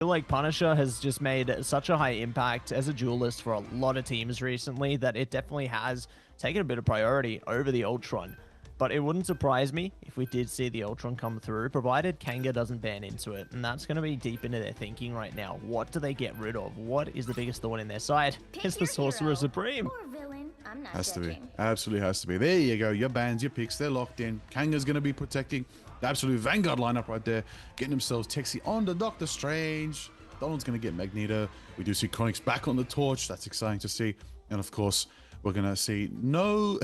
feel like Punisher has just made such a high impact as a duelist for a lot of teams recently that it definitely has taken a bit of priority over the Ultron. But it wouldn't surprise me if we did see the Ultron come through, provided Kanga doesn't ban into it. And that's going to be deep into their thinking right now. What do they get rid of? What is the biggest thorn in their side? It's the Sorcerer Supreme. Has to be. Absolutely has to be. There you go. Your bans, your picks, they're locked in. Kanga's going to be protecting the absolute Vanguard lineup right there. Getting themselves Texi on the Doctor Strange. Donald's going to get Magneto. We do see Chronic's back on the torch. That's exciting to see. And of course, we're going to see no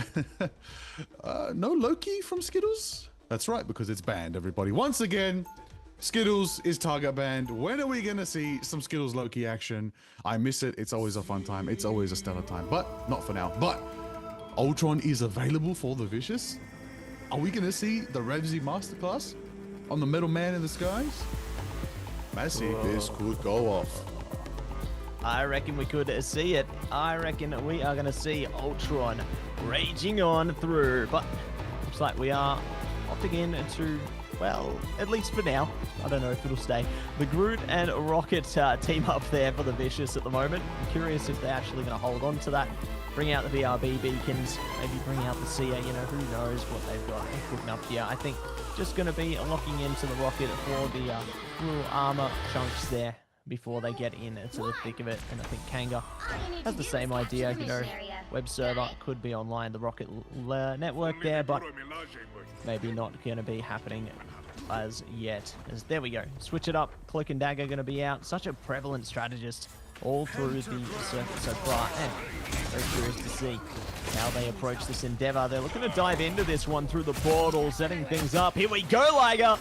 no Loki from Skittles. That's right, because it's banned, everybody. Once again, Skittles is target banned. When are we going to see some Skittles Loki action? I miss it. It's always a fun time. It's always a stellar time, but not for now. But Ultron is available for the Vicious. Are we going to see the Revsy Masterclass on the Metal Man in the skies? Massey, this could go off. I reckon we could see it. I reckon we are going to see Ultron raging on through. But looks like we are opting in to, well, at least for now. I don't know if it'll stay. The Groot and Rocket team up there for the Vicious at the moment. I'm curious if they're actually going to hold on to that. Bring out the BRB beacons. Maybe bring out the CA. You know, who knows what they've got cooking up here. I think just going to be locking into the Rocket for the little armor chunks there before they get into the thick of it. And I think Kanga has the same idea, you know, web server could be online, the Rocket network there, but maybe not going to be happening as yet. As there we go, switch it up. Cloak and Dagger going to be out. Such a prevalent strategist all through the circuit so far, and very curious to see how they approach this endeavor. They're looking to dive into this one through the portal, setting things up. Here we go, Liger.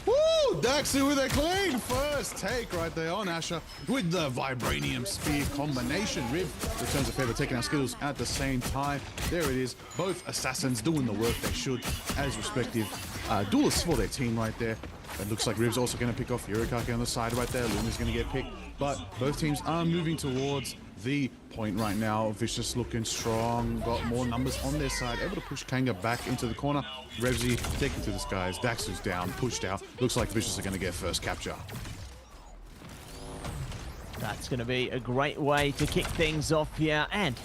Woo! Daxu with a clean first take right there on Asher with the Vibranium Spear combination. Riv returns a favor, taking our Skittles at the same time. There it is. Both assassins doing the work they should as respective duelists for their team right there. It looks like Riv's also going to pick off Yurikake on the side right there. Luna's going to get picked. But both teams are moving towards the point right now. Vicious looking strong. Got more numbers on their side. Able to push Kanga back into the corner. Revsy taken to the skies. Daxu's down, pushed out. Looks like Vicious are going to get first capture. That's going to be a great way to kick things off here, and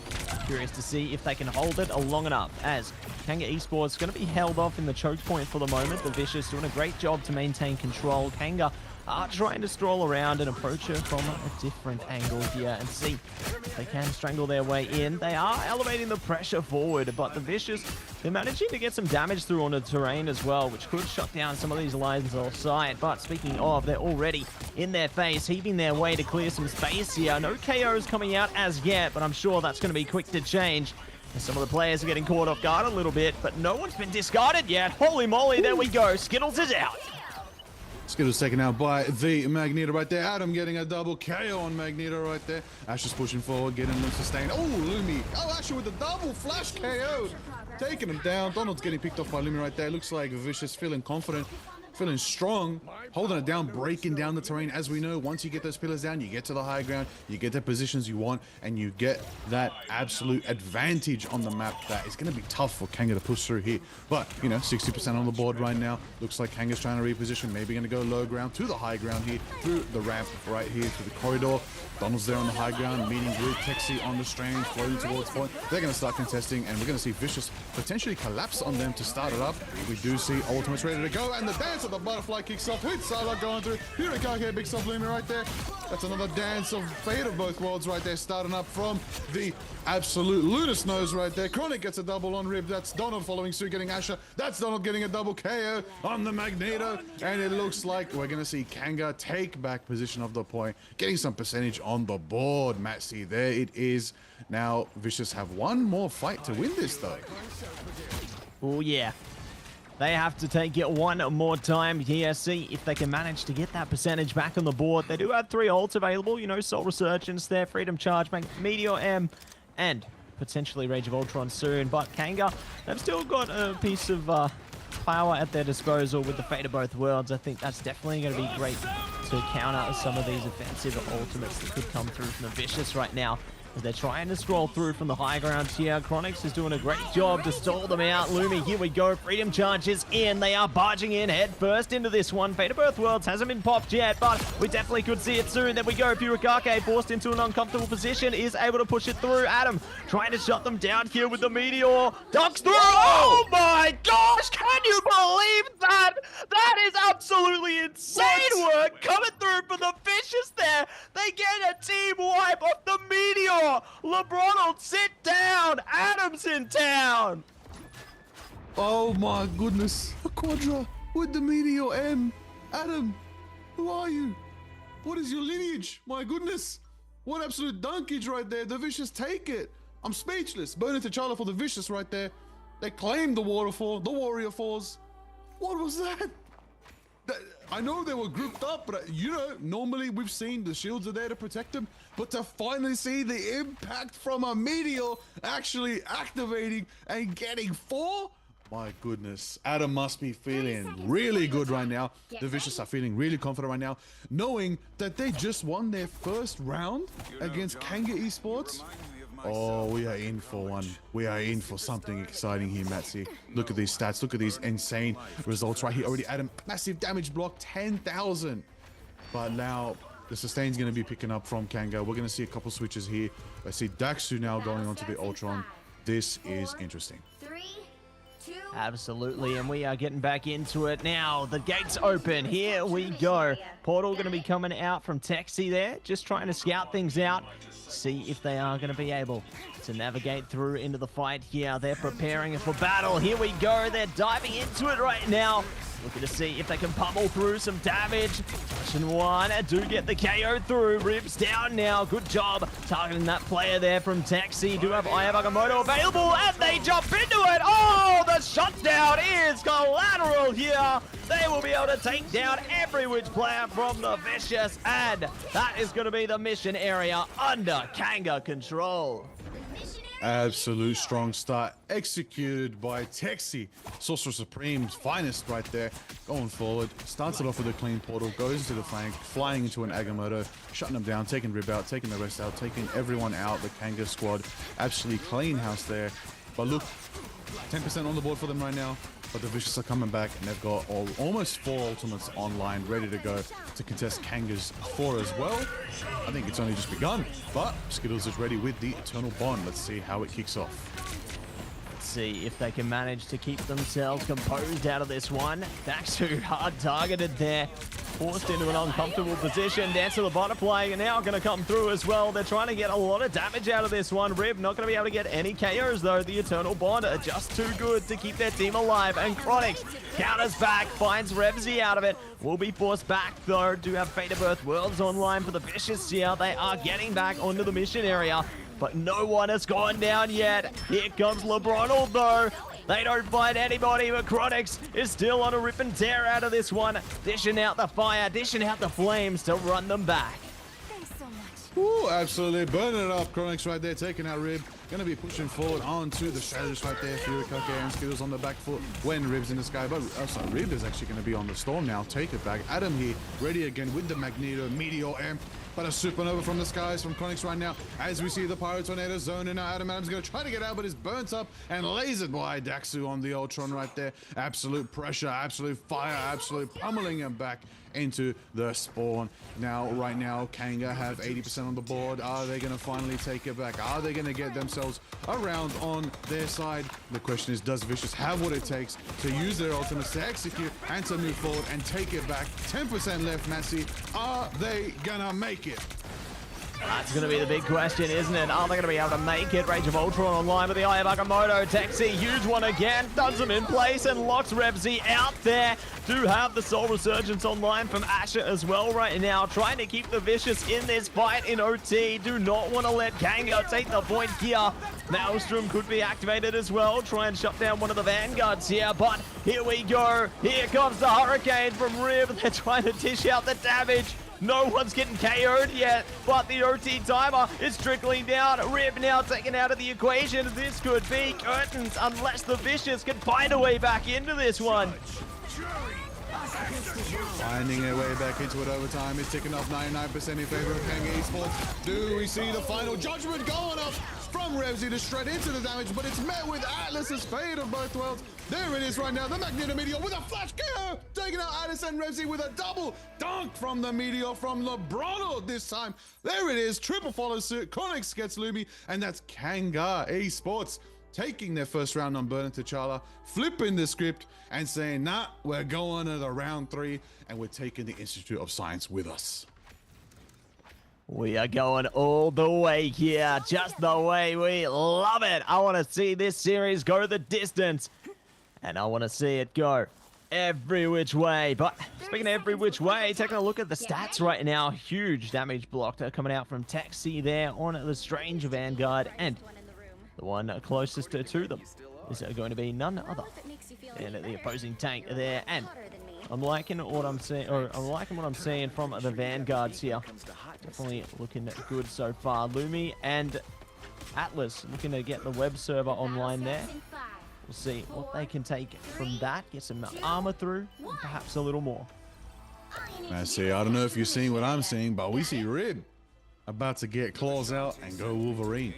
curious to see if they can hold it long enough, as Kanga Esports going to be held off in the choke point for the moment. The Vicious doing a great job to maintain control. Kanga are trying to stroll around and approach her from a different angle here and see if they can strangle their way in. They are elevating the pressure forward, but the Vicious, they're managing to get some damage through on the terrain as well, which could shut down some of these lines offside. But speaking of, they're already in their face, heaving their way to clear some space here. No KOs coming out as yet, but I'm sure that's going to be quick to change. And some of the players are getting caught off guard a little bit, but no one's been discarded yet. Holy moly, there we go. Skittles is out. Skittles taken out by the Magneto right there. Adam getting a double KO on Magneto right there. Ash is pushing forward, getting him sustained. Oh, Lumi. Oh, Asher with the double flash KO. Taking him down. Donald's getting picked off by Lumi right there. Looks like Vicious feeling confident, feeling strong, holding it down, breaking down the terrain. As we know, once you get those pillars down, you get to the high ground, you get the positions you want, and you get that absolute advantage on the map that is going to be tough for Kanga to push through here. But, you know, 60% on the board right now. Looks like Kanga's trying to reposition, maybe going to go low ground to the high ground here, through the ramp right here to the corridor. Donald's there on the high ground, meeting with Texi on the strange, floating towards point. They're going to start contesting, and we're going to see Vicious potentially collapse on them to start it up. We do see Ultimates ready to go, and the dance of the butterfly kicks off with Sala going through. Yurikake, big soft Lumi right there. That's another dance of fate of both worlds right there, starting up from the absolute Lunas nose right there. Chronic gets a double on Rib. That's Donald following suit, getting Asher. That's Donald getting a double KO on the Magneto. And it looks like we're going to see Kanga take back position of the point, getting some percentage on the board. Matsy, there it is. Now, Vicious have one more fight to win this, though. Oh, yeah. They have to take it one more time here, see if they can manage to get that percentage back on the board. They do have 3 ults available, you know, Soul Resurgence there, Freedom Charge, Meteor M, and potentially Rage of Ultron soon. But Kanga, they've still got a piece of power at their disposal with the Fate of Both Worlds. I think that's definitely going to be great to counter some of these offensive ultimates that could come through from the Vicious right now. As they're trying to scroll through from the high ground here. Chronix is doing a great job to stall them out. Lumi, here we go. Freedom charges in. They are barging in head first into this one. Fate of Birth Worlds hasn't been popped yet, but we definitely could see it soon. There we go. Furikake forced into an uncomfortable position, is able to push it through. Adam trying to shut them down here with the Meteor. Ducks through. Oh my gosh! Can you believe that? That is absolutely insane work coming through for the Vicious there. They get a team wipe off the Meteor. LeBron, sit down. Adam's in town. Oh my goodness. A Quadra with the Meteor M. Adam, who are you? What is your lineage? My goodness. What absolute dunkage right there. The Vicious take it. I'm speechless. Burn it to Charla for the Vicious right there. They claimed the waterfall, the Warrior Falls. What was that? I know they were grouped up, but you know, normally we've seen the shields are there to protect them, but to finally see the impact from a Meteor actually activating and getting 4? My goodness, Adam must be feeling really good right now. The Vicious are feeling really confident right now, knowing that they just won their first round against Kanga Esports. Oh, we are in for one. We are in for something exciting here, Matsi. Look at these stats. Look at these insane results right here. Already Adam, massive damage block, 10,000. But now the sustain's going to be picking up from Kanga. We're going to see a couple switches here. I see Daxu now going onto the Ultron. This is interesting. Absolutely, and we are getting back into it now. The gates open. Here we go. Portal going to be coming out from Texi there, just trying to scout things out, see if they are going to be able to navigate through into the fight here. They're preparing for battle. Here we go. They're diving into it right now. Looking to see if they can pummel through some damage. Question 1, do get the KO through. Ribs down now. Good job targeting that player there from Texi. Do have Aya Bagamoto available, and they jump into it. Oh, the shutdown is collateral here. They will be able to take down every which player from the Vicious, and that is going to be the mission area under Kanga control. Absolute strong start executed by Texi, Sorcerer Supreme's finest right there. Going forward, starts it off with a clean portal, goes into the flank, flying into an Agamotto, shutting them down, taking Rib out, taking the rest out, taking everyone out. The Kanga squad, absolutely clean house there. But look, 10% on the board for them right now. But the Vicious are coming back, and they've got almost 4 ultimates online, ready to go to contest Kanga's 4 as well. I think it's only just begun, but Skittles is ready with the Eternal Bond. Let's see how it kicks off. Let's see if they can manage to keep themselves composed out of this one. Daxu hard targeted there. Forced into an uncomfortable position. Dance to the butterfly are now going to come through as well. They're trying to get a lot of damage out of this one. Rib not going to be able to get any KOs though. The Eternal Bond are just too good to keep their team alive. And Chronix counters back, finds Revzy out of it. Will be forced back though. Do have Fate of Birth Worlds online for the Vicious here. They are getting back onto the mission area, but no one has gone down yet. Here comes LeBron though. They don't find anybody, but Chronix is still on a rip and tear out of this one. Dishing out the fire, dishing out the flames to run them back. Thanks so much. Ooh, absolutely burning it up. Chronix right there, taking out Rib. Gonna be pushing forward onto the shadows right there. Furikake and Skittles on the back foot when Rib's in the sky. But sorry, Rib is actually gonna be on the storm now. Take it back. Adam here, ready again with the Magneto Meteor Amp. But a supernova from the skies from Chronix right now as we see the Pyro Tornado zone, and now Adam's going to try to get out, but is burnt up and lasered by Daxu on the Ultron right there. Absolute pressure, absolute fire, absolute pummeling him back into the spawn. Now, right now, Kanga have 80% on the board. Are they going to finally take it back? Are they going to get themselves around on their side? The question is, does Vicious have what it takes to use their ultimates to execute and to move forward and take it back? 10% left, Massey. Are they going to make it? That's going to be the big question, isn't it? Are they going to be able to make it? Rage of Ultron online with the Aya Bagamoto. Texi, huge one again. Does them in place and locks Revzy out there. Do have the Soul Resurgence online from Asher as well right now. Trying to keep the Vicious in this fight in OT. Do not want to let Kanga take the point here. Maelstrom could be activated as well. Try and shut down one of the Vanguards here. But here we go. Here comes the Hurricane from Rib. They're trying to dish out the damage. No one's getting KO'd yet, but the OT timer is trickling down. Rib now taken out of the equation. This could be curtains unless the Vicious can find a way back into this one. Finding their way back into it overtime. It's ticking off 99% in favor of Kanga Esports. Do we see the final judgment going up from Revsy to shred into the damage, but it's met with Atlas's fate of both worlds. There it is right now. The Magneto Meteor with a flash KO, taking out Atlas and Revsy with a double dunk from the Meteor from LeBron this time. There it is. Triple follows suit. Connix gets Lumi, and that's Kanga Esports taking their first round on Burn and T'Challa, flipping the script and saying, nah, we're going to the round 3 and we're taking the Institute of Science with us. We are going all the way here, just the way we love it. I want to see this series go the distance, and I want to see it go every which way. But speaking of every which way, taking a look at the stats right now, huge damage blocked coming out from Taxi there on the Strange Vanguard, and the one closest to them is going to be none other than the opposing tank there. And I'm liking what I'm seeing, from the Vanguards here. Definitely looking good so far. Lumi and Atlas looking to get the web server online there. We'll see what they can take from that. Get some armor through, and perhaps a little more. Now, see, I don't know if you're seeing what I'm seeing, but we see Rib about to get claws out and go Wolverine.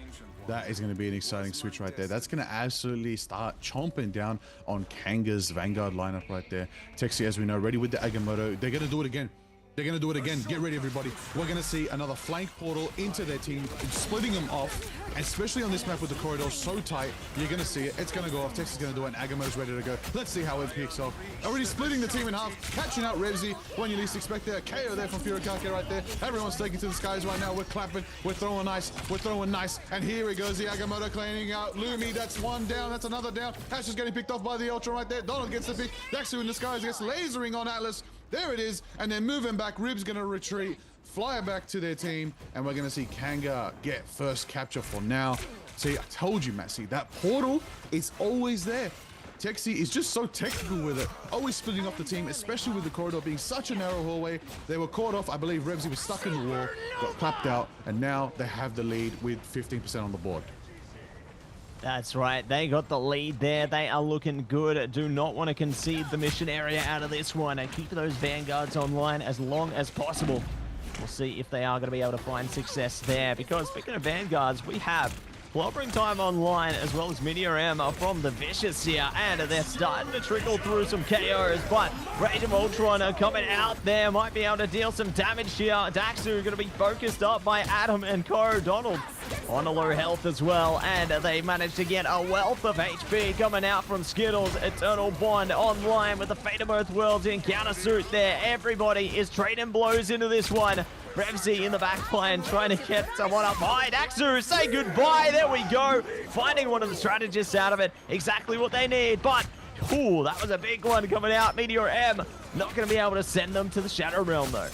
That is going to be an exciting switch right there. That's going to absolutely start chomping down on Kanga's Vanguard lineup right there. Texi, as we know, ready with the Agamotto. They're going to do it again. They're going to do it again. Get ready, everybody. We're going to see another flank portal into their team, splitting them off. And especially on this map with the corridor so tight, you're going to see it. It's going to go off. Texas is going to do it, and Agamotto's ready to go. Let's see how it kicks off. Already splitting the team in half, catching out Revsy when you least expect it. KO there from Furikake right there. Everyone's taking to the skies right now. We're clapping. We're throwing nice. We're throwing nice. And here he goes, the Agamotto cleaning out Lumi. That's one down. That's another down. Ash is getting picked off by the Ultra right there. Donald gets the pick. Daxu in the skies gets lasering on Atlas. There it is, and they're moving back. Rib's going to retreat, fly back to their team, and we're going to see Kanga get first capture for now. See, I told you, Matt, see, that portal is always there. Texi is just so technical with it, always splitting off the team, especially with the corridor being such a narrow hallway. They were caught off. I believe Revsy was stuck in the wall, got clapped out, and now they have the lead with 15% on the board. That's right, they got the lead there. They are looking good. Do not want to concede the mission area out of this one and keep those Vanguards online as long as possible. We'll see if they are going to be able to find success there, because speaking of Vanguards, we have Clobbering Time online as well as Meteor M from the Vicious here, and they're starting to trickle through some KOs, but Rage of Ultron are coming out there, might be able to deal some damage here. Daxu going to be focused up by Adam and Co. Donald on a low health as well, and they managed to get a wealth of HP coming out from Skittles. Eternal Bond online with the Fate of Both Worlds encounter suit there. Everybody is trading blows into this one. Revsy in the back line trying to get someone up high. Daxu, say goodbye. There we go. Finding one of the strategists out of it. Exactly what they need. But, ooh, that was a big one coming out. Meteor M not going to be able to send them to the Shadow Realm, though.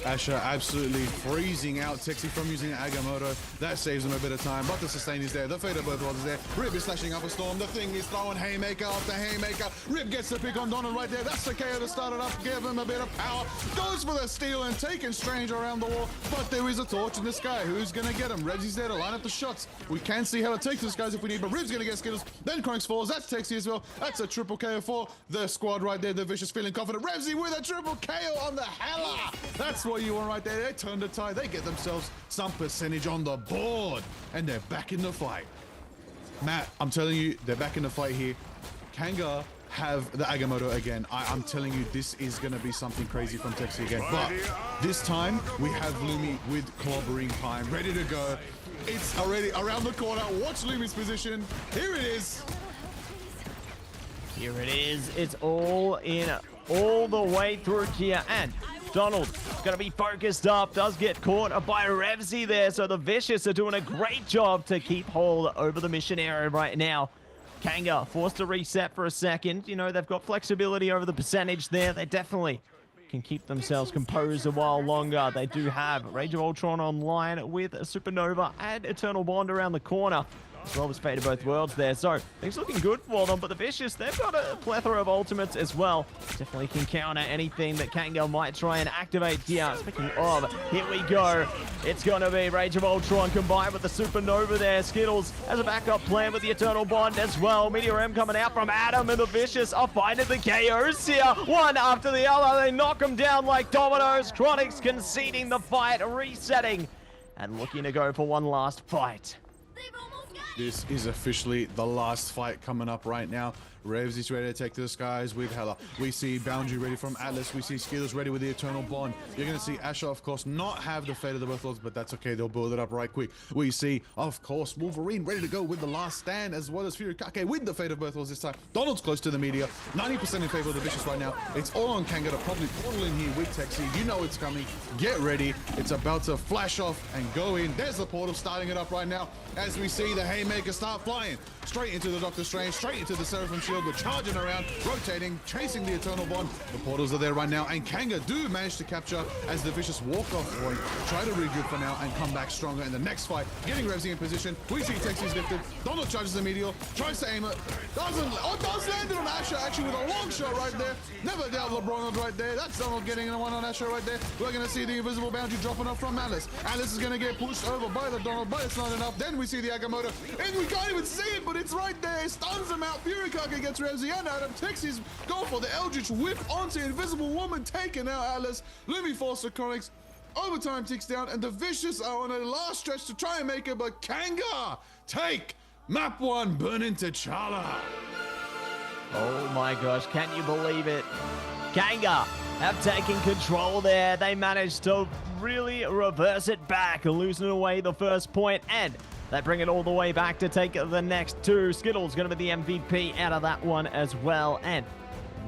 Asher absolutely freezing out Texi from using Agamotto. That saves him a bit of time, but the sustain is there. The Fate of Both Worlds is there. Rib is slashing up a storm. The Thing is throwing haymaker after haymaker. Rib gets the pick on Donald right there. That's the KO to start it up. Give him a bit of power. Goes for the steal and taking Strange around the wall, but there is a torch in the sky. Who's going to get him? Revsy's there to line up the shots. We can see how to take this, guys, if we need, but Rib's going to get Skittles. Then Cronix falls. That's Texi as well. That's a triple KO for the squad right there. The Vicious feeling confident. Revsy with a triple KO on the Hella. That's what you want right there. They turn the tide. They get themselves some percentage on the board, and they're back in the fight. Matt, I'm telling you, they're back in the fight here. Kanga have the Agamotto again. I'm telling you, this is going to be something crazy from Texi again. But this time, we have Lumi with Clobbering Time ready to go. It's already around the corner. Watch Lumi's position. Here it is. Here it is. It's all in, all the way through here, and Donald going to be focused up, does get caught by Revsy there, so the Vicious are doing a great job to keep hold over the mission area right now. Kanga forced to reset for a second. You know, they've got flexibility over the percentage there. They definitely can keep themselves composed a while longer. They do have Rage of Ultron online with a Supernova and Eternal Bond around the corner. as well as Fate of Both Worlds there. So things looking good for them, but the Vicious, they've got a plethora of ultimates as well. Definitely can counter anything that Kanga might try and activate here. Speaking of, here we go. It's going to be Rage of Ultron combined with the Supernova there. Skittles as a backup plan with the Eternal Bond as well. Meteor M coming out from Adam, and the Vicious are finding the KOs here. One after the other. They knock them down like dominoes. Chronix conceding the fight, resetting, and looking to go for one last fight. This is officially the last fight coming up right now. Revs is ready to take to the skies with Hela. We see Boundary ready from Atlas. We see Skittles ready with the Eternal Bond. You're going to see Asher, of course, not have the Fate of the Both Worlds, but that's okay. They'll build it up right quick. We see, of course, Wolverine ready to go with the Last Stand, as well as Furikake with the Fate of Both Worlds this time. Donald's close to the media. 90% in favor of the Vicious right now. It's all on Kanga to probably portal in here with Texi. You know it's coming. Get ready. It's about to flash off and go in. There's the portal starting it up right now as we see the Haymaker start flying straight into the Doctor Strange, straight into the Seraphim Shield. We're charging around, rotating, chasing the Eternal Bond. The portals are there right now, and Kanga do manage to capture as the Vicious walk off point. Try to regroup for now and come back stronger in the next fight. Getting Revsy in position. We see Texi's lifted. Donald charges the Meteor, tries to aim it. Does land it on Asher actually with a long shot right there. Never doubt LeBron right there. That's Donald getting the one on Asher right there. We're going to see the invisible boundary dropping off from Alice. Alice is going to get pushed over by the Donald, but it's not enough. Then we see the Agamotto, and we can't even see it, but it's right there. It stuns him out. Furikake gets Revsy and Adam. Texi's go for the Eldritch Whip onto Invisible Woman, taking out Alice. Lumi falls to Chronix. Overtime ticks down, and the Vicious are on a last stretch to try and make it, but Kanga take map 1, Burning T'Challa. Oh my gosh, can you believe it? Kanga have taken control there. They managed to really reverse it back, losing away the first point, and they bring it all the way back to take the next two. Skittles going to be the MVP out of that one as well, and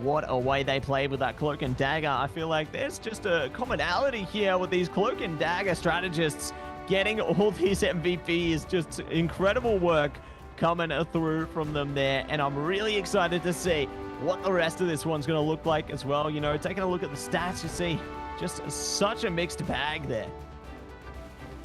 what a way they played with that Cloak and Dagger. I feel like there's just a commonality here with these Cloak and Dagger strategists. Getting all these MVPs, just incredible work coming through from them there, and I'm really excited to see what the rest of this one's going to look like as well. You know, taking a look at the stats, you see just such a mixed bag there.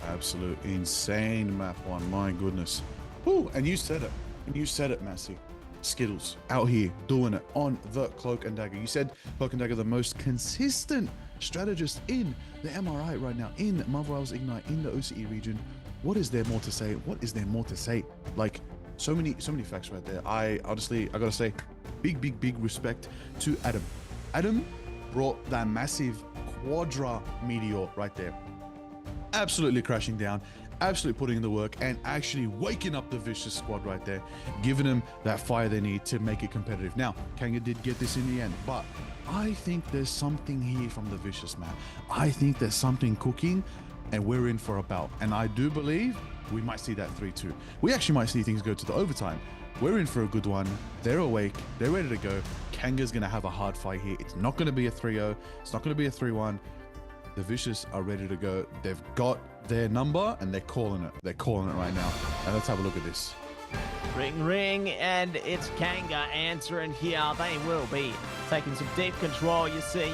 Absolute insane map 1, my goodness. Ooh, and you said it. And you said it, Massey. Skittles out here doing it on the Cloak and Dagger. You said Cloak and Dagger the most consistent strategist in the MRI right now, in Marvel Rivals Ignite, in the OCE region. What is there more to say? What is there more to say? Like, so many facts right there. I gotta say, big respect to Adam. Adam brought that massive Quadra Meteor right there. Absolutely crashing down, absolutely putting in the work, and actually waking up the Vicious squad right there, giving them that fire they need to make it competitive. Now, Kanga did get this in the end, but I think there's something here from the Vicious, man. I think there's something cooking, and we're in for a bout. And I do believe we might see that 3-2. We actually might see things go to the overtime. We're in for a good one. They're awake. They're ready to go. Kanga's going to have a hard fight here. It's not going to be a 3-0. It's not going to be a 3-1. The Vicious are ready to go. They've got their number, and they're calling it. They're calling it right now. And let's have a look at this. Ring, ring, and it's Kanga answering here. They will be taking some deep control. You see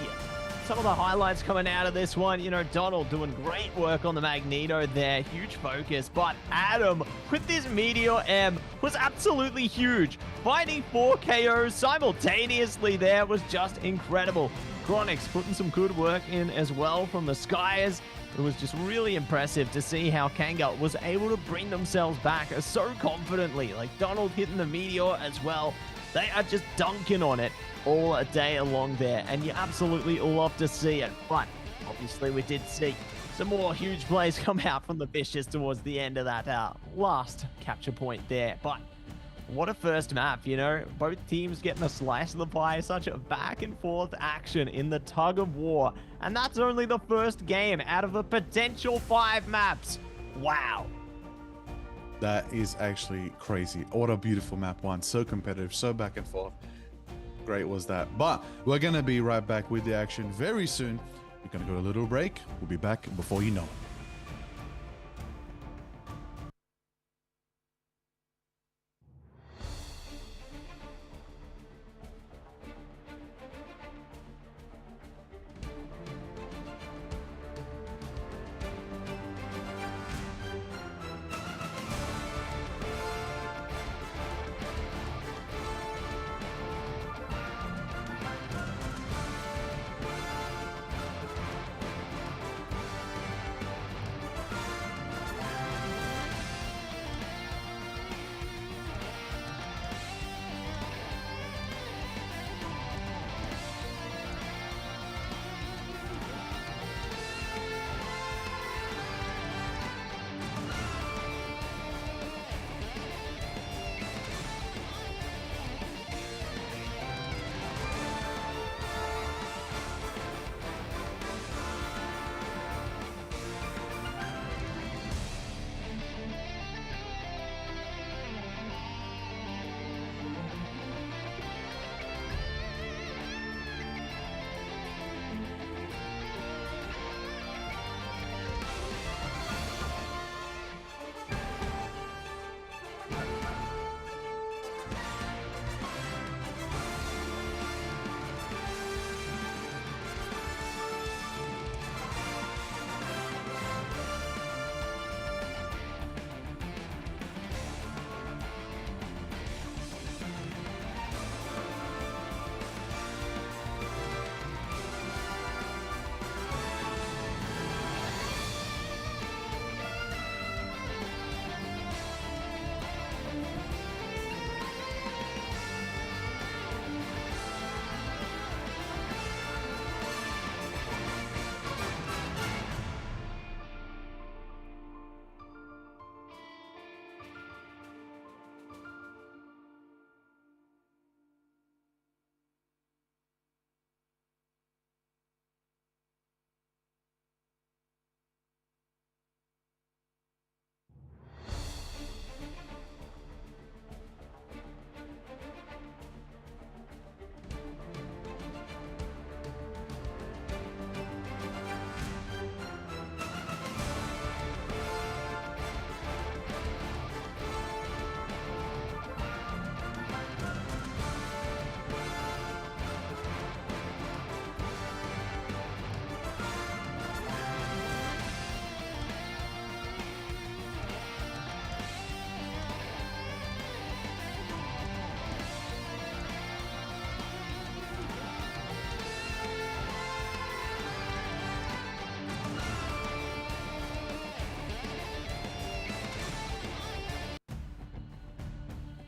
some of the highlights coming out of this one. You know, Donald doing great work on the Magneto there. Huge focus. But Adam, with this Meteor M, was absolutely huge. Finding 4 KOs simultaneously there was just incredible. Chronix putting some good work in as well from the Skies. It was just really impressive to see how Kanga was able to bring themselves back so confidently. Like Donald hitting the Meteor as well. They are just dunking on it all day long there, and you absolutely love to see it. But obviously we did see some more huge plays come out from the Vicious towards the end of that last capture point there. But what a first map, you know, both teams getting a slice of the pie, such a back and forth action in the tug of war. And that's only the first game out of a potential 5 maps. Wow. That is actually crazy. What a beautiful map 1. So competitive, so back and forth. Great was that. But we're going to be right back with the action very soon. We're going to go to a little break. We'll be back before you know it.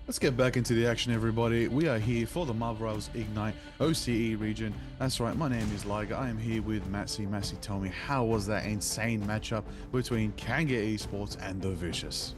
Let's get back into the action, everybody. We are here for the Marvel Rivals Ignite OCE region. That's right, my name is Liger. I am here with Matsy. Matsy, tell me, how was that insane matchup between Kanga Esports and the Vicious?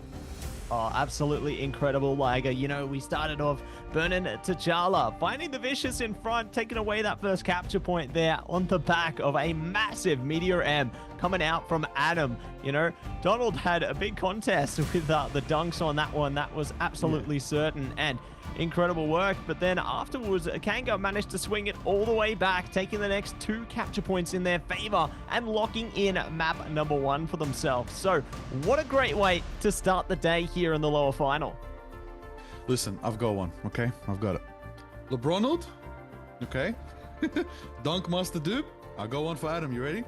Oh, absolutely incredible, Liger. You know, we started off burning T'Challa, finding the Vicious in front, taking away that first capture point there on the back of a massive Meteor M coming out from Adam. You know, Donald had a big contest with the dunks on that one. That was absolutely certain and incredible work. But then afterwards, Kanga managed to swing it all the way back, taking the next 2 capture points in their favor and locking in map number 1 for themselves. So what a great way to start the day here in the lower final. Listen, I've got one, okay? I've got it. LeBronald, okay? Dunk Master Dupe, I got one for Adam. You ready?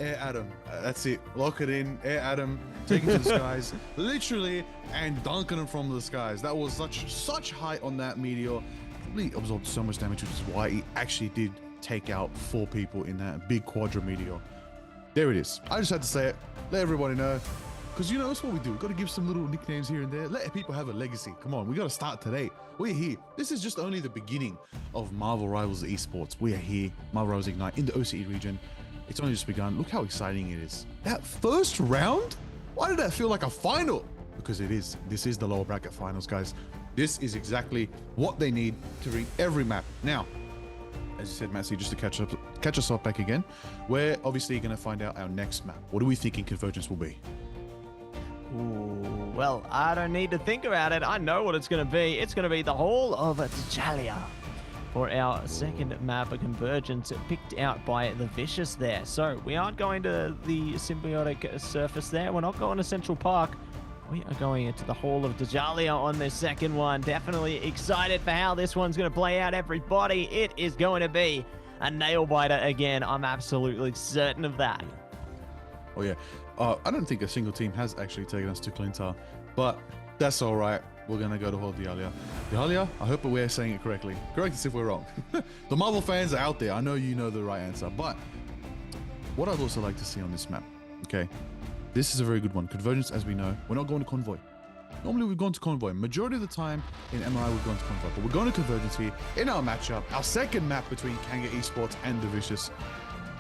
Air Adam. That's it. Lock it in. Air Adam. Taking to the skies. Literally. And dunking him from the skies. That was such height on that meteor. Really absorbed so much damage, which is why he actually did take out 4 people in that big quadra meteor. There it is. I just had to say it. Let everybody know. Because, you know, that's what we do. We've got to give some little nicknames here and there. Let people have a legacy. Come on. We got to start today. We're here. This is just only the beginning of Marvel Rivals Esports. We are here. Marvel Rivals Ignite in the OCE region. It's only just begun. Look how exciting it is. That first round? Why did that feel like a final? Because it is. This is the lower bracket finals, guys. This is exactly what they need to read every map. Now, as you said, Matsy, just to catch us up back again, we're obviously going to find out our next map. What are we thinking Convergence will be? Ooh, well, I don't need to think about it. I know what it's going to be. It's going to be the Hall of T'Challa for our second map of Convergence, picked out by the Vicious there. So we aren't going to the symbiotic surface there. We're not going to Central Park. We are going into the Hall of T'Challa on this second one. Definitely excited for how this one's going to play out, everybody. It is going to be a nail biter again. I'm absolutely certain of that. Oh, yeah. I don't think a single team has actually taken us to Clintar, but that's all right. We're going to go to Hall of T'Challa. T'Challa, I hope we're saying it correctly. Correct us if we're wrong. The Marvel fans are out there. I know you know the right answer, but what I'd also like to see on this map, okay? This is a very good one. Convergence, as we know, we're not going to Convoy. Normally we've gone to Convoy. Majority of the time in MRI we've gone to Convoy, but we're going to Convergence here in our matchup, our second map between Kanga Esports and the Vicious.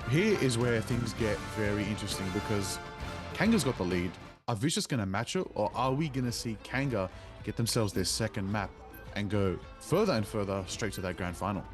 Here is where things get very interesting because Kanga's got the lead. Are Vicious going to match it, or are we going to see Kanga get themselves their second map and go further and further straight to that grand final?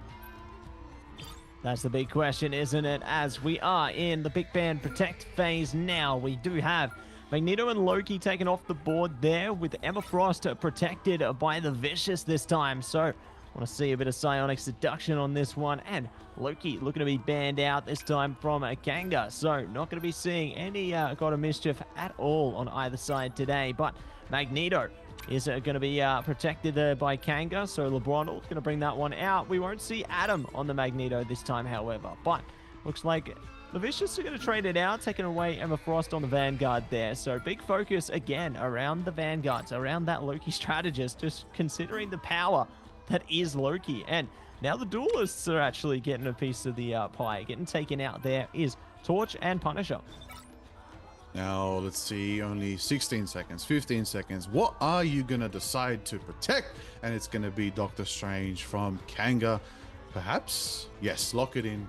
That's the big question, isn't it? As we are in the Big Band Protect phase now, we do have Magneto and Loki taken off the board there, with Emma Frost protected by the Vicious this time. So I want to see a bit of psionic seduction on this one, and Loki looking to be banned out this time from Kanga. So not going to be seeing any God of Mischief at all on either side today, but Magneto is going to be protected by Kanga, so LeBronald going to bring that one out. We won't see Adam on the Magneto this time, however, but looks like the Vicious are going to trade it out, taking away Emma Frost on the Vanguard there. So big focus again around the Vanguards, around that Loki strategist, just considering the power that is Loki. And now the Duelists are actually getting a piece of the pie. Getting taken out there is Torch and Punisher. Now, let's see, only 16 seconds, 15 seconds. What are you going to decide to protect? And it's going to be Doctor Strange from Kanga. Perhaps? Yes, lock it in.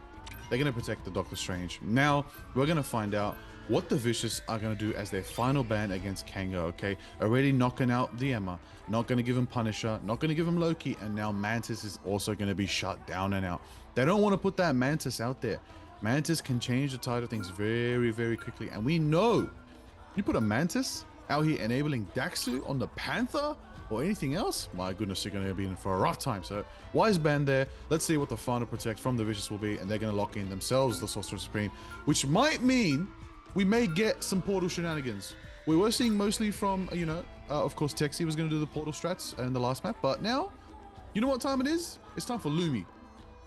They're going to protect the Doctor Strange. Now, we're going to find out what the Vicious are going to do as their final ban against Kanga, okay? Already knocking out the Emma. Not going to give him Punisher. Not going to give him Loki. And now Mantis is also going to be shut down and out. They don't want to put that Mantis out there. Mantis can change the tide of things very, very quickly. And we know you put a Mantis out here enabling Daxu on the Panther or anything else, my goodness, you're going to be in for a rough time. So wise band there. Let's see what the final protect from the Vicious will be. And they're going to lock in themselves the Sorcerer Supreme, which might mean we may get some portal shenanigans. We were seeing mostly from, you know, of course, Texie was going to do the portal strats in the last map. But now, you know what time it is? It's time for Lumi,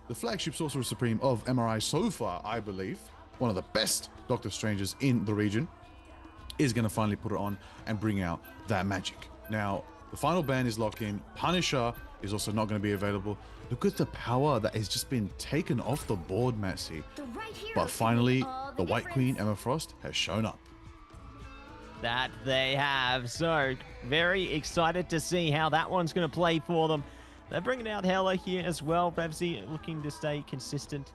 the flagship Sorcerer Supreme of MRI so far, I believe. One of the best Doctor Strangers in the region is going to finally put it on and bring out that magic. Now, the final ban is locked in. Punisher is also not going to be available. Look at the power that has just been taken off the board, Matsy. But finally, the White Queen, Emma Frost, has shown up. That they have. So, very excited to see how that one's going to play for them. They're bringing out Hella here as well. Bevsy looking to stay consistent.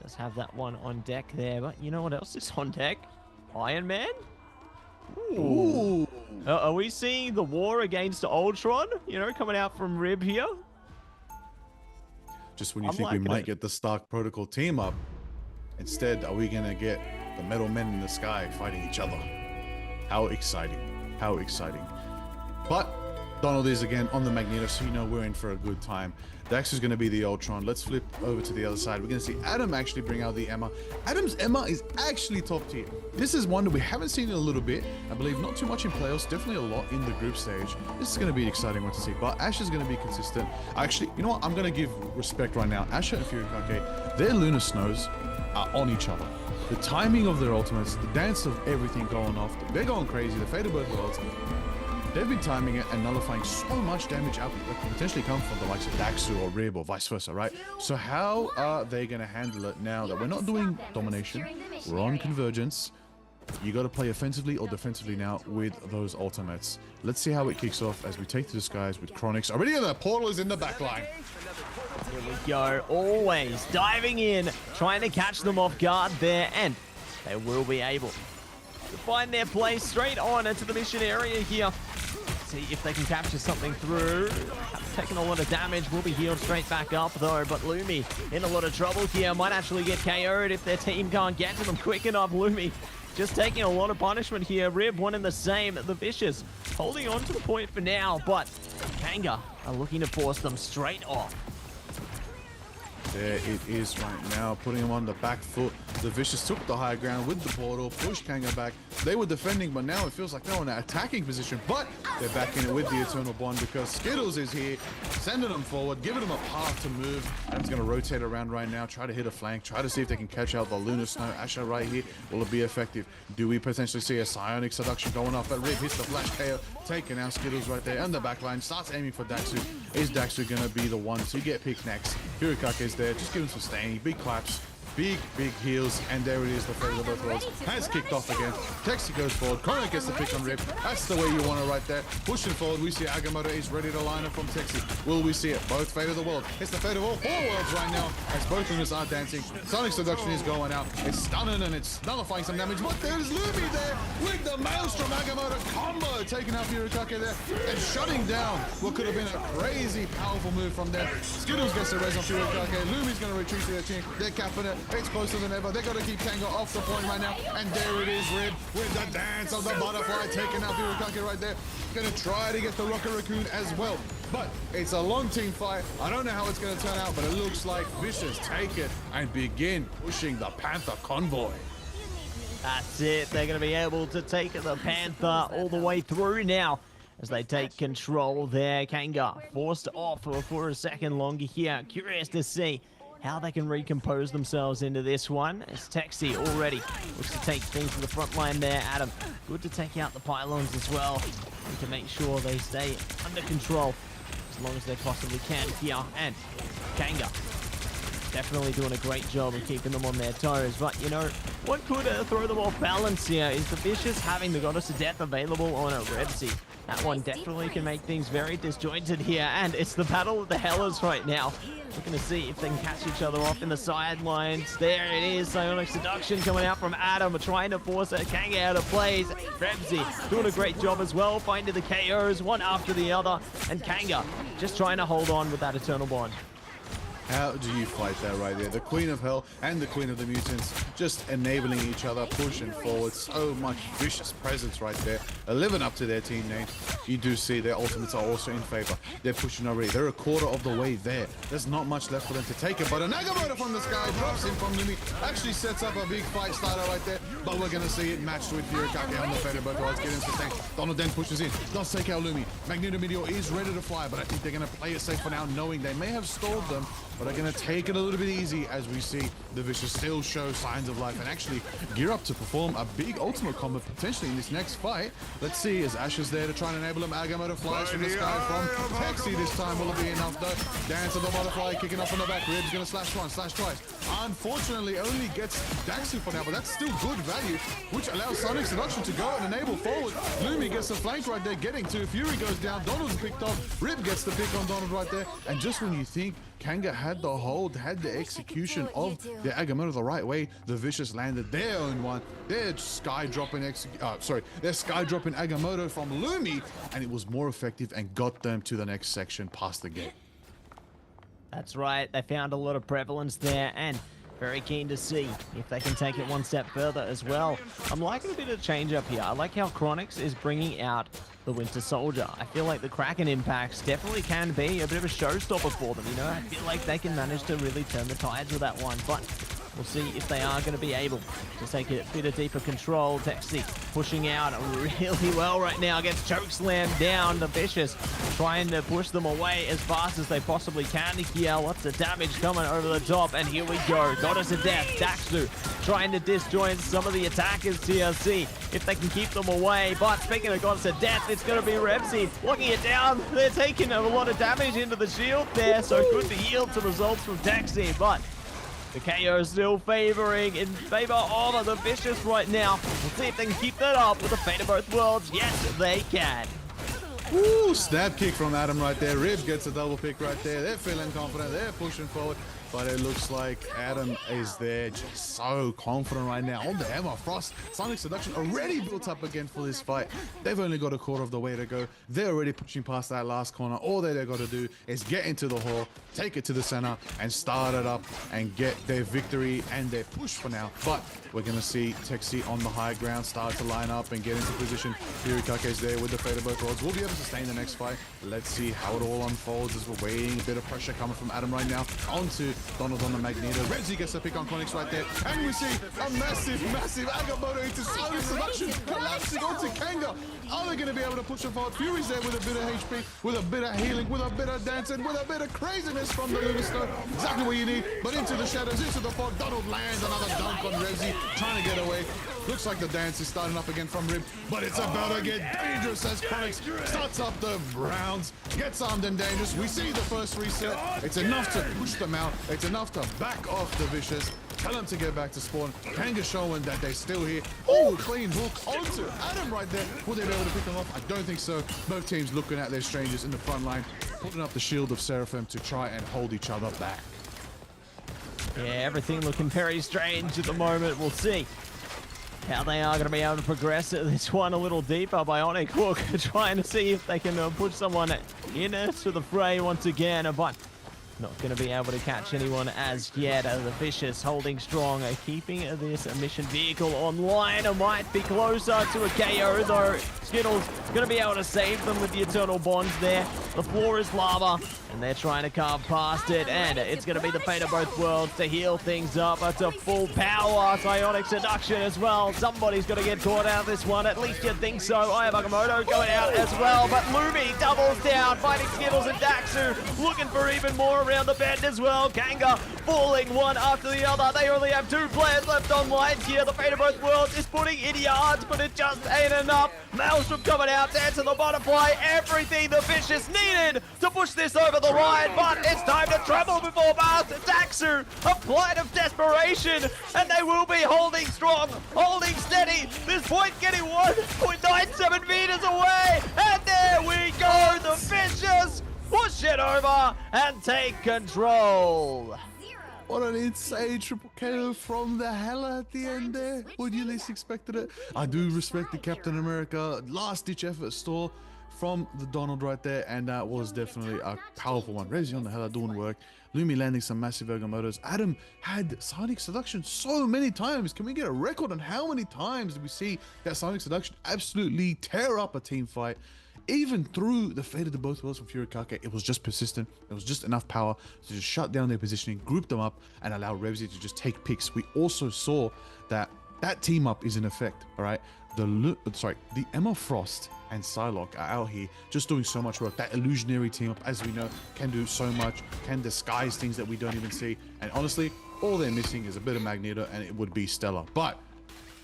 Does have that one on deck there. But you know what else is on deck? Iron Man? Ooh. Are we seeing the war against Ultron? You know, coming out from Rib here? Just when you think we might get the Stark Protocol team up, instead, are we going to get the Metal Men in the sky fighting each other? How exciting. How exciting. But Donald is again on the Magneto, so you know we're in for a good time. Dax is going to be the Ultron. Let's flip over to the other side. We're going to see Adam actually bring out the Emma. Adam's Emma is actually top tier. This is one that we haven't seen in a little bit. I believe not too much in playoffs, definitely a lot in the group stage. This is going to be an exciting one to see. But Ash is going to be consistent. Actually, you know what? I'm going to give respect right now. Asha and Furikake, their Lunar Snows are on each other. The timing of their ultimates, the dance of everything going off, they're going crazy. The fate of both worlds. They've been timing it and nullifying so much damage out that can potentially come from the likes of Daxu or Rib or vice versa, right? So how are they going to handle it now that we're not doing domination, we're on convergence? You got to play offensively or defensively now with those ultimates. Let's see how it kicks off as we take to the skies with Chronix. Already the portal is in the back line. Here we go, always diving in, trying to catch them off guard there, and they will be able to find their place straight on into the mission area here. See if they can capture something through. Have taken a lot of damage, will be healed straight back up though, but Lumi in a lot of trouble here. Might actually get KO'd if their team can't get to them quick enough. Lumi just taking a lot of punishment here. Rib one and the same. The Vicious holding on to the point for now, but Kanga are looking to force them straight off. There it is right now, putting him on the back foot. The Vicious took the high ground with the portal, pushed Kanga back. They were defending, but now it feels like they're in an attacking position. But they're back in it with the Eternal Bond because Skittles is here, sending them forward, giving them a path to move. Adam's going to rotate around right now, try to hit a flank, try to see if they can catch out the Lunar Snow. Asha right here, will it be effective? Do we potentially see a Psionic Seduction going off? But Rib hits the flash KO, taking out Skittles right there. And the back line starts aiming for Daxu. Is Daxu going to be the one to get picked next? Furikake is there, just give him some staining, big claps, big heals, and there it is, the fate of both worlds has kicked off again. Texi goes forward, Chronic gets the pick on Rib, that's the way you want it right there. Pushing forward, we see Agamotto is ready to line up from Texi. Will we see it? Both fate of the world. It's the fate of all four worlds right now, as both of us are dancing. Sonic Seduction is going out, it's stunning and it's nullifying some damage, but there's Lumi there with the Maelstrom Agamotto combo, taking out Furikake there and shutting down what could have been a crazy powerful move from there. Skittles gets the res on Furikake, Lumi's going to retreat to their team, they're capping it. It's closer than ever. They got to keep Tango off the point right now. And there it is, Rib with the dance of the butterfly, taking out Furikake right there. Gonna try to get the Rocket Raccoon as well. But it's a long team fight. I don't know how it's going to turn out, but it looks like Vicious take it and begin pushing the Panther convoy. That's it. They're going to be able to take the Panther all the way through now as they take control there. Kanga forced off for a second longer here. Curious to see how they can recompose themselves into this one. As Texi already looks to take things to the front line there. Adam, good to take out the pylons as well. Need to make sure they stay under control as long as they possibly can here. And Kanga definitely doing a great job of keeping them on their toes. But, you know, what could throw them off balance here is the Vicious having the Goddess of Death available on a Revsy. That one definitely can make things very disjointed here. And it's the battle of the Hellas right now. Looking to see if they can catch each other off in the sidelines. There it is. Psionic Seduction coming out from Adam. Trying to force Kanga out of plays. Revsy doing a great job as well. Finding the KOs one after the other. And Kanga just trying to hold on with that Eternal Bond. How do you fight that right there? The Queen of Hell and the Queen of the Mutants just enabling each other, pushing forward. So much vicious presence right there. Living up to their team name. You do see their ultimates are also in favor. They're pushing already. They're a quarter of the way there. There's not much left for them to take it, but an Agamotto from the sky drops in from Lumi. Actually sets up a big fight starter right there, but we're going to see it matched with Furikake on the fate of both worlds. Getting sustained. Donald then pushes in. Does take out Lumi. Magneto Meteor is ready to fly, but I think they're going to play it safe for now, knowing they may have stalled them but are going to take it a little bit easy as we see the Vicious still show signs of life and actually gear up to perform a big ultimate combo potentially in this next fight. Let's see, as Ash is there to try and enable him. Agamotto flies from the sky from Texi this time. Will it be enough though? Dance of the butterfly kicking off on the back. Rib's going to slash once, slash twice. Unfortunately, only gets Daxu for now, but that's still good value, which allows Sonic Seduction to go and enable forward. Lumi gets the flank right there, getting to. Fury goes down. Donald's picked off. Rib gets the pick on Donald right there. And just when you think Kanga had the hold, had the execution of their Agamotto the right way, the Vicious landed their own one. They're sky dropping Agamotto from Lumi, and it was more effective and got them to the next section past the gate. That's right, they found a lot of prevalence there, and very keen to see if they can take it one step further as well. I'm liking a bit of change up here. I like how Chronix is bringing out the Winter Soldier. I feel like the Kraken impacts definitely can be a bit of a showstopper for them, you know? I feel like they can manage to really turn the tides with that one, but we'll see if they are going to be able to take a bit of deeper control. Texi pushing out really well right now. Gets chokeslammed down. The Vicious trying to push them away as fast as they possibly can here. Lots of damage coming over the top, and here we go. Goddess of Death, Daxu trying to disjoint some of the attackers here. See if they can keep them away. But speaking of Goddess of Death, it's going to be Revsy locking it down. They're taking a lot of damage into the shield there, so good to yield to results from Texi, but the KO still in favor of the Vicious right now. We'll see if they can keep that up with the Fate of Both Worlds. Yes, they can. Ooh, stab kick from Adam right there. Rib gets a double pick right there. They're feeling confident. They're pushing forward. But it looks like Adam is there just so confident right now on the hammer. Frost, Sonic Seduction already built up again for this fight. They've only got a quarter of the way to go. They're already pushing past that last corner. All they've got to do is get into the hall, take it to the center, and start it up and get their victory and their push for now. But we're going to see Texi on the high ground start to line up and get into position. Hirikake's there with the Fate of Both Worlds. We'll be able to sustain the next fight. Let's see how it all unfolds as we're waiting. A bit of pressure coming from Adam right now onto Donald on the Magneto. Renzi gets a pick on Chronix right there. And we see a massive Agamotto into Sonic Seduction collapsing onto Kanga. Are they going to be able to push him forward? Fury's there with a bit of HP, with a bit of healing, with a bit of dancing, with a bit of craziness from the Lumister. Exactly what you need. But into the shadows, into the fog. Donald lands another dunk on Renzi, trying to get away. Looks like the dance is starting up again from Rib, but it's about to get dangerous as Chronix starts up the rounds, gets armed and dangerous. We see the first reset. It's enough to push them out. It's enough to back off the Vicious. Tell them to get back to spawn. Kanga showing that they're still here. Oh, clean hook onto Adam right there. Will they be able to pick them off? I don't think so. Both teams looking at their strangers in the front line, putting up the shield of Seraphim to try and hold each other back. Yeah, everything looking very strange at the moment. We'll see how they are going to be able to progress this one a little deeper. Bionic Hook trying to see if they can push someone into the fray once again, but not going to be able to catch anyone as yet. The Vicious holding strong, keeping this mission vehicle online. It might be closer to a KO though. Skittles going to be able to save them with the Eternal Bonds there. The floor is lava, and they're trying to carve past it, and it's going to be the Fate of Both Worlds to heal things up to full power. Psionic Seduction as well. Somebody's got to get caught out of this one. At least you'd think so. I have Agamotto going out as well, but Lumi doubles down, fighting Skittles and Daxu, looking for even more around the bend as well. Kanga falling one after the other. They only have 2 players left online here. The Fate of Both Worlds is putting in yards, but it just ain't enough. Maelstrom coming out there to the butterfly. Everything the Vicious needed to push this over the line, but it's time to travel before Mars. Daxu, a flight of desperation, and they will be holding strong, holding steady. This point getting 1.97 meters away, and there we go. The Vicious push it over and take control. What an insane triple KO from the Hella at the end there. Would you least expected it? I do respect the Captain America last-ditch effort stall from the Donald right there, and that was definitely a powerful one. Rezi on the Hella doing work. Lumi landing some massive Agamottos. Adam had Sonic Seduction so many times. Can we get a record on how many times did we see that Sonic Seduction absolutely tear up a team fight? Even through the Fate of the Both Worlds from Furikake, it was just persistent. It was just enough power to just shut down their positioning, group them up, and allow Revsy to just take picks. We also saw that that team up is in effect, all right? the Emma Frost and Psylocke are out here just doing so much work. That illusionary team up, as we know, can do so much, can disguise things that we don't even see. And honestly, all they're missing is a bit of Magneto, and it would be stellar. But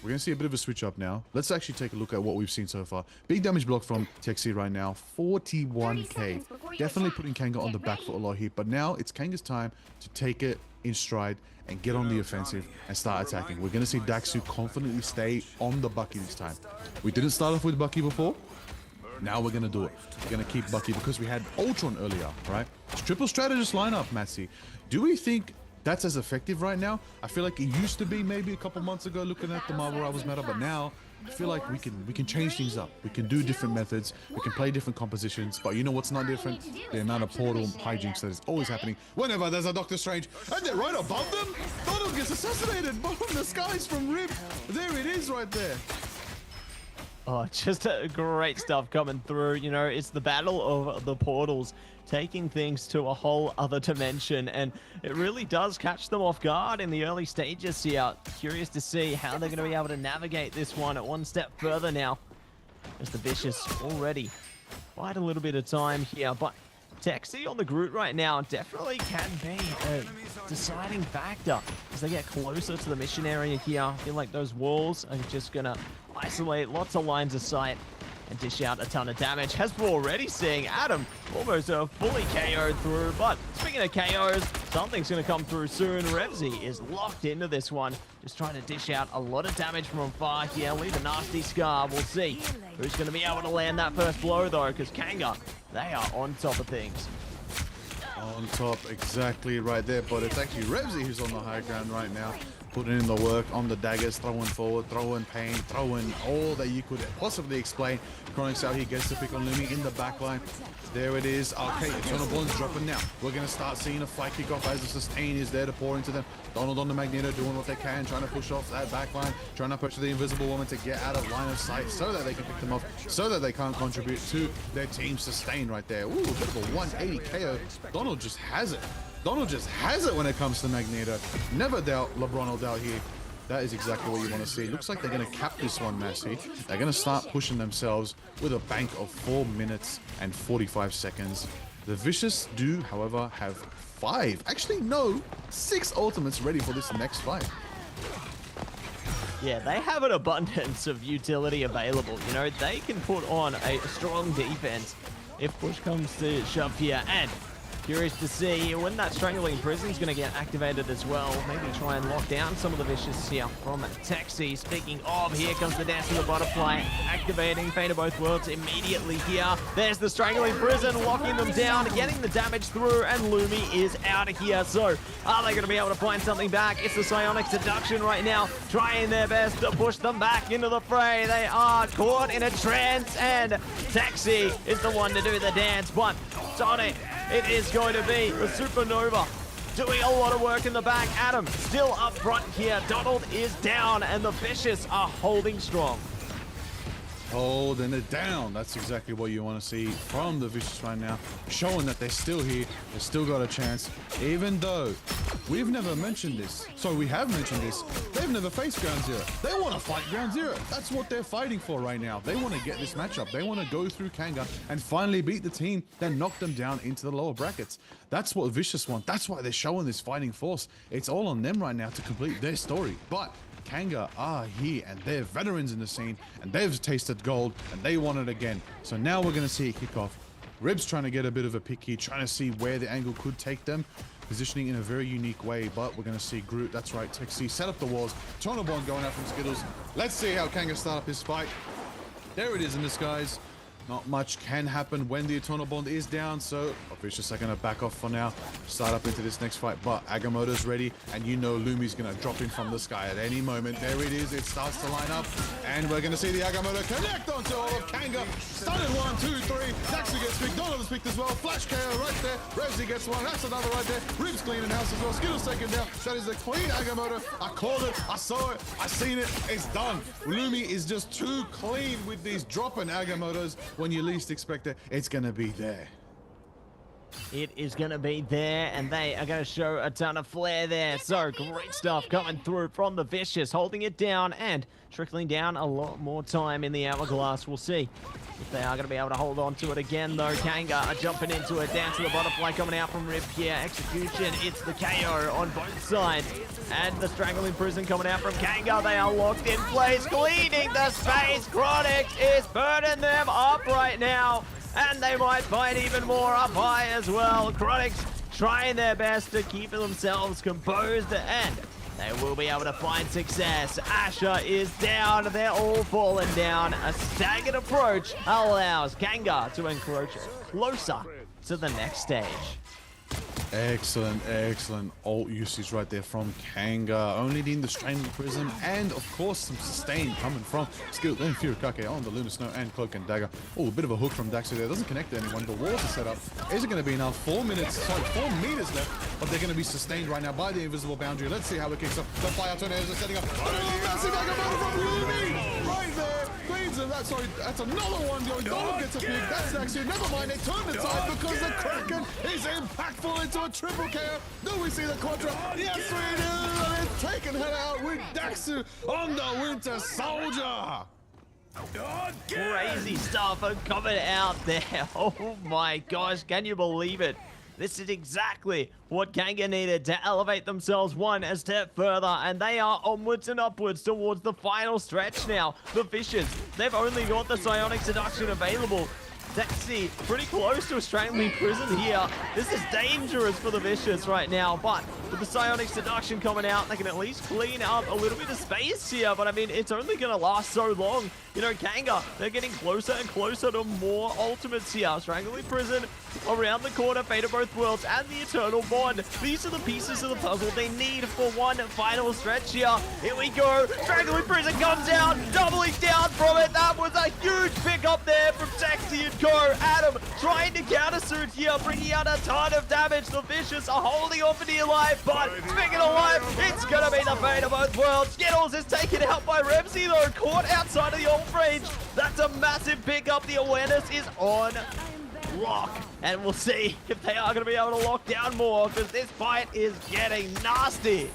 we're going to see a bit of a switch up now. Let's actually take a look at what we've seen so far. Big damage block from Texi right now, 41k. Definitely putting Kanga on the back foot a lot here. But now it's Kanga's time to take it in stride and get on the offensive and start attacking. We're going to see Daxu confidently stay on the Bucky this time. We didn't start off with Bucky before. Now we're going to do it. We're going to keep Bucky because we had Ultron earlier, right? It's triple strategist lineup, Matsy. Do we think that's as effective right now? I feel like it used to be maybe a couple months ago looking at the Marvel Rivals meta, but now I feel like we can change things up. We can do different methods. We can play different compositions. But you know what's not different? The amount of portal hijinks that is always happening whenever there's a Doctor Strange. And then right above them, Donald gets assassinated. Bottom the skies from Rip. There it is right there. Oh, just great stuff coming through. You know, it's the battle of the portals, taking things to a whole other dimension, and it really does catch them off guard in the early stages here. Curious to see how they're going to be able to navigate this one step further now, as the Vicious already quite a little bit of time here. But Texi on the Groot right now definitely can be a deciding factor as they get closer to the mission area here. I feel like those walls are just going to isolate lots of lines of sight and dish out a ton of damage. As we're already seeing, Adam almost fully KO'd through. But speaking of KOs, something's going to come through soon. Revsy is locked into this one, just trying to dish out a lot of damage from afar here, leave a nasty scar. We'll see who's going to be able to land that first blow though, because Kanga, they are on top of things. On top, exactly right there, but it's actually Revsy who's on the high ground right now, putting in the work on the daggers, throwing forward, throwing pain, throwing all that you could possibly explain. Chronix out here gets the pick on Lumi in the back line. There it is. Okay, Eternal Bond's dropping now. We're going to start seeing a fight kick off as the sustain is there to pour into them. Donald on the Magneto doing what they can, trying to push off that back line, trying to push the Invisible Woman to get out of line of sight so that they can pick them off, so that they can't contribute to their team sustain right there. Ooh, a bit of a 180 KO. Donald just has it. Donald just has it when it comes to Magneto. Never doubt LeBron will doubt here. That is exactly what you want to see. Looks like they're going to cap this one, Massey. They're going to start pushing themselves with a bank of 4 minutes and 45 seconds. The Vicious do, however, have 6 ultimates ready for this next fight. Yeah, they have an abundance of utility available. You know, they can put on a strong defense if push comes to shove here. And curious to see when that Strangling Prison is going to get activated as well. Maybe try and lock down some of the Vicious here from Texi. Speaking of, here comes the Dance of the Butterfly, activating Fate of Both Worlds immediately here. There's the Strangling Prison, locking them down, getting the damage through, and Lumi is out of here. So, are they going to be able to find something back? It's the Psionic Seduction right now, trying their best to push them back into the fray. They are caught in a trance, and Texi is the one to do the dance, but Sonic, it is going to be the Supernova doing a lot of work in the back. Adam still up front here. Donald is down, and the Vicious are holding strong. Holding it down. That's exactly what you want to see from the Vicious right now. Showing that they're still here. They still got a chance. Even though we've never mentioned this. So we have mentioned this. They've never faced Ground Zero. They want to fight Ground Zero. That's what they're fighting for right now. They want to get this matchup. They want to go through Kanga and finally beat the team, then knock them down into the lower brackets. That's what Vicious want. That's why they're showing this fighting force. It's all on them right now to complete their story. But Kanga are here, and they're veterans in the scene, and they've tasted gold, and they want it again. So now we're going to see it kick off. Ribs trying to get a bit of a pick here, trying to see where the angle could take them, positioning in a very unique way, but we're going to see Groot, that's right, Texi, set up the walls, Eternal Bond going out from Skittles. Let's see how Kanga start up his fight. There it is in the skies. Not much can happen when the Eternal Bond is down, so Vicious are going to back off for now, start up into this next fight, but Agamotto's ready, and you know Lumi's going to drop in from the sky at any moment. There it is, it starts to line up, and we're going to see the Agamotto connect onto all of Kanga. Started 1, 2, 3, Daxter gets picked, Donald is picked as well, Flash KO right there, Revsy gets one, that's another right there, Ribs cleaning house as well, Skittles taken down, that is a clean Agamotto. I called it, I saw it, I seen it, it's done. Lumi is just too clean with these dropping Agamottos. When you least expect it, it's going to be there. It is going to be there, and they are going to show a ton of flair there. So great stuff coming through from the Vicious, holding it down and trickling down a lot more time in the hourglass. We'll see if they are going to be able to hold on to it again, though. Kanga are jumping into it, down to the butterfly coming out from Rib here. Execution, it's the KO on both sides. And the Strangling Prison coming out from Kanga. They are locked in place, cleaning the space. Chronix is burning them up right now. And they might find even more up high as well. Chronix trying their best to keep themselves composed, and they will be able to find success. Asher is down. They're all falling down. A staggered approach allows Kanga to encroach closer to the next stage. Excellent ult usage right there from Kanga. Only needing the Strangling Prism and, of course, some sustain coming from Skill and Furikake on the Lunar Snow and Cloak and Dagger. Oh, a bit of a hook from Daxu there. Doesn't connect to anyone. The walls are set up. Is it going to be enough? 4 meters left, but they're going to be sustained right now by the invisible boundary. Let's see how it kicks up. The fire tornadoes are setting up. Oh, massive Agamotto from Lumi! Right there. Cleans him. That's another one. Donald gets a pick. That's Daxu. Never mind. They turn the tide because the Kraken is impactful into a triple KO. Do we see the Quadra? Yes, we do. And it's taken her out with Daxu on the Winter Soldier. Crazy stuff coming out there. Oh my gosh, can you believe it? This is exactly what Kanga needed to elevate themselves one step further, and they are onwards and upwards towards the final stretch now. The Vicious, they've only got the Psionic Seduction available. Dexy pretty close to a Strangling Prison here. This is dangerous for the Vicious right now, but with the Psionic Seduction coming out, they can at least clean up a little bit of space here, but I mean, it's only going to last so long. You know, Kanga, they're getting closer and closer to more ultimates here. Strangling Prison around the corner, Fate of Both Worlds, and the Eternal Bond. These are the pieces of the puzzle they need for one final stretch here. Here we go. Strangling Prison comes out, doubling down from it. That was a huge pickup there from Taxi and Co. Adam trying to countersuit here, bringing out a ton of damage. The Vicious are holding on for dear life, but speaking of life, it's going to be the Fate of Both Worlds. Skittles is taken out by Revsy, though, caught outside of the ult range. That's a massive pickup. The awareness is on lock, and we'll see if they are going to be able to lock down more, because this fight is getting nasty.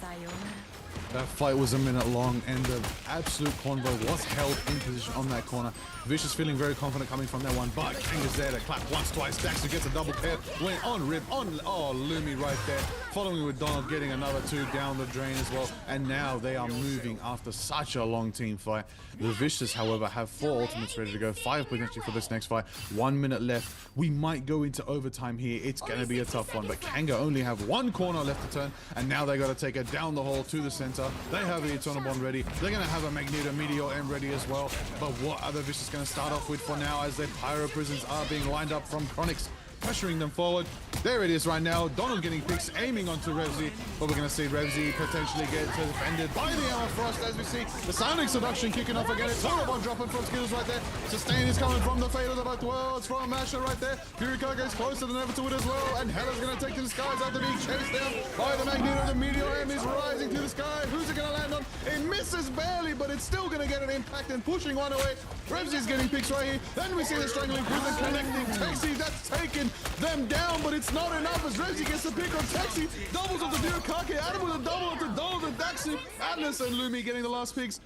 That fight was a minute long, and the absolute convo was held in position on that corner. Vicious feeling very confident coming from that one, but Kanga's there to clap once, twice. Daxter gets a double pair, went on Rib, on, oh, Lumi right there. Following with Donald getting another 2 down the drain as well. And now they are moving after such a long team fight. The Vicious, however, have 4 ultimates ready to go, 5 potentially for this next fight. 1 minute left. We might go into overtime here. It's going to be a tough one, but Kanga only have 1 corner left to turn, and now they got to take it down the hole to the center. They have the Eternal Bond ready. They're going to have a Magneto Meteor M ready as well. But what are the Vicious going to start off with for now, as their Pyro Prisons are being lined up from Chronix, pressuring them forward? There it is right now. Donald getting picks, aiming onto Revsy, but we're going to see Revsy potentially get defended by the Armor Frost, as we see the Psionic Seduction kicking off again. It's Total Bond dropping from Skittles right there. Sustain is coming from the Fate of the Both Worlds from Masher right there. Furikage is closer than ever to it as well, and Hella's going to take to the skies after being chased down by the Magneto. The Meteor M is rising to the sky. Who's it going to land on? It misses barely, but it's still going to get an impact and pushing one away. Revsy's getting picks right here. Then we see the Strangling Prison connecting Taxi. That's taken them down, but it's not enough as Revsy gets the pick on Taxi. Doubles onto Furikake. Adam with a double onto Donald and Daxu. Atlas and Lumi getting the last picks.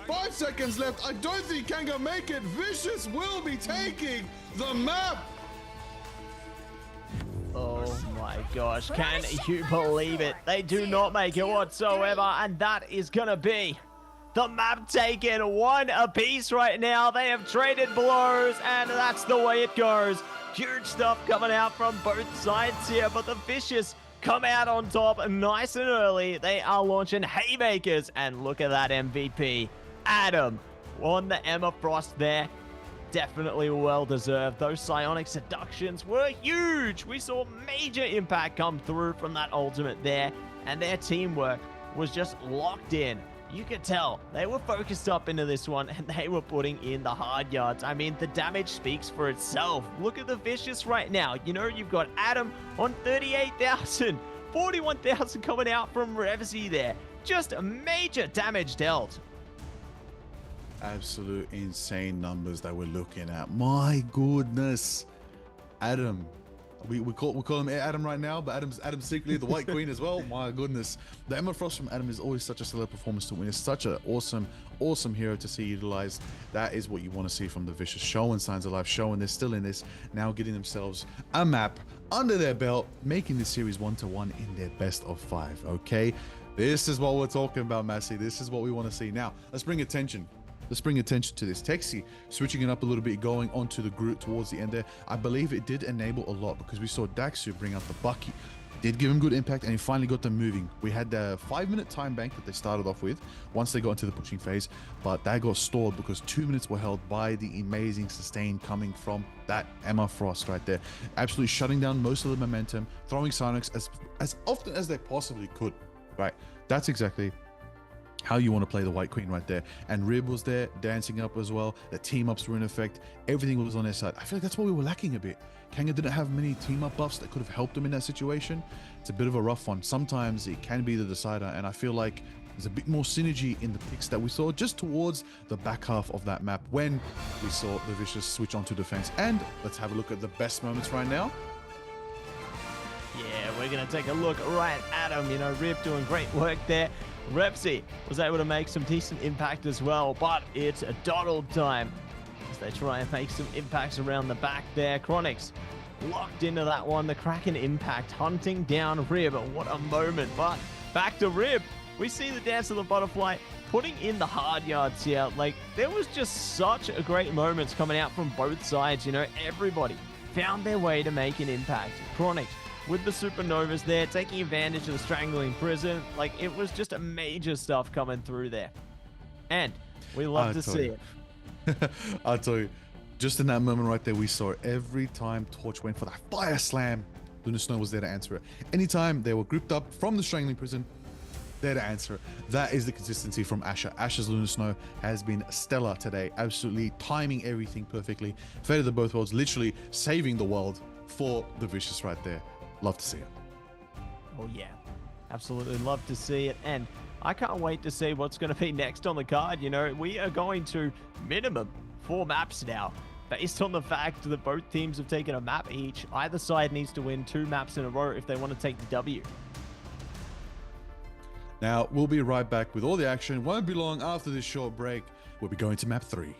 5 seconds left. I don't think Kanga make it. Vicious will be taking the map. Oh my gosh, can you believe it? They do not make it whatsoever, and that is gonna be the map taken 1 apiece right now. They have traded blows, and that's the way it goes. Huge stuff coming out from both sides here, but the Vicious come out on top nice and early. They are launching haymakers, and look at that MVP. Adam on the Emma Frost there. Definitely well deserved. Those Psionic Seductions were huge. We saw major impact come through from that ultimate there, and their teamwork was just locked in. You could tell they were focused up into this one, and they were putting in the hard yards. I mean, the damage speaks for itself. Look at the Vicious right now. You know, you've got Adam on 38,000, 41,000 coming out from Revsy there. Just a major damage dealt. Absolute insane numbers that we're looking at. My goodness. Adam We call him Adam right now, but Adam's secretly the White Queen as well. My goodness, the Emma Frost from Adam is always such a stellar performance to win. It's such an awesome hero to see utilized. That is what you want to see from the Vicious, showing signs of life, showing they're still in this, now getting themselves a map under their belt, making this series 1-1 in their best of 5. Okay, this is what we're talking about, Massey. This is what we want to see. Now let's bring attention to this. Texi switching it up a little bit, going onto the group towards the end there. I believe it did enable a lot because we saw Daxu bring out the Bucky. Did give him good impact, and he finally got them moving. We had the 5-minute time bank that they started off with once they got into the pushing phase, but that got stalled because 2 minutes were held by the amazing sustain coming from that Emma Frost right there. Absolutely shutting down most of the momentum, throwing Sonics as often as they possibly could, right? That's exactly how you want to play the White Queen right there. And Rib was there dancing up as well. The team ups were in effect. Everything was on their side. I feel like that's what we were lacking a bit. Kanga didn't have many team up buffs that could have helped him in that situation. It's a bit of a rough one. Sometimes it can be the decider, and I feel like there's a bit more synergy in the picks that we saw just towards the back half of that map when we saw the Vicious switch onto defense. And let's have a look at the best moments right now. Yeah, we're going to take a look right at him. You know, Rip doing great work there. Repsy was able to make some decent impact as well, but it's a Donald time as they try and make some impacts around the back there. Chronix locked into that one. The Kraken impact hunting down Rib. What a moment. But back to Rib. We see the dance of the butterfly putting in the hard yards here. Like, there was just such a great moments coming out from both sides. You know, everybody found their way to make an impact. Chronix with the supernovas there, taking advantage of the strangling prison. Like, it was just a major stuff coming through there. And we love to see it. I'll tell you, just in that moment right there, we saw it. Every time Torch went for that fire slam, Luna Snow was there to answer it. Anytime they were grouped up from the strangling prison, there to answer it. That is the consistency from Asher. Asher's Luna Snow has been stellar today, absolutely timing everything perfectly. Fate of the both worlds, literally saving the world for the Vicious right there. Love to see it. Oh yeah, absolutely love to see it. And I can't wait to see what's going to be next on the card. You know, we are going to minimum 4 maps now, based on the fact that both teams have taken a map each. Either side needs to win 2 maps in a row if they want to take the W. Now, we'll be right back with all the action. Won't be long after this short break. We'll be going to map 3.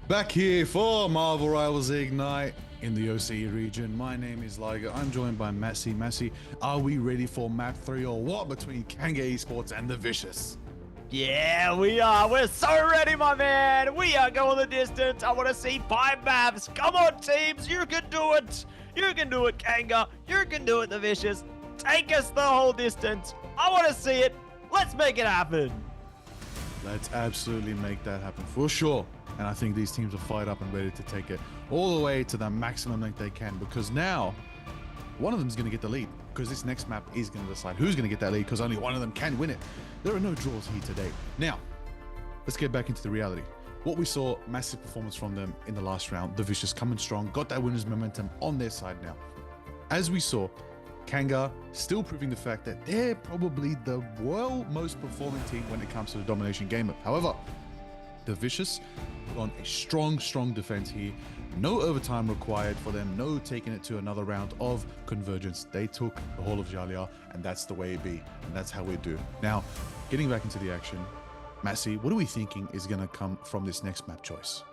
Back here for Marvel Rivals Ignite in the OCE region. My name is Liger. I'm joined by Massey. Massey, are we ready for map 3 or what between Kanga Esports and the Vicious? Yeah, we are. We're so ready, my man. We are going the distance. I want to see 5 maps. Come on, teams. You can do it. You can do it, Kanga. You can do it, the Vicious. Take us the whole distance. I want to see it. Let's make it happen. Let's absolutely make that happen for sure. And I think these teams are fired up and ready to take it all the way to the maximum length they can, because now one of them is going to get the lead, because this next map is going to decide who's going to get that lead, because only one of them can win it. There are no draws here today. Now, let's get back into the reality. What we saw, massive performance from them in the last round. The Vicious coming strong, got that winner's momentum on their side now. As we saw, Kanga still proving the fact that they're probably the most performing team when it comes to the domination game map. However, the Vicious put on a strong defense here. No overtime required for them. No taking it to another round of convergence. They took the whole of Jalia, and that's the way it be. And that's how we do. Now, getting back into the action, Massey, what are we thinking is going to come from this next map choice?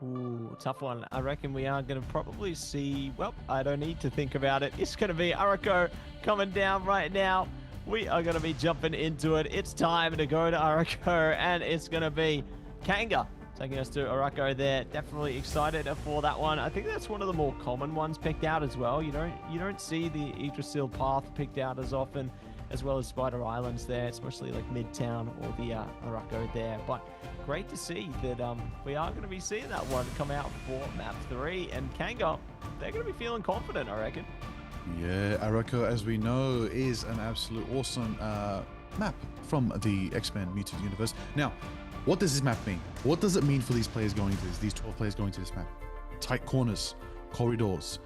Ooh, tough one. I reckon we are going to probably see, well, I don't need to think about it. It's going to be Arako coming down right now. We are going to be jumping into it. It's time to go to Arako, and it's going to be Kanga taking us to Arako there. Definitely excited for that one. I think that's one of the more common ones picked out as well. You don't see the Yggdrasil path picked out as often, as well as Spider Islands there, especially like Midtown or the Arako there. But great to see that we are going to be seeing that one come out for map 3, and Kanga, they're going to be feeling confident, I reckon. Yeah, Arako, as we know, is an absolute awesome map from the X-Men Mutant Universe. Now, what does this map mean? What does it mean for these players going to this, these 12 players going to this map? Tight corners, corridors,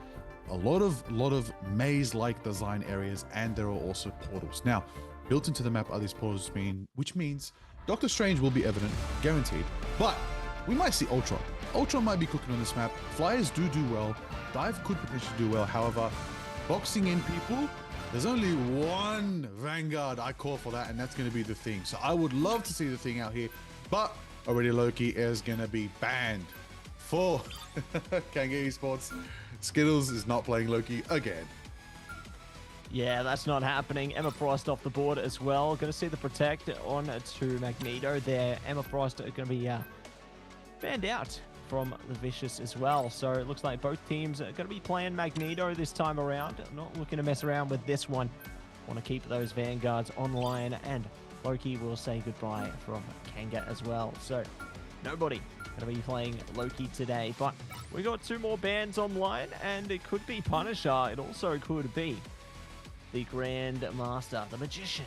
a lot of maze-like design areas, and there are also portals. Now, built into the map are these portals, which means Doctor Strange will be evident, guaranteed, but we might see Ultron. Ultron might be cooking on this map. Flyers do well. Dive could potentially do well. However, boxing in people, there's only one Vanguard I call for that, and that's going to be the Thing. So I would love to see the Thing out here, but already Loki is going to be banned for Kanga Esports. Skittles is not playing Loki again. Yeah, that's not happening. Emma Frost off the board as well. Going to see the Protect on to Magneto there. Emma Frost going to be banned out from the Vicious as well. So it looks like both teams are going to be playing Magneto this time around. Not looking to mess around with this one. Want to keep those Vanguards online, and Loki will say goodbye from Kanga as well. So nobody going to be playing Loki today, but we got 2 more bans online, and it could be Punisher. It also could be the Grand Master, the Magician.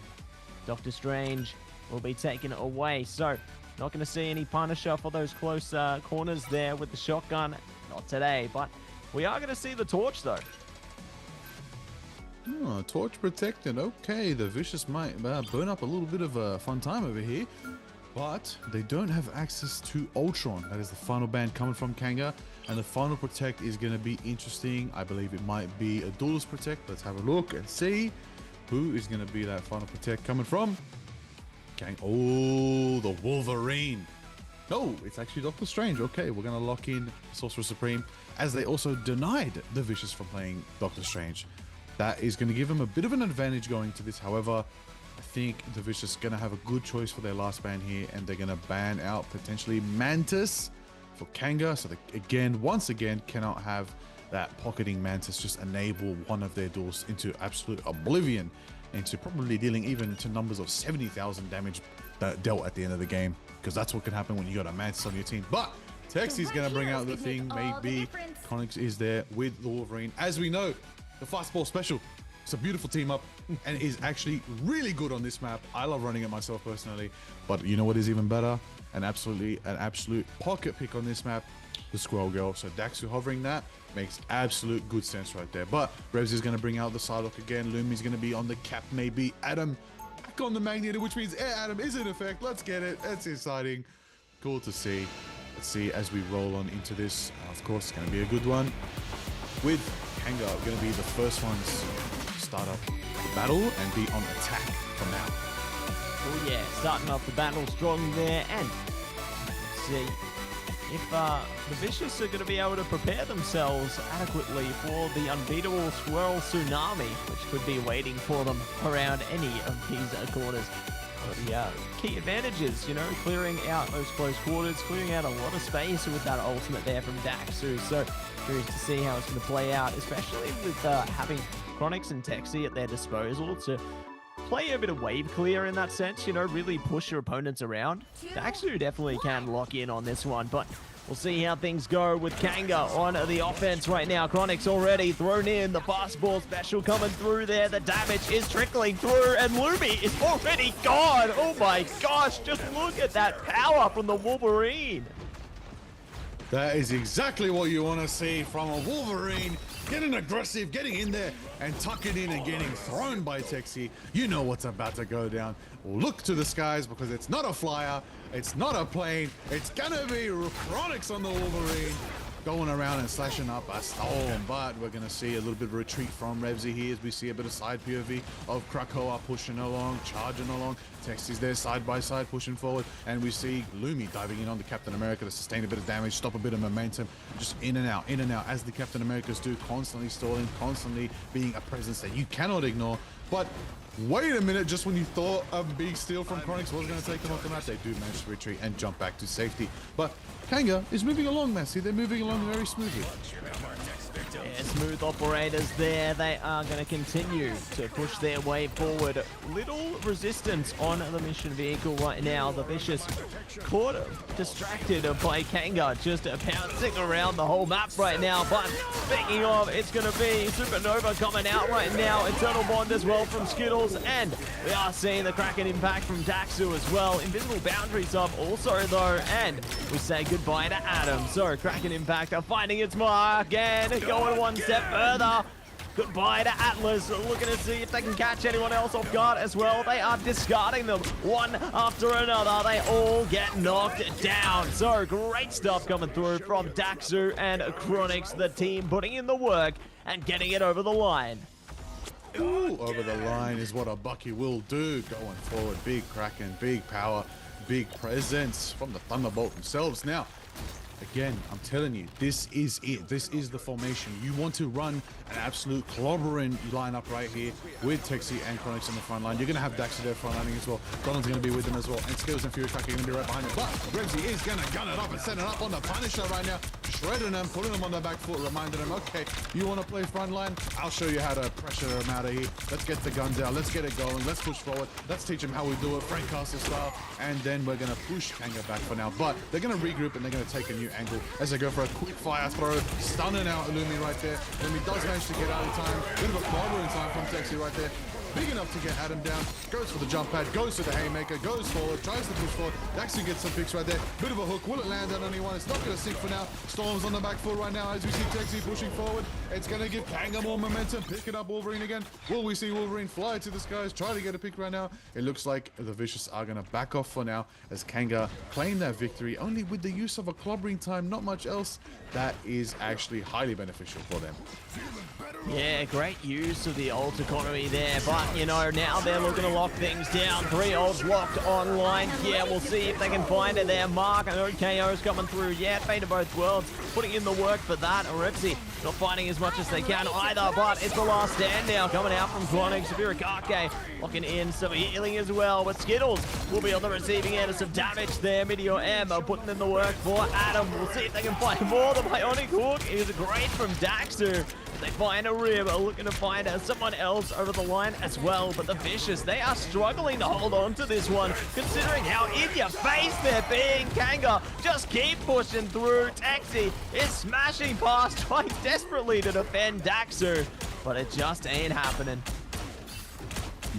Doctor Strange will be taken away. So not going to see any Punisher for those close corners there with the shotgun. Not today, but we are going to see the Torch, though. Oh, Torch protected. Okay, the Vicious might burn up a little bit of a fun time over here, but they don't have access to Ultron. That is the final ban coming from Kanga, and the final Protect is going to be interesting. I believe it might be a Duelist Protect. Let's have a look and see who is going to be that final Protect coming from. Oh, the Wolverine. No, it's actually Doctor Strange. Okay, we're going to lock in Sorcerer Supreme, as they also denied the Vicious from playing Doctor Strange. That is going to give them a bit of an advantage going to this. However, I think the Vicious going to have a good choice for their last ban here, and they're going to ban out potentially Mantis for Kanga. So they, once again, cannot have that pocketing Mantis just enable one of their duels into absolute oblivion, into probably dealing even to numbers of 70,000 damage dealt at the end of the game, because that's what can happen when you got a Mantis on your team. But Texie's going to bring out the Thing, maybe. Connix is there with the Wolverine. As we know, the Fastball Special, it's a beautiful team up and is actually really good on this map. I love running it myself personally, but you know what is even better? An absolute pocket pick on this map, the Squirrel Girl. So Daxu hovering that makes absolute good sense right there. But Revs is going to bring out the Psylocke again. Lumi's going to be on the cap, maybe. Adam back on the Magneto, which means Air Adam is in effect. Let's get it. That's exciting. Cool to see. Let's see as we roll on into this. Of course, it's going to be a good one. With Kanga going to be the first ones to start up the battle and be on attack from now. Oh yeah, starting off the battle strong there, and see, if the Vicious are going to be able to prepare themselves adequately for the unbeatable Swirl Tsunami, which could be waiting for them around any of these corners. The key advantages, you know, clearing out those close quarters, clearing out a lot of space with that ultimate there from Daxu. So curious to see how it's going to play out, especially with having Chronix and Texi at their disposal to play a bit of wave clear in that sense, you know, really push your opponents around. Daxu definitely can lock in on this one, but we'll see how things go with Kanga on the offense right now. Chronix already thrown in, the fastball special coming through there. The damage is trickling through, and Lumi is already gone. Oh my gosh, just look at that power from the Wolverine. That is exactly what you want to see from a Wolverine. Getting aggressive, getting in there and tucking in and getting thrown by Texi. You know what's about to go down. Look to the skies because it's not a flyer, it's not a plane, it's gonna be Chronix on the Wolverine. Going around and slashing up a storm, but we're going to see a little bit of retreat from Revsy here as we see a bit of side POV of Krakoa pushing along, charging along. Texi's there side by side pushing forward, and we see Lumi diving in on the Captain America to sustain a bit of damage, stop a bit of momentum, just in and out as the Captain Americas do, constantly stalling, constantly being a presence that you cannot ignore. But wait a minute, just when you thought a big steal from Chronix was going to take them off the map, they do manage to retreat and jump back to safety. But Kanga is moving along, Messi. They're moving along very smoothly. Yeah, smooth operators there. They are going to continue to push their way forward. Little resistance on the mission vehicle right now. The Vicious caught distracted by Kanga, just bouncing around the whole map right now. But speaking of, it's going to be Supernova coming out right now. Eternal Bond as well from Skittles. And we are seeing the Kraken impact from Daxu as well. Invisible Boundaries up also though. And we say goodbye to Adam. So Kraken impact are finding its mark and going one step further. Goodbye to Atlas, looking to see if they can catch anyone else off guard as well. They are discarding them one after another. They all get knocked down. So great stuff coming through from Daxu and Chronix, the team putting in the work and getting it over the line. Ooh, over the line is what a Bucky will do going forward. Big Kraken, big power, big presence from the Thunderbolt themselves. Now, again, I'm telling you, this is it. This is the formation. You want to run an absolute clobbering lineup right here with Texi and Chronix in the front line. You're going to have Daxter there front lining as well. Donald's going to be with them as well. And Skills and Fury Tracker are going to be right behind him. But Revsy is going to gun it up and set it up on the Punisher right now. Shredding them, putting them on their back foot, reminding them, okay, you want to play front line? I'll show you how to pressure them out of here. Let's get the guns out. Let's get it going. Let's push forward. Let's teach them how we do it, Frank Castle style. And then we're going to push Kanga back for now. But they're going to regroup and they're going to take a new angle as they go for a quick fire throw, stunning out Lumi right there. Lumi does manage to get out of time. Bit of a clobbering time from Texi right there. Big enough to get Adam down. Goes for the jump pad, goes for the haymaker, goes forward, tries to push forward. Daxu gets some picks right there. Bit of a hook. Will it land on anyone? It's not going to sink for now. Storm's on the back foot right now as we see Texi pushing forward. It's going to give Kanga more momentum. Picking up Wolverine again. Will we see Wolverine fly to the skies? Try to get a pick right now. It looks like the Vicious are going to back off for now as Kanga claim that victory only with the use of a clobbering time, not much else. That is actually highly beneficial for them. Yeah, great use of the ult economy there, but you know, now they're looking to lock things down. 3 ults locked online. Yeah, we'll see if they can find it there. Mark and OKO's coming through. Yeah, Fate of both worlds, putting in the work for that. Ripsy not fighting as much as they can either, but it's the last stand now coming out from Chronix. Virikake locking in some healing as well, but Skittles will be on the receiving end of some damage there. Meteor M putting in the work for Adam. We'll see if they can find more. The Bionic Hook is great from Daxter. They find a rib, looking to find someone else over the line as well. But the Vicious, they are struggling to hold on to this one, considering how in your face they're being. Kanga just keep pushing through. Texi is smashing past, trying desperately to defend Daxter, but it just ain't happening.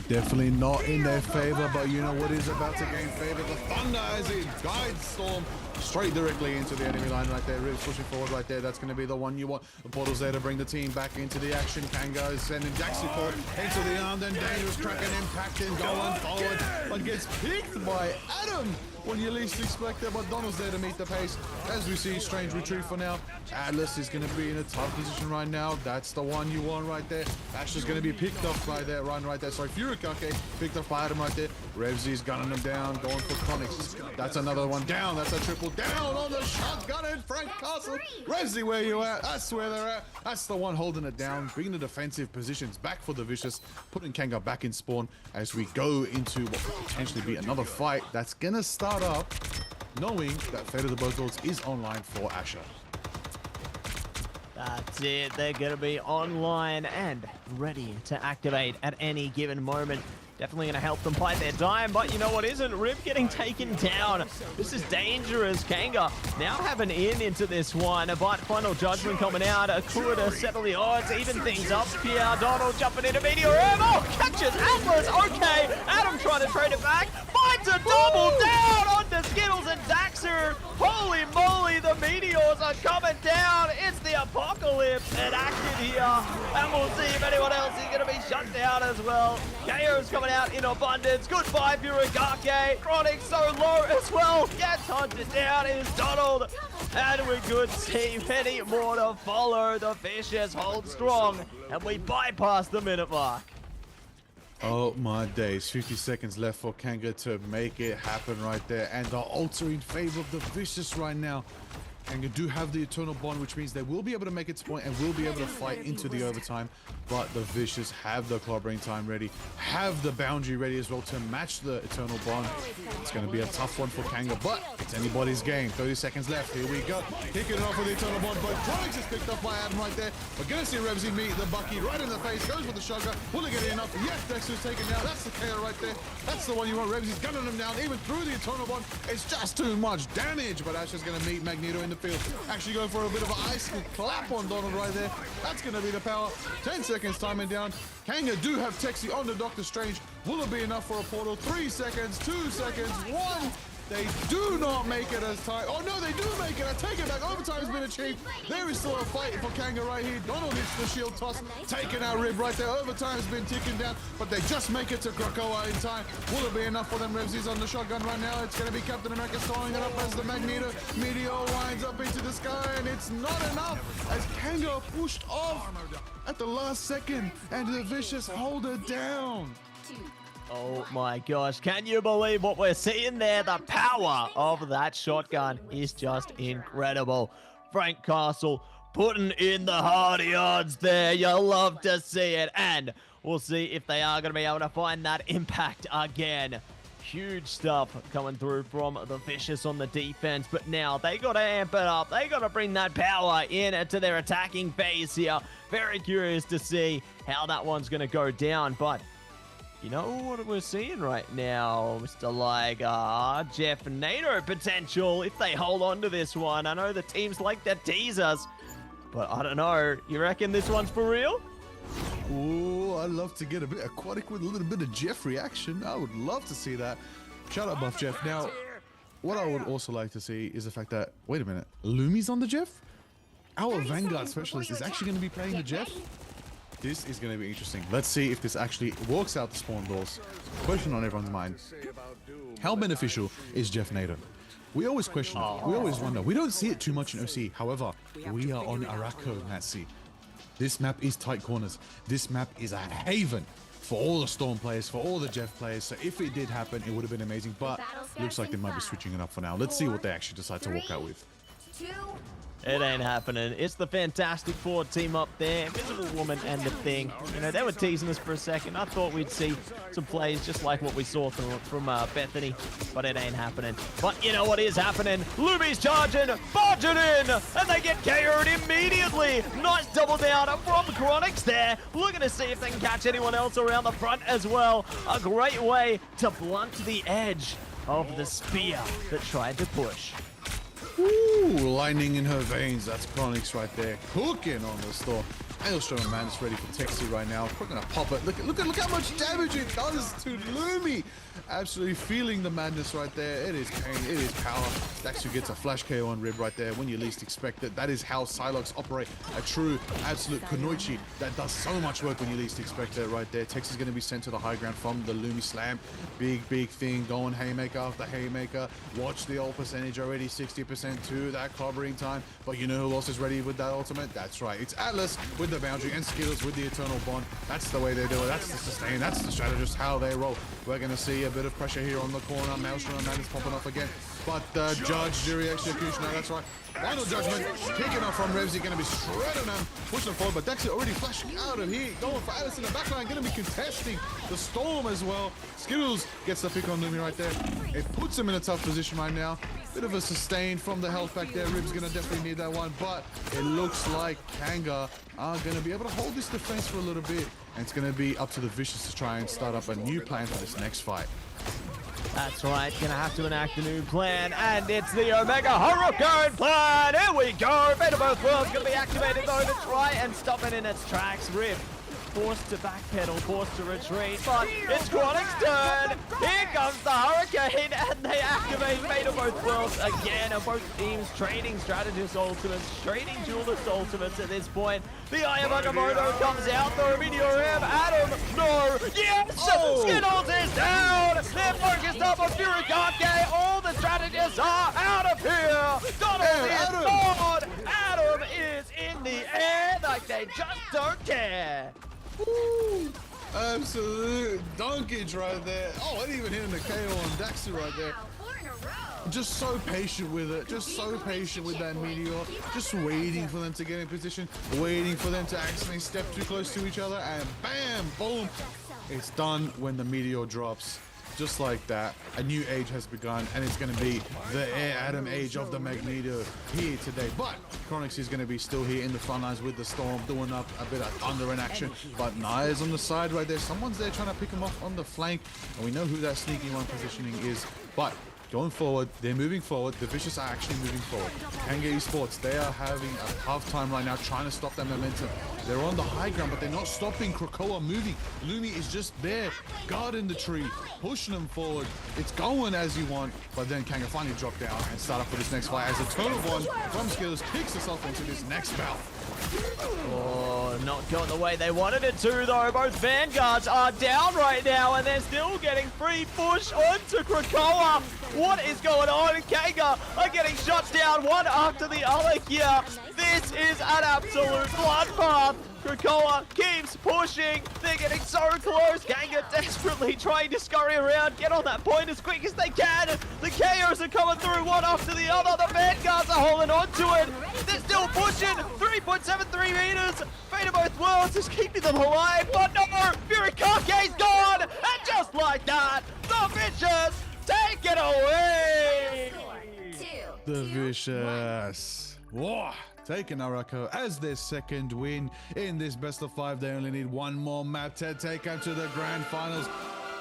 Definitely not in their favor, but you know what is about to gain favor? The Thunder as it guides Storm straight directly into the enemy line right there. Ribs pushing forward right there. That's going to be the one you want. The portal's there to bring the team back into the action. Kanga is sending Daxter forward into the arm. Then Dangerous Kraken impacting, going forward, but gets picked by Adam when you least expect it. But Donald's there to meet the pace. As we see, strange retreat for now. Atlas is going to be in a tough position right now. That's the one you want right there. Ash is going to be picked off by that run right there. Sorry, Furikake picked up by Adam right there. Revsy's gunning him down, going for Chronix. That's another one down. That's a triple down on the shotgun and Frank Castle. Revsy, where you at? That's where they're at. That's the one holding it down, bringing the defensive positions back for the Vicious, putting Kanga back in spawn as we go into what could potentially be another fight that's gonna start up knowing that Fate of the Both Worlds is online for Asher. That's it. They're going to be online and ready to activate at any given moment. Definitely going to help them fight their time, but you know what isn't? Rip getting taken down. This is dangerous. Kanga now have an in into this one, but Final Judgment coming out. Could settle the odds, even things up. Pierre Donald jumping into Meteor Orb. Oh, catches Atlas. Okay, Adam trying to trade it back. Finds a double down onto Skittles and Daxter. Holy moly, the Meteors are coming down. It's the apocalypse enacted here, and we'll see if anyone else is going to be shut down as well. KO's coming out in abundance. Goodbye, Furikake. Chronic so low as well. Gets hunted down is Donald. And we could see many more to follow. The Vicious hold strong, and we bypass the minute mark. Oh my days, 50 seconds left for Kanga to make it happen right there. And the ultra in favor of the Vicious right now. Kanga do have the Eternal Bond, which means they will be able to make its point and will be able to fight into the overtime. But the Vicious have the clobbering time ready, have the boundary ready as well to match the Eternal Bond. It's going to be a tough one for Kanga, but it's anybody's game. 30 seconds left. Here we go. Kicking it off with the Eternal Bond, but Chronix is picked up by Adam right there. We're going to see Revsy meet the Bucky right in the face. Goes with the shotgun. Will he get it enough? Yes, Dexter's taken down. That's the KO right there. That's the one you want. Revsy's gunning him down, even through the Eternal Bond. It's just too much damage, but Asher's going to meet Magneto in the field. Actually going for a bit of an ice clap on Donald right there. That's going to be the power. 10 seconds timing down. Kanga do have Texi on the Doctor Strange. Will it be enough for a portal? 3 seconds, 2 seconds, 1. They do not make it as tight. Oh no, they do make it. I take it back. Overtime has been achieved. There is still a fight for Kanga right here. Donald hits the shield toss, taking out Rib right there. Overtime has been ticking down, but they just make it to Krakoa in time. Will it be enough for them? Revsy's on the shotgun right now. It's going to be Captain America throwing it up as the Magneto Meteor winds up into the sky, and it's not enough as Kanga pushed off at the last second, and the Vicious hold it down. Oh my gosh, can you believe what we're seeing there? The power of that shotgun is just incredible. Frank Castle putting in the hard yards there. You'll love to see it. And we'll see if they are going to be able to find that impact again. Huge stuff coming through from the Vicious on the defense, but now they got to amp it up. They got to bring that power in to their attacking phase here. Very curious to see how that one's going to go down, but you know what we're seeing right now, Mr. Liger? Jeff Nato potential if they hold on to this one. I know the teams like to tease us, but I don't know. You reckon this one's for real? Oh, I'd love to get a bit aquatic with a little bit of Jeff reaction. I would love to see that. Shout out Buff Jeff. Now, what I would also like to see is the fact that, wait a minute, Lumi's on the Jeff? Our Vanguard Specialist is actually going to be playing the Jeff? This is going to be interesting. Let's see if this actually works out the spawn doors. Question on everyone's mind. How beneficial is Jeff Nader? We always question it. We always wonder. We don't see it too much in OC. However, we are on Araco, Nazi. This map is tight corners. This map is a haven for all the Storm players, for all the Jeff players. So if it did happen, it would have been amazing. But looks like they might be switching it up for now. Let's see what they actually decide to walk out with. It ain't happening. It's the Fantastic Four team up there. Invisible Woman and the Thing. You know, they were teasing us for a second. I thought we'd see some plays just like what we saw from Bethany, but it ain't happening. But you know what is happening? Lumi's charging, barging in, and they get KO'd immediately. Nice double down from Chronix there. Looking to see if they can catch anyone else around the front as well. A great way to blunt the edge of the spear that tried to push. Ooh, lightning in her veins. That's Chronix right there, cooking on the store. Maelstrom Madness ready for Texi right now. We're gonna pop it. Look how much damage it does to Lumi. Absolutely feeling the madness right there. It is pain. It is power. Daxu gets a flash KO on Rib right there when you least expect it. That is how Psylocke operate. A true, absolute Kunoichi that does so much work when you least expect it right there. Texi's going to be sent to the high ground from the Lumi slam. Big thing going haymaker after haymaker. Watch the ult percentage already 60% to that clobbering time. But you know who else is ready with that ultimate? That's right. It's Atlas with the boundary, and Skittles with the Eternal Bond. That's the way they do it. That's the sustain. That's the strategist, how they roll. We're going to see a bit of pressure here on the corner. Maelstrom and that is popping off again. But Judge, Jury, Executioner, that's right. Final Judgment, kicking off from Revsy, going to be shredding them, pushing them forward. But Dexter already flashing out of here. Going for Alice in the backline, going to be contesting the Storm as well. Skittles gets the pick on Lumi right there. It puts him in a tough position right now. Bit of a sustain from the health back there. Rib's going to definitely need that one. But it looks like Kanga are going to be able to hold this defense for a little bit. And it's going to be up to the Vicious to try and start up a new plan for this next fight. That's right, gonna have to enact a new plan, and it's the Omega Hurricane plan! Here we go! Fate of Both Worlds gonna be activated though to try and stop it in its tracks. Rip forced to backpedal, forced to retreat, but it's Chronic's turn! Here comes the Hurricane, and they activate Fate of Both Worlds again, and both teams trading Strategist ultimates, trading Duelist ultimates at this point. The Eye of Agamotto comes out though, Meteor Ram, Adam, no, yes! Skittles is down! They're focused up on Furikake, all the strategists are out of here! Donald is gone! Adam is in the air like they just don't care! Woo! Absolute donkage right there. Oh, and even hitting the KO on Dexter right there. Just so patient with it. Just so patient with that Meteor. Just waiting for them to get in position. Waiting for them to accidentally step too close to each other. And bam, boom. It's done when the Meteor drops. Just like that, a new age has begun, and it's going to be the Air Adam age of the Magneto here today. But Chronix is going to be still here in the front lines with the Storm, doing up a bit of thunder in action. But Naya's on the side right there. Someone's there trying to pick him off on the flank, and we know who that sneaky one positioning is. But going forward, they're moving forward. The Vicious are actually moving forward. Kanga Esports, they are having a tough time right now trying to stop that momentum. They're on the high ground, but they're not stopping Krakoa moving. Lumi is just there, guarding the tree, pushing them forward. It's going as you want, but then Kanga finally drop down and start up for this next fight as a turn of one from Skittles kicks herself into this next bout. Oh, not going the way they wanted it to though. Both Vanguards are down right now, and they're still getting free push onto Krakoa. What is going on? Kanga are getting shot down one after the other here. This is an absolute bloodbath. Krakoa keeps pushing. They're getting so close. Kanga desperately trying to scurry around, get on that point as quick as they can. The KOs are coming through one after the other. The Vanguards are holding on to it. They're still pushing. 3.73 meters. Fate of Both Worlds is keeping them alive. But no, Furikake's gone. And just like that, the Vicious take it away. The Vicious. Whoa. Taking Arako as their second win in this best of 5. They only need one more map to take them to the grand finals.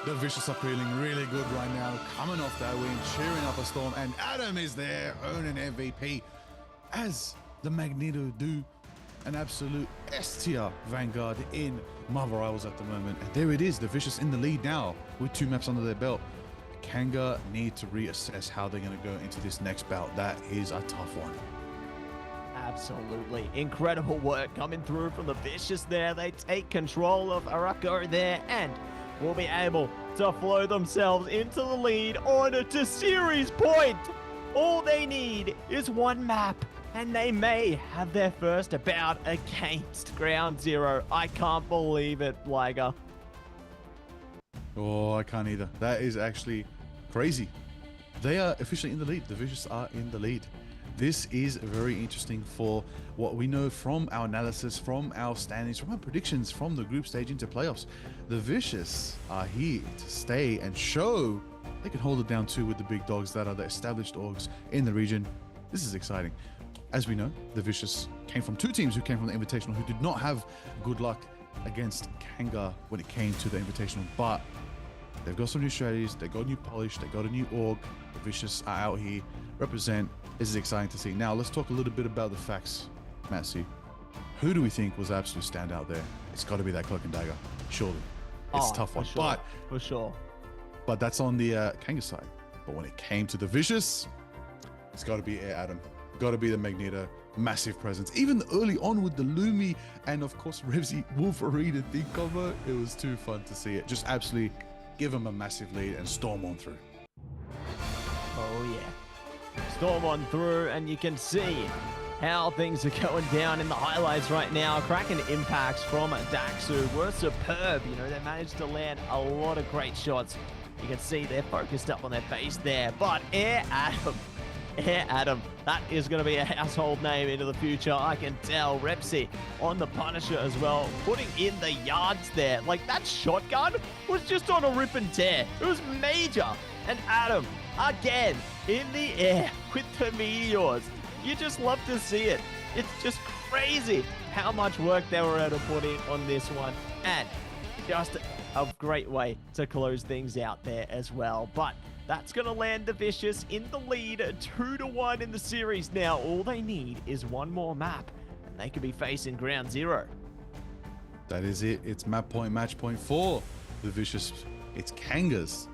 The Vicious are feeling really good right now, coming off that win, cheering up a Storm, and Adam is there, owning MVP, as the Magneto do an absolute S-tier Vanguard in Marvel Rivals at the moment. And there it is, the Vicious in the lead now, with 2 maps under their belt. Kanga need to reassess how they're going to go into this next bout. That is a tough one. Absolutely incredible work coming through from the Vicious there. They take control of Arako there and will be able to flow themselves into the lead on to series point. All they need is one map, and they may have their first bout against Ground Zero. I can't believe it, Liger. Oh, I can't either. That is actually crazy. They are officially in the lead. The Vicious are in the lead. This is very interesting for what we know from our analysis, from our standings, from our predictions from the group stage into playoffs. The Vicious are here to stay and show they can hold it down too with the big dogs that are the established orgs in the region. This is exciting. As we know, the Vicious came from 2 teams who came from the Invitational who did not have good luck against Kanga when it came to the Invitational, but they've got some new strategies, they got new polish, they got a new org. The Vicious are out here, represent. This is exciting to see. Now, let's talk a little bit about the facts. Matsy, who do we think was absolute standout there? It's got to be that Cloak and Dagger, surely. It's a tough one, for sure. But that's on the Kanga side. But when it came to the Vicious, it's got to be Air Adam. Got to be the Magneto. Massive presence. Even early on with the Lumi and, of course, Revsy Wolverine and Think combo, it was too fun to see it. Just absolutely give them a massive lead and storm on through. Oh, yeah. Storm on through, and you can see how things are going down in the highlights right now. Cracking impacts from Daxu were superb. You know, they managed to land a lot of great shots. You can see they're focused up on their base there. But Air Adam, that is going to be a household name into the future. I can tell. Repsy on the Punisher as well, putting in the yards there. Like, that shotgun was just on a rip and tear. It was major. And Adam, again, in the air with the meteors. You just love to see it. It's just crazy how much work they were able to put in on this one. And just a great way to close things out there as well. But that's going to land the Vicious in the lead, 2-1 in the series now. All they need is one more map, and they could be facing ground zero. That is it. It's map point, match point 4. The Vicious, it's Kangas.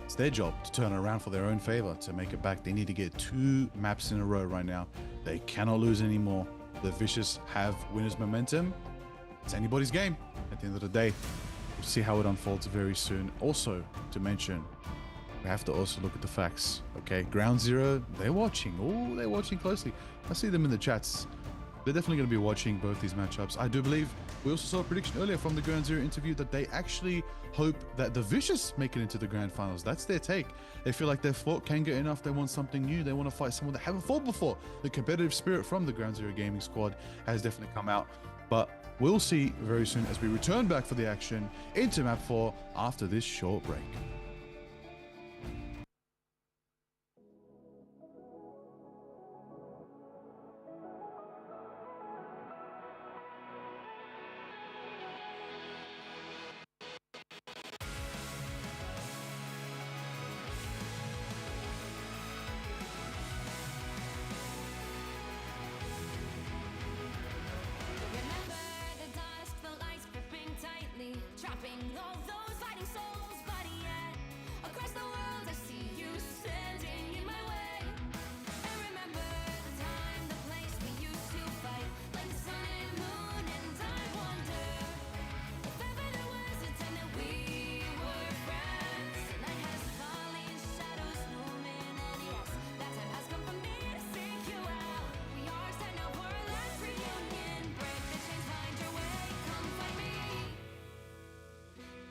It's their job to turn it around for their own favor, to make it back. They need to get 2 maps in a row right now. They cannot lose anymore. The Vicious have winner's momentum. It's anybody's game at the end of the day. We'll see how it unfolds very soon. Also, to mention, we have to also look at the facts, okay? Ground Zero, they're watching. Oh, they're watching closely. I see them in the chats. They're definitely going to be watching both these matchups. I do believe we also saw a prediction earlier from the Ground Zero interview that they actually hope that the Vicious make it into the grand finals. That's their take. They feel like they've fought Kanga enough. They want something new. They want to fight someone that haven't fought before. The competitive spirit from the Ground Zero gaming squad has definitely come out. But we'll see very soon as we return back for the action into map 4 after this short break. Trapping all those fighting souls, but yet across the world I see you standing in my way. And remember the time, the place we used to fight, like the sun and moon, and I wonder if ever there was a time that we were friends. The night has fallen, shadows looming, and yes, that time has come for me to seek you out. We are set now for a last reunion. Break the chains, find your way, come find me.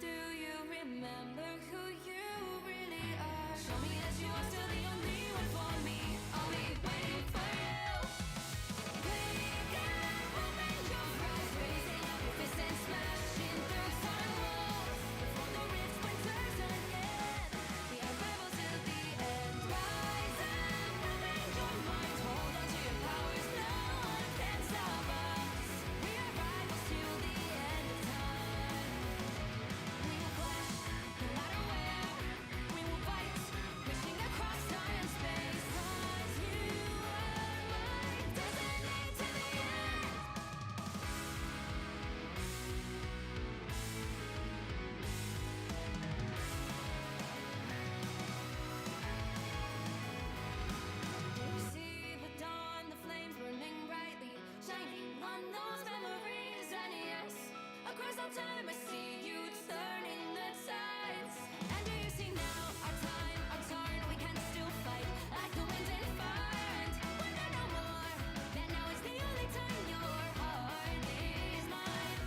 Do you remember who you really are? Show me that you are still the only one for me. I'll be waiting for you. Wake up, open your eyes, raising up your fists and smashing through sun walls. Before the rift splinters again, we are rebels till the end. Rise up, open your mind, hold on to your powers. No one can stop us. We are rivals till the end of time. We will clash, no matter where. We will fight, reaching across time and space. 'Cause you are my destiny to the end. You see the dawn, the flames burning brightly, shining on those memories. And yes, across all time I see you turning the tides. And do you see now our time, our turn? We can still fight like the wind and fire. And wonder no more that now is the only time your heart is mine.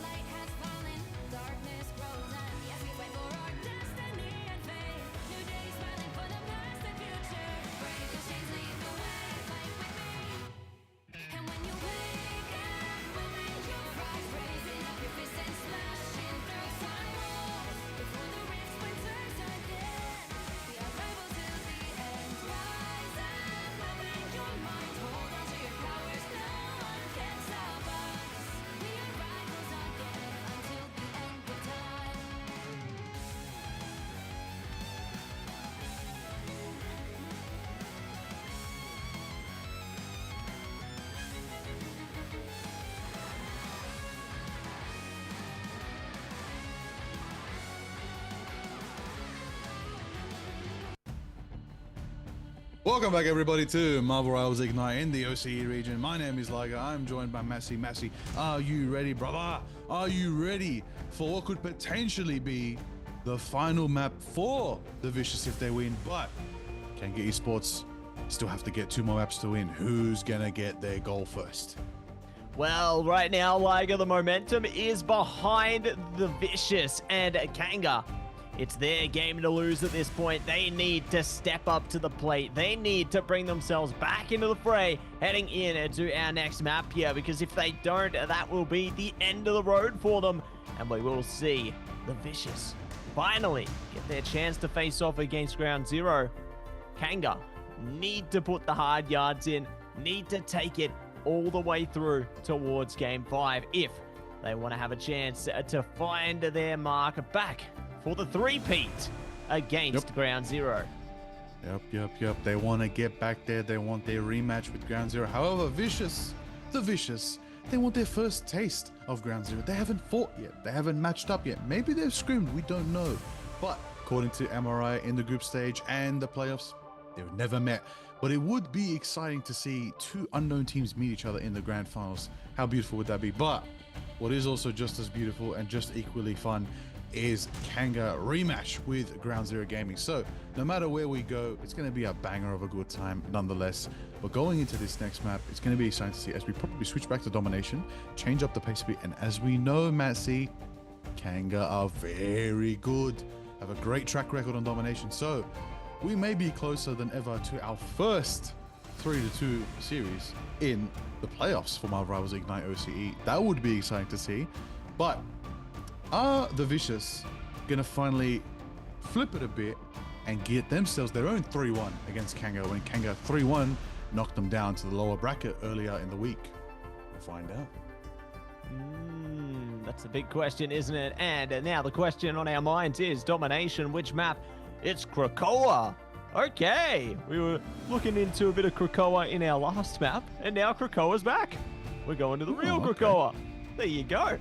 Light has fallen, darkness grows, and yes, we fight for our destiny and fate. New days smiling for the past and future. Break the chains, lead the way, fight with me. And when you wake up, open your eyes, raising up your fists and smashing through sun walls. Before the rift splinters again, we are rebels till the end. Rise up, open your mind, hold on to your powers. No one can stop us. We are rivals again until the end of time. Welcome back, everybody, to Marvel Rivals Ignite in the OCE region. My name is Liger. I'm joined by Massey. Massey, are you ready, brother? Are you ready for what could potentially be the final map for the Vicious if they win? But Kanga Esports Still have to get 2 more maps to win. Who's gonna get their goal first? Well, right now, Liger, the momentum is behind the Vicious and Kanga. It's their game to lose at this point. They need to step up to the plate. They need to bring themselves back into the fray heading into our next map here, because if they don't, that will be the end of the road for them. And we will see the Vicious finally get their chance to face off against Ground Zero. Kanga need to put the hard yards in, need to take it all the way through towards Game 5 if they want to have a chance to find their mark back for the three-peat against Ground Zero. Yep. They want to get back there. They want their rematch with Ground Zero. However, the Vicious, they want their first taste of Ground Zero. They haven't fought yet. They haven't matched up yet. Maybe they've scrimmed. We don't know. But according to MRI in the group stage and the playoffs, they've never met. But it would be exciting to see 2 unknown teams meet each other in the grand finals. How beautiful would that be? But what is also just as beautiful and just equally fun is Kanga rematch with Ground Zero Gaming. So no matter where we go, it's going to be a banger of a good time nonetheless. But going into this next map, it's going to be exciting to see as we probably switch back to domination, change up the pace a bit. And as we know, Matt C, Kanga are very good, have a great track record on domination. So we may be closer than ever to our first 3-2 series in the playoffs for Marvel Rivals Ignite OCE. That would be exciting to see. But are the Vicious gonna finally flip it a bit and get themselves their own 3-1 against Kanga when Kanga 3-1 knocked them down to the lower bracket earlier in the week? We'll find out. That's the big question, isn't it? And now the question on our minds is domination. Which map? It's Krakoa. Okay, we were looking into a bit of Krakoa in our last map, and now Krakoa's back. We're going to the real Krakoa. There you go.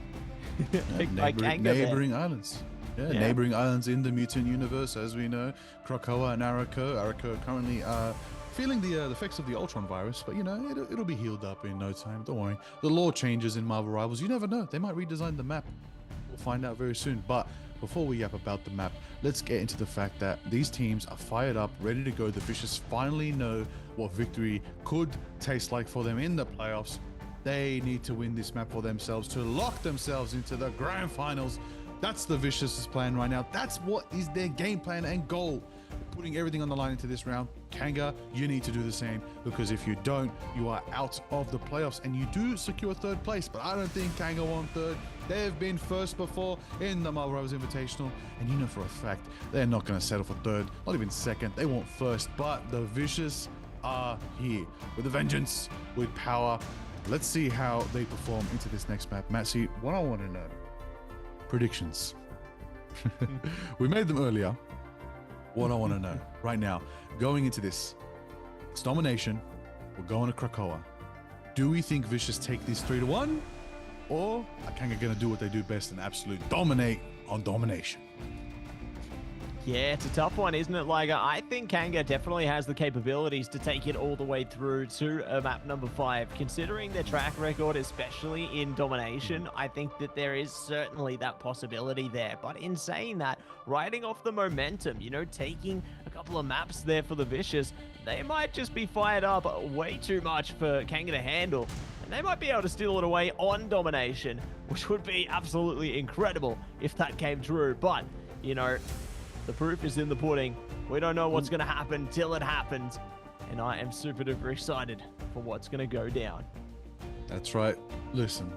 Neighboring islands. Yeah, neighboring islands in the mutant universe, as we know. Krakoa and Arako currently feeling the effects of the Ultron virus, but you know, it'll be healed up in no time. Don't worry. The lore changes in Marvel Rivals. You never know. They might redesign the map. We'll find out very soon. But before we yap about the map, let's get into the fact that these teams are fired up, ready to go. The Vicious finally know what victory could taste like for them in the playoffs. They need to win this map for themselves to lock themselves into the grand finals. That's the Vicious's plan right now. That's what is their game plan and goal. Putting everything on the line into this round. Kanga, you need to do the same, because if you don't, you are out of the playoffs, and you do secure 3rd place, but I don't think Kanga want 3rd. They've been 1st before in the Marvel Rivals Invitational, and you know for a fact they're not going to settle for 3rd, not even 2nd. They want 1st, but the Vicious are here with a vengeance, with power. Let's see how they perform into this next map. Matt, see, what I want to know, predictions. We made them earlier. What I want to know right now, going into this, it's domination. We're going to Krakoa. Do we think Vicious take these 3-1, or are Kanga going to do what they do best and absolute dominate on domination? Yeah, it's a tough one, isn't it, Liger? I think Kanga definitely has the capabilities to take it all the way through to map number 5. Considering their track record, especially in domination, I think that there is certainly that possibility there. But in saying that, riding off the momentum, you know, taking a couple of maps there for the Vicious, they might just be fired up way too much for Kanga to handle. And they might be able to steal it away on domination, which would be absolutely incredible if that came true. But, you know, the proof is in the pudding. We don't know what's going to happen till it happens. And I am super duper excited for what's going to go down. That's right. Listen,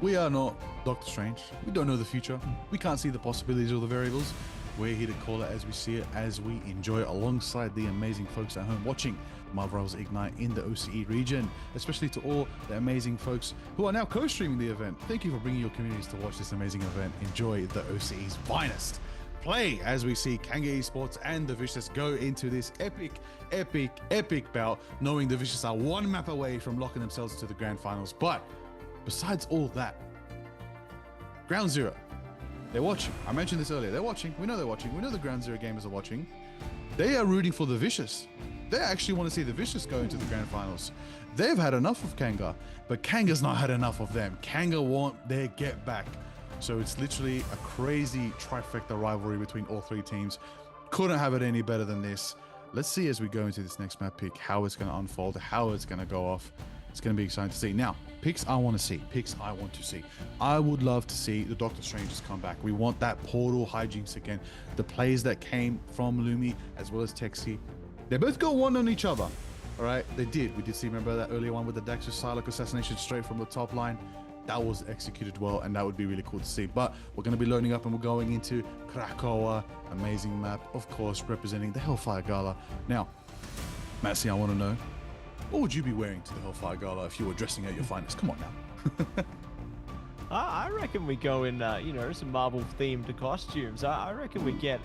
we are not Doctor Strange. We don't know the future. We can't see the possibilities or the variables. We're here to call it as we see it, as we enjoy it alongside the amazing folks at home watching Marvel Rivals Ignite in the OCE region, especially to all the amazing folks who are now co-streaming the event. Thank you for bringing your communities to watch this amazing event. Enjoy the OCE's finest play as we see Kanga Esports and the Vicious go into this epic bout, knowing the Vicious are 1 map away from locking themselves to the grand finals. But besides all that, Ground Zero, they're watching. I mentioned this earlier. They're watching. We know they're watching. We know the Ground Zero gamers are watching. They are rooting for the Vicious. They actually want to see the Vicious go into the grand finals. They've had enough of Kanga, but Kanga's not had enough of them. Kanga want their get back. So it's literally a crazy trifecta rivalry between all 3 teams. Couldn't have it any better than this. let's see as we go into this next map pick how it's going to unfold, how it's going to go off. It's going to be exciting to see. Now, picks I want to see. Picks I want to see. I would love to see the Doctor Strangers come back. We want that portal hijinks again. The plays that came from Lumi as well as Texi, they both go one on each other. All right, they did. We did see, remember that earlier one with the Daxter Psylocke assassination straight from the top line? That was executed well, and that would be really cool to see. But we're going to be loading up and we're going into Krakoa. Amazing map, of course, representing the Hellfire Gala. Now, Matsy, I want to know, what would you be wearing to the Hellfire Gala if you were dressing at your finest? Come on now. I reckon we go in, you know, some Marvel-themed costumes. I reckon we get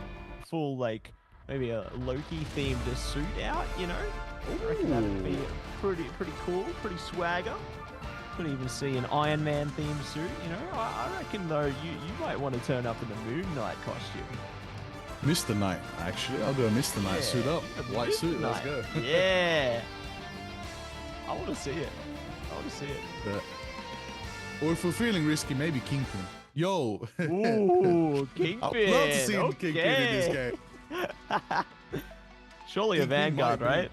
full, like, maybe a Loki-themed suit out, you know? I reckon that'd be pretty cool, pretty swagger. Could even see an Iron Man themed suit, you know? I reckon, though, you might want to turn up in the Moon Knight costume. Mr. Knight, actually. I'll go Mr. Knight, suit up. White suit, let's go. Yeah. I want to see it. Or if we're feeling risky, maybe Kingpin. Yo. Ooh, Kingpin. I'd love to see Kingpin in this game. Surely Kingpin a Vanguard, might be. right?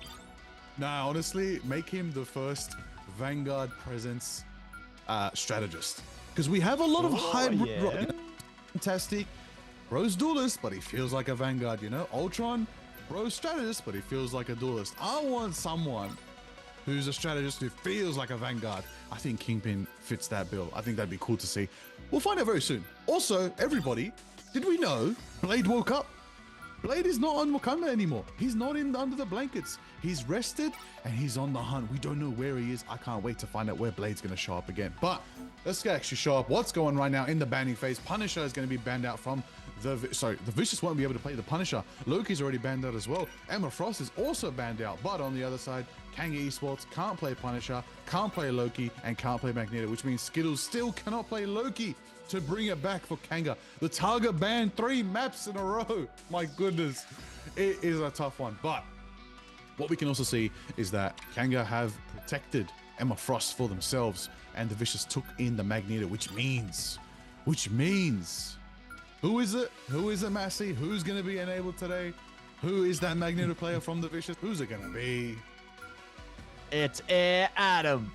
Nah, honestly, make him the first Vanguard presence strategist. Because we have a lot of hybrid. Fantastic. Bro's duelist, but he feels like a Vanguard, you know? Ultron, bro's strategist, but he feels like a duelist. I want someone who's a strategist who feels like a Vanguard. I think Kingpin fits that bill. I think that'd be cool to see. We'll find out very soon. Also, everybody, did we know Blade woke up? Blade is not on Wakanda anymore. He's not under the blankets. He's rested and he's on the hunt. We don't know where he is. I can't wait to find out where Blade's going to show up again. But let's actually show up what's going right now in the banning phase. Punisher is going to be banned out from the Vicious won't be able to play the Punisher. Loki's already banned out as well. Emma Frost is also banned out. But on the other side, Kanga Esports can't play Punisher, can't play Loki, and can't play Magneto, which means Skittles still cannot play Loki to bring it back for Kanga. The Target banned 3 maps in a row. My goodness. It is a tough one. But what we can also see is that Kanga have protected Emma Frost for themselves, and the Vicious took in the Magneto, which means, who is it? Who is it, Massey? Who's going to be enabled today? Who is that Magneto player from the Vicious? Who's it going to be? It's Air Adam.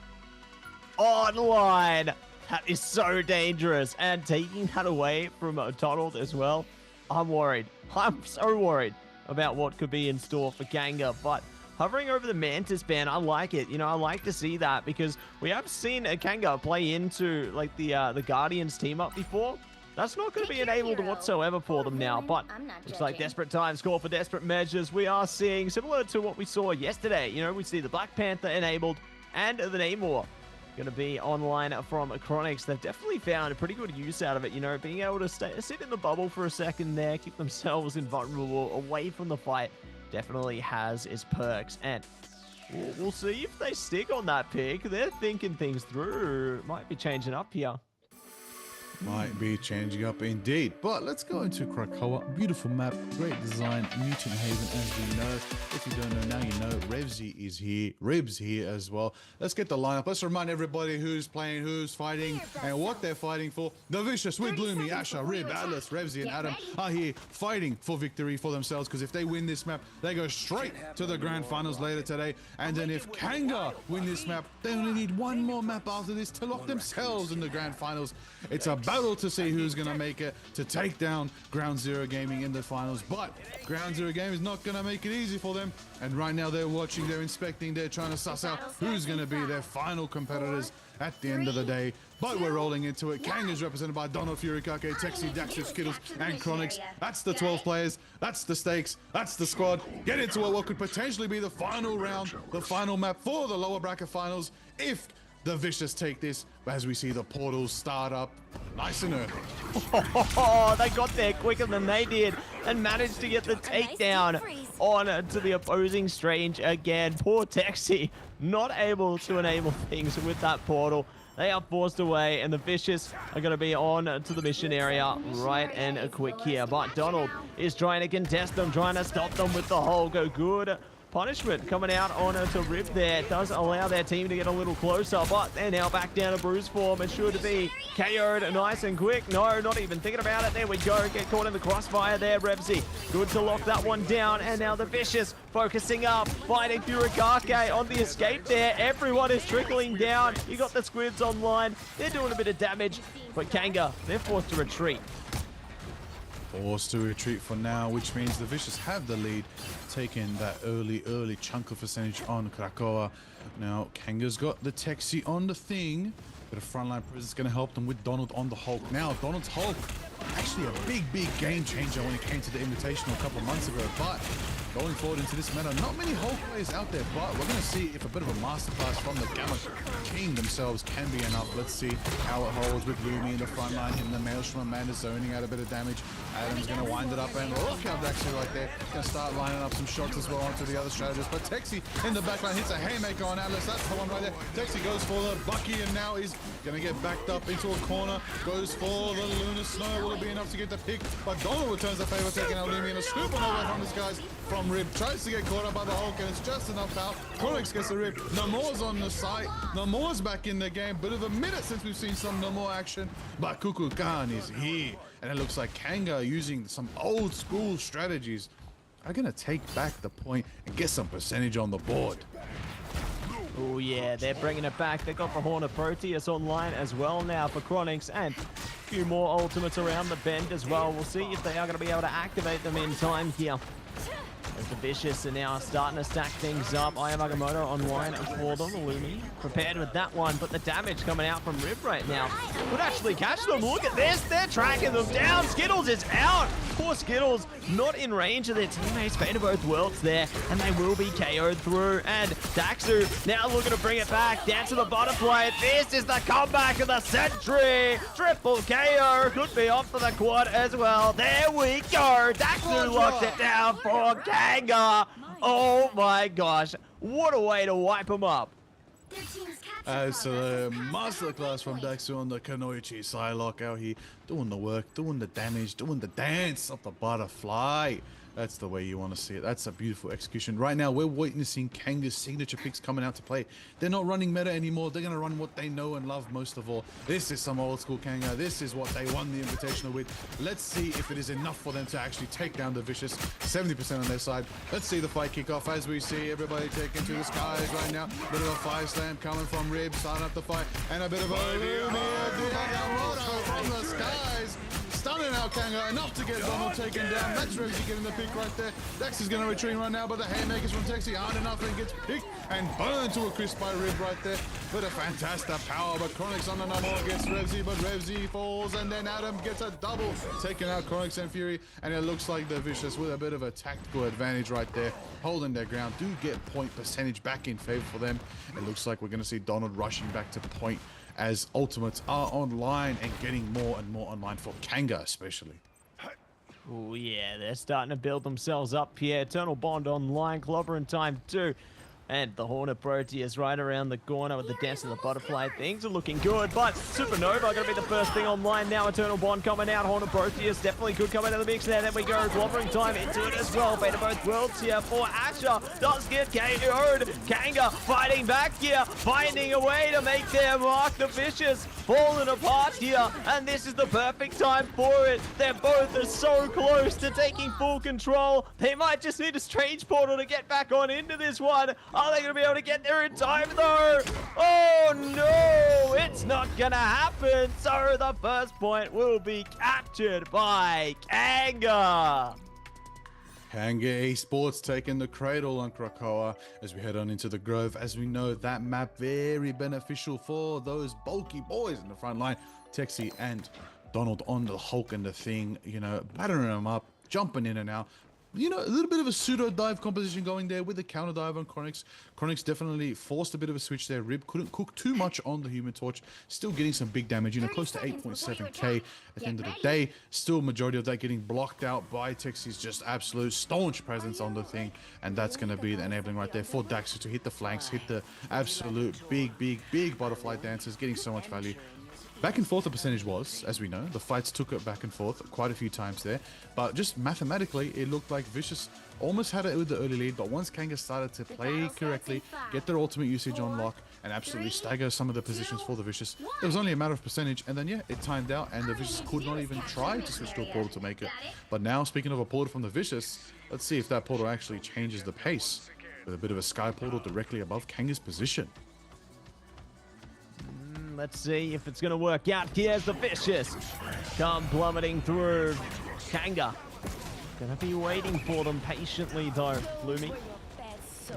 Online. That is so dangerous. And taking that away from Donald as well, I'm worried. I'm so worried about what could be in store for Kanga. But hovering over the Mantis ban, I like it. You know, I like to see that because we have seen Kanga play into like the Guardians team up before. That's not going to be enabled whatsoever for them now, but looks like desperate times call for desperate measures. We are seeing, similar to what we saw yesterday, you know, we see the Black Panther enabled and the Namor going to be online from Chronix. They've definitely found a pretty good use out of it, you know, being able to sit in the bubble for a second there, keep themselves invulnerable away from the fight, definitely has its perks. And we'll see if they stick on that pick. They're thinking things through. Might be changing up here. Might be changing up indeed. But let's go into Krakoa. Beautiful map, great design, Mutant Haven as we know. If you don't know now, you know. Revsy is here, Ribs here as well. Let's get the lineup. Let's remind everybody who's playing, who's fighting, and what they're fighting for. The Vicious with Gloomy, Asha, Rib, Atlas, Revsy, and Adam are here fighting for victory for themselves, because if they win this map, they go straight to the grand finals later today. And then if Kanga win this map, they only need one more map after this to lock themselves in the grand finals. It's a battle to see who's going to make it to take down Ground Zero Gaming in the finals. But Ground Zero Gaming is not going to make it easy for them. And right now they're watching, they're inspecting, they're trying to suss out who's going to be their final competitors at the end of the day. But we're rolling into it. Kang is represented by Donald, Furikake, Texi, Daxter, Skittles, and Chronix. That's the 12 players. That's the stakes. That's the squad. Get into what could potentially be the final round, the final map for the lower bracket finals. If the Vicious take this, as we see the portals start up nice and early. Oh, they got there quicker than they did and managed to get the takedown on to the opposing Strange again. Poor Texi, not able to enable things with that portal. They are forced away, and the Vicious are going to be on to the mission area right and quick here. But Donald is trying to contest them, trying to stop them with the whole go good. punishment coming out onto Rib there. It does allow their team to get a little closer, but they're now back down to bruise form. It should be KO'd nice and quick. No, not even thinking about it. There we go. Get caught in the crossfire there, Revsy. Good to lock that one down. And now the Vicious focusing up, fighting Furikake on the escape there. Everyone is trickling down. You got the Squids online. They're doing a bit of damage, but Kanga, they're forced to retreat. Forced to retreat for now, which means the Vicious have the lead, taking that early chunk of percentage on Krakoa. Now, Kanga's got the Texi on the thing, but a frontline presence is going to help them with Donald on the Hulk. Now, Donald's Hulk, actually a big game changer when it came to the Invitational a couple of months ago, but going forward into this meta, not many Hulk players out there, but we're going to see if a bit of a masterclass from the Gamma team themselves can be enough. Let's see how it holds with Lumi in the front line, hitting the Maelstrom. Amanda zoning out a bit of damage. Adam's going to wind it up, and look how Daxter right there. Going to start lining up some shots as well onto the other strategists, but Texi in the backline hits a haymaker on Atlas. That's the one right there. Texi goes for the Bucky, and now he's going to get backed up into a corner. Goes for the Lunar Snow. Will it be enough to get the pick? But Donald returns the favor, taking out Lumi, and a scoop on over from this guy's from Rib. Tries to get caught up by the Hulk, and it's just enough out. Chronix gets the Rib. Namor's on the side. Namor's back in the game. Bit of a minute since we've seen some Namor action, but Kuku Khan is here. And it looks like Kanga using some old school strategies are going to take back the point and get some percentage on the board. Oh yeah, they're bringing it back. They got the Horn of Proteus online as well now for Chronix, and a few more ultimates around the bend as well. We'll see if they are going to be able to activate them in time here. As the Vicious are now starting to stack things up. Aya Magamoto online for them. Lumi prepared with that one, but the damage coming out from Rib right now would actually catch them. Look at this. They're tracking them down. Skittles is out. Poor Skittles not in range of their teammates. Fate of both worlds there, and they will be KO'd through. And Daxu now looking to bring it back. Down to the butterfly. This is the comeback of the century. Triple KO. Could be off for the quad as well. There we go. Daxu locks it down for Kanga. Oh my gosh. What a way to wipe him up. It's a masterclass from Daxu on the Kanoichi Psylocke out here, doing the work, doing the damage, doing the dance of the butterfly. That's the way you want to see it. That's a beautiful execution. Right now, we're witnessing Kanga's signature picks coming out to play. They're not running meta anymore. They're going to run what they know and love most of all. This is some old school Kanga. This is what they won the Invitational with. Let's see if it is enough for them to actually take down the Vicious. 70% on their side. Let's see the fight kick off as we see everybody taken to the skies right now. Bit of a fire slam coming from Rib, starting up the fight, and a bit of a from the skies. Stunning out Kanga, enough to get Donald taken down. That's Revsy getting the pick right there. Dex is going to retreat right now, but the haymakers from Texi aren't enough, and gets picked and burned to a crisp by Rib right there. But a fantastic power, but Chronix on the Namor gets Revsy, but Revsy falls, and then Adam gets a double, taking out Chronix and Fury, and it looks like the Vicious with a bit of a tactical advantage right there, holding their ground, do get point percentage back in favor for them. It looks like we're going to see Donald rushing back to point as ultimates are online and getting more and more online for Kanga especially. Oh yeah, they're starting to build themselves up here. Eternal Bond online, Clobber in time too. And the Horn of Proteus right around the corner with the Dance of the Butterfly. Things are looking good, but Supernova going to be the first thing online now. Eternal Bond coming out. Horn of Proteus definitely could come into the mix there. Then we go. Clobbering time into it as well. Fate of both worlds here for Asher. Does get KO'd. Kanga fighting back here. Finding a way to make their mark. The Vicious falling apart here. And this is the perfect time for it. They're both so close to taking full control. They might just need a strange portal to get back on into this one. Are they going to be able to get there in time, though? Oh, no! It's not going to happen. So the first point will be captured by Kanga. Kanga Esports taking the cradle on Krakoa as we head on into the Grove. As we know, that map very beneficial for those bulky boys in the front line. Texi and Donald on the Hulk and the thing, you know, battering them up, jumping in and out. You know, a little bit of a pseudo dive composition going there with the counter dive on Chronix. Chronix definitely forced a bit of a switch there. Rib couldn't cook too much on the Human Torch. Still getting some big damage, you know, close to 8.7k at the end of the day. Still majority of that getting blocked out by Texi's just absolute staunch presence on the thing. And that's going to be the enabling right there for Daxter to hit the flanks, hit the absolute big butterfly dancers, getting so much value. Back and forth the percentage was, as we know. The fights took it back and forth quite a few times there. But just mathematically, it looked like Vicious almost had it with the early lead. But once Kanga started to play correctly, get their ultimate usage on lock, and absolutely stagger some of the positions for the Vicious, it was only a matter of percentage. And then, yeah, it timed out, and the Vicious could not even try to switch to a portal to make it. But now, speaking of a portal from the Vicious, let's see if that portal actually changes the pace with a bit of a sky portal directly above Kanga's position. Let's see if it's going to work out. Here's the Vicious. Come plummeting through. Kanga going to be waiting for them patiently, though. Lumi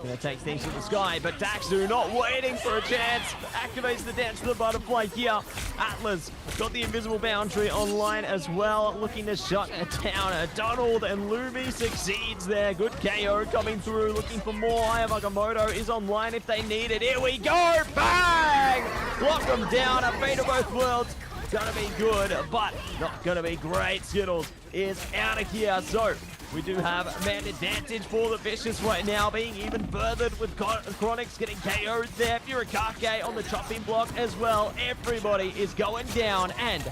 going to take things to the sky, but Daxu not waiting for a chance. Activates the dance to the butterfly here. Atlas got the invisible boundary online as well, looking to shut it down. Donald and Lumi succeeds there. Good KO coming through, looking for more. Hayamakamoto is online if they need it. Here we go. Bang! Lock them down. A fate of both worlds. Gonna be good, but not gonna be great. Skittles is out of here, so we do have a man advantage for the Vicious right now, being even furthered with Chronics getting KO'd there. Furikake on the chopping block as well. Everybody is going down, and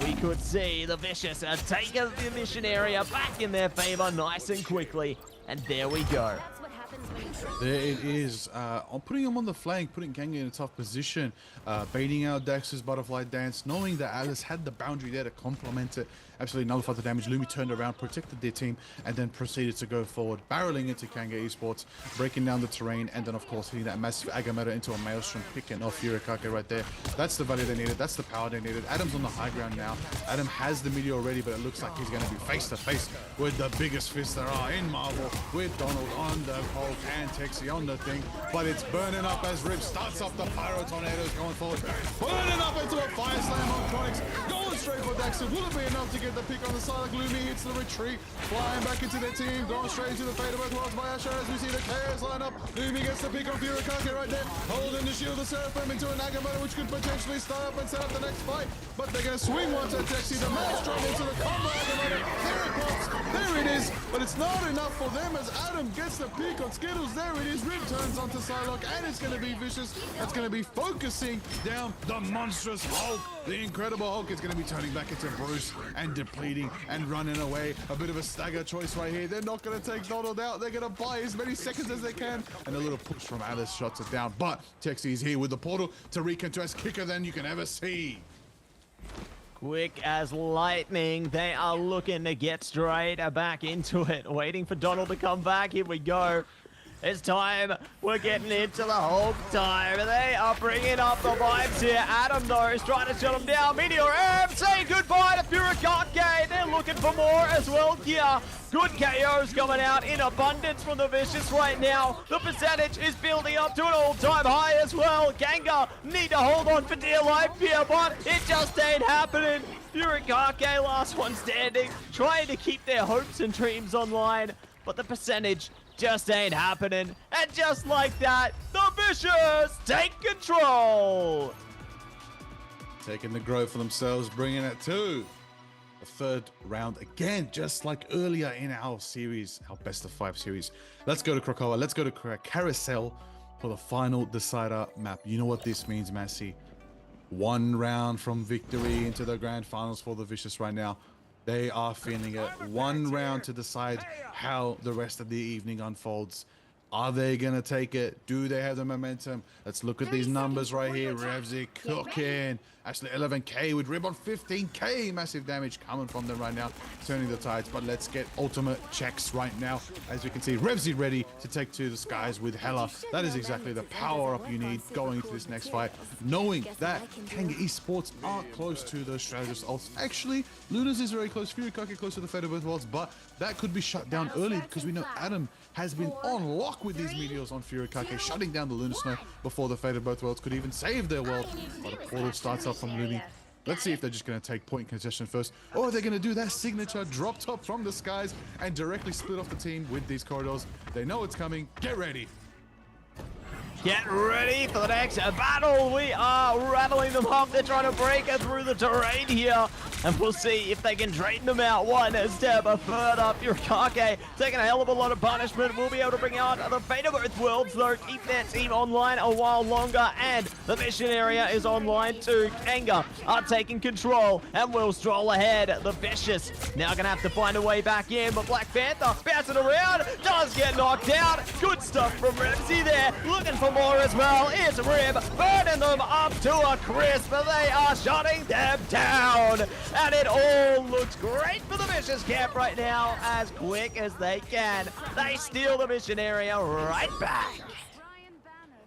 we could see the Vicious take the mission area back in their favor nice and quickly. And there we go. There it is. I'm putting him on the flank, putting Kanga in a tough position, baiting out Dax's butterfly dance, knowing that Alice had the boundary there to complement it. Absolutely nullified the damage. Lumi turned around, protected their team, and then proceeded to go forward, barreling into Kanga Esports, breaking down the terrain, and then of course hitting that massive Agamotto into a Maelstrom, picking off Furikake right there. That's the value they needed. That's the power they needed. Adam's on the high ground now. Adam has the meteor already, but it looks like he's going to be face to face with the biggest fists there are in Marvel, with Donald on the Hulk and Texie on the thing. But it's burning up as Rip starts off the Pyro Tornadoes going forward. Burning up into a Fire Slam on Chronics. Going straight for Daxter. Will it be enough to get the pick on the side? Like Lumi hits the retreat. Flying back into their team. Going straight into the fate of both worlds by Asher as we see the chaos line up. Lumi gets the pick on Furikake right there. Holding the shield of Seraphim into an Agamotto, which could potentially start up and set up the next fight. But they're going to swing once at Texie. The Maelstrom into the combo Agamotto. There it pops. There it is. But it's not enough for them as Adam gets the pick on Skittles. There it is. Rip turns onto Psylocke, and it's going to be Vicious. That's going to be focusing down the monstrous Hulk. The Incredible Hulk is going to be turning back into Bruce and depleting and running away. A bit of a stagger choice right here. They're not going to take Donald out. They're going to buy as many seconds as they can. And a little push from Alice shuts it down. But Texie is here with the portal. Tariq into as kicker than you can ever see. Quick as lightning, they are looking to get straight back into it. Waiting for Donald to come back. Here we go. It's time. We're getting into the Hulk time. They are bringing up the vibes here. Adam, though, is trying to shut him down. Meteor M saying goodbye to Furikake. They're looking for more as well here. Good KOs coming out in abundance from the Vicious right now. The percentage is building up to an all-time high as well. Kanga need to hold on for dear life here, but it just ain't happening. Furikake, last one standing, trying to keep their hopes and dreams online, but the percentage just ain't happening. And just like that, the Vicious take control. Taking the growth for themselves, bringing it to the third round again, just like earlier in our series, our best of 5 series. Let's go to Krakoa. Let's go to Carousel for the final decider map. You know what this means, Massey. 1 round from victory into the grand finals for the Vicious right now. They are feeling it. 1 round to decide how the rest of the evening unfolds. Are they going to take it? Do they have the momentum? Let's look at these numbers right here. Revsy cooking. Actually, 11k with Rib on 15k. Massive damage coming from them right now, turning the tides. But let's get ultimate checks right now. As we can see, Revsy ready to take to the skies with Hela. That is exactly the power-up you need going into this next fight. Knowing that Kanga Esports are close to the strategist ults. Actually, Lunas is very close. Furikake close to the fate of both worlds. But that could be shut down early because we know Adam has been on lock with these meteors on Furikake, shutting down the Lunar Snow before the fate of both worlds could even save their world. But a portal starts up from Lumi. Let's see if they're just going to take point congestion first, or they're going to do that signature drop top from the skies and directly split off the team with these corridors. They know it's coming. Get ready. Get ready for the next battle. We are rattling them up. They're trying to break through the terrain here. and we'll see if they can drain them out one step further. Furikake taking a hell of a lot of punishment. We'll be able to bring out the fate of both worlds, though, keep their team online a while longer, and the mission area is online too. Kanga are taking control and will stroll ahead. The Vicious now gonna have to find a way back in, but Black Panther bouncing around, does get knocked out. Good stuff from Rivsy there, looking for more as well. It's Rib burning them up to a crisp, but they are shutting them down, and it all looks great for the Vicious camp right now. As quick as they can, they steal the mission area right back.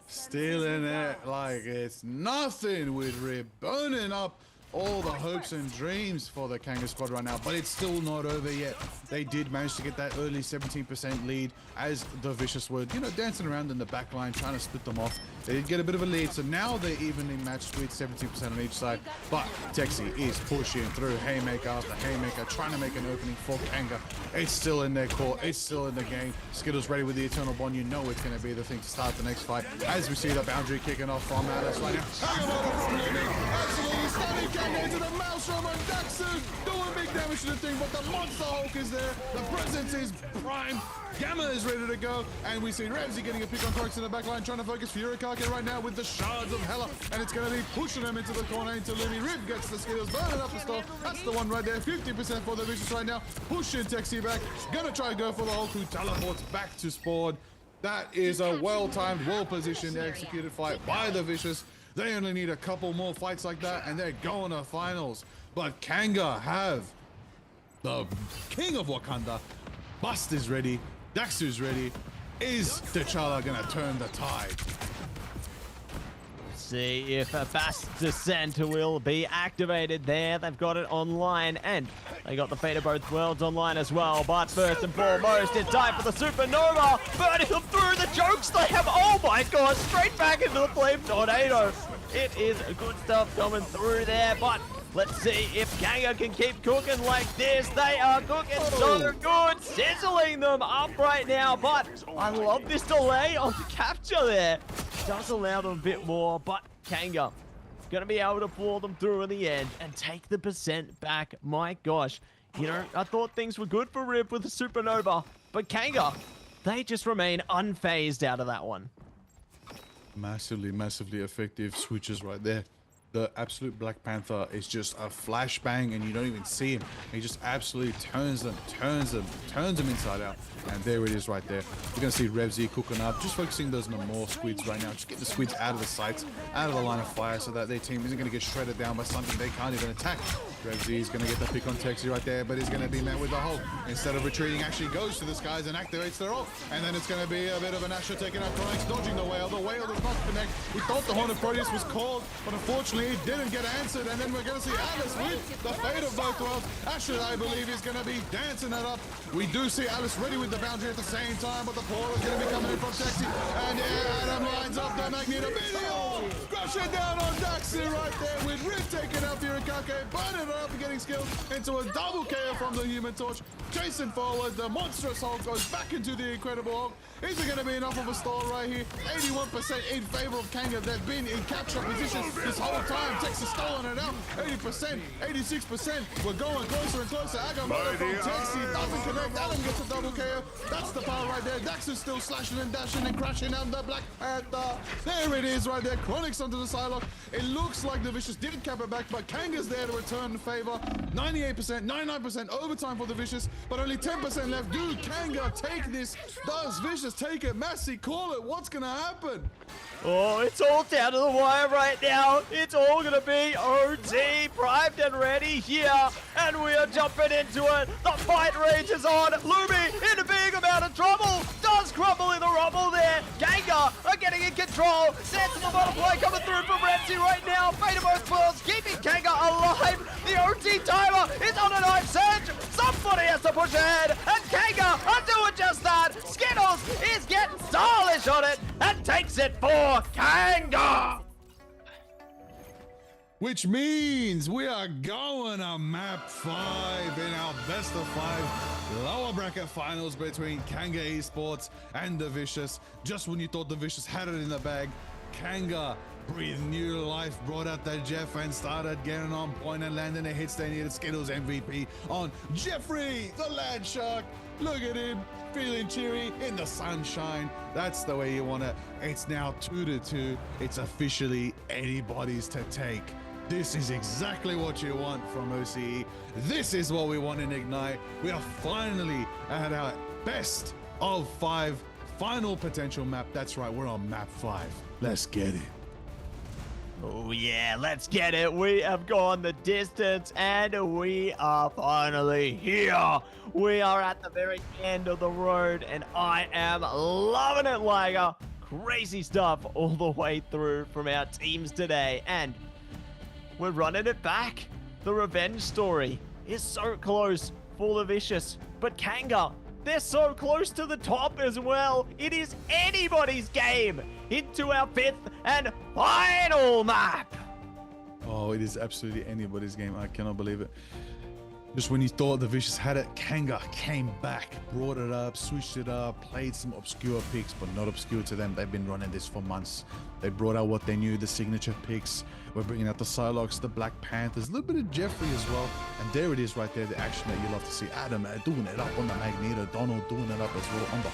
Stealing it like it's nothing with Rib, burning up all the hopes and dreams for the Kanga squad right now, but it's still not over yet. They did manage to get that early 17% lead as the Vicious were, you know, dancing around in the back line, trying to split them off. They did get a bit of a lead, so now they're evenly matched with 17% on each side, but Texi is pushing through haymaker after haymaker, trying to make an opening for Kanga. It's still in their court, it's still in the game. Skittles ready with the Eternal Bond. You know it's going to be the thing to start the next fight, as we see the boundary kicking off from Alice right now. Absolutely stunning Kanga into the Maelstrom, and Daxu doing big damage to the thing, but the Monster Hulk is there. The presence is prime. Gamma is ready to go, and we see Ramsey getting a pick on Crocs in the back line, trying to focus Furikake right now with the Shards of Hela, and it's going to be pushing him into the corner into Lumi. Rib gets the Skittles, burning up the store. That's the one right there. 50% for the Vicious right now. Pushing Texi back. Gonna try to go for the Hulk, who teleports back to Spawn. That is a well-timed, well-positioned, executed fight by the Vicious. They only need a couple more fights like that, and they're going to finals. But Kanga have the King of Wakanda. Bust is ready. Daxu's ready. Is T'Challa gonna turn the tide? See if a fast descent will be activated there. They've got it online, and they got the fate of both worlds online as well. But first and foremost, it's time for the Supernova, burning them through. The jokes they have, oh my god, straight back into the flame tornado. It is good stuff coming through there, but let's see if Kanga can keep cooking like this. They are cooking so good, sizzling them up right now. But I love this delay on the capture there. Does allow them a bit more, but Kanga going to be able to pull them through in the end and take the percent back. My gosh, you know, I thought things were good for Rip with the Supernova, but Kanga, they just remain unfazed out of that one. Massively, massively effective switches right there. The absolute Black Panther is just a flashbang, and you don't even see him. He just absolutely turns them inside out. And there it is right there. You're going to see Revsy cooking up, just focusing those on more squids right now. Just get the squids out of the sights, out of the line of fire, so that their team isn't going to get shredded down by something they can't even attack. Revsy is going to get the pick on Texi right there, but he's going to be met with the Hulk. Instead of retreating, actually goes to the skies and activates their ult. And then it's going to be a bit of an Asher taking out Chronix, dodging the whale. The whale does not connect. We thought the Horn of Proteus was called, but unfortunately it didn't get answered. And then we're going to see Alice with the fate of both worlds. Asher, I believe, is going to be dancing it up. We do see Alice ready with the boundary at the same time, but the portal is going to be coming in from Texi. And Adam lines up the Magneto video. Crushing down on Daxi right there with Rip taking out Furikake, burning it up and getting skilled into a double KO from the Human Torch. Chasing forward, the monstrous Hulk goes back into the Incredible Hulk. Is it going to be enough of a stall right here? 81% in favor of Kanga. They've been in capture position this whole time. Texas stolen it out. 80%, 86%. We're going closer and closer. Agamotto from Texas doesn't connect. Adam gets a double KO. That's the power right there. Dax is still slashing and dashing and crashing down the Black Panther. There it is right there. Chronix onto the Psylocke. It looks like the Vicious didn't cap it back, but Kanga's there to return the favor. 98%, 99% overtime for the Vicious, but only 10% left. Do Kanga take this? Does Vicious take it? Massey, call it. What's going to happen? Oh, it's all down to the wire right now. It's all going to be OT, primed and ready here. And we are jumping into it. The fight rages on. Lumi in a big amount of trouble. Does crumble in the rubble there. Kanga are getting in control. Sensible butterfly coming through from Ramsey right now. Fate of both worlds keeping Kanga alive. The OT timer is on a knife surge. Somebody has to push ahead. And Kanga are doing just that. Skittles is getting stylish on it and takes it for Kanga. Which means we are going to map 5 in our best of 5 lower bracket finals between Kanga Esports and the Vicious. Just when you thought the Vicious had it in the bag, Kanga breathed new life, brought out that Jeff and started getting on point and landing the hits they needed. Skittles MVP on Jeffrey, the Land Shark. Look at him, feeling cheery in the sunshine. That's the way you want it. It's now 2-2. It's officially anybody's to take. This is exactly what you want from OCE. This is what we want in Ignite. We are finally at our best of 5 final potential map. That's right, we're on map 5. Let's get it. Oh yeah, let's get it. We have gone the distance and we are finally here. We are at the very end of the road and I am loving it, Liger. Crazy stuff all the way through from our teams today, and we're running it back. The revenge story is so close for the Vicious, but Kanga, they're so close to the top as well. It is anybody's game into our 5th and final map. Oh, it is absolutely anybody's game. I cannot believe it. Just when you thought the Vicious had it, Kanga came back, brought it up, switched it up, played some obscure picks, but not obscure to them. They've been running this for months. They brought out what they knew, the signature picks. We're bringing out the Psylocks, the Black Panthers, a little bit of Jeffrey as well. And there it is right there, the action that you love to see. Adam doing it up on the Magneto, Donald doing it up as well on the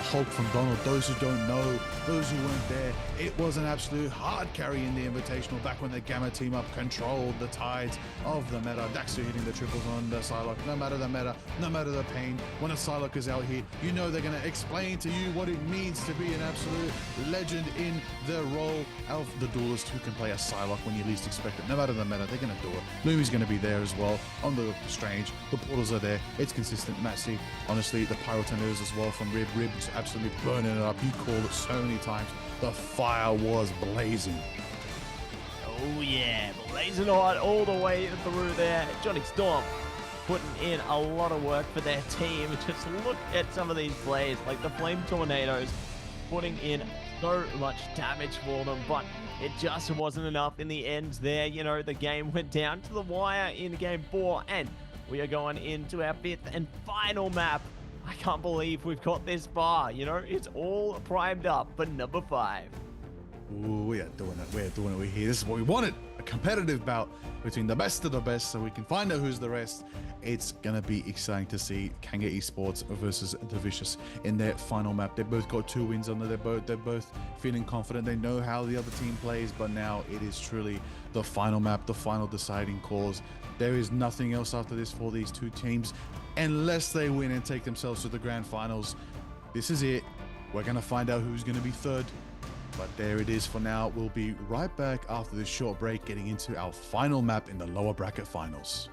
Hulk from Donald. Those who don't know, those who weren't there, it was an absolute hard carry in the Invitational back when the Gamma team up controlled the tides of the meta. Daxter hitting the triples on the Psylocke, no matter the meta, no matter the pain. When a Psylocke is out here, you know they're going to explain to you what it means to be an absolute legend in the role of the duelist who can play a Psylocke when you least expect it. No matter the meta, they're going to do it. Lumi's going to be there as well on the Strange. The portals are there. It's consistent. Maxi, honestly, the Pyro Tornadoes as well from Rib. Rib's absolutely burning it up. You called it so many times. The fire was blazing. Oh yeah, blazing hot all the way through there. Johnny Storm putting in a lot of work for their team. Just look at some of these plays, like the Flame Tornadoes, putting in so much damage for them, but it just wasn't enough in the end there. You know, the game went down to the wire in game 4, and we are going into our 5th and final map. I can't believe we've got this far. You know, it's all primed up for number 5. Ooh, we are doing it. We're doing it. We're here. This is what we wanted. A competitive bout between the best of the best so we can find out who's the rest. It's going to be exciting to see Kanga Esports versus the Vicious in their final map. They both got 2 wins under their boat. They're both feeling confident. They know how the other team plays, but now it is truly the final map, the final deciding cause. There is nothing else after this for these 2 teams unless they win and take themselves to the grand finals. This is it. We're going to find out who's going to be 3rd. But there it is for now. We'll be right back after this short break, getting into our final map in the lower bracket finals.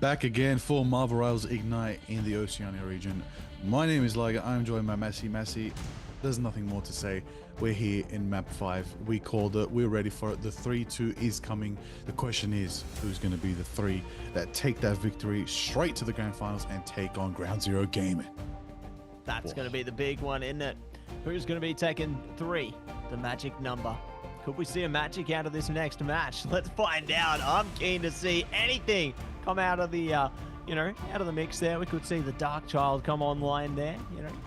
Back again for Marvel Rivals Ignite in the Oceania region. My name is Liger. I'm joined by Massey. There's nothing more to say. We're here in map 5. We called it. We're ready for it. The 3-2 is coming. The question is, who's going to be the 3 that take that victory straight to the grand finals and take on Ground Zero Gaming? That's going to be the big one, isn't it? Who's going to be taking 3? The magic number. Could we see a magic out of this next match? Let's find out. I'm keen to see anything come out of the, out of the mix there. We could see the Dark Child come online there.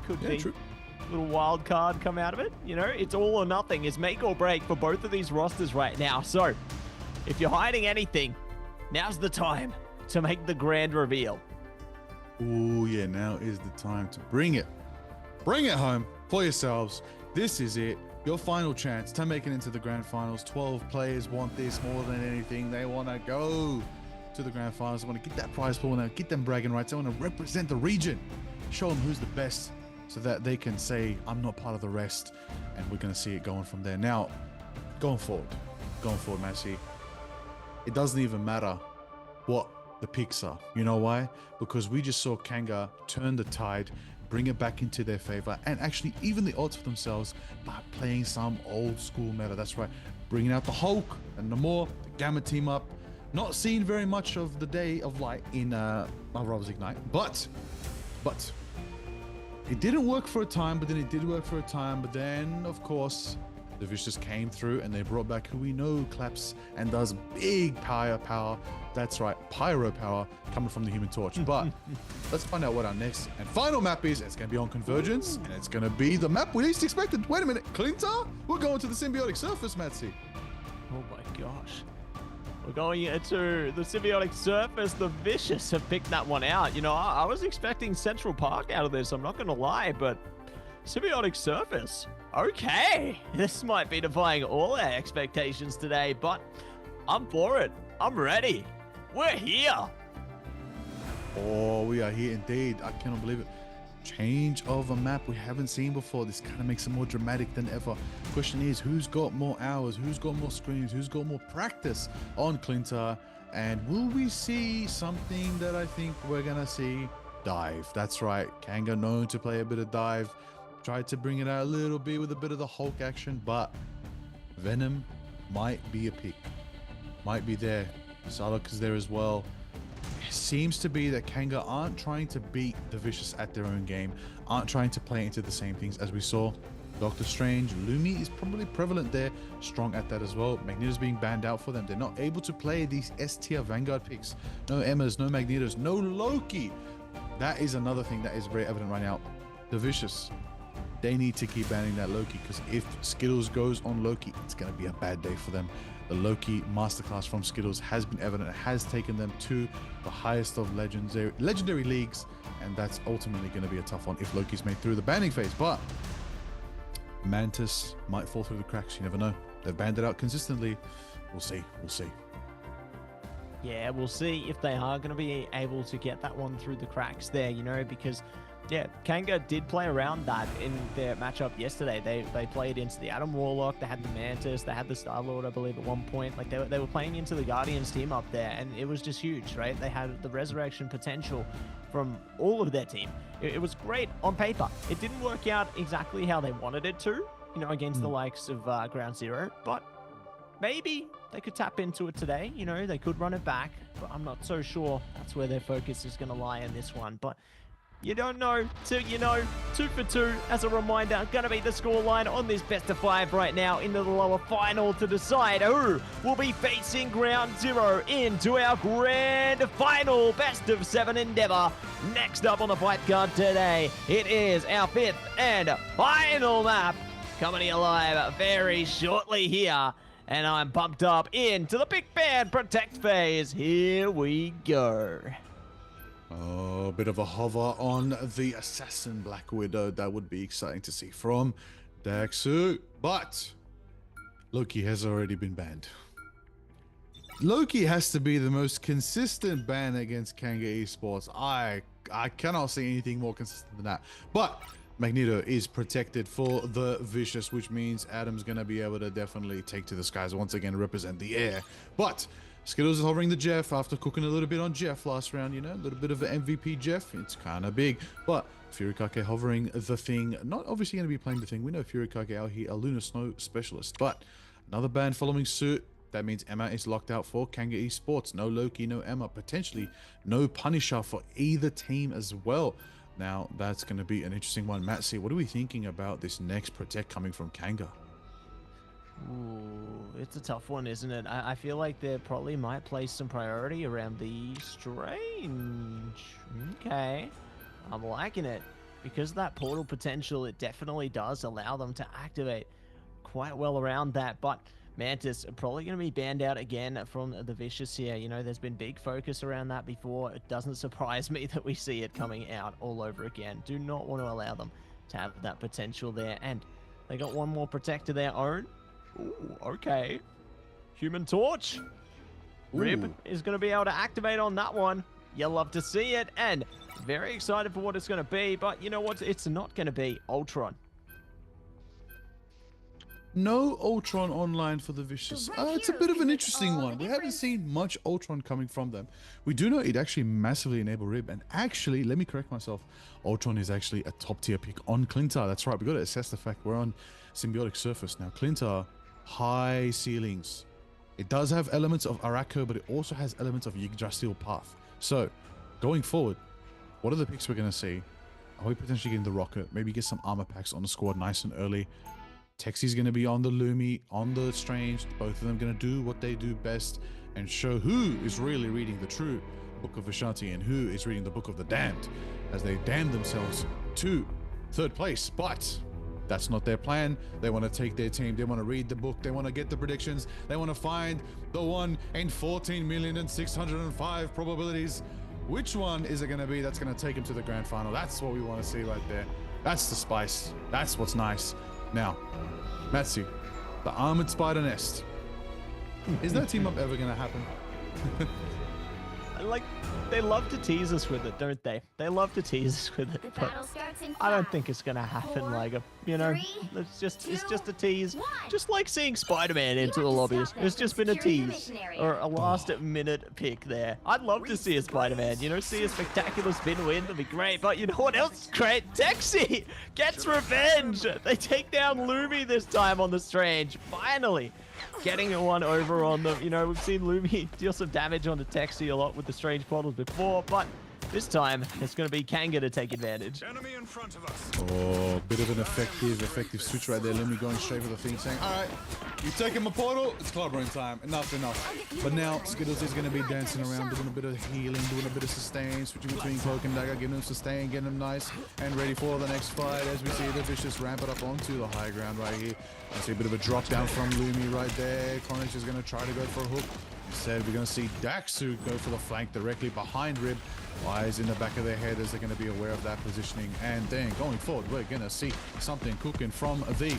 Could be True. a little wild card come out of it. It's all or nothing. It's make or break for both of these rosters right now. So, if you're hiding anything, now's the time to make the grand reveal. Oh yeah, now is the time to bring it home for yourselves. This is it, your final chance to make it into the grand finals. 12 players want this more than anything. They want to go to the grand finals. They want to get that prize pool now, get them bragging rights. They want to represent the region, show them who's the best, so that they can say, I'm not part of the rest. And we're going to see it going from there. Now, going forward, Massey, it doesn't even matter what the picks are. You know why? Because we just saw Kanga turn the tide, bring it back into their favor, and actually even the odds for themselves by playing some old school meta. That's right, bringing out the Hulk and Namor, the Gamma team up. Not seen very much of the day of light in Marvel Rivals Ignite, but it didn't work for a time, but then it did work for a time. But then, of course, the Vicious came through and they brought back who we know claps and does big power. That's right, pyro power coming from the Human Torch. But let's find out what our next and final map is. It's going to be on Convergence, and it's going to be the map we least expected. Wait a minute, Clintar? We're going to the Symbiotic Surface, Matsy. Oh my gosh. We're going into the Symbiotic Surface. The Vicious have picked that one out. I was expecting Central Park out of this, I'm not going to lie, but Symbiotic Surface. Okay, this might be defying all our expectations today, but I'm for it. I'm ready. We're here. Oh, we are here indeed. I cannot believe it. Change of a map we haven't seen before. This kind of makes it more dramatic than ever. Question is, who's got more hours? Who's got more screens? Who's got more practice on Clintar? And will we see something that I think we're going to see? Dive. That's right. Kanga known to play a bit of dive. Tried to bring it out a little bit with a bit of the Hulk action, but Venom might be a pick. Might be there. Psylocke is there as well. It seems to be that Kanga aren't trying to beat the Vicious at their own game, aren't trying to play into the same things as we saw. Doctor Strange, Lumi is probably prevalent there, strong at that as well. Magneto's being banned out for them. They're not able to play these S-tier Vanguard picks. No Emmas, no Magnetos, no Loki. That is another thing that is very evident right now. The Vicious, they need to keep banning that Loki, because if Skittles goes on Loki, it's going to be a bad day for them. The Loki masterclass from Skittles has been evident. It has taken them to the highest of legendary leagues, and that's ultimately going to be a tough one if Loki's made through the banning phase. But Mantis might fall through the cracks. You never know. They've banned it out consistently. We'll see. Yeah, we'll see if they are going to be able to get that one through the cracks there, because Kanga did play around that in their matchup yesterday. They played into the Adam Warlock, they had the Mantis, they had the Star-Lord, I believe, at one point. Like, they were playing into the Guardians team up there, and it was just huge, right? They had the resurrection potential from all of their team. It was great on paper. It didn't work out exactly how they wanted it to, against the likes of Ground Zero, but maybe they could tap into it today. They could run it back, but I'm not so sure that's where their focus is going to lie in this one. But you don't know till you know. 2 for 2, as a reminder, going to be the scoreline on this best of 5 right now into the lower final to decide who will be facing Ground Zero into our grand final best of 7 endeavor. Next up on the fight card today, it is our 5th and final map coming to you live very shortly here. And I'm pumped up into the Big Band Protect phase. Here we go. Oh, a bit of a hover on the Assassin Black Widow. That would be exciting to see from Daxu. But Loki has already been banned. Loki has to be the most consistent ban against Kanga Esports. I cannot see anything more consistent than that. But Magneto is protected for the Vicious, which means Adam's going to be able to definitely take to the skies once again, represent the air. But Skittles is hovering the Jeff after cooking a little bit on Jeff last round, you know, a little bit of an MVP Jeff. It's kind of big, but Furikake hovering the thing, not obviously going to be playing the thing. We know Furikake out here, a Lunar Snow specialist, but another ban following suit. That means Emma is locked out for Kanga Esports. No Loki, no Emma, potentially no Punisher for either team as well. Now, that's going to be an interesting one. Matsy, what are we thinking about this next Protect coming from Kanga? Ooh, it's a tough one, isn't it? I feel like they probably might place some priority around the Strange. Okay, I'm liking it. Because of that portal potential, it definitely does allow them to activate quite well around that. But Mantis are probably going to be banned out again from the Vicious here. You know, there's been big focus around that before. It doesn't surprise me that we see it coming out all over again. Do not want to allow them to have that potential there. And they got one more Protect of their own. Ooh, okay. Human Torch. Rib is going to be able to activate on that one. You'll love to see it. And very excited for what it's going to be. But you know what? It's not going to be Ultron. No Ultron online for the Vicious. It's a bit of an interesting one. We haven't seen much Ultron coming from them. We do know it actually massively enabled Rib. And actually, let me correct myself. Ultron is actually a top tier pick on Clintar. That's right. We got to assess the fact we're on Symbiotic Surface. Now, Clintar, high ceilings. It does have elements of Arako, but it also has elements of Yggdrasil Path. So, going forward, what are the picks we're going to see? Are we potentially getting the Rocket? Maybe get some armor packs on the squad nice and early. Texi's going to be on the Lumi, on the Strange. Both of them going to do what they do best and show who is really reading the true Book of Vishanti and who is reading the Book of the Damned as they damn themselves to third place. But that's not their plan. They want to take their team. They want to read the book. They want to get the predictions. They want to find the 1 in 14,605,000 probabilities. Which one is it going to be that's going to take them to the grand final? That's what we want to see right there. That's the spice. That's what's nice. Now, Matsu, the Armored Spider Nest. Is that team up ever going to happen? Like, they love to tease us with it, don't they? They love to tease us with it, but I don't think it's gonna happen. Like, you know, it's just a tease. Just like seeing Spider-Man into the lobbies. It's just been a tease or a last-minute pick there. I'd love to see a Spider-Man. You know, see a spectacular spin win. That'd be great. But you know what else is great? Texi gets revenge. They take down Lumi this time on the Strange. Finally. Getting one over on them. You know, we've seen Lumi deal some damage onto Texi a lot with the Strange portals before, but this time it's going to be Kanga to take advantage. Enemy in front of us. Oh, bit of an effective switch right there. Lumi going straight for the thing, saying, all right, you taking my portal, it's club room time. Enough. But now Skittles is going to be dancing around, doing a bit of healing, doing a bit of sustain, switching between Cloak and Dagger, getting him sustain, getting him nice and ready for the next fight as we see the Vicious ramp it up onto the high ground right here. I see a bit of a drop down from Lumi right there. Chronic is going to try to go for a hook. Instead, we're going to see Daxu go for the flank directly behind Rib. Eyes in the back of their head as they're going to be aware of that positioning. And then going forward, we're going to see something cooking from the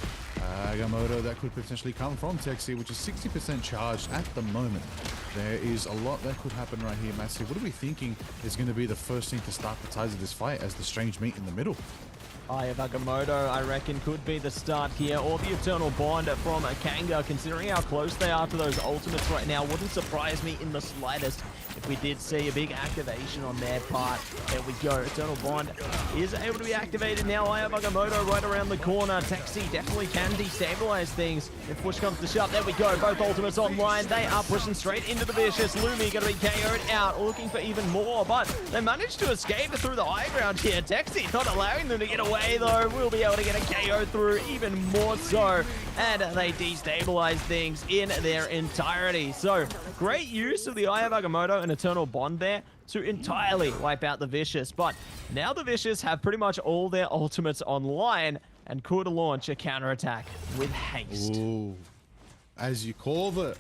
Agamotto that could potentially come from Texi, which is 60% charged at the moment. There is a lot that could happen right here, Massey. What are we thinking is going to be the first thing to start the ties of this fight as the Strange meet in the middle? Eye of Agamotto, I reckon, could be the start here, or the Eternal Bond from Kanga. Considering how close they are to those ultimates right now, wouldn't surprise me in the slightest if we did see a big activation on their part. There we go. Eternal Bond is able to be activated now. Eye of Agamotto right around the corner. Texi definitely can destabilize things if push comes to shove. There we go. Both ultimates online. They are pushing straight into the Vicious. Lumi going to be KO'd out, looking for even more, but they managed to escape through the high ground here. Texi not allowing them to get away, though. We'll be able to get a KO through even more so, and they destabilize things in their entirety. So great use of the Eye of Agamotto and Eternal Bond there to entirely wipe out the Vicious. But now the Vicious have pretty much all their ultimates online and could launch a counterattack with haste. Ooh. As you call the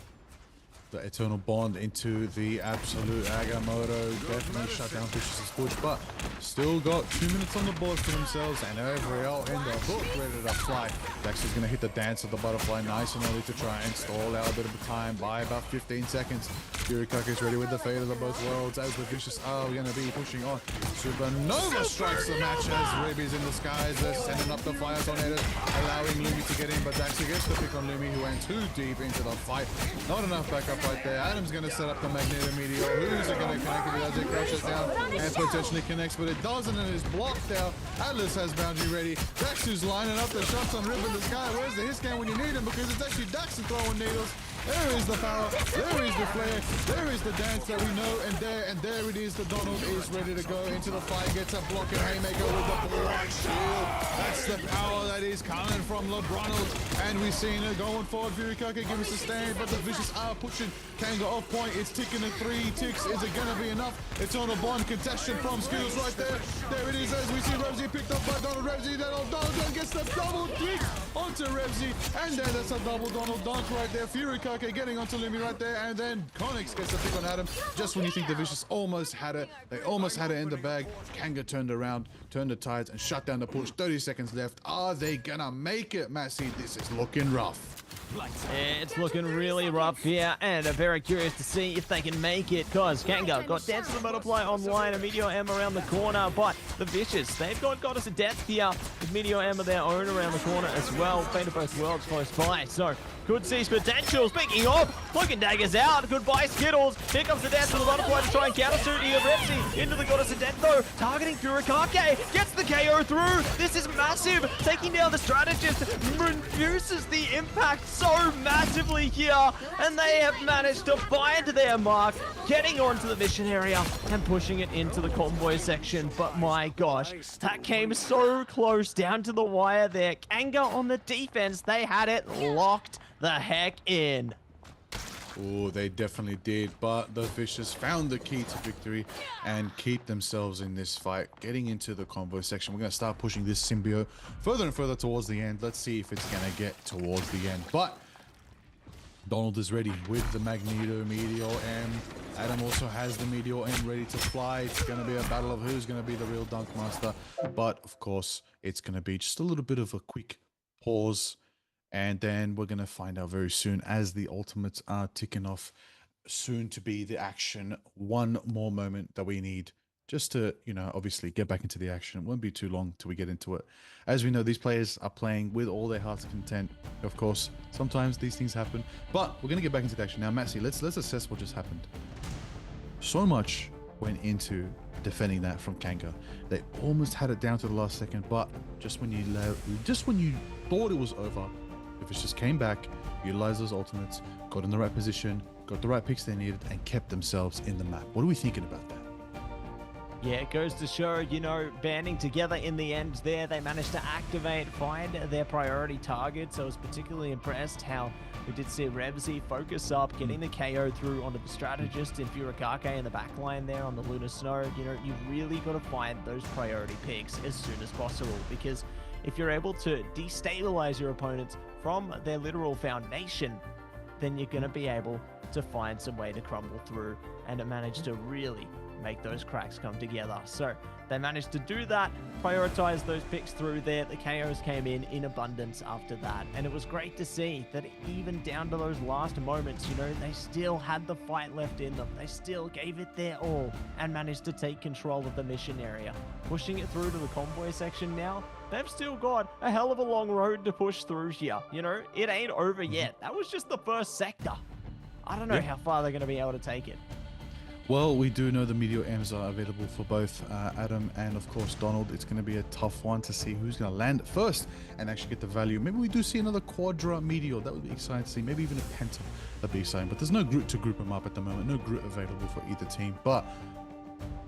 Eternal Bond into the absolute Agamotto, definitely shut down Vicious's push, but still got 2 minutes on the board for themselves and overall in the book ready to fly. Dex is going to hit the dance of the butterfly nice and early to try and stall out a bit of time by about 15 seconds. Yurikake is ready with the faders of both worlds as the Vicious are going to be pushing on. Supernova strikes the match as Rivars in the skies. They're sending up the fire tornadoes, allowing Lumi to get in, but Daxi gets the pick on Lumi, who went too deep into the fight. Not enough backup right there. Adam's going to set up the Magneto Meteor. Who's it going to connect with as it crashes down and potentially connects, but it doesn't and is blocked out. Atlas has boundary ready. Daxu's lining up the shots on Rip in the sky. Where's the hit scan when you need him? Because it's actually Daxu throwing needles. There is the power, there is the flare, there is the dance that we know, and there it is. The Donald is ready to go into the fight, gets a block and haymaker with the blood shield. That's the power that is coming from LeBronald, and we've seen it going forward. Furikake giving us a stand, but the Vicious are pushing Kanga off point. It's ticking at 3 ticks. Is it gonna be enough? It's on a bond contestation from Skittles right there. There it is as we see Revsy picked up by Donald. Revsy, Donald gets the double kick onto Revsy, and then that's a double Donald dunk right there. Furikake getting onto Lumi right there, and then Konix gets a pick on Adam. Just when you think the Vicious almost had it, they almost had it in the bag, Kanga turned around, turned the tides, and shut down the push. 30 seconds left. Are they gonna make it, Massey? This is looking rough. It's looking really rough here, and I'm very curious to see if they can make it, because Kanga got Dance to Multiply online, and Meteor M around the corner, but the Vicious, they've got Goddess of Death here, with Meteor M of their own around the corner as well. Fate of both worlds close by, so could seize potential. Speaking of, Cloak and Dagger's out. Goodbye, Skittles. Here comes the Dance to the Butterfly to try and countersuit here. Repsy into the Goddess of Death, though. Targeting Furikake. Gets the KO through. This is massive. Taking down the Strategist. Reduces the impact so massively here. And they have managed to find their mark. Getting onto the mission area and pushing it into the convoy section. But my gosh, that came so close down to the wire there. Kanga on the defense. They had it locked the heck in. Oh, they definitely did, but the Vicious found the key to victory and keep themselves in this fight. Getting into the convoy section, we're going to start pushing this symbiote further and further towards the end. Let's see if it's going to get towards the end. But Donald is ready with the Magneto Meteor M. Adam also has the Meteor M ready to fly. It's going to be a battle of who's going to be the real Dunk Master. But, of course, it's going to be just a little bit of a quick pause. And then we're going to find out very soon as the ultimates are ticking off. Soon to be the action. One more moment that we need just to, you know, obviously get back into the action. It won't be too long till we get into it. As we know, these players are playing with all their heart's content. Of course, sometimes these things happen. But we're going to get back into the action. Now, Matsy, let's assess what just happened. So much went into defending that from Kanga. They almost had it down to the last second, but just when you thought it was over, if it just came back, utilized those ultimates, got in the right position, got the right picks they needed, and kept themselves in the map. What are we thinking about that? Yeah, it goes to show, you know, banding together in the end there. They managed to activate, find their priority targets. I was particularly impressed how we did see Revsy focus up, getting the KO through onto the Strategist and Furikake in the back line there on the Lunar Snow. You know, you really got to find those priority picks as soon as possible, because if you're able to destabilize your opponents from their literal foundation, then you're going to be able to find some way to crumble through and manage to really make those cracks come together. So they managed to do that, prioritize those picks through there. The KOs came in abundance after that, and it was great to see that even down to those last moments, you know, they still had the fight left in them. They still gave it their all and managed to take control of the mission area. Pushing it through to the convoy section now, they've still got a hell of a long road to push through here. You know, it ain't over yet. That was just the first sector. I don't know how far they're going to be able to take it. Well, we do know the Meteor M's are available for both Adam and, of course, Donald. It's going to be a tough one to see who's going to land first and actually get the value. Maybe we do see another Quadra Meteor. That would be exciting to see. Maybe even a Penta. That'd be exciting. But there's no Groot to group them up at the moment. No Groot available for either team. But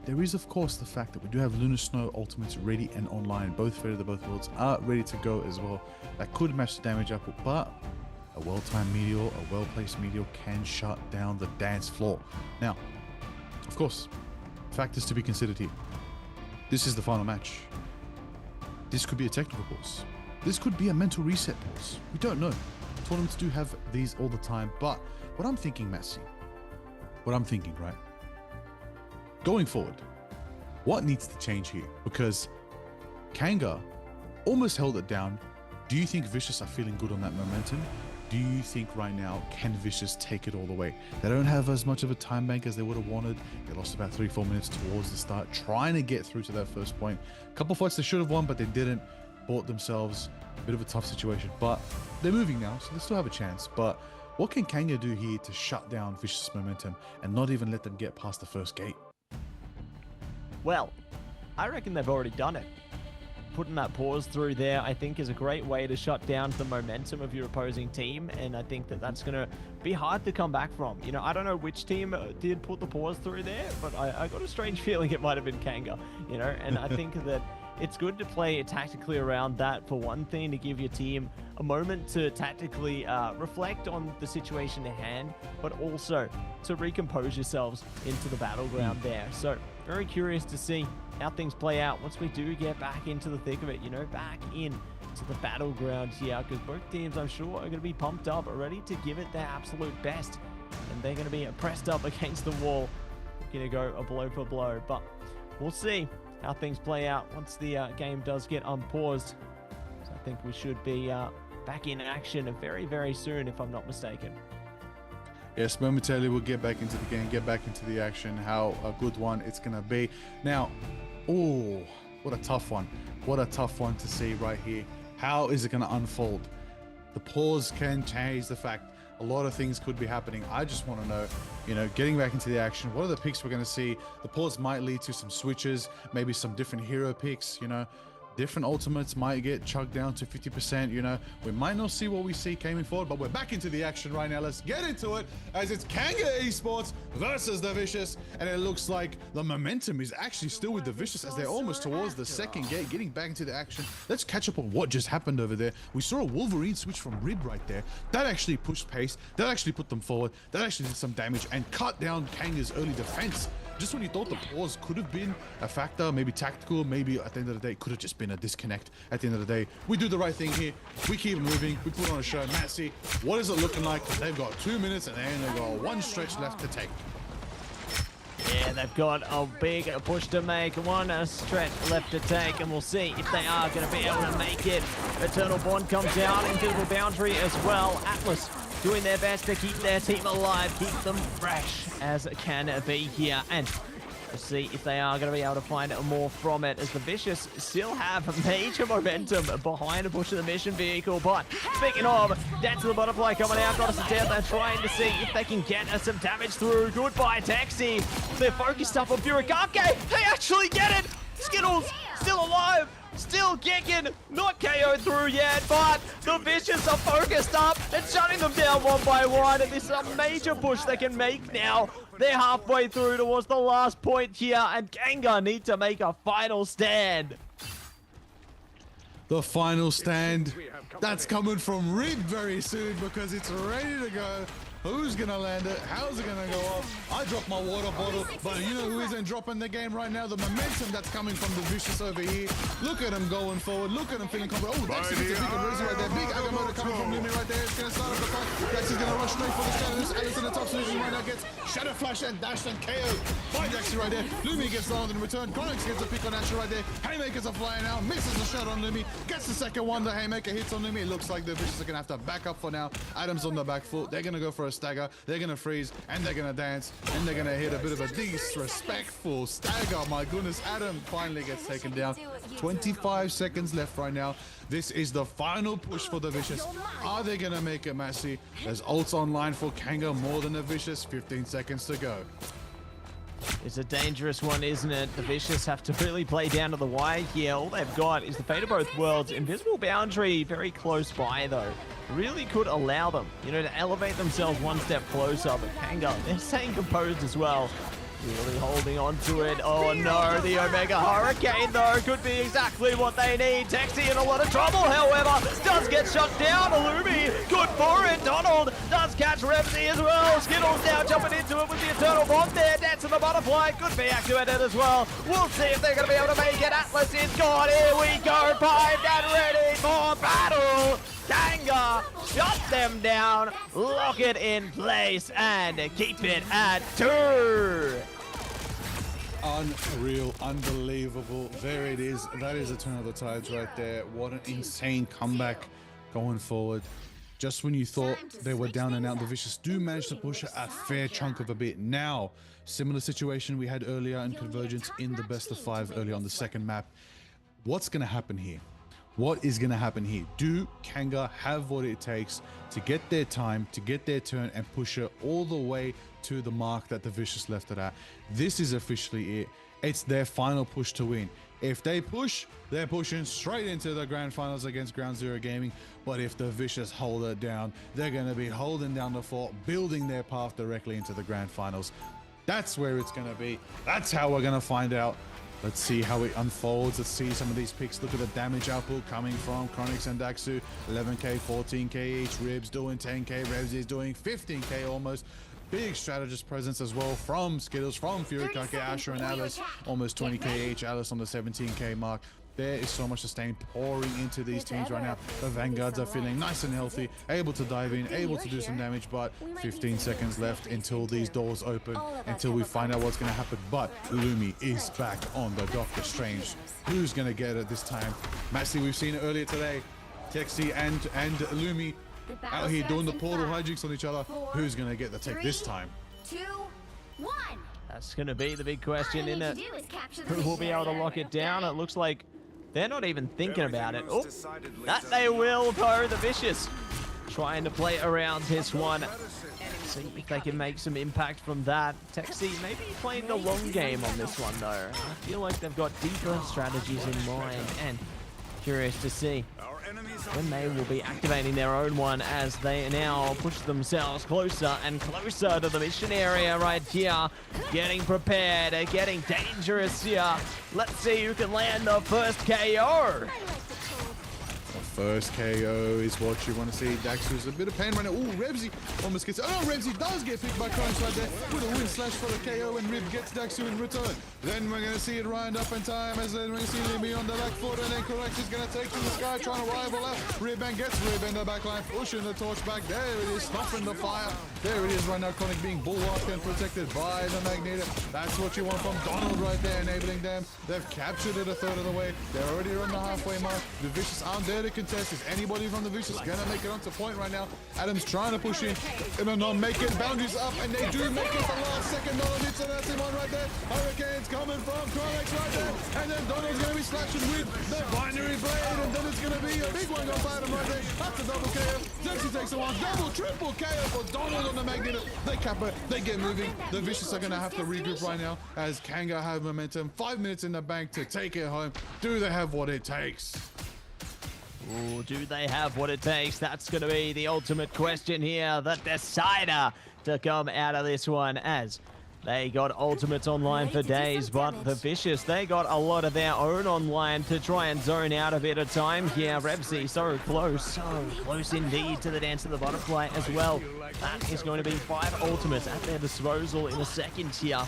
there is, of course, the fact that we do have Lunar Snow Ultimates ready and online. Both Fate of the Both Worlds are ready to go as well. That could match the damage output, but a well-timed Meteor, a well-placed Meteor can shut down the dance floor. Now, of course, factors to be considered here. This is the final match. This could be a technical pause. This could be a mental reset pause. We don't know. Tournaments do have these all the time, but what I'm thinking, Massey, right? Going forward, what needs to change here? Because Kanga almost held it down. Do you think Vicious are feeling good on that momentum? Do you think right now, can Vicious take it all the way? They don't have as much of a time bank as they would have wanted. They lost about 3-4 minutes towards the start, trying to get through to that first point. A couple fights they should have won, but they didn't. Bought themselves a bit of a tough situation, but they're moving now, so they still have a chance. But what can Kanga do here to shut down Vicious momentum and not even let them get past the first gate? Well, I reckon they've already done it. Putting that pause through there, I think, is a great way to shut down the momentum of your opposing team, and I think that that's going to be hard to come back from. You know, I don't know which team did put the pause through there, but I got a strange feeling it might have been Kanga, you know, and I think that it's good to play tactically around that, for one thing, to give your team a moment to tactically reflect on the situation at hand, but also to recompose yourselves into the battleground there. So very curious to see how things play out once we do get back into the thick of it, you know, back in to the battleground here, because both teams, I'm sure, are going to be pumped up, ready to give it their absolute best, and they're going to be pressed up against the wall, going to go a blow for blow. But we'll see how things play out once the game does get unpaused. So I think we should be back in action very, very soon, if I'm not mistaken. Yes, momentarily we'll get back into the game, get back into the action, how a good one it's going to be. Now, oh, what a tough one. What a tough one to see right here. How is it going to unfold? The pause can change the fact a lot of things could be happening. I just want to know, you know, getting back into the action, what are the picks we're going to see? The pause might lead to some switches, maybe some different hero picks, you know. Different ultimates might get chugged down to 50%, you know. We might not see what we see coming forward, but we're back into the action right now. Let's get into it, as it's Kanga Esports versus the Vicious, and it looks like the momentum is actually still with the Vicious as they're almost towards the second gate, getting back into the action. Let's catch up on what just happened over there. We saw a Wolverine switch from Rib right there. That actually pushed pace. That actually put them forward. That actually did some damage and cut down Kanga's early defense. Just when you thought the pause could have been a factor, maybe tactical, maybe at the end of the day, it could have just been a disconnect. At the end of the day, we do the right thing here. We keep moving. We put on a show. Matsy, what is it looking like? They've got 2 minutes and they've got one stretch left to take. Yeah, they've got a big push to make, one stretch left to take, and we'll see if they are going to be able to make it. Eternal Bond comes down, Invisible Boundary as well. Atlas doing their best to keep their team alive, keep them fresh as can be here, and we'll see if they are going to be able to find more from it, as the Vicious still have major momentum behind a push of the mission vehicle. But speaking of, Dance of the Butterfly coming out, got us a death. They're trying to see if they can get some damage through. Goodbye, Taxi. They're focused up on Furikake. They actually get it. Skittles still alive. Still kicking, not KO'd through yet, but the Vicious are focused up and shutting them down one by one. And this is a major push they can make now. They're halfway through towards the last point here, and Kanga need to make a final stand. The final stand, that's coming from Rib very soon, because it's ready to go. Who's gonna land it? How's it gonna go off? I dropped my water bottle, but you know who isn't dropping the game right now? The momentum that's coming from the Vicious over here. Look at him going forward. Look at him feeling confident. Oh, Dex gets a big Rosy right there. Big Agamotto coming from Lumi right there. It's gonna start up the fight. Dex is gonna rush straight for the shadows. Alice in the top position right now gets Shadow Flash and Dash and KO by Dex right there. Lumi gets down in return. Chronix gets a pick on Asher right there. Haymakers are flying out. Misses the shot on Lumi. Gets the second one. The Haymaker hits on Lumi. It looks like the Vicious are gonna have to back up for now. Adam's on the back foot. They're gonna go for a stagger. They're gonna freeze and they're gonna dance and they're gonna hit a bit of a disrespectful stagger. My goodness, Adam finally gets taken down. 25 seconds left right now. This is the final push for the Vicious. Are they gonna make it, Massey? There's ults online for Kanga more than the Vicious. 15 seconds to go. It's a dangerous one, isn't it? The Vicious have to really play down to the wire here. All they've got is the fate of both worlds. Invisible Boundary very close by, though. Really could allow them, you know, to elevate themselves one step closer. But Kanga, they're staying composed as well. Really holding on to it. Oh no, the Omega Hurricane though could be exactly what they need. Texie in a lot of trouble, however, does get shut down. Illumi, good for it. Donald does catch Revsy as well. Skittles now jumping into it with the Eternal Bond there. Dance of the Butterfly could be activated as well. We'll see if they're going to be able to make it. Atlas is gone. Here we go. Primed and ready for battle. Kanga, shut them down, lock it in place, and keep it at 2. Unreal, unbelievable. There it is. That is a turn of the tides right there. What an insane comeback going forward. Just when you thought they were down and out, the Vicious do manage to push a fair chunk of a bit. Now, similar situation we had earlier in Convergence in the best of 5 early on the second map. What's going to happen here? What is going to happen here? Do Kanga have what it takes to get their time, to get their turn, and push it all the way to the mark that the Vicious left it at? This is officially it. It's their final push to win. If they push, they're pushing straight into the grand finals against Ground Zero Gaming. But if the Vicious hold it down, they're going to be holding down the fort, building their path directly into the grand finals. That's where it's going to be. That's how we're going to find out. Let's see how it unfolds. Let's see some of these picks. Look at the damage output coming from Chronix and Daxu. 11k, 14k each. Ribs doing 10k. Revs is doing 15k almost. Big strategist presence as well from Skittles, from Furikake, Asher, and Alice. Almost 20k each. Alice on the 17k mark. There is so much sustain pouring into these teams right now. The Vanguards are feeling nice and healthy, able to dive in, able to do some damage, but 15 seconds left until these doors open, until we find out what's going to happen. But Lumi is back on the Doctor Strange. Who's going to get it this time? Maxi, we've seen it earlier today. Texi and Lumi out here doing the portal hijinks on each other. Who's going to get the take this time? 2, 1. That's going to be the big question, isn't it? Who Who will be able to lock it down? It looks like they're not even thinking about it. Oh, that they will, though. The Vicious trying to play around this one. See if they can make some impact from that. Texi maybe playing the long game on this one, though. I feel like they've got deeper strategies in mind, and curious to see when they will be activating their own one as they now push themselves closer and closer to the mission area right here. Getting prepared, getting dangerous here. Let's see who can land the first KO. The first KO is what you want to see. Daxu's a bit of pain right now. Ooh, Rebsy almost gets... Oh, Rebsy does get picked by Crunch right there with a win slash for the KO, and Rib gets Daxu in return. Then we're going to see it round up in time as then we're going to see Libby on the back foot, and then Correct is going to take to the sky, trying to rival out. Rib and gets Rib in the back line, pushing the torch back. There it is, stopping the fire. There it is right now. Chronic being bulwarked and protected by the Magneto. That's what you want from Donald right there, enabling them. They've captured it a third of the way. They're already on the halfway mark. The Vicious aren't there to contest. Is anybody from the Vicious gonna make it onto point right now? Adam's trying to push in, and not make it. Boundaries up, and they do make it the last second. Donald hits and that's him on right there. Hurricane's coming from Chronix right there, and then Donald's gonna be slashing with the binary blade, and then it's gonna be a big one going by him right there. That's a double KO. Zexy takes the one, double, triple KO for Donald on the Magneto. They cap it, they get moving. The Vicious are gonna have to regroup right now as Kanga have momentum. 5 minutes in the bank to take it home. Do they have what it takes? Ooh, do they have what it takes? That's going to be the ultimate question here. The decider to come out of this one, as they got ultimates online for days, but the Vicious, they got a lot of their own online to try and zone out a bit of time here. Rebsy, so close indeed to the Dance of the Butterfly as well. That is going to be 5 ultimates at their disposal in a second here.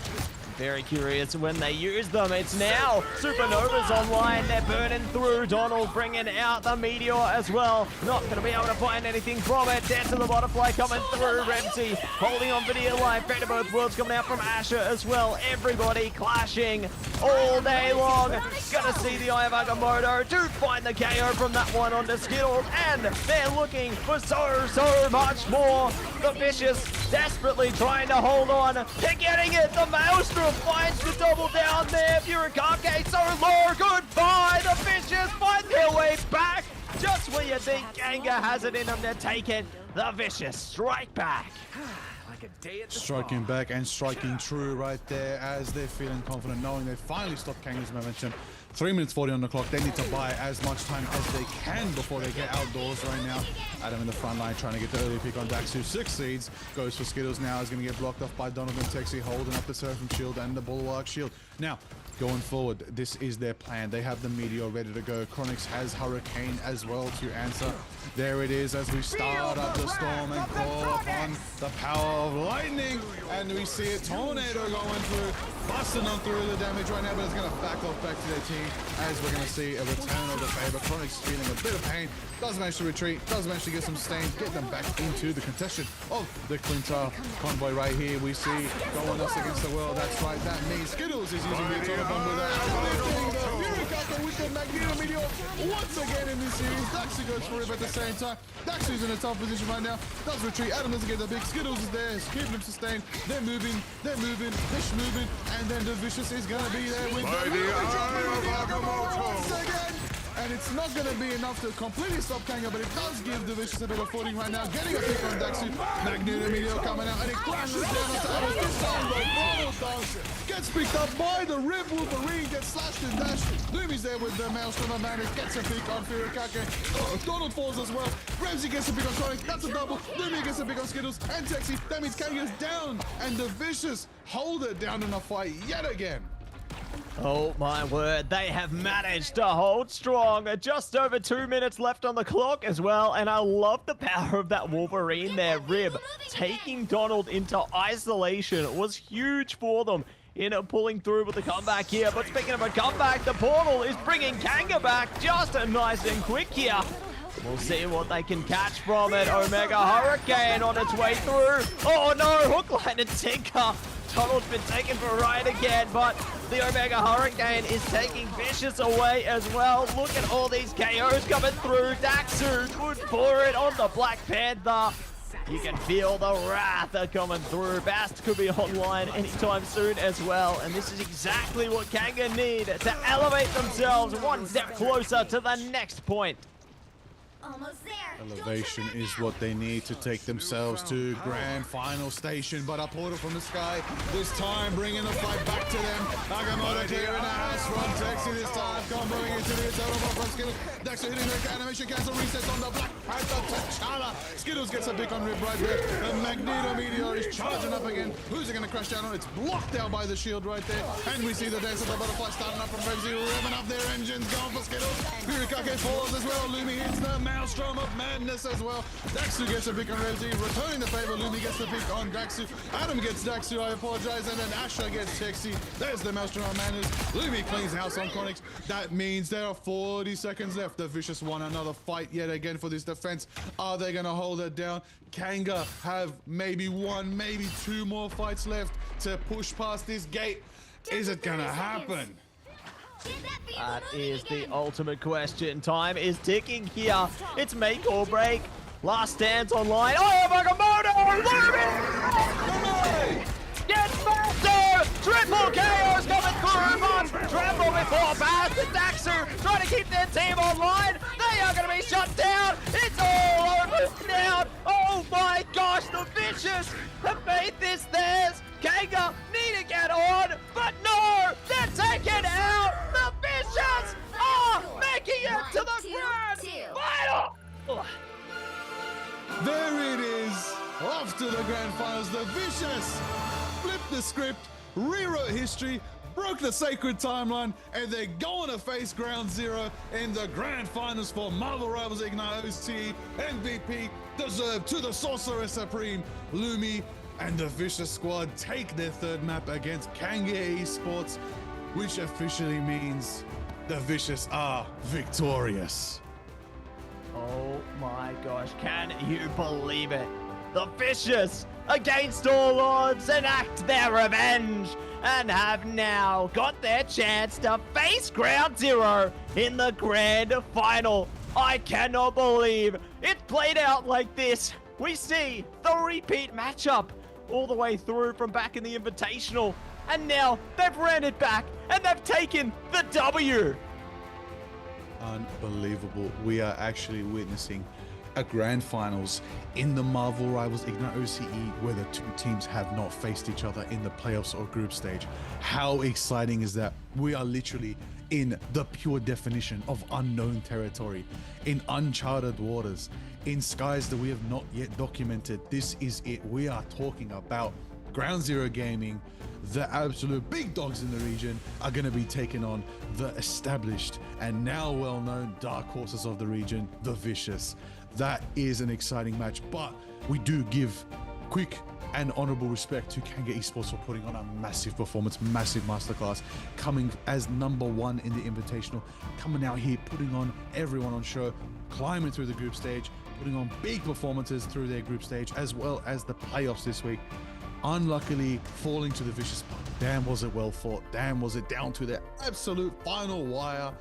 Very curious when they use them. It's now. Supernova's online. They're burning through. Donald bringing out the Meteor as well. Not going to be able to find anything from it. Dance of the Butterfly coming through. Rebsy holding on for dear life. Fate of Both Worlds coming out from Asher as well. Everybody clashing all day long. Gonna see the Eye of Agamotto. Do find the KO from that one onto Skittles. And they're looking for so much more. The Vicious desperately trying to hold on. They're getting it. The Maelstrom finds the double down there. Furikake so low. Goodbye. The Vicious find their way back. Just when you think Kanga has it in them to take it, the Vicious strike back. Striking back and striking true right there as they're feeling confident, knowing they finally stopped Kanga's momentum. 3 minutes 40 on the clock. They need to buy as much time as they can before they get outdoors right now. Adam in the front line trying to get the early pick on Daxu. Succeeds. Goes for Skittles now. Is going to get blocked off by Donovan Texi, holding up the Seraphin shield and the Bulwark shield. Now, going forward, this is their plan. They have the Meteor ready to go. Chronix has Hurricane as well to answer. There it is as we start up the storm and call upon the power of lightning. And we see a tornado going through, busting on through the damage right now, but it's going to back off back to their team as we're going to see a return of the favor. Chronix feeling a bit of pain. Does manage to retreat, does manage to get some stain, get them back into the contestation of the Clintar convoy right here. We see going us against the world. That's right, that means Skittles is using the Autobomb with that. Daxter with the Magneto Meteor once again in this series. Daxter goes for him at the same time. Daxter's in a tough position right now. Does retreat. Adam doesn't get the big. Skittles is there. Keeping him sustained. They're moving. Fish moving. And then the Vicious is going to be there with once again. And it's not going to be enough to completely stop Kanga, but it does give the Vicious a bit of footing right now. Getting a pick on Daxu. Magneto Meteor coming out, and it crashes down onto Adam. This time, the Bravo Dance gets picked up by the Rib Wolverine, gets slashed and dashed. Lumi's there with the Maelstrom of Madness, gets a pick on Furikake. Donald falls as well. Ramsey gets a pick on Sonic, that's a double. Lumi gets a pick on Skittles and Texie. That means Kanga's down, and the Vicious hold it down in a fight yet again. Oh my word, they have managed to hold strong. Just over 2 minutes left on the clock as well, and I love the power of that Wolverine there. Rib taking Donald into isolation was huge for them in pulling through with the comeback here. But speaking of a comeback, the portal is bringing Kanga back just nice and quick here. We'll see what they can catch from it. Omega Hurricane on its way through. Oh no, hook, line, and sinker. Donald's been taken for a ride again, but the Omega Hurricane is taking Vicious away as well. Look at all these KOs coming through. Daxu good for it on the Black Panther. You can feel the wrath coming through. Bast could be online anytime soon as well. And this is exactly what Kanga need to elevate themselves one step closer to the next point. Almost there. Elevation is what they need to take themselves to grand final station, but a portal from the sky this time bringing the fight back to them. Agamotto clearing the house from Texie this time, comboing into the eternal from Skittles. Dexter hitting the animation cancel resets on the Black Panther T'Challa. Skittles gets a big on Rib right there. The Magneto Meteor is charging up again. Who's it going to crash down on? It's blocked out by the shield right there. And we see the dance of the butterfly starting up from Frenzy, revving up their engines, going for Skittles. Furikake falls as well. Lumi hits the Maelstrom of Madness as well. Daxu gets a pick on Revzy, returning the favor. Lumi gets the pick on Daxu. Adam gets Daxu, I apologize, and then Asher gets Texie. There's the Maelstrom of Madness. Lumi cleans house on Connix. That means there are 40 seconds left. The Vicious won another fight yet again for this defense. Are they going to hold it down? Kanga have maybe one, maybe two more fights left to push past this gate. Is it going to happen? That is the ultimate question. Time is ticking here. It's make or break. Last stands online. Oh, Agamotto! Gets Master! Triple KO's coming through, but Tremble before Baz and Daxu trying to keep their team online. They are going to be shut down. It's all over now. Oh my gosh, the Vicious! The faith is theirs. Kanga need to get on, but no! They're taken out! The Vicious are making it to the grand final! There it is! Off to the grand finals. The Vicious flipped the script, rewrote history, broke the sacred timeline, and they're going to face Ground Zero in the grand finals for Marvel Rivals Ignite OCE MVP, deserved to the Sorcerer Supreme. Lumi and the Vicious squad take their third map against Kanga Esports, which officially means the Vicious are victorious. Oh my gosh, can you believe it? The Vicious, against all odds, enact their revenge and have now got their chance to face Ground Zero in the grand final. I cannot believe it played out like this. We see the repeat matchup all the way through from back in the Invitational, and now they've ran it back and they've taken the W. Unbelievable. We are actually witnessing a grand finals in the Marvel Rivals Ignite OCE where the two teams have not faced each other in the playoffs or group stage. How exciting is that? We are literally in the pure definition of unknown territory, in uncharted waters, in skies that we have not yet documented. This is it. We are talking about Ground Zero Gaming. The absolute big dogs in the region are going to be taking on the established and now well-known dark horses of the region, the Vicious. That is an exciting match, but we do give quick and honorable respect to Kanga Esports for putting on a massive performance, massive masterclass, coming as #1 in the Invitational, coming out here, putting on everyone on show, climbing through the group stage, putting on big performances through their group stage, as well as the playoffs this week. Unluckily falling to the Vicious, but damn was it well fought, damn was it down to the absolute final wire.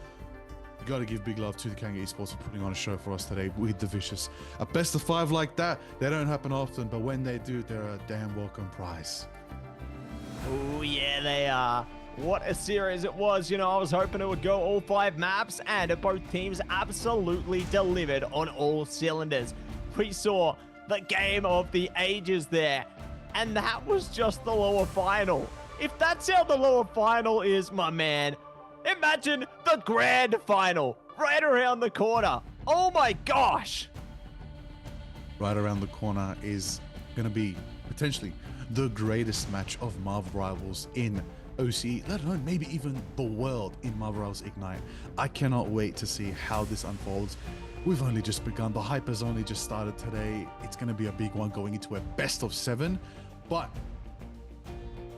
You got to give big love to the Kanga Esports for putting on a show for us today with the Vicious. A best of 5 like that, they don't happen often, but when they do, they're a damn welcome prize. Oh, yeah, they are. What a series it was. You know, I was hoping it would go all 5 maps, and both teams absolutely delivered on all cylinders. We saw the game of the ages there, and that was just the lower final. If that's how the lower final is, my man, imagine the grand final right around the corner. Oh my gosh. Right around the corner is going to be potentially the greatest match of Marvel Rivals in OCE, let alone maybe even the world in Marvel Rivals Ignite. I cannot wait to see how this unfolds. We've only just begun. The hype has only just started today. It's going to be a big one going into a best of 7, but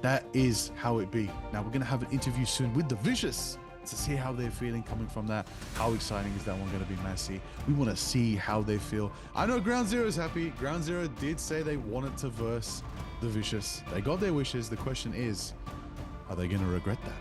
that is how it be. Now we're going to have an interview soon with the Vicious to see how they're feeling coming from that. How exciting is that one going to be, Massey? We want to see how they feel. I know Ground Zero is happy. Ground Zero did say they wanted to verse the Vicious. They got their wishes. The question is, are they going to regret that?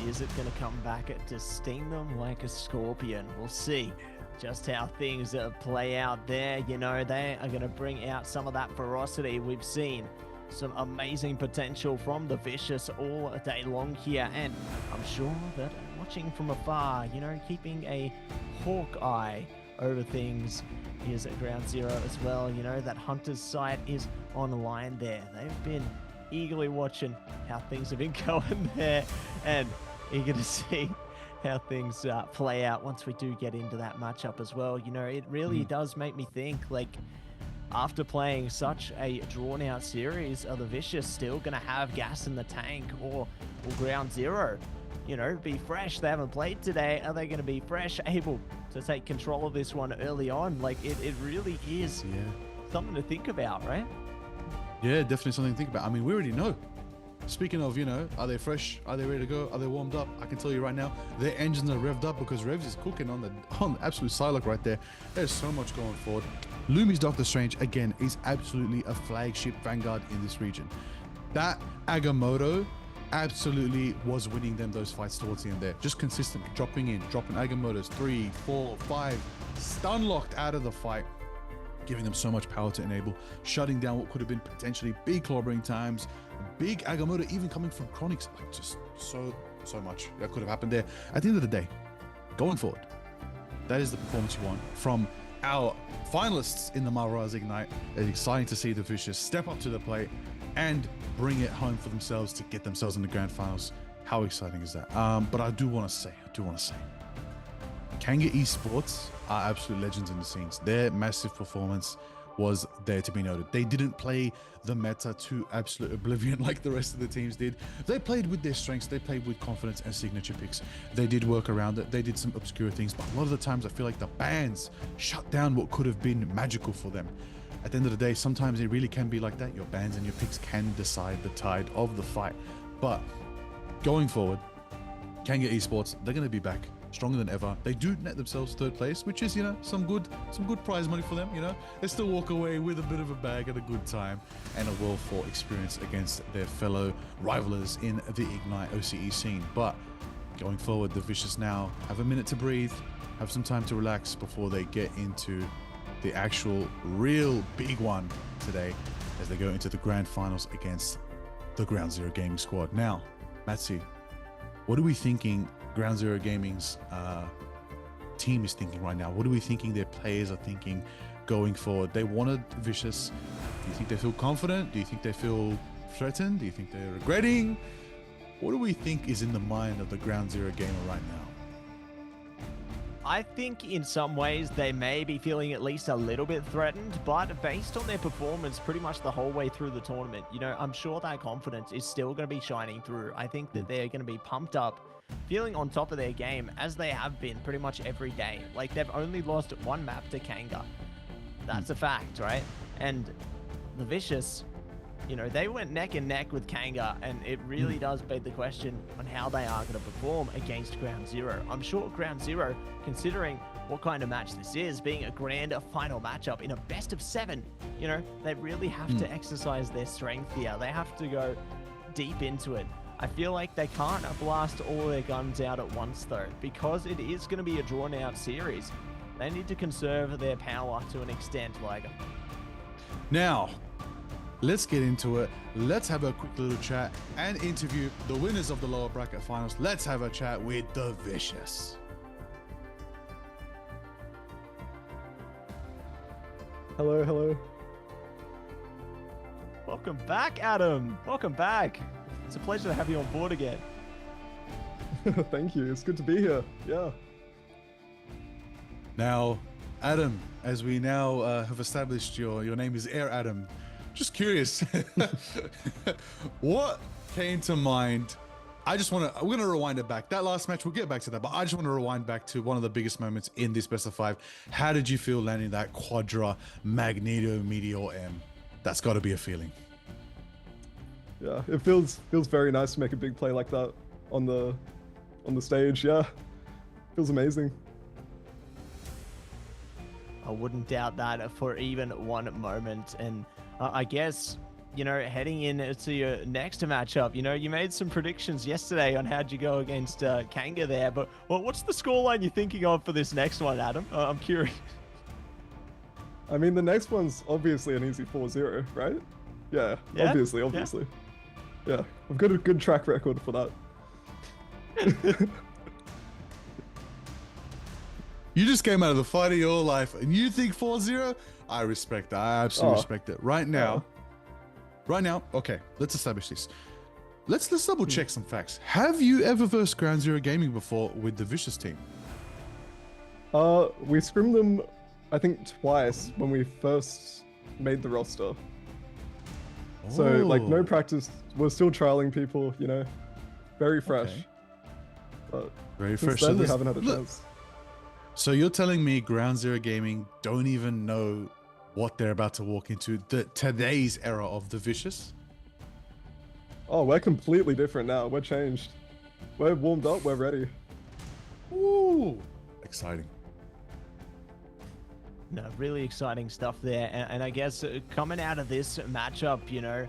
Is it going to come back to sting them like a scorpion? We'll see just how things play out there. You know, they are going to bring out some of that ferocity. We've seen some amazing potential from the Vicious all day long here, and I'm sure that watching from afar, you know, keeping a hawk eye over things is at Ground Zero as well. You know, that hunter's sight is online there. They've been eagerly watching how things have been going there, and eager to see how things play out once we do get into that matchup as well. You know, it really does make me think, like, after playing such a drawn-out series, are the Vicious still going to have gas in the tank, or will Ground Zero, you know, be fresh? They haven't played today. Are they going to be fresh, able to take control of this one early on? Like, it really is something to think about, right? Yeah, definitely something to think about. I mean, we already know. Speaking of, you know, are they fresh? Are they ready to go? Are they warmed up? I can tell you right now, their engines are revved up because Revs is cooking on the absolute Psylocke right there. There's so much going forward. Lumi's Doctor Strange, again, is absolutely a flagship vanguard in this region. That Agamotto absolutely was winning them those fights towards the end there. Just consistent, dropping Agamottos 3, 4, 5, stun locked out of the fight, giving them so much power to enable, shutting down what could have been potentially big clobbering times. Big Agamotto even coming from Chronics, like just so much that could have happened there. At the end of the day, going forward, that is the performance you want from our finalists in the Marvel Rivals Ignite. It's exciting to see the Vicious step up to the plate and bring it home for themselves to get themselves in the grand finals. How exciting is that? But I do want to say, Kanga Esports are absolute legends in the scenes. Their massive performance was there to be noted. They didn't play the meta to absolute oblivion like the rest of the teams did. They played with their strengths. They played with confidence and signature picks. They did work around it. They did some obscure things, but a lot of the times I feel like the bans shut down what could have been magical for them. At the end of the day, sometimes it really can be like that. Your bans and your picks can decide the tide of the fight. But going forward, Kanga Esports, they're going to be back stronger than ever. They do net themselves 3rd place, which is, you know, some good prize money for them. You know, they still walk away with a bit of a bag and a good time and a well-fought experience against their fellow rivalers in the Ignite OCE scene. But going forward, the Vicious now have a minute to breathe, have some time to relax before they get into the actual real big one today as they go into the grand finals against the Ground Zero Gaming squad. Now, Matsy, what are we thinking Ground Zero Gaming's team is thinking right now? What are we thinking their players are thinking going forward? They wanted Vicious. Do you think they feel confident? Do you think they feel threatened? Do you think they're regretting? What do we think is in the mind of the Ground Zero gamer right now? I think in some ways they may be feeling at least a little bit threatened, but based on their performance pretty much the whole way through the tournament, you know, I'm sure that confidence is still going to be shining through. I think that they're going to be pumped up, feeling on top of their game as they have been pretty much every day. Like, they've only lost one map to Kanga. That's a fact, right? And the Vicious, you know, they went neck and neck with Kanga, and it really does beg the question on how they are going to perform against Ground Zero. I'm sure Ground Zero, considering what kind of match this is, being a grand final matchup in a best of 7, you know, they really have to exercise their strength here. They have to go deep into it. I feel like they can't blast all their guns out at once though, because it is going to be a drawn out series. They need to conserve their power to an extent, like. Now, let's get into it. Let's have a quick little chat and interview the winners of the lower bracket finals. Let's have a chat with the Vicious. Hello, hello. Welcome back, Adam. Welcome back. It's a pleasure to have you on board again. Thank you. It's good to be here. Yeah. Now, Adam, as we now have established your name is Air Adam, just curious, what came to mind? We're going to rewind it back. That last match, we'll get back to that, but I just want to rewind back to one of the biggest moments in this best of 5. How did you feel landing that Quadra Magneto Meteor M? That's got to be a feeling. Yeah. It feels very nice to make a big play like that on the stage. Yeah. Feels amazing. I wouldn't doubt that for even one moment. And I guess, you know, heading into your next matchup, you know, you made some predictions yesterday on how'd you go against Kanga there, but what's the scoreline you're thinking of for this next one, Adam? I'm curious. I mean, the next one's obviously an easy 4-0, right? Yeah, Yeah? obviously. Yeah, I've got a good track record for that. You just came out of the fight of your life and you think 4-0? I respect that. I absolutely respect it. Right now, okay, let's establish this. Let's double check some facts. Have you ever versed Ground Zero Gaming before with the Vicious team? We scrimmed them, I think, twice when we first made the roster. So, like, no practice. We're still trialing people, you know, very fresh. Okay. But Very since fresh. then, we this- haven't had a look, chance. So you're telling me Ground Zero Gaming don't even know what they're about to walk into, today's era of the Vicious? Oh, we're completely different now. We're changed. We're warmed up. We're ready. Ooh, exciting. No, really exciting stuff there. And I guess coming out of this matchup, you know,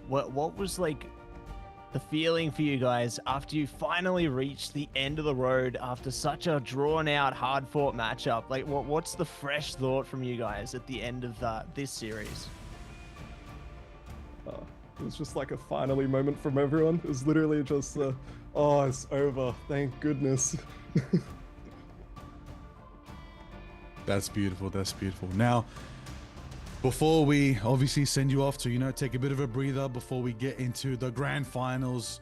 what was like the feeling for you guys after you finally reached the end of the road after such a drawn out, hard fought matchup? Like, what's the fresh thought from you guys at the end of this series? It was just like a finally moment from everyone. It was literally just, oh, it's over. Thank goodness. That's beautiful. That's beautiful. Now, before we obviously send you off to, you know, take a bit of a breather before we get into the grand finals,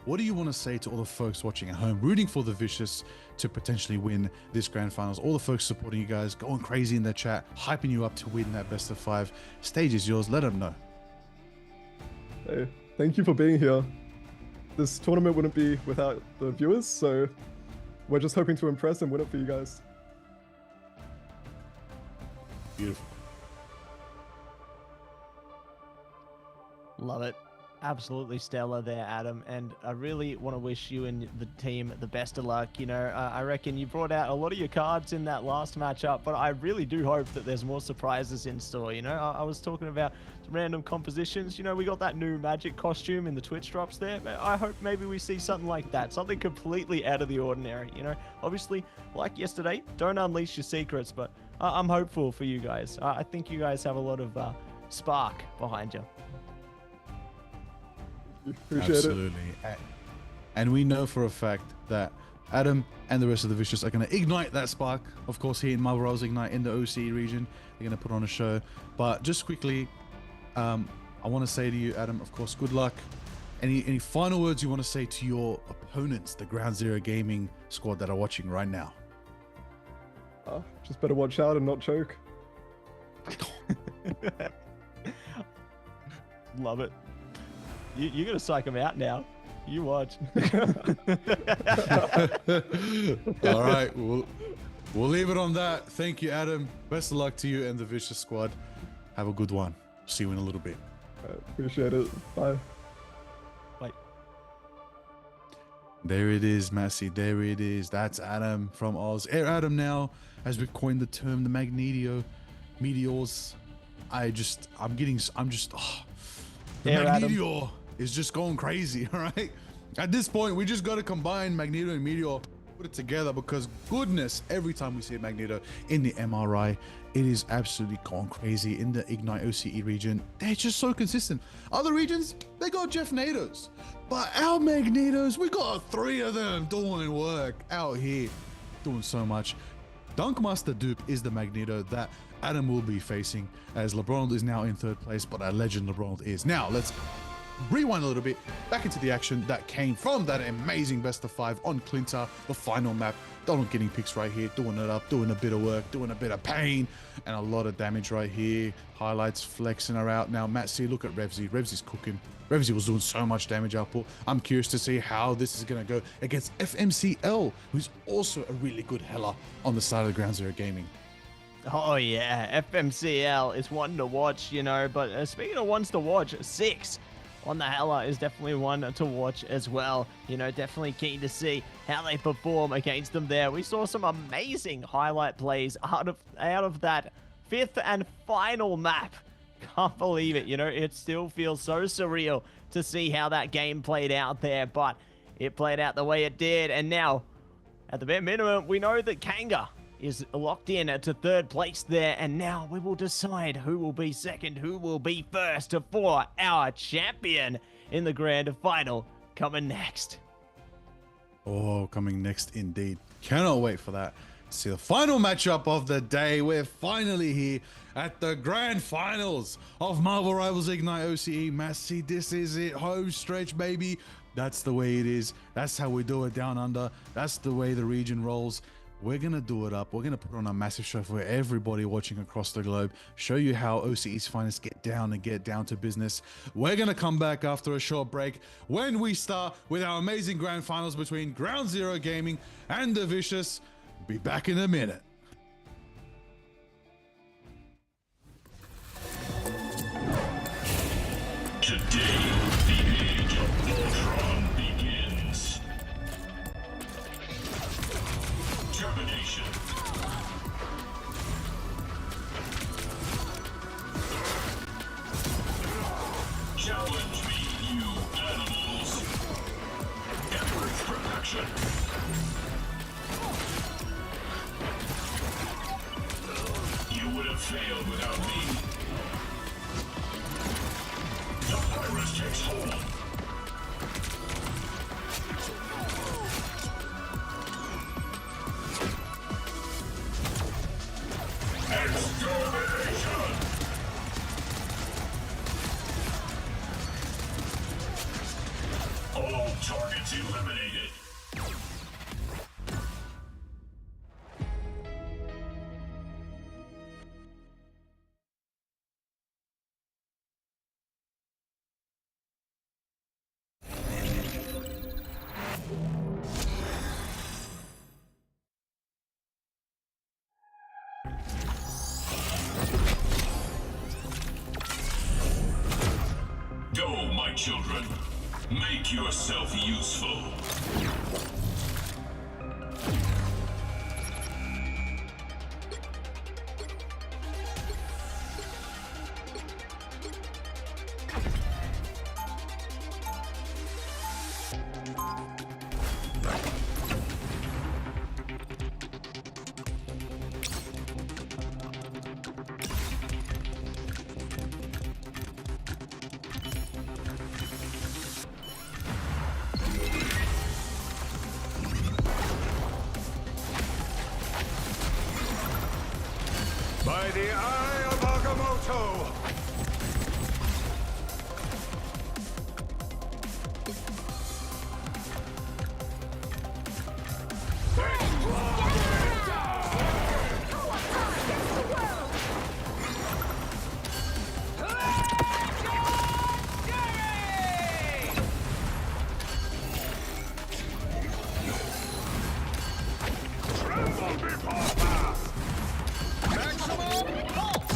what do you want to say to all the folks watching at home, rooting for the Vicious to potentially win this grand finals? All the folks supporting you guys, going crazy in the chat, hyping you up to win that best of 5. Stage is yours. Let them know. Hey, thank you for being here. This tournament wouldn't be without the viewers, so we're just hoping to impress and win it for you guys. Beautiful. Love it. Absolutely stellar there, Adam. And I really want to wish you and the team the best of luck. You know, I reckon you brought out a lot of your cards in that last matchup, but I really do hope that there's more surprises in store. You know, I was talking about some random compositions. You know, we got that new magic costume in the Twitch drops there. I hope maybe we see something like that, something completely out of the ordinary. You know, obviously, like yesterday, don't unleash your secrets, but I'm hopeful for you guys. I think you guys have a lot of spark behind you. Appreciate Absolutely. And we know for a fact that Adam and the rest of the Vicious are going to ignite that spark. Of course, here in Marvel Rivals Ignite in the OCE region, they're going to put on a show. But just quickly, I want to say to you, Adam, of course, good luck. Any final words you want to say to your opponents, the Ground Zero Gaming squad that are watching right now? Just better watch out and not choke. Love it. You're going to psych him out now. You watch. All right. We'll leave it on that. Thank you, Adam. Best of luck to you and the Vicious squad. Have a good one. See you in a little bit. Appreciate it. Bye. Bye. There it is, Massey. There it is. That's Adam from Oz. Air Adam now, as we've coined the term, the Meteors. The Air Adam. Magneto is just going crazy, all right? At this point, we just got to combine Magneto and Meteor, put it together, because goodness, every time we see Magneto in the MRI, it is absolutely gone crazy. In the Ignite OCE region, they're just so consistent. Other regions, they got Jeff Natos. But our Magnetos, we got 3 of them doing work out here, doing so much. Dunkmaster Dupe is the Magneto that Adam will be facing, as LeBron is now in 3rd place, but our legend LeBron is. Now, let's rewind a little bit back into the action that came from that amazing best of 5 on Clintar, the final map. Donald getting picks right here, doing it up, doing a bit of work, doing a bit of pain, and a lot of damage right here. Highlights flexing her out. Now, Matt C, look at Revsy. Revsy's cooking. Revsy was doing so much damage output. I'm curious to see how this is going to go against FMCL, who's also a really good heller on the side of the Ground Zero Gaming. Oh yeah, FMCL is one to watch, you know, but speaking of ones to watch, 6 on the Hella is definitely one to watch as well. You know, definitely keen to see how they perform against them there. We saw some amazing highlight plays out of that 5th and final map. Can't believe it, you know, it still feels so surreal to see how that game played out there, but it played out the way it did. And now, at the bare minimum, we know that Kanga is locked in to 3rd place there, and now we will decide who will be 2nd, who will be 1st for our champion in the grand final coming next. Oh, coming next indeed. Cannot wait for that. See the final matchup of the day. We're finally here at the grand finals of Marvel Rivals Ignite OCE. Massey, this is it. Home stretch, baby. That's the way it is. That's how we do it down under. That's the way the region rolls. We're going to do it up. We're going to put on a massive show for everybody watching across the globe. Show you how OCE's finest get down to business. We're going to come back after a short break when we start with our amazing grand finals between Ground Zero Gaming and The Vicious. Be back in a minute. Today, the age of Ultron begins. Termination. Challenge me, you animals. Average production. You would have failed without me. The virus takes hold. Extermination! All targets eliminated. Go, my children. Make yourself useful. By the eye of Agamotto! Tremble before fast! Maximum pulse!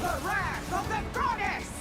the wrath of the goddess!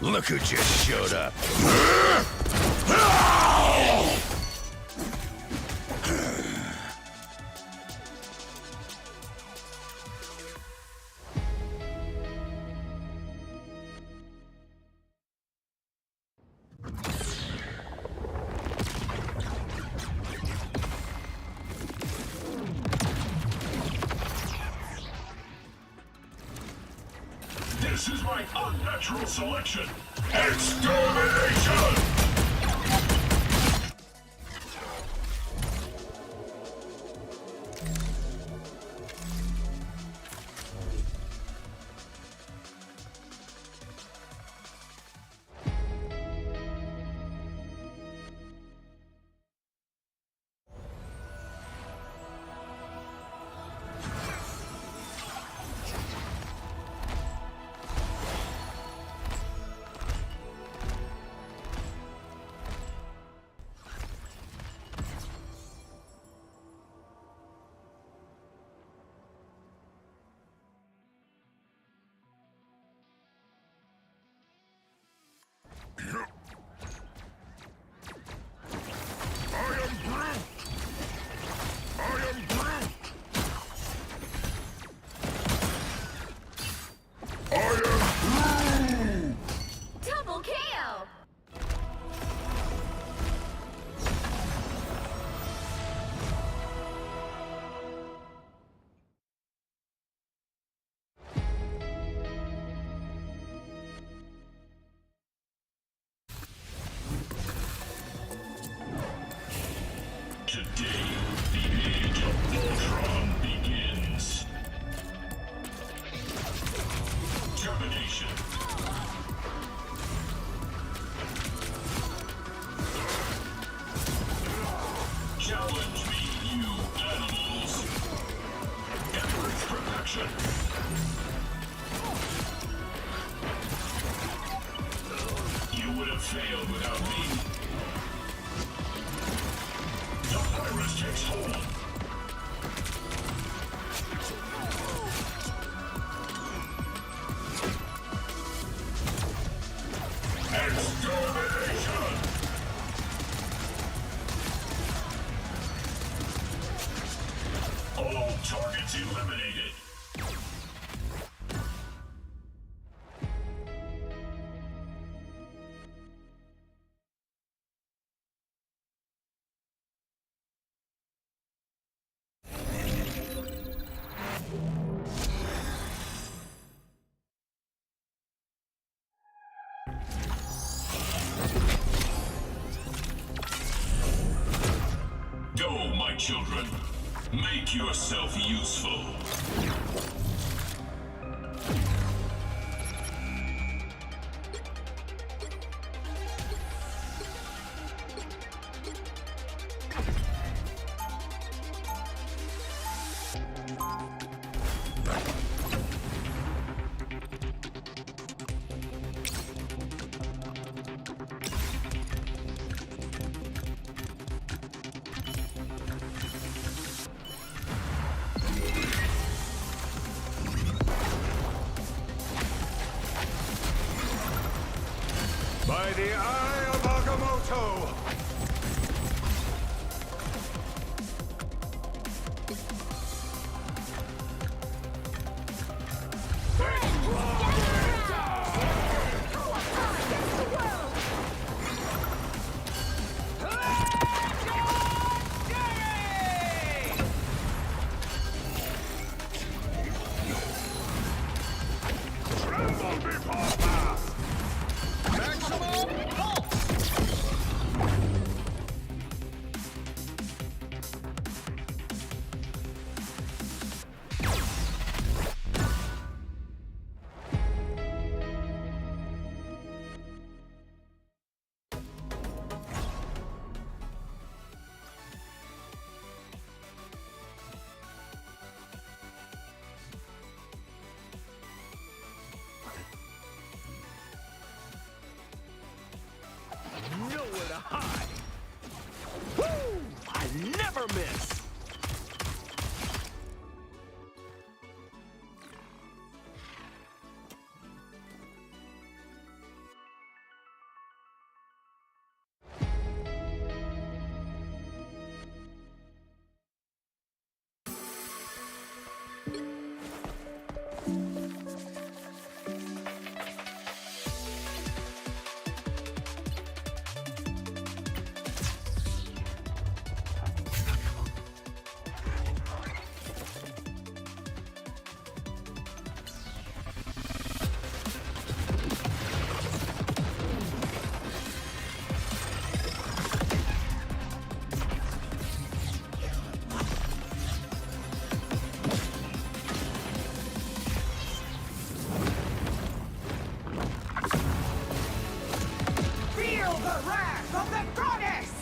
Look who just showed up. This is my unnatural selection. Extermination! Double KO! Today, the age of Ultron begins. Termination. Challenge me, you animals. Emperor's perfection. You would have failed without me. The virus takes hold. Extermination! All targets eliminated. Go, my children. Make yourself useful. By the eye of Bagamoto! Tremble before fast! Maximum pulse! Nowhere to hide. Woo! I never miss. Feel the wrath of the goddess!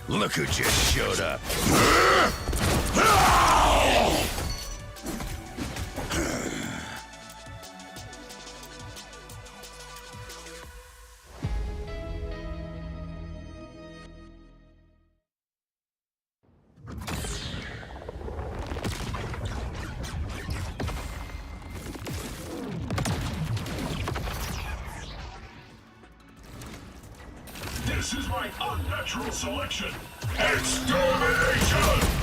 Look who just showed up. This is my unnatural selection. Extermination!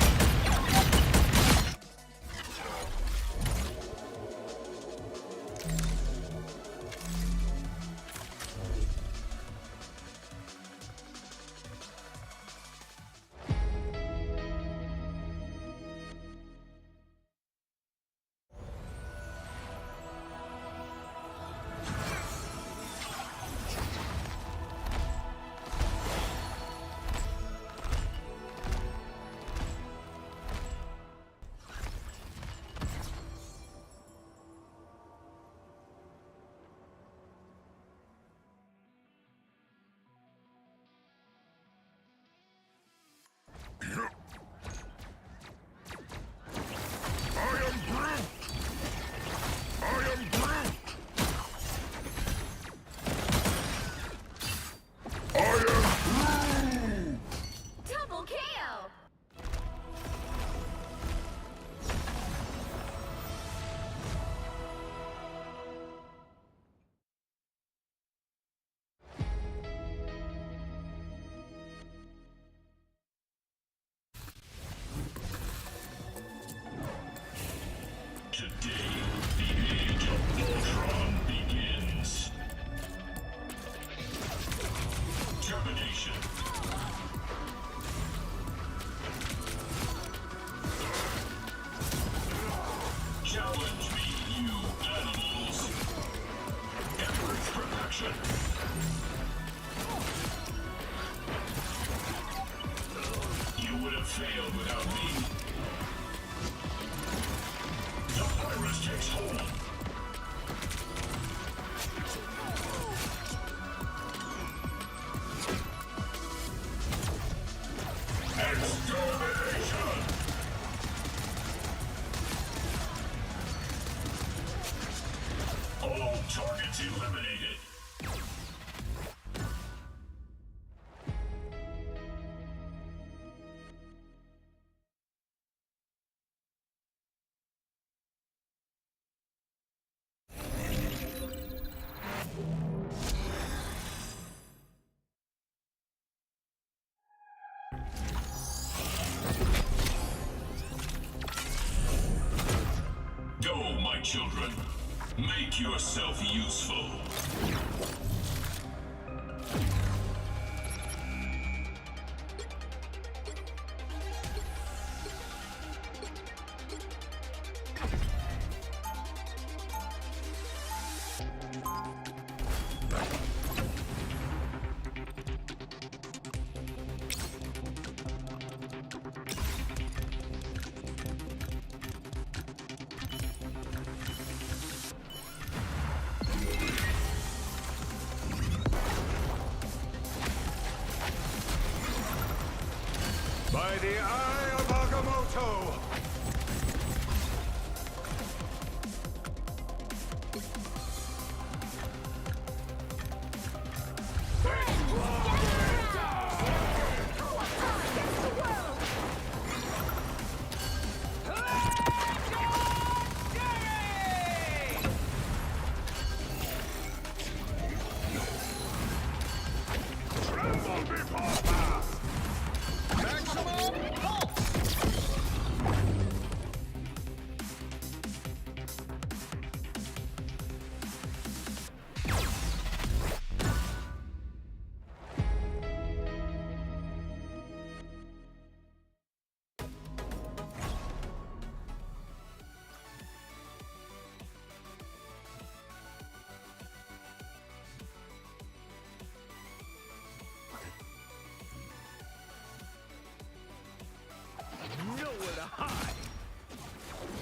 home. Extermination! All targets eliminated. Go, my children. Make yourself useful. By the eye of Agamotto! Tremble before fast! Maximum pulse! Nowhere to hide.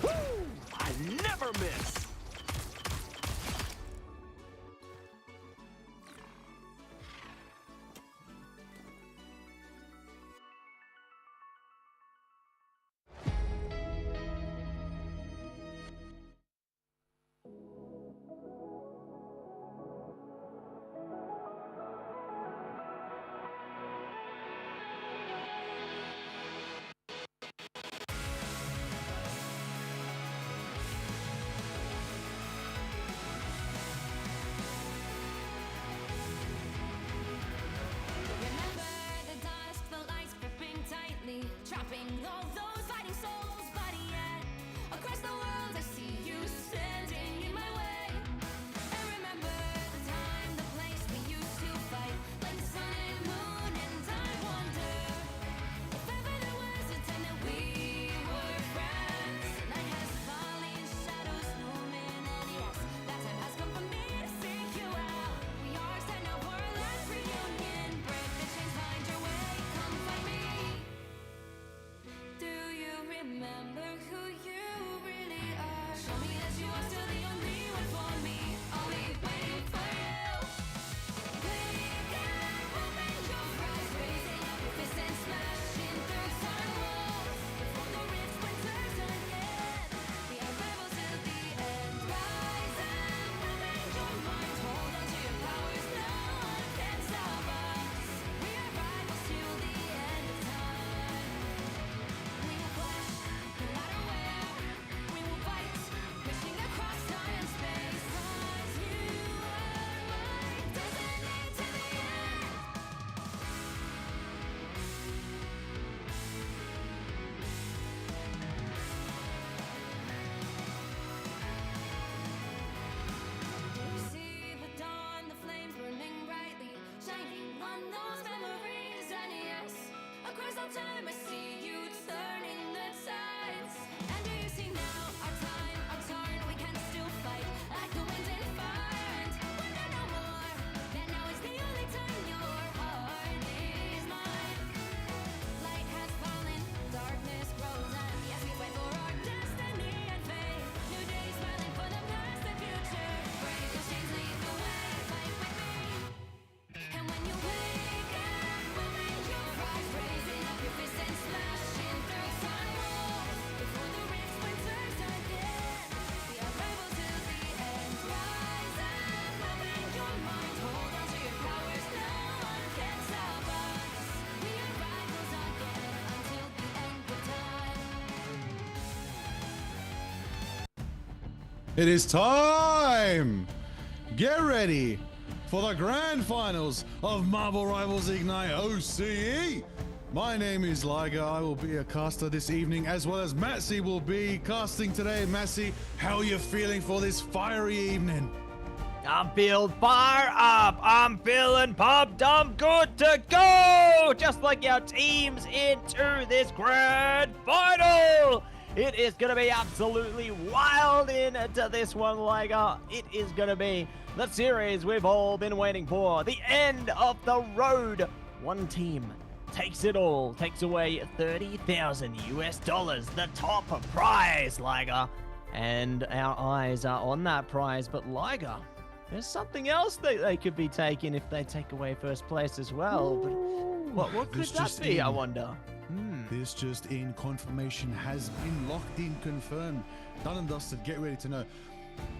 Woo! I never miss. Remember the dust, the lights gripping tightly, trapping all those fighting souls. But yet, across the world, I see you standing in my way. And remember the time, the place we used to fight, like the sun and moon. And I wonder if ever there was a time that we were friends. Night has fallen, shadows looming, and yes, that time has come for me to seek you out. We are setting out for a last reunion. Break the chains, find your way, come find me. Do It is time! Get ready for the grand finals of Marvel Rivals Ignite OCE. My name is Liger. I will be a caster this evening, as well as Matsy will be casting today. Matsy, how are you feeling for this fiery evening? I'm feeling fire up. I'm feeling pumped. I'm good to go. Just like our teams into this grand final. It is going to be absolutely wild into this one, Liger. It is going to be the series we've all been waiting for. The end of the road. One team takes it all, takes away $30,000, the top prize, Liger. And our eyes are on that prize, but Liger, there's something else that they could be taking if they take away first place as well. But what could This that just be, I in. wonder? This just in, confirmation has been locked in, confirmed, done and dusted. Get ready to know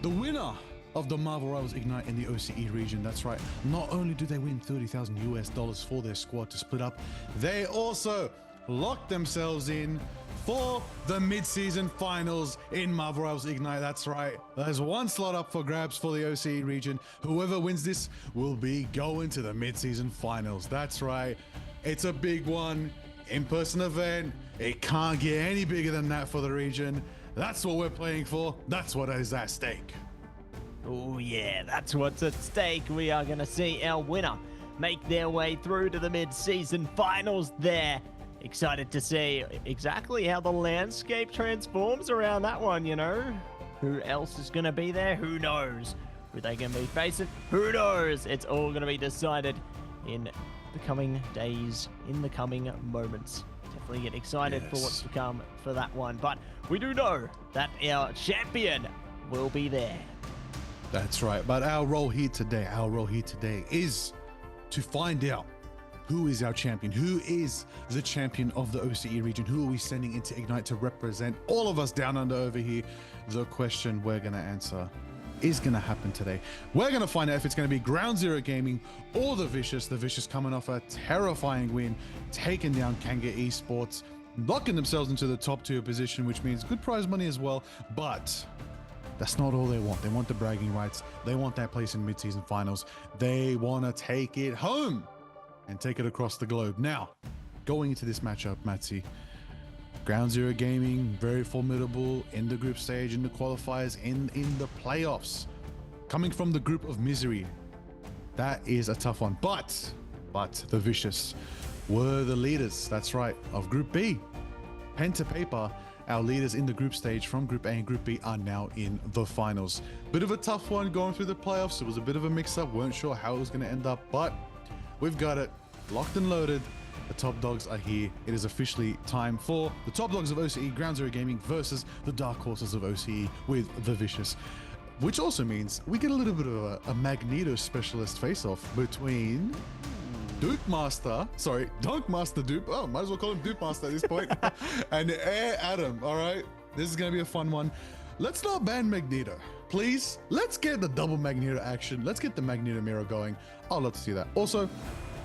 the winner of the Marvel Rivals Ignite in the OCE region. That's right. Not only do they win $30,000 for their squad to split up, they also locked themselves in for the mid-season finals in Marvel Rivals Ignite. That's right. There's one slot up for grabs for the OCE region. Whoever wins this will be going to the mid-season finals. That's right. It's a big one. In-person event. It can't get any bigger than that for the region. That's what we're playing for. That's what is at stake. Oh yeah, that's what's at stake. We are going to see our winner make their way through to the mid-season finals there. Excited to see exactly how the landscape transforms around that one, you know? Who else is going to be there? Who knows? Who they going to be facing? Who knows? It's all going to be decided in the coming days, in the coming moments. Definitely get excited for what's to come for that one. But we do know that our champion will be there. That's right. But our role here today is to find out who is our champion, who is the champion of the OCE region, who are we sending into Ignite to represent all of us down under over here. The question we're going to answer is going to happen today. We're going to find out if it's going to be Ground Zero Gaming or the Vicious coming off a terrifying win, taking down Kanga Esports, locking themselves into the top tier position, which means good prize money as well. But that's not all they want. They want the bragging rights. They want that place in mid-season finals. They want to take it home and take it across the globe. Now, going into this matchup, Matsy, Ground Zero Gaming, very formidable in the group stage, in the qualifiers, in the playoffs. Coming from the group of misery, that is a tough one. But the Vicious were the leaders, that's right, of Group B. Pen to paper, our leaders in the group stage from Group A and Group B are now in the finals. Bit of a tough one going through the playoffs. It was a bit of a mix-up. Weren't sure how it was going to end up, but we've got it locked and loaded. The top dogs are here. It is officially time for the top dogs of OCE, Ground Zero Gaming, versus the dark horses of OCE with the Vicious. Which also means we get a little bit of a Magneto specialist face-off between Dunk Master Dupe, oh, might as well call him Dupe Master at this point, and Air Adam, all right? This is going to be a fun one. Let's not ban Magneto, please. Let's get the double Magneto action. Let's get the Magneto mirror going. I'd love to see that. Also,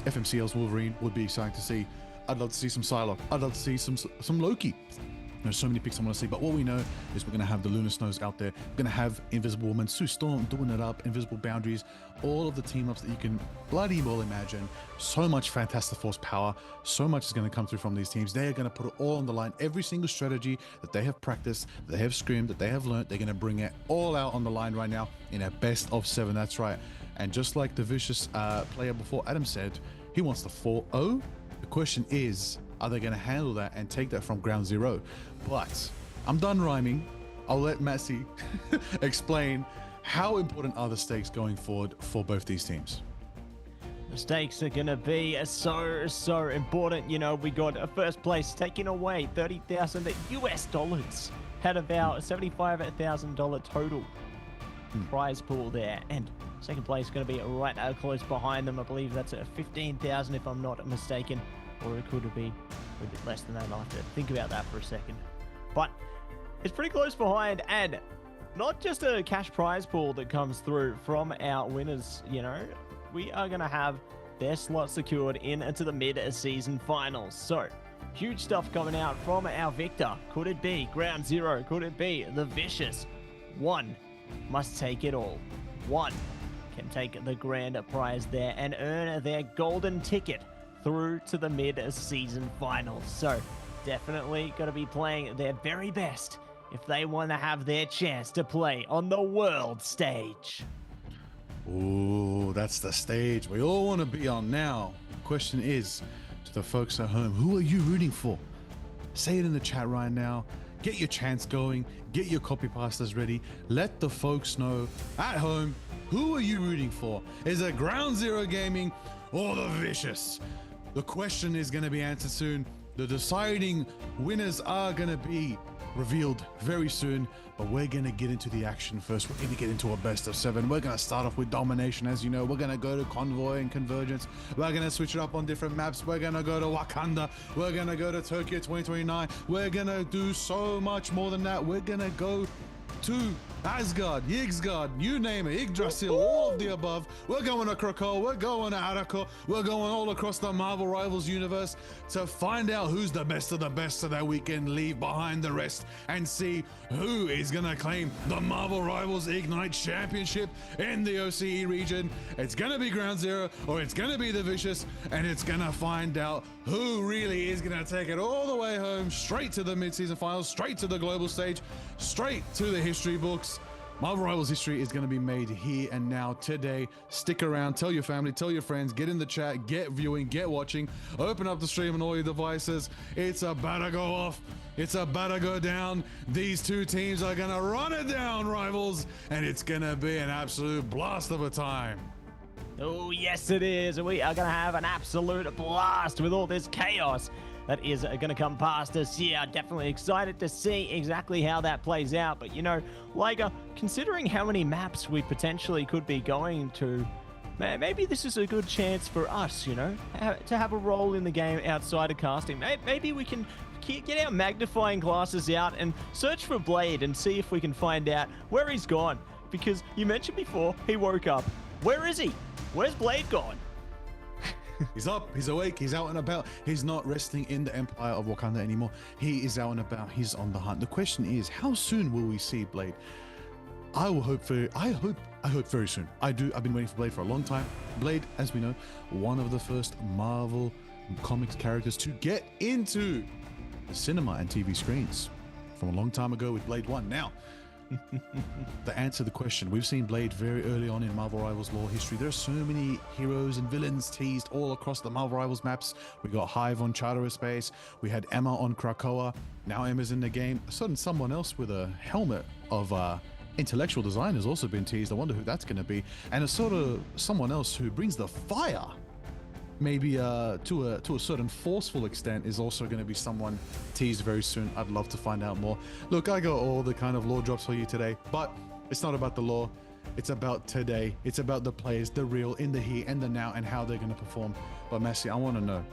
FMCL's Wolverine would be exciting to see. I'd love to see some Psylocke. I'd love to see some Loki. There's so many picks I want to see, but what we know is we're going to have the Lunar Snows out there. We're going to have Invisible Woman, Sue Storm doing it up, Invisible Boundaries, all of the team-ups that you can bloody well imagine. So much Fantastic Force power. So much is going to come through from these teams. They are going to put it all on the line. Every single strategy that they have practiced, that they have scrimmed, that they have learned, they're going to bring it all out on the line right now in a best of 7. That's right. And just like the Vicious player before, Adam said, he wants the 4-0. The question is, are they going to handle that and take that from Ground Zero? But I'm done rhyming. I'll let Massey explain how important are the stakes going forward for both these teams. The stakes are going to be so important. You know, we got a first place taking away $30,000 out of our $75,000 total prize pool there. And second place is going to be right close behind them. I believe that's at 15,000 if I'm not mistaken. Or it could be a bit less than that. I'll have to think about that for a second. But it's pretty close behind, and not just a cash prize pool that comes through from our winners, you know. We are going to have their slot secured into the mid-season finals. So, huge stuff coming out from our victor. Could it be Ground Zero? Could it be the Vicious? One must take it all. One can take the grand prize there and earn their golden ticket through to the mid-season finals. So definitely got to be playing their very best if they want to have their chance to play on the world stage. Ooh, that's the stage we all want to be on now. The question is, to the folks at home, who are you rooting for? Say it in the chat right now. Get your chants going. Get your copy pastas ready. Let the folks know at home, who are you rooting for? Is it Ground Zero Gaming or the Vicious? The question is going to be answered soon. The deciding winners are going to be revealed very soon, but we're going to get into the action first. We're going to get into a best of 7. We're going to start off with domination. As you know, we're going to go to Convoy and Convergence. We're going to switch it up on different maps. We're going to go to Wakanda. We're going to go to Tokyo 2029. We're going to do so much more than that. We're going to go to Asgard, Yggdrasil, you name it, Yggdrasil, all of the above. We're going to Krakow, we're going to Arako, we're going all across the Marvel Rivals universe to find out who's the best of the best so that we can leave behind the rest and see who is going to claim the Marvel Rivals Ignite Championship in the OCE region. It's going to be Ground Zero or it's going to be the Vicious, and it's going to find out who really is going to take it all the way home, straight to the mid-season finals, straight to the global stage, straight to the history books. Marvel Rivals history is going to be made here and now today. Stick around, tell your family, tell your friends, get in the chat, get viewing, get watching, open up the stream on all your devices. It's about to go off. It's about to go down. These two teams are going to run it down, Rivals, and it's going to be an absolute blast of a time. Oh, yes, it is. We are going to have an absolute blast with all this chaos that is going to come past us here. Definitely excited to see exactly how that plays out. But, you know, Liger, considering how many maps we potentially could be going to, maybe this is a good chance for us, you know, to have a role in the game outside of casting. Maybe we can get our magnifying glasses out and search for Blade and see if we can find out where he's gone. Because you mentioned before he woke up. Where is he? Where's Blade gone? He's up, he's awake, he's out and about. He's not resting in the Empire of Wakanda anymore. He is out and about, he's on the hunt. The question is, how soon will we see Blade? I hope very soon. I've been waiting for Blade for a long time. Blade, as we know, one of the first Marvel Comics characters to get into the cinema and TV screens from a long time ago with Blade 1. Now, the answer to the question, we've seen Blade very early on in Marvel Rivals lore history. There are so many heroes and villains teased all across the Marvel Rivals maps. We got Hive on Charterer Space. We had Emma on Krakoa. Now Emma's in the game. Someone else with a helmet of intellectual design has also been teased. I wonder who that's going to be. And a sort of someone else who brings the fire, maybe to a certain forceful extent, is also going to be someone teased very soon. I'd love to find out more. Look, I got all the kind of lore drops for you today, but it's not about the lore. It's about today. It's about the players, the real, in the here and the now, and how they're going to perform. But Messi, I want to know.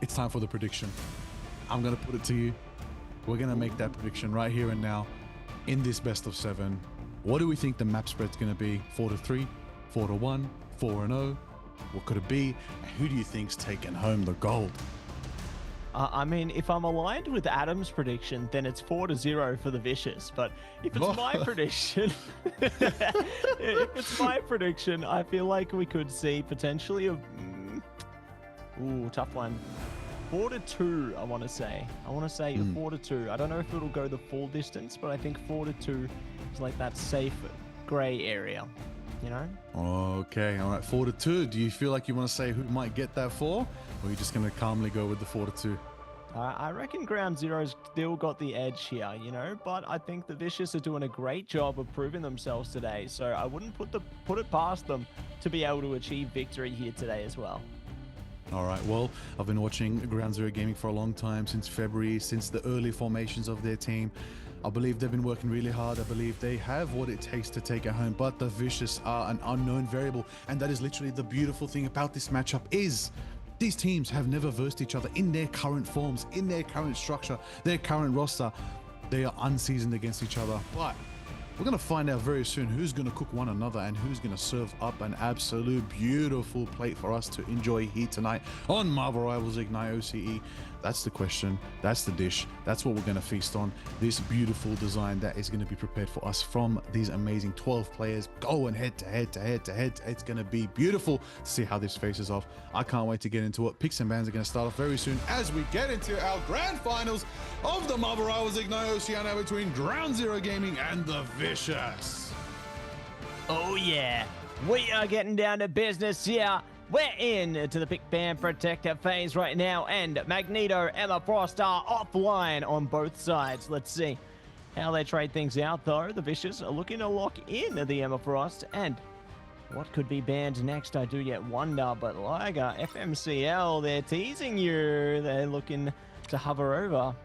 It's time for the prediction. I'm going to put it to you. We're going to make that prediction right here and now in this best of 7. What do we think the map spread's going to be? 4-3, 4-1, 4-0? What could it be? And who do you think's taking home the gold? I mean, if I'm aligned with Adam's prediction, then it's 4-0 for the Vicious. But if it's my prediction, I feel like we could see potentially a tough one. 4-2, I want to say. 4-2. I don't know if it'll go the full distance, but I think 4-2 is like that safe gray area, you know? Okay, all right, 4-2. Do you feel like you want to say who might get that 4? Or are you just going to calmly go with the 4-2? I reckon Ground Zero's still got the edge here, you know, but I think the Vicious are doing a great job of proving themselves today, so I wouldn't put it past them to be able to achieve victory here today as well. All right, well, I've been watching Ground Zero Gaming for a long time, since February, since the early formations of their team. I believe they've been working really hard. I believe they have what it takes to take it home, but the Vicious are an unknown variable, and that is literally the beautiful thing about this matchup is these teams have never versed each other in their current forms, in their current structure, their current roster. They are unseasoned against each other, but We're going to find out very soon who's going to cook one another and who's going to serve up an absolute beautiful plate for us to enjoy here tonight on Marvel Rivals Ignite OCE. That's the question. That's the dish. That's what we're going to feast on. This beautiful design that is going to be prepared for us from these amazing 12 players going head to head to head to head. It's going to be beautiful to see how this faces off. I can't wait to get into it. Picks and bans are going to start off very soon as we get into our grand finals of the Marvel Rivals Ignite OCE between Ground Zero Gaming and the Vicious. Oh yeah, we are getting down to business here. We're in to the Pick Ban Protector phase right now, and Magneto, Emma Frost are offline on both sides. Let's see how they trade things out, though. The Vicious are looking to lock in the Emma Frost, and what could be banned next, I do yet wonder. But Liger, FMCL, they're teasing you. They're looking to hover over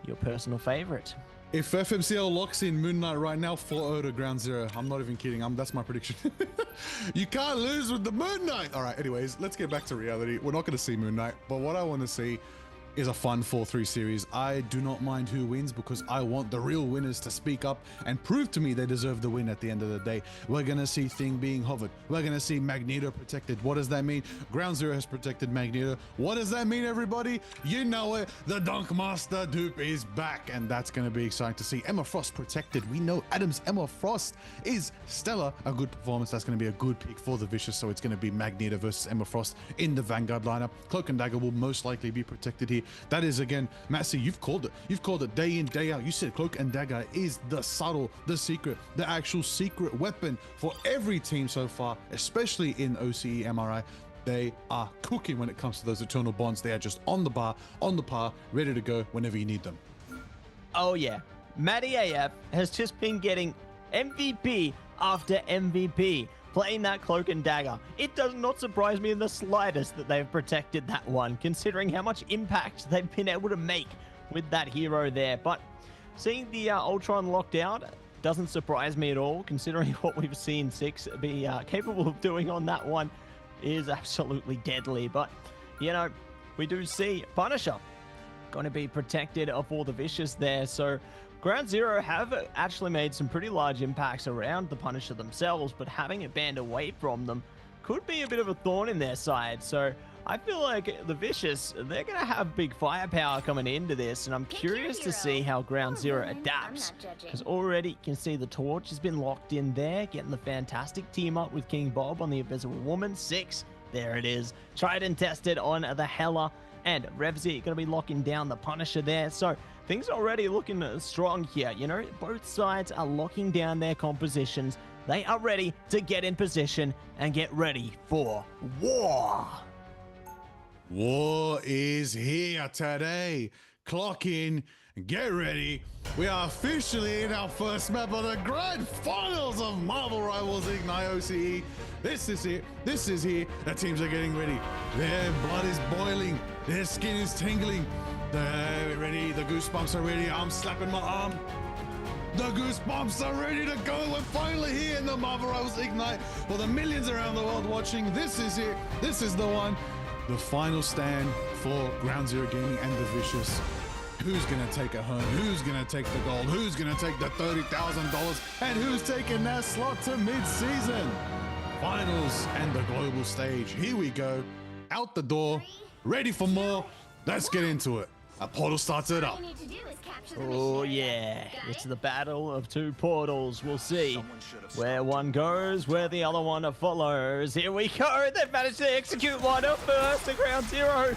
your personal favorite. If FMCL locks in Moon Knight right now, 4-0 to Ground Zero. I'm not even kidding. That's my prediction. You can't lose with the Moon Knight. All right, anyways, let's get back to reality. We're not going to see Moon Knight, but what I want to see is a fun 4-3 series. I do not mind who wins because I want the real winners to speak up and prove to me they deserve the win at the end of the day. We're going to see Thing being hovered. We're going to see Magneto protected. What does that mean? Ground Zero has protected Magneto. What does that mean, everybody? You know it. The Dunk Master dupe is back, and that's going to be exciting to see. Emma Frost protected. We know Adam's Emma Frost is stellar. A good performance. That's going to be a good pick for the Vicious, so it's going to be Magneto versus Emma Frost in the Vanguard lineup. Cloak and Dagger will most likely be protected here. That is, again, Massey, you've called it. You've called it day in, day out. You said Cloak and Dagger is the subtle, the secret, the actual secret weapon for every team so far, especially in OCE MRI. They are cooking when it comes to those eternal bonds. They are just on the bar, on the par, ready to go whenever you need them. Oh yeah, Matty AF has just been getting MVP after MVP, playing that Cloak and Dagger. It does not surprise me in the slightest that they've protected that one, considering how much impact they've been able to make with that hero there. But seeing the Ultron locked out doesn't surprise me at all, considering what we've seen Six be capable of doing on that one is absolutely deadly. But, you know, we do see Punisher going to be protected for the Vicious there. So Ground Zero have actually made some pretty large impacts around the Punisher themselves, but having it banned away from them could be a bit of a thorn in their side. So I feel like the Vicious, they're going to have big firepower coming into this, and I'm curious to see how Ground Zero adapts, because already you can see the Torch has been locked in there, getting the fantastic team up with King Bob on the Invisible Woman. Six, there it is, tried and tested on the Hela, and Revsy going to be locking down the Punisher there. So things are already looking strong here. You know, both sides are locking down their compositions. They are ready to get in position and get ready for war. War is here today. Clock in, get ready. We are officially in our first map of the grand finals of Marvel Rivals Ignite OCE. This is it. This is here. The teams are getting ready. Their blood is boiling. Their skin is tingling. They're ready. The goosebumps are ready. I'm slapping my arm. The goosebumps are ready to go. We're finally here in the Marvel Rivals Ignite. For the millions around the world watching, this is it. This is the one. The final stand for Ground Zero Gaming and the Vicious. Who's going to take it home? Who's going to take the gold? Who's going to take the $30,000? And who's taking that slot to mid-season? Finals and the global stage. Here we go. Out the door. Ready for more. Let's get into it. A portal starts it up. Oh yeah, it's the battle of two portals. We'll see where one goes, where the other one follows. Here we go. They've managed to execute one up first to Ground Zero.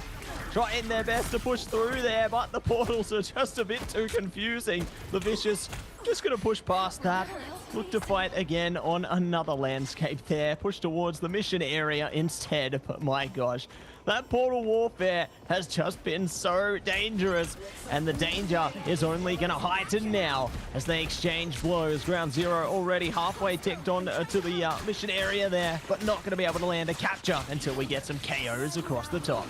Trying their best to push through there, but the portals are just a bit too confusing. The Vicious just going to push past that. Look to fight again on another landscape there. Push towards the mission area instead. But my gosh, that portal warfare has just been so dangerous. And the danger is only going to heighten now as they exchange blows. Ground Zero already halfway ticked on to the mission area there, but not going to be able to land a capture until we get some KOs across the top.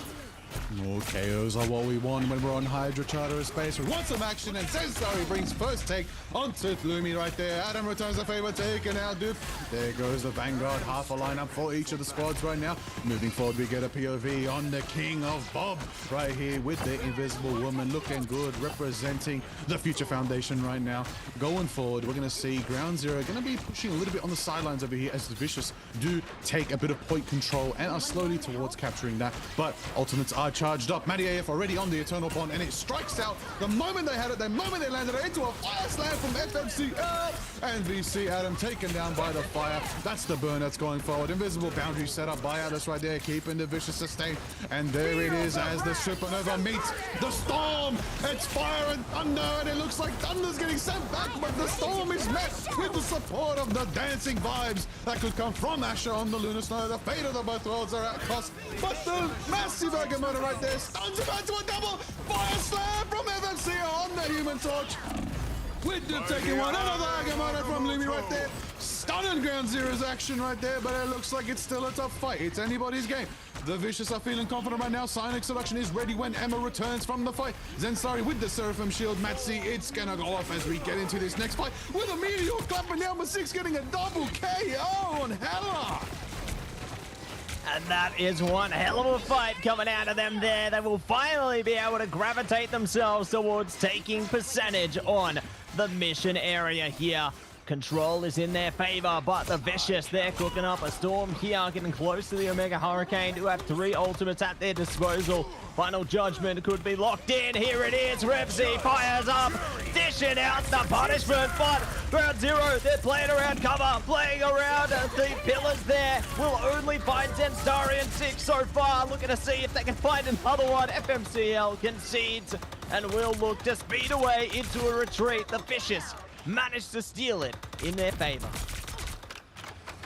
More KOs are what we want when we're on Hydra Charter Space. We want some action, and Zensari brings first take onto Lumi right there. Adam returns the favor, taking out Dupe. There goes the Vanguard, half a lineup for each of the squads right now. Moving forward, we get a POV on the King of Bob right here with the Invisible Woman, looking good, representing the Future Foundation right now. Going forward, we're going to see Ground Zero going to be pushing a little bit on the sidelines over here as the Vicious do take a bit of point control and are slowly towards capturing that. But ultimates are charged up. Matty AF already on the Eternal Bond, and it strikes out the moment they had it, the moment they landed it into a fire slam from FMCL, and VC Adam taken down by the fire. That's the burn that's going forward. Invisible boundary set up by Atlas right there, keeping the Vicious sustained. And there it is as the Supernova meets the Storm. It's fire and thunder, and it looks like Thunder's getting sent back, but the Storm is met with the support of the dancing vibes that could come from Asher on the Lunar Snow. The fate of the both worlds are at cost, but the massive Agamotto right there stuns him into a double fire slam from FMC on the Human Torch. With the taking one, another Agamotto from Lumi right there. Stunning Ground Zero's action right there, but it looks like it's still a tough fight. It's anybody's game. The Vicious are feeling confident right now. Psionic Seduction is ready when Emma returns from the fight. Zensari with the Seraphim Shield. Matsi, it's gonna go off as we get into this next fight with a Meteor clapping down, but Six getting a double KO on Hella. And that is one hell of a fight coming out of them there. They will finally be able to gravitate themselves towards taking percentage on the mission area here. Control is in their favor, but the Vicious, they're cooking up a storm here, getting close to the Omega Hurricane, who have 3 ultimates at their disposal. Final Judgment could be locked in. Here it is. Revsy fires up, dishing out the punishment, but Ground Zero, they're playing around cover, playing around the pillars there. Will only find Zensari and Six so far, looking to see if they can find another one. FMCL concedes and will look to speed away into a retreat. The Vicious managed to steal it in their favor.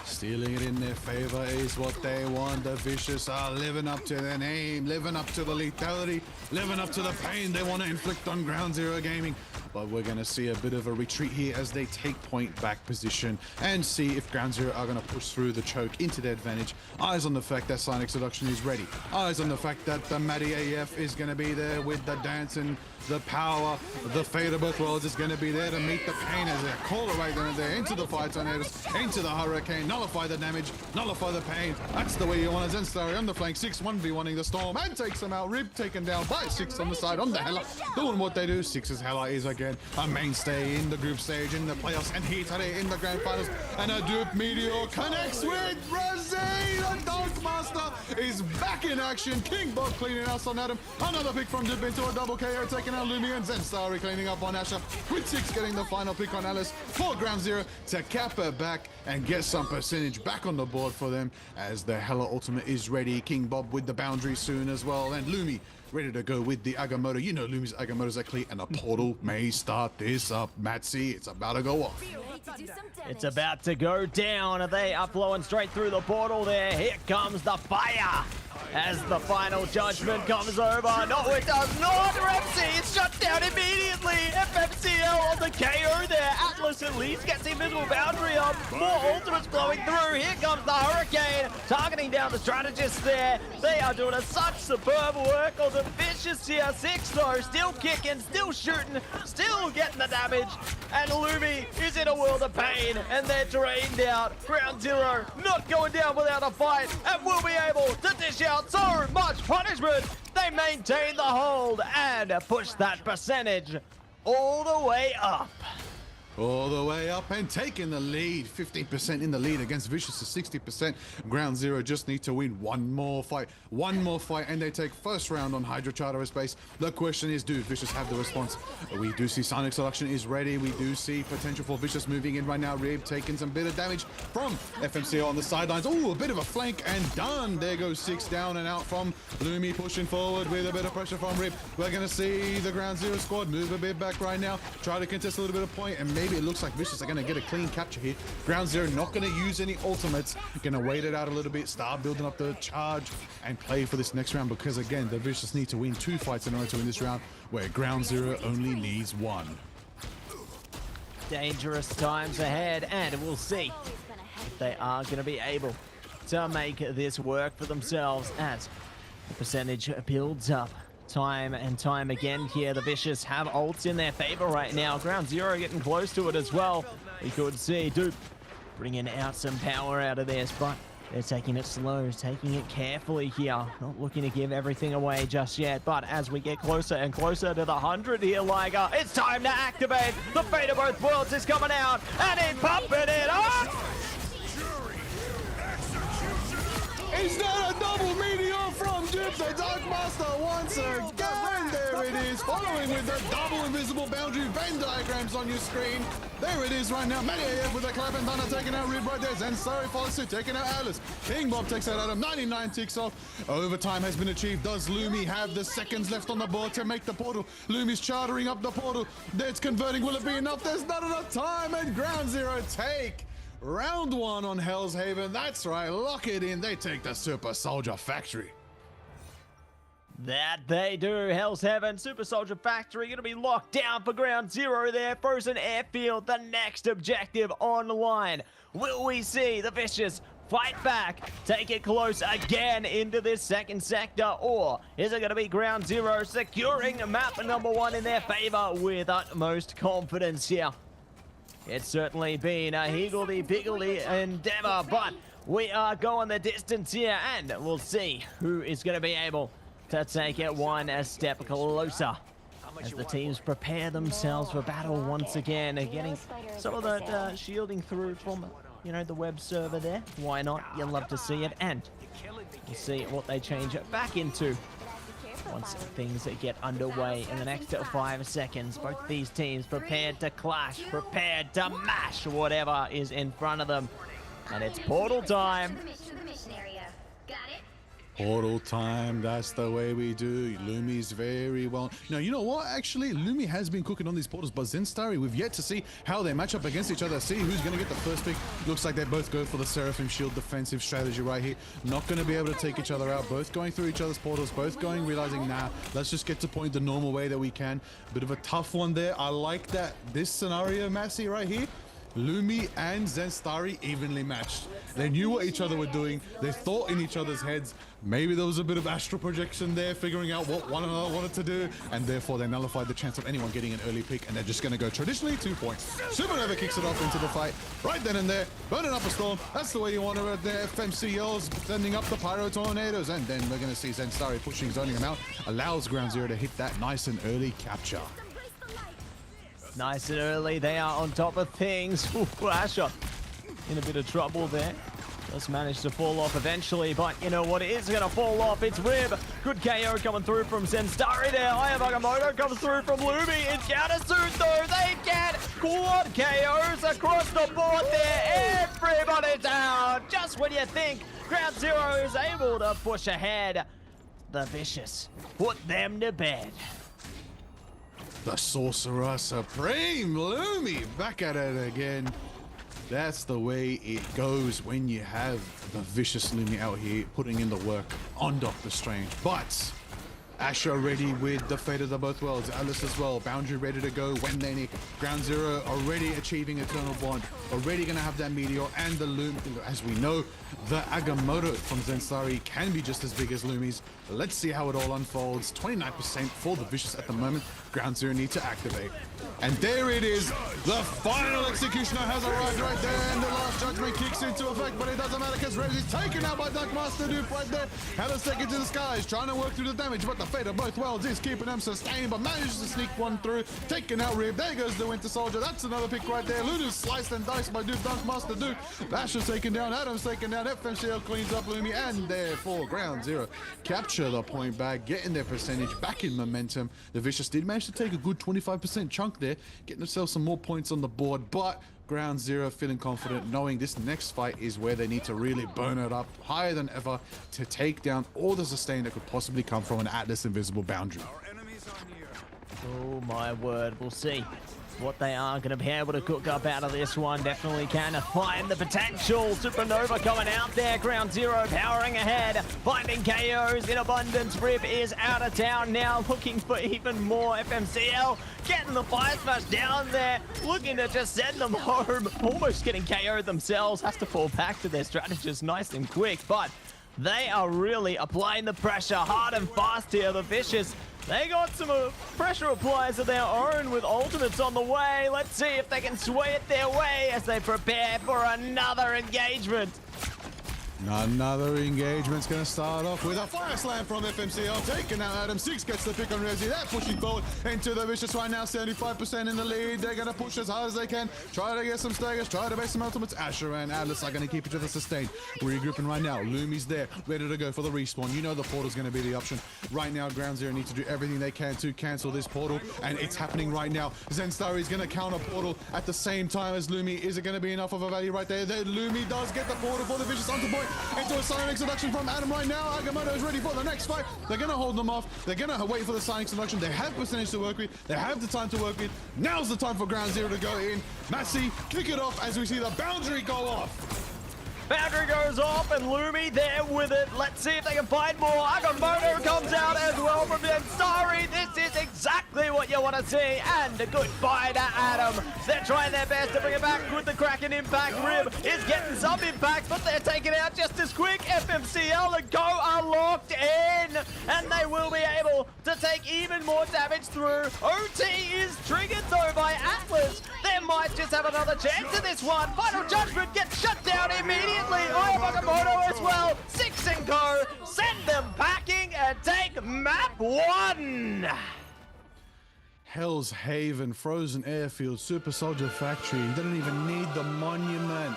Stealing it in their favor is what they want. The Vicious are living up to their name, living up to the lethality, living up to the pain they want to inflict on Ground Zero Gaming. But we're going to see a bit of a retreat here as they take point back position and see if Ground Zero are going to push through the choke into their advantage. Eyes on the fact that Psionic Seduction is ready. Eyes on the fact that the Matty AF is going to be there with the dance and the power. The fate of both worlds is going to be there to meet the pain as they call it right then and there into the fire tornadoes, into the hurricane, nullify the damage, nullify the pain. That's the way you want a Zensari on the flank. 6 1v1ing the Storm and takes them out. Rib taken down by 6 on the side on the Hella. Doing what they do. 6's Hella is again a mainstay in the group stage, in the playoffs, and here today in the grand finals. And a Dupe Meteor connects with Brazil. The Dark Master is back in action. King Bob cleaning us on Adam. Another pick from Dupe into a double KO, taking out Lumi, and Zensari cleaning up on Asher. With 6 getting the final pick on Alice for Ground Zero to cap her back and get some percentage back on the board for them as the Hella Ultimate is ready. King Bob with the boundary soon as well, and Lumi ready to go with the Agamotto. You know Lumi's Agamotto's are clear, and a portal may start this up. Matsi, it's about to go off. It's about to go down. They are flowing straight through the portal there. Here comes the fire as the Final Judgment comes over. No, it does not. Revsy is shut down immediately. FMCL on the KO there. Atlas at least gets the invisible boundary up. More ultimates flowing through. Here comes the Hurricane, targeting down the strategists there. They are doing such superb work on the Vicious here. 6 though, still kicking, still shooting, still getting the damage. And Lumi is in a world of pain, and they're drained out. Ground Zero not going down without a fight, and will be able to dish out so much punishment. They maintain the hold and push that percentage all the way up. All the way up and taking the lead. 15% in the lead against Vicious to 60%. Ground Zero just need to win one more fight, and they take first round on Hydra Charter Space. The question is, do Vicious have the response? We do see Psionic Selection is ready. We do see potential for Vicious moving in right now. Rib taking some bit of damage from FMCO on the sidelines. Oh, a bit of a flank and done. There goes 6 down and out from Lumi, pushing forward with a bit of pressure from Rib. We're going to see the Ground Zero squad move a bit back right now. Try to contest a little bit of point, and maybe it looks like Vicious are going to get a clean capture here. Ground Zero not going to use any ultimates. Going to wait it out a little bit, start building up the charge, and play for this next round, because again, the Vicious need to win 2 fights in order to win this round, where Ground Zero only needs 1. Dangerous times ahead, and we'll see if they are going to be able to make this work for themselves, as The percentage builds up time and time again here. The Vicious have ults in their favor right now. Ground Zero getting close to it as well. We could see Dupe bringing out some power out of this, but they're taking it slow, taking it carefully here. Not looking to give everything away just yet, but as we get closer and closer to the 100 here, Liger, it's time to activate. The Fate of Both Worlds is coming out, and he's pumping it up! Is that a double meteor from Dupe the Dark Master once again? There it is, following with the double invisible boundary Venn diagrams on your screen. There it is right now. Mediaev with a clap and thunder taking out Rib right there. Zensari follows suit, taking out Atlas. King Bob takes out Adam. 99 ticks off. Overtime has been achieved. Does Lumi have the seconds left on the board to make the portal? Lumi's chartering up the portal. It's converting. Will it be enough? There's not enough time. And Ground Zero take round one on Hell's Haven. That's right. Lock it in. They take the Super Soldier Factory. That they do. Hell's Heaven, Super Soldier Factory going to be locked down for Ground Zero there. Frozen Airfield, the next objective on the line. Will we see the Vicious fight back, take it close again into this second sector, or is it going to be Ground Zero securing map number 1 in their favor with utmost confidence here? It's certainly been a higgledy-piggledy endeavor, but we are going the distance here, and we'll see who is going to be able to take it one step closer as the teams prepare themselves for battle once again, getting some of that shielding through from, you know, the web server there. Why not? You'll love to see it, and we'll see what they change it back into once things get underway in the next 5 seconds. Both these teams prepared to clash, prepared to mash whatever is in front of them, and it's portal time. Portal time, that's the way we do. Lumi's very well. Now, you know what? Actually, Lumi has been cooking on these portals, but Zensari, we've yet to see how they match up against each other. See who's going to get the first pick. Looks like they both go for the Seraphim Shield defensive strategy right here. Not going to be able to take each other out. Both going through each other's portals, both going, realizing, nah, let's just get to point the normal way that we can. Bit of a tough one there. I like that. This scenario, Massey, right here, Lumi and Zensari evenly matched. They knew what each other were doing. They thought in each other's heads. Maybe there was a bit of astral projection there, figuring out what one another wanted to do, and therefore they nullified the chance of anyone getting an early pick, and they're just going to go traditionally 2 points. Supernova kicks it off into the fight right then and there, burning up a storm. That's the way you want it right there. FMCL's sending up the Pyro Tornadoes, and then we're going to see Zensari pushing, zoning him out, allows Ground Zero to hit that nice and early capture. Nice and early, they are on top of things. Ooh, Asher in a bit of trouble there. Just managed to fall off eventually, but you know what is going to fall off? It's Rib. Good KO coming through from Zensari there. Ayabagamoto comes through from Lumi. It's Countersuit though. They get quad KOs across the board there. Everybody down. Just when you think Ground Zero is able to push ahead, the Vicious put them to bed. The Sorcerer Supreme, Lumi, back at it again. That's the way it goes when you have the Vicious Lumi out here putting in the work on Doctor Strange. But Asher ready with the Fate of the Both Worlds. Alice as well. Boundary ready to go when they need. Ground Zero already achieving Eternal Bond. Already going to have that Meteor and the Lumi. As we know, the Agamotto from Zensari can be just as big as Lumi's. Let's see how it all unfolds. 29% for the Vicious at the moment. Ground Zero need to activate. And there it is. The final executioner has arrived right there, and the last judgment kicks into effect, but it doesn't matter because Rez is taken out by Dark Master Dupe right there. Hella's taken to the skies, trying to work through the damage, but the Fate of Both Worlds is keeping them sustained, but manages to sneak one through, taking out Rib. There goes the Winter Soldier. That's another pick right there. Luna's sliced and diced by Dupe, Dark Master Dupe. Asher's taken down, Adam's taken down, FMCL cleans up Lumi, and therefore Ground Zero capture the point back, getting their percentage back in momentum. The Vicious did manage to take a good 25% chunk there, getting themselves some more points on the board, but Ground Zero feeling confident, knowing this next fight is where they need to really burn it up higher than ever to take down all the sustain that could possibly come from an Atlas Invisible Boundary. Oh my word, we'll see what they are going to be able to cook up out of this one. Definitely can find the potential. Supernova coming out there. Ground Zero powering ahead, finding KOs in abundance. Rib is out of town now, looking for even more. FMCL getting the fire smash down there, looking to just send them home. Almost getting KO'd themselves. Has to fall back to their strategist nice and quick, but They are really applying the pressure hard and fast here. The Vicious, they got some pressure applies of their own with ultimates on the way. Let's see if they can sway it their way as they prepare for another engagement. Another engagement's going to start off with a fire slam from FMCL. Taking out Adam. 6 gets the pick on Resi. They're pushing forward into the Vicious right now. 75% in the lead. They're going to push as hard as they can. Try to get some staggers. Try to base some ultimates. Asher and Atlas are going to keep each other sustained. Regrouping right now. Lumi's there. Ready to go for the respawn. You know the portal's going to be the option. Right now, Ground Zero need to do everything they can to cancel this portal. And it's happening right now. Zenstar is going to counter portal at the same time as Lumi. Is it going to be enough of a value right there? Lumi does get the portal for the Vicious onto point. Into a silent introduction from Adam right now. Agamotto is ready for the next fight. They're going to hold them off. They're going to wait for the silent introduction. They have percentage to work with. They have the time to work with. Now's the time for Ground Zero to go in. Massey, kick it off as we see the boundary go off. Boundary goes off and Lumi there with it. Let's see if they can find more. Agamotto comes out as well from Ansari. This is exactly what you want to see. And a goodbye to Adam. They're trying their best to bring it back with the Kraken impact. Rib is getting some impact, but they're taking it out just as quick. FMCL and Go are locked in. And they will be able to take even more damage through. OT is triggered though by Atlas. They might just have another chance in this one. Final Judgment gets shut down immediately. Agamotto as well. 6 and Go. Send them packing and take map 1. Hell's Haven, Frozen Airfield, Super Soldier Factory. You don't even need the monument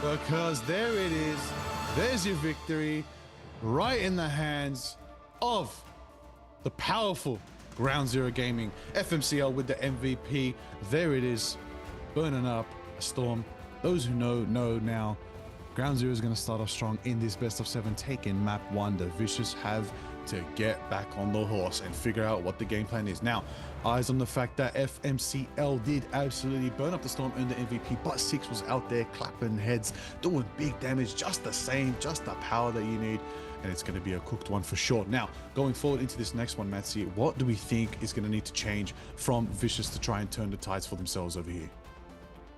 because there it is. There's your victory right in the hands of the powerful Ground Zero Gaming. FMCL with the MVP. There it is. Burning up a storm. Those who know now. Ground Zero is going to start off strong in this best of 7, taking map 1. The Vicious have to get back on the horse and figure out what the game plan is. Now, eyes on the fact that FMCL did absolutely burn up the storm, earn the MVP, but 6 was out there clapping heads, doing big damage, just the same, just the power that you need. And it's going to be a cooked one for sure. Now, going forward into this next one, Matsy, what do we think is going to need to change from Vicious to try and turn the tides for themselves over here?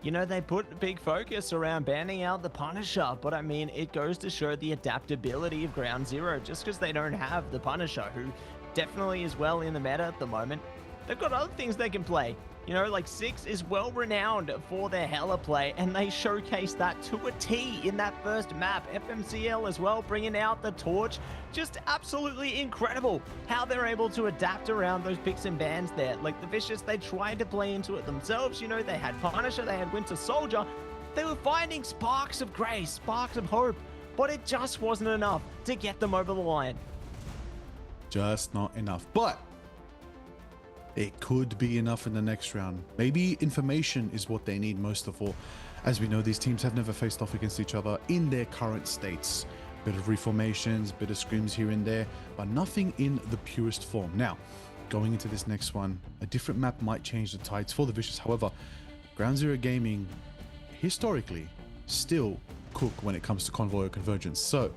You know, they put big focus around banning out the Punisher, but I mean, it goes to show the adaptability of Ground Zero. Just because they don't have the Punisher, who definitely is well in the meta at the moment, they've got other things they can play. You know, like 6 is well renowned for their Hella play, and they showcased that to a T in that first map. FMCL as well, bringing out the torch. Just absolutely incredible how they're able to adapt around those picks and bans there. Like the Vicious, they tried to play into it themselves. You know, they had Punisher, they had Winter Soldier. They were finding sparks of grace, sparks of hope, but it just wasn't enough to get them over the line. Just not enough. But it could be enough in the next round. Maybe information is what they need most of all. As we know, these teams have never faced off against each other in their current states. Bit of reformations, bit of scrims here and there, but nothing in the purest form. Now, going into this next one, a different map might change the tides for the Vicious. However, Ground Zero Gaming, historically, still cook when it comes to convoy or convergence. So,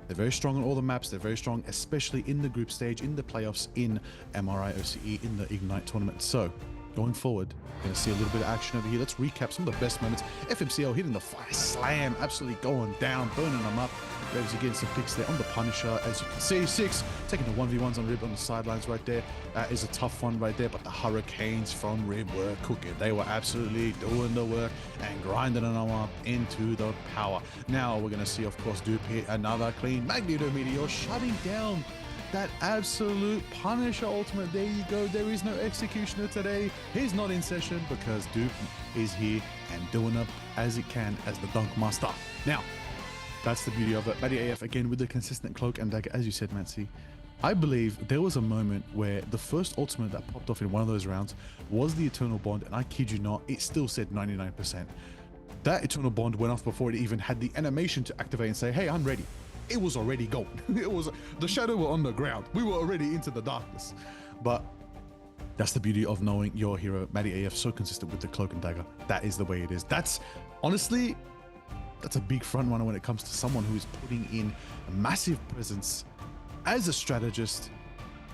they're very strong on all the maps. They're very strong, especially in the group stage, in the playoffs, in MRI, OCE, in the Ignite tournament. So, going forward, going to see a little bit of action over here. Let's recap some of the best moments. FMCL hitting the fire slam, absolutely going down, burning them up. Rivers again, some picks there on the Punisher. As you can see, 6 taking the 1v1s on Rib on the sidelines right there. That is a tough one right there, but the Hurricanes from Rib were cooking. They were absolutely doing the work and grinding them up into the power. Now we're going to see, of course, Dupe hit another clean Magneto Meteor, shutting down that absolute Punisher ultimate. There you go. There is no Executioner today. He's not in session because Dupe is here and doing up as it can as the Dunk Master. Now, that's the beauty of it. Matty AF again with the consistent cloak and dagger, as you said, Matsy. I believe there was a moment where the first ultimate that popped off in one of those rounds was the Eternal Bond, and I kid you not, it still said 99%. That Eternal Bond went off before it even had the animation to activate and say, hey, I'm ready. It was already going. It was the shadow were on the ground. We were already into the darkness. But that's the beauty of knowing your hero, Matty AF, so consistent with the cloak and dagger. That is the way it is. That's honestly, that's a big front runner when it comes to someone who is putting in a massive presence as a strategist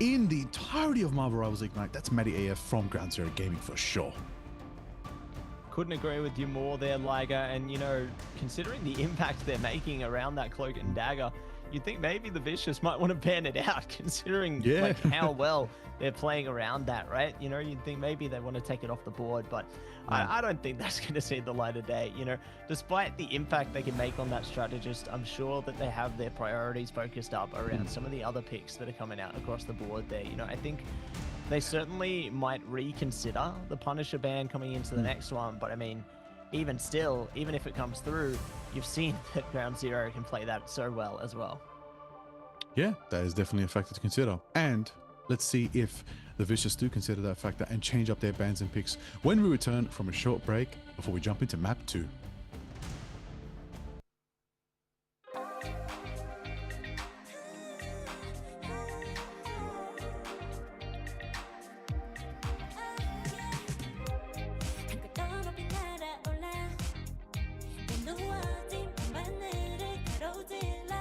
in the entirety of Marvel Rivals Ignite. That's Matty AF from Ground Zero Gaming for sure. Couldn't agree with you more there, Liger. And, you know, considering the impact they're making around that cloak and dagger, you'd think maybe the Vicious might want to ban it out, considering Yeah. like how well they're playing around that, right? You know, you'd think maybe they want to take it off the board, but I don't think that's going to see the light of day. You know, despite the impact they can make on that strategist, I'm sure that they have their priorities focused up around some of the other picks that are coming out across the board there. You know, I think they certainly might reconsider the Punisher ban coming into the next one, but I mean, even still, even if it comes through, you've seen that Ground Zero can play that so well as well. Yeah, that is definitely a factor to consider. And let's see if the Vicious do consider that factor and change up their bans and picks when we return from a short break before we jump into map 2. 한껏 더 높이 날아올라 내 누워진 밤하늘을 가로질러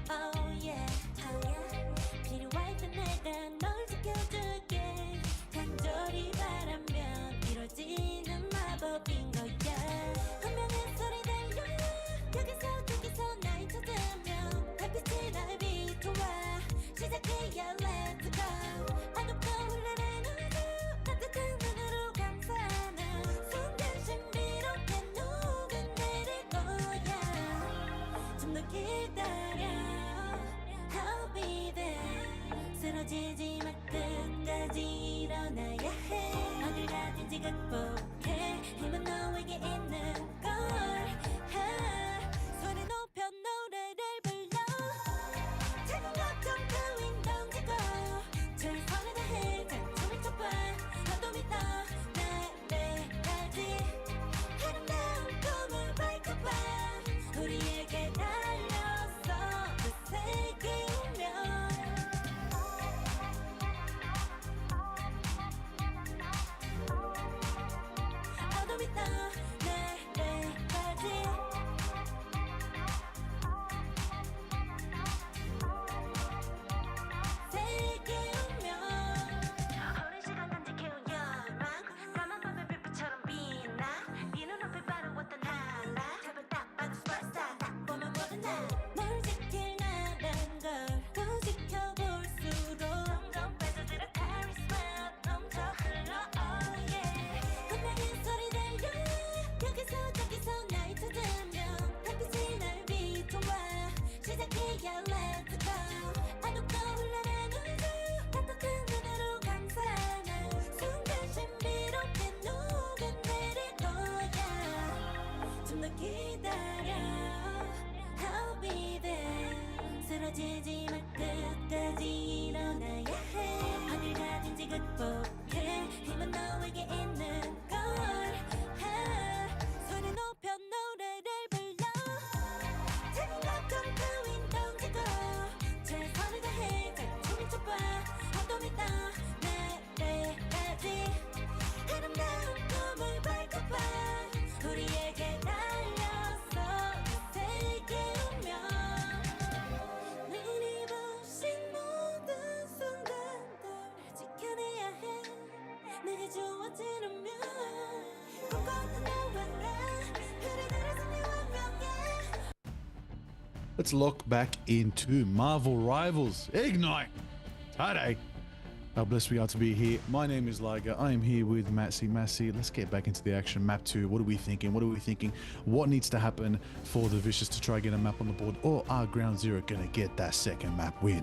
Oh yeah, oh yeah 필요할 때 내가 널 지켜줄게 간절히 바라면 이루어지는 마법인 거야 분명한 소리 들려 여기서 저기서 날 찾으면 달빛이 날 비춰와 시작해야 let's go 어둡고 흐르는 우주 따뜻한 눈으로 감싸는 순간 신비롭게 녹아내릴 거야 좀 더 기다려 I'll be there 쓰러지지 마 끝까지 일어나야 해 어딜 가든지 극복해 힘은 너에게 있는 걸 소리 높여 노래를 불러 작은 걱정 따윈 던지고 최선을 다해 장점을 쳐봐 너도 믿어 나래까지 아름다운 꿈을 밝혀봐 우리에게 달려서 되새기면 너도 믿어 나래까지 오랜 시간 간직해온 열망 까만 밤의 빛처럼 빛나 네 눈앞에 바로 어떤 하나 제발 딱 봐도 superstar 딱 보면 뭐든 나널 지킬 나란 걸더 지켜볼수록 점점 빠져들어 카리스마 넘쳐 흘러 oh yeah 분명한 소리 들려 여기서 저기서 날 찾으면 달빛이 날 비춰와 시작해야 let's go 어둡고 흘러는 우주 따뜻한 눈으로 감싸는 순간 신비롭게 녹아내릴 거야 좀 더 기다려 I'll be there 쓰러지지 마 끝까지 일어나야 해 어딜 가든지 극복해 힘은 너에게 있는 걸 소리 높여 노래를 불러 작은 걱정 따윈 던지고 최선을 다해 장점을 쳐봐 너도 믿어 나래까지 아름다운 꿈을 밝혀봐 우리에게 달려서 되새기면 눈이 부신 모든 순간들 지켜내야 해 내게 주어지는 꿈꿔왔던 너와 나 흐르는 내 완벽해 Let's lock back into Marvel Rivals. Ignite! Today. How blessed we are to be here. My name is Liger. I am here with Massey. Massey, let's get back into the action. Map 2. What are we thinking? What are we thinking? What needs to happen for the Vicious to try get a map on the board? Or are Ground Zero going to get that second map win?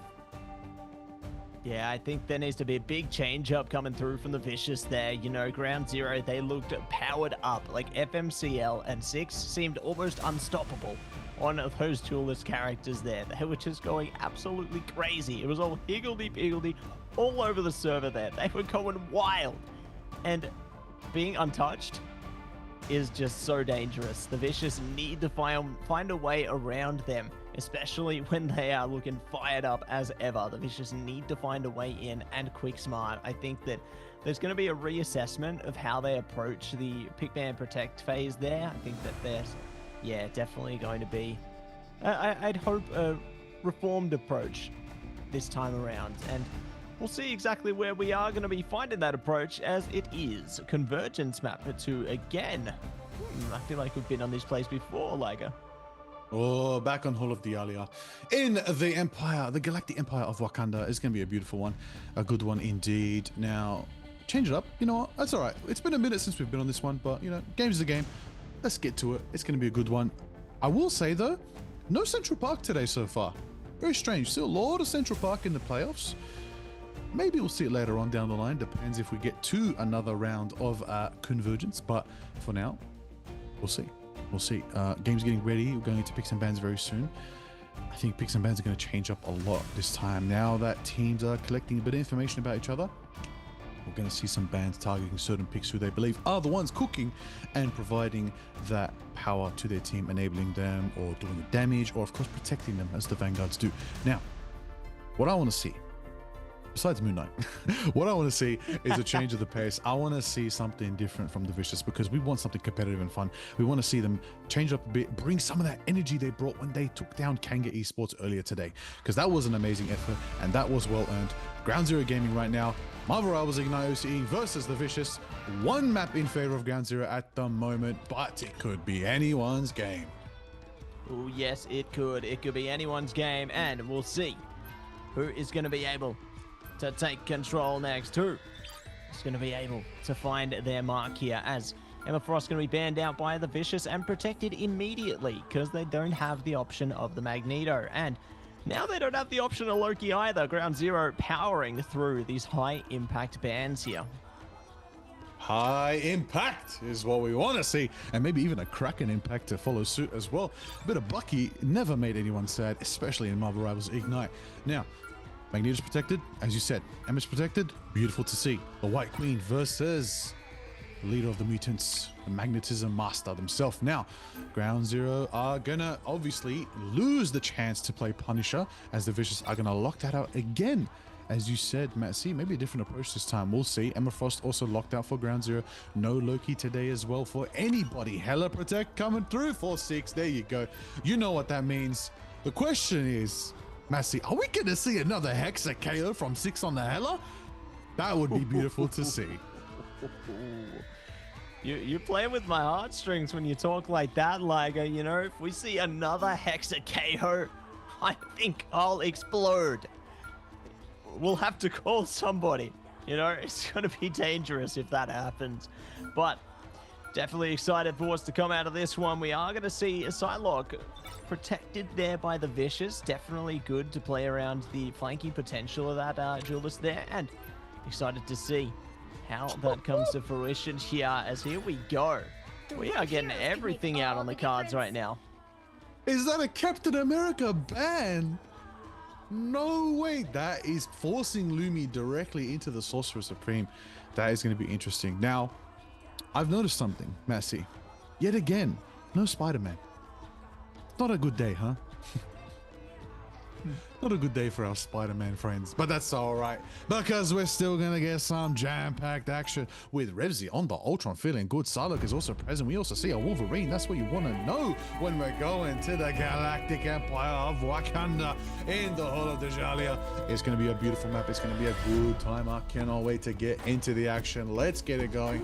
Yeah, I think there needs to be a big change up coming through from the Vicious there. You know, Ground Zero, they looked powered up. Like FMCL and 6 seemed almost unstoppable on those duelist characters there. They were just going absolutely crazy. It was all higgledy-piggledy all over the server there. They were going wild. And being untouched is just so dangerous. The Vicious need to find a way around them, especially when they are looking fired up as ever. The Vicious need to find a way in, and quick smart. I think that there's going to be a reassessment of how they approach the pick ban protect phase there. I think that there's, yeah, definitely going to be, I'd hope, a reformed approach this time around. And we'll see exactly where we are going to be finding that approach, as it is Convergence map 2 again. I feel like we've been on this place before, Liger. Oh, back on Hall of Dialia. In the Empire, the Galactic Empire of Wakanda is going to be a beautiful one. A good one indeed. Now, change it up. You know what? That's all right. It's been a minute since we've been on this one, but, you know, game's a game. Let's get to it. It's going to be a good one. I will say, though, no Central Park today so far. Very strange. Still a lot of Central Park in the playoffs. Maybe we'll see it later on down the line. Depends if we get to another round of convergence. But for now, we'll see. We'll see. Game's getting ready. We're going into picks and bans very soon. I think picks and bans are going to change up a lot this time. Now that teams are collecting a bit of information about each other, we're going to see some bans targeting certain picks who they believe are the ones cooking and providing that power to their team, enabling them or doing damage or, of course, protecting them as the Vanguards do. Now, what I want to see, besides Moon Knight, what I want to see is a change of the pace. I want to see something different from the Vicious because we want something competitive and fun. We want to see them change up a bit, bring some of that energy they brought when they took down Kanga Esports earlier today, because that was an amazing effort and that was well earned. Ground Zero Gaming right now, Marvel Rivals Ignite OCE versus the Vicious. One map in favor of Ground Zero at the moment, but it could be anyone's game. Oh, yes, it could. It could be anyone's game, and we'll see who is going to be able to take control next. Who is going to be able to find their mark here, as Emma Frost going to be banned out by the Vicious and protected immediately because they don't have the option of the Magneto. And now they don't have the option of Loki either. Ground Zero powering through these high impact bans here. High impact is what we want to see, and maybe even a Kraken impact to follow suit as well. A bit of Bucky never made anyone sad, especially in Marvel Rivals Ignite. Now, Magneto's protected, as you said. Emma's protected, beautiful to see. The White Queen versus the leader of the mutants, the magnetism master themselves. Now, Ground Zero are gonna obviously lose the chance to play Punisher, as the Vicious are gonna lock that out again. As you said, Matt C, maybe a different approach this time. We'll see. Emma Frost also locked out for Ground Zero. No Loki today as well for anybody. Hella Protect coming through for 6. There you go. You know what that means. The question is, Massey, are we going to see another Hexa KO from 6 on the Hella? That would be beautiful to see. You're playing with my heartstrings when you talk like that, Liger. You know, if we see another Hexa KO, I think I'll explode. We'll have to call somebody. You know, it's going to be dangerous if that happens. But definitely excited for what's to come out of this one. We are going to see a Psylocke protected there by the Vicious. Definitely good to play around the flanking potential of that duelist there. And excited to see how that comes to fruition here, as here we go. We are getting everything out on the cards right now. Is that a Captain America ban? No way. That is forcing Lumi directly into the Sorcerer Supreme. That is going to be interesting. Now, I've noticed something, Massey. Yet again, no Spider-Man. Not a good day, huh? Not a good day for our Spider-Man friends, but that's all right, because we're still gonna get some jam-packed action with Revsy on the Ultron feeling good. Psylocke is also present. We also see a Wolverine. That's what you want to know when we're going to the Galactic Empire of Wakanda in the Hall of Dialia. It's gonna be a beautiful map. It's gonna be a good time. I cannot wait to get into the action. Let's get it going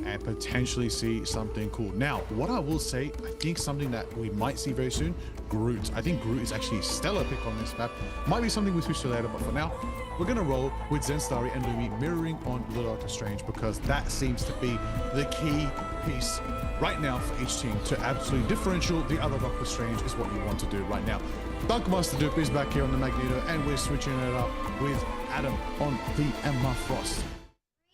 and potentially see something cool. Now, what I will say, I think something that we might see very soon, Groot. I think Groot is actually a stellar pick on this map. Might be something we switch to later, but for now, we're gonna roll with Zenstari and Lumi mirroring on the Doctor Strange, because that seems to be the key piece right now for each team to absolutely differential the other Doctor Strange is what you want to do right now. Dunkmaster Dupe is back here on the Magneto, and we're switching it up with Adam on the Emma Frost.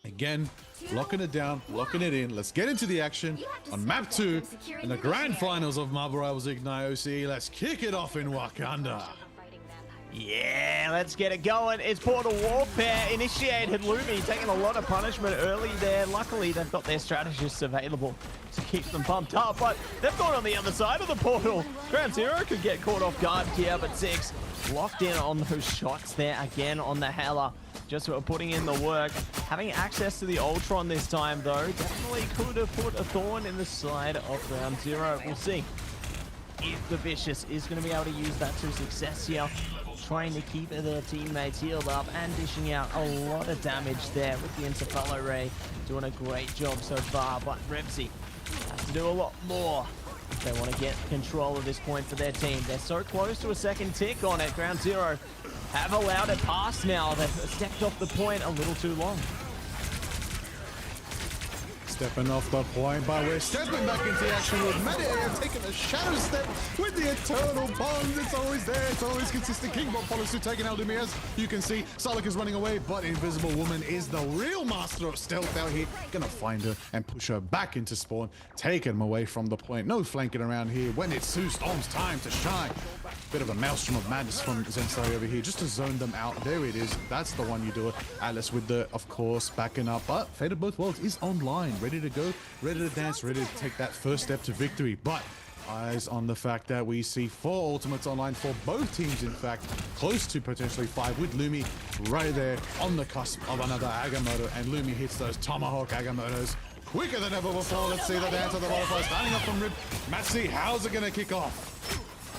Again, locking it down, locking it in. Let's get into the action on map 2 in the grand finals of Marvel Rivals Ignite OCE. Let's kick it off in Wakanda. Yeah, let's get it going. It's Portal Warfare initiated. Lumi taking a lot of punishment early there. Luckily, they've got their strategists available to keep them pumped up, but they've gone on the other side of the portal. Ground Zero could get caught off guard here, but 6 locked in on those shots there again on the Hela. Just putting in the work. Having access to the Ultron this time, though, definitely could have put a thorn in the side of Ground Zero. We'll see if the Vicious is going to be able to use that to success here. Trying to keep their teammates healed up and dishing out a lot of damage there with the Interfallo Ray. Doing a great job so far, but Revsy has to do a lot more They want to get control of this point for their team. They're so close to a second tick on it. Ground Zero have allowed it pass now. They've stepped off the point a little too long. Stepping off the point, but we're stepping back into action with Madia taking a shadow step with the eternal bond. It's always there, it's always consistent. Kingbot follows through, taking out Lumi. As you can see, Salak is running away, but Invisible Woman is the real master of stealth out here. Gonna find her and push her back into spawn, taking them away from the point. No flanking around here when it's Sue Storm's time to shine. Bit of a maelstrom of madness from Zensari over here, just to zone them out. There it is. That's the one you do it. Atlas with the, of course, backing up. But Fate of Both Worlds is online, ready to go, ready to dance, ready to take that first step to victory. But eyes on the fact that we see 4 ultimates online for both teams, in fact, close to potentially 5, with Lumi right there on the cusp of another Agamotto. And Lumi hits those Tomahawk Agamottos quicker than ever before. Let's see the dance of the butterfly standing up from Rib. Matsi, how's it going to kick off?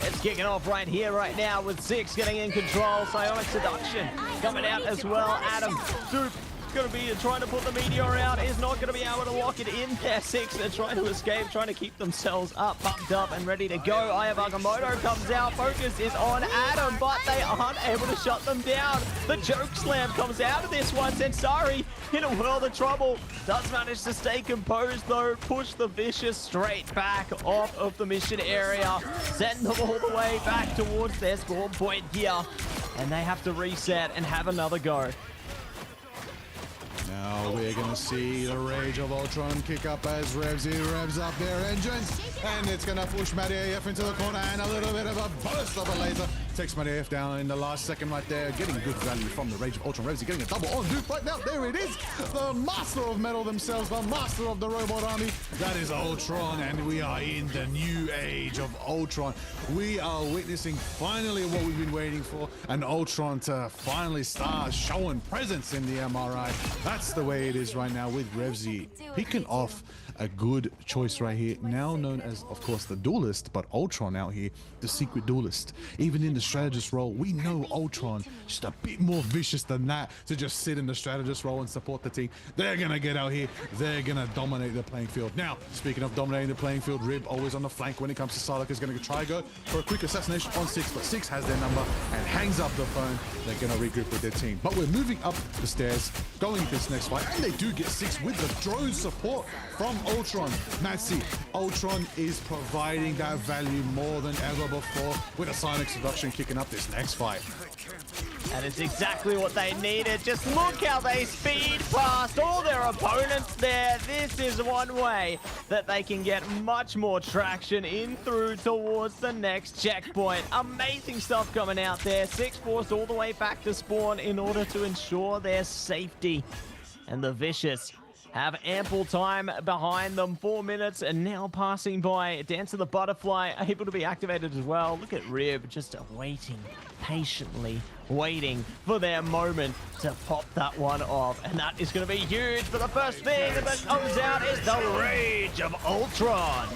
It's kicking off right here, right now, with Six getting in control. Psionic Seduction coming out as well. Adam, Dupe, going to be trying to put the meteor out, is not going to be able to lock it in there. Six, they're trying to escape, trying to keep themselves up, bumped up and ready to go. Eye of Agamotto comes out, focus is on Adam, but they aren't able to shut them down. The Joke Slam comes out of this one. Sensari in a world of trouble, does manage to stay composed though, push the Vicious straight back off of the mission area, send them all the way back towards their spawn point here, and they have to reset and have another go. Now we're going to see the Rage of Ultron kick up as Revsy revs up their engines. And it's going to push Matty AF into the corner, and a little bit of a burst of a laser takes Matty AF down in the last second right there. Getting good value from the Rage of Ultron. Revsy getting a double on Duke right now. There it is. The master of metal themselves, the master of the robot army. That is Ultron, and we are in the new age of Ultron. We are witnessing finally what we've been waiting for, an Ultron to finally start showing presence in the MRI. That's the way it is right now with Revsy picking off a good choice right here, now known as, of course, the duelist, but Ultron out here, the secret duelist. Even in the strategist role, we know Ultron just a bit more vicious than that, to just sit in the strategist role and support the team. They're gonna get out here, they're gonna dominate the playing field. Now, speaking of dominating the playing field, Rib always on the flank when it comes to Sarlacc is gonna try go for a quick assassination on Six, but Six has their number and hangs up the phone. They're gonna regroup with their team. But we're moving up the stairs, going into this next fight, and they do get Six with the drone support from Ultron. Matsi, Ultron is providing that value more than ever before with a Psionic Seduction kicking up this next fight. And it's exactly what they needed. Just look how they speed past all their opponents there. This is one way that they can get much more traction in through towards the next checkpoint. Amazing stuff coming out there. Six forced all the way back to spawn in order to ensure their safety. And the Vicious have ample time behind them. 4 minutes and now passing by. Dance of the Butterfly able to be activated as well. Look at Rib just waiting, patiently waiting for their moment to pop that one off. And that is going to be huge. But the first thing that comes out is the Rage of Ultron.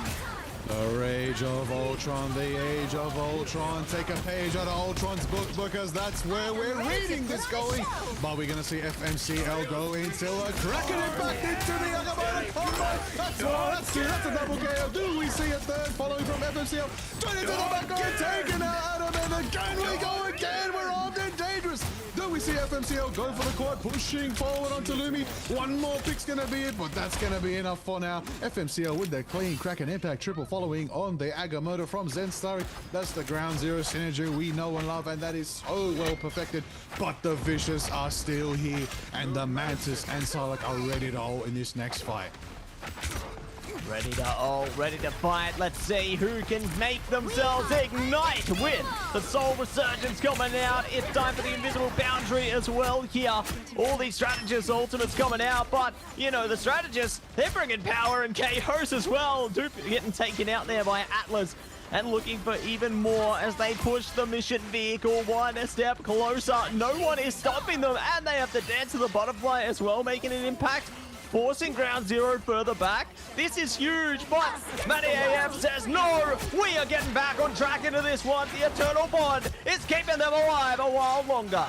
The Rage of Ultron, the Age of Ultron. Take a page out of Ultron's book, because that's where we're reading this going. But we're going to see FMCL go into a cracking it back into the Agamotto combo. That's one, that's two, that's a double KO. Do we see a third following from FMCL? Straight into the back line, taking out Adam, and again we go again. We're armed and dangerous. Do we see FMCL go for the quad, pushing forward onto Lumi? One more pick's going to be it, but that's going to be enough for now. FMCL with their clean Kraken Impact triple following on the Agamotto from Zensari. That's the Ground Zero synergy we know and love, and that is so well perfected. But the Vicious are still here, and the Mantis and Sarlacc are ready to ult in this next fight. Ready to ult, ready to fight. Let's see who can make themselves ignite with the Soul Resurgence coming out. It's time for the Invisible Boundary as well here. All these strategists ultimates coming out, but you know, the strategists, they're bringing power and KOs as well. Dupe getting taken out there by Atlas, and looking for even more as they push the mission vehicle one step closer. No one is stopping them, and they have to dance to the butterfly as well, making an impact, forcing Ground Zero further back. This is huge, but Matty AF says no, we are getting back on track into this one. The Eternal Bond is keeping them alive a while longer.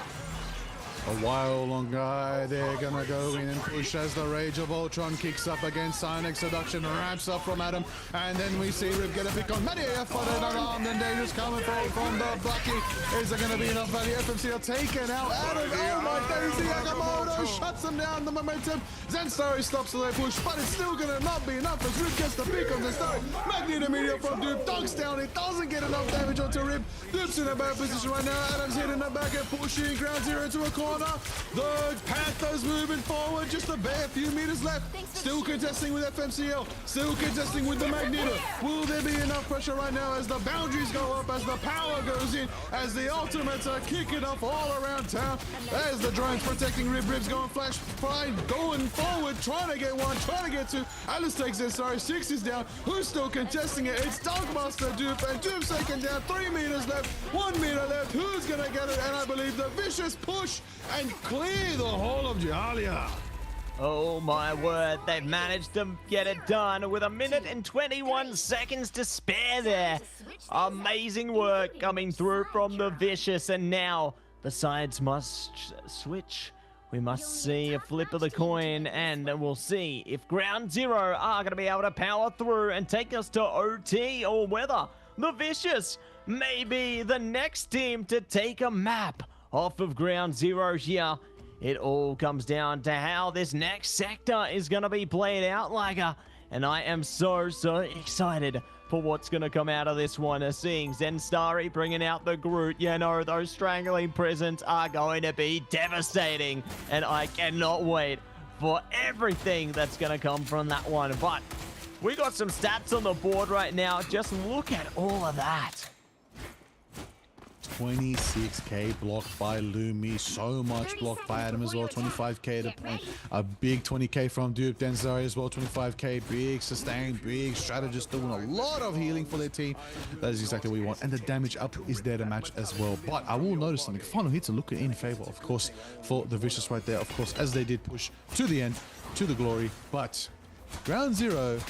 a while longer. They're gonna go in and push as the Rage of Ultron kicks up against Sonic Seduction, ramps up from Adam, and then we see Rip get a pick on Matty. Followed alarmed and dangerous coming forward from the Bucky. Is there gonna be enough value? FMC are taken out. Adam, oh my Daisy, Agamotto shuts them down. The momentum. Zenstar stops the push, but it's still gonna not be enough as Rip gets the pick on Zenstar. Magneto meteor from Dupe dunks down. It doesn't get enough damage onto Rip. Dupe's in a bad position right now. Adam's hitting the back and pushing Ground Zero into a corner. The Panthers moving forward, just a bare few meters left. Still contesting with FMCL, still contesting with the Magneto. Will there be enough pressure right now as the boundaries go up, as the power goes in, as the ultimates are kicking off all around town, as the drones protecting Rip. Rip's going flash, fine, going forward, trying to get one, trying to get two. Alice takes it, sorry, 6 is down. Who's still contesting it? It's Dunkmaster Dupe, and Dupe's taken down. 3 meters left, 1 meter left. Who's gonna get it? And I believe the vicious push and clear the whole of Jalia. Oh my word, they've managed to get it done with 1 minute and 21 seconds to spare there. Amazing work coming through from the Vicious, and now the sides must switch. We must see a flip of the coin, and we'll see if Ground Zero are going to be able to power through and take us to OT, or whether the Vicious may be the next team to take a map off of Ground Zero here. It all comes down to how this next sector is going to be played out, Liger. And I am so excited for what's going to come out of this one. Seeing Zenstari bringing out the Groot, you know, those strangling prisons are going to be devastating. And I cannot wait for everything that's going to come from that one. But we got some stats on the board right now. Just look at all of that. 26k blocked by Lumi, so much blocked by Adam as well. 25k to point, a big 20k from Dupe Denzari as well. 25k, big sustain, big strategist doing a lot of healing for their team. That is exactly what we want, and the damage up is there to match as well. But I will notice something. Final hits are looking in favor, of course, for the Vicious right there, of course, as they did push to the end, to the glory. But Ground Zero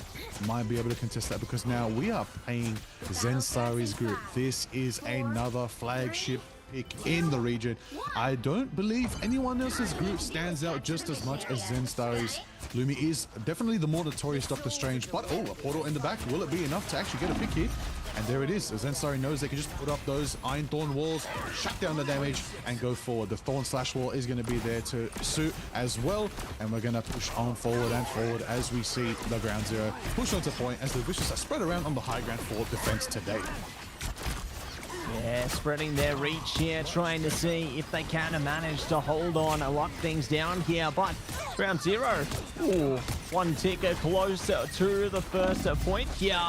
might be able to contest that, because now we are playing Zensari's group. This is another flagship pick in the region. I don't believe anyone else's group stands out just as much as Zensari's. Lumi is definitely the more notorious Doctor Strange, but oh, a portal in the back. Will it be enough to actually get a pick here? And there it is. Zensari knows they can just put up those Iron Thorn walls, shut down the damage, and go forward. The Thorn Slash wall is going to be there to suit as well. And we're going to push on forward and forward as we see the Ground Zero push onto point as the Vicious are spread around on the high ground for defense today. Yeah, spreading their reach here, trying to see if they can manage to hold on and lock things down here. But Ground Zero, ooh, one ticker closer to the first point here.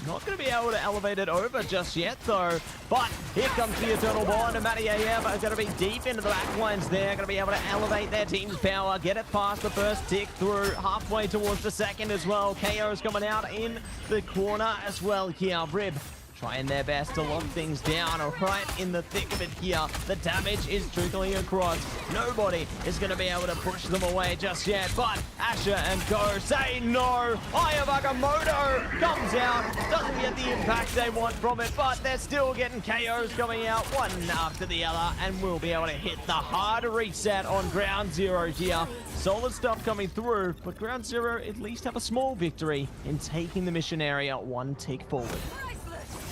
Not going to be able to elevate it over just yet, though. But here comes the Eternal Bond, and Matty AM are going to be deep into the back lines there. Going to be able to elevate their team's power, get it past the first tick through, halfway towards the second as well. KO's coming out in the corner as well here. Rib trying their best to lock things down, right in the thick of it here. The damage is trickling across. Nobody is going to be able to push them away just yet, but Asher and Co say no. Eye of Agamotto comes out, doesn't get the impact they want from it, but they're still getting KOs coming out one after the other, and we'll be able to hit the hard reset on Ground Zero here. Solid stuff coming through, but Ground Zero at least have a small victory in taking the mission area one tick forward.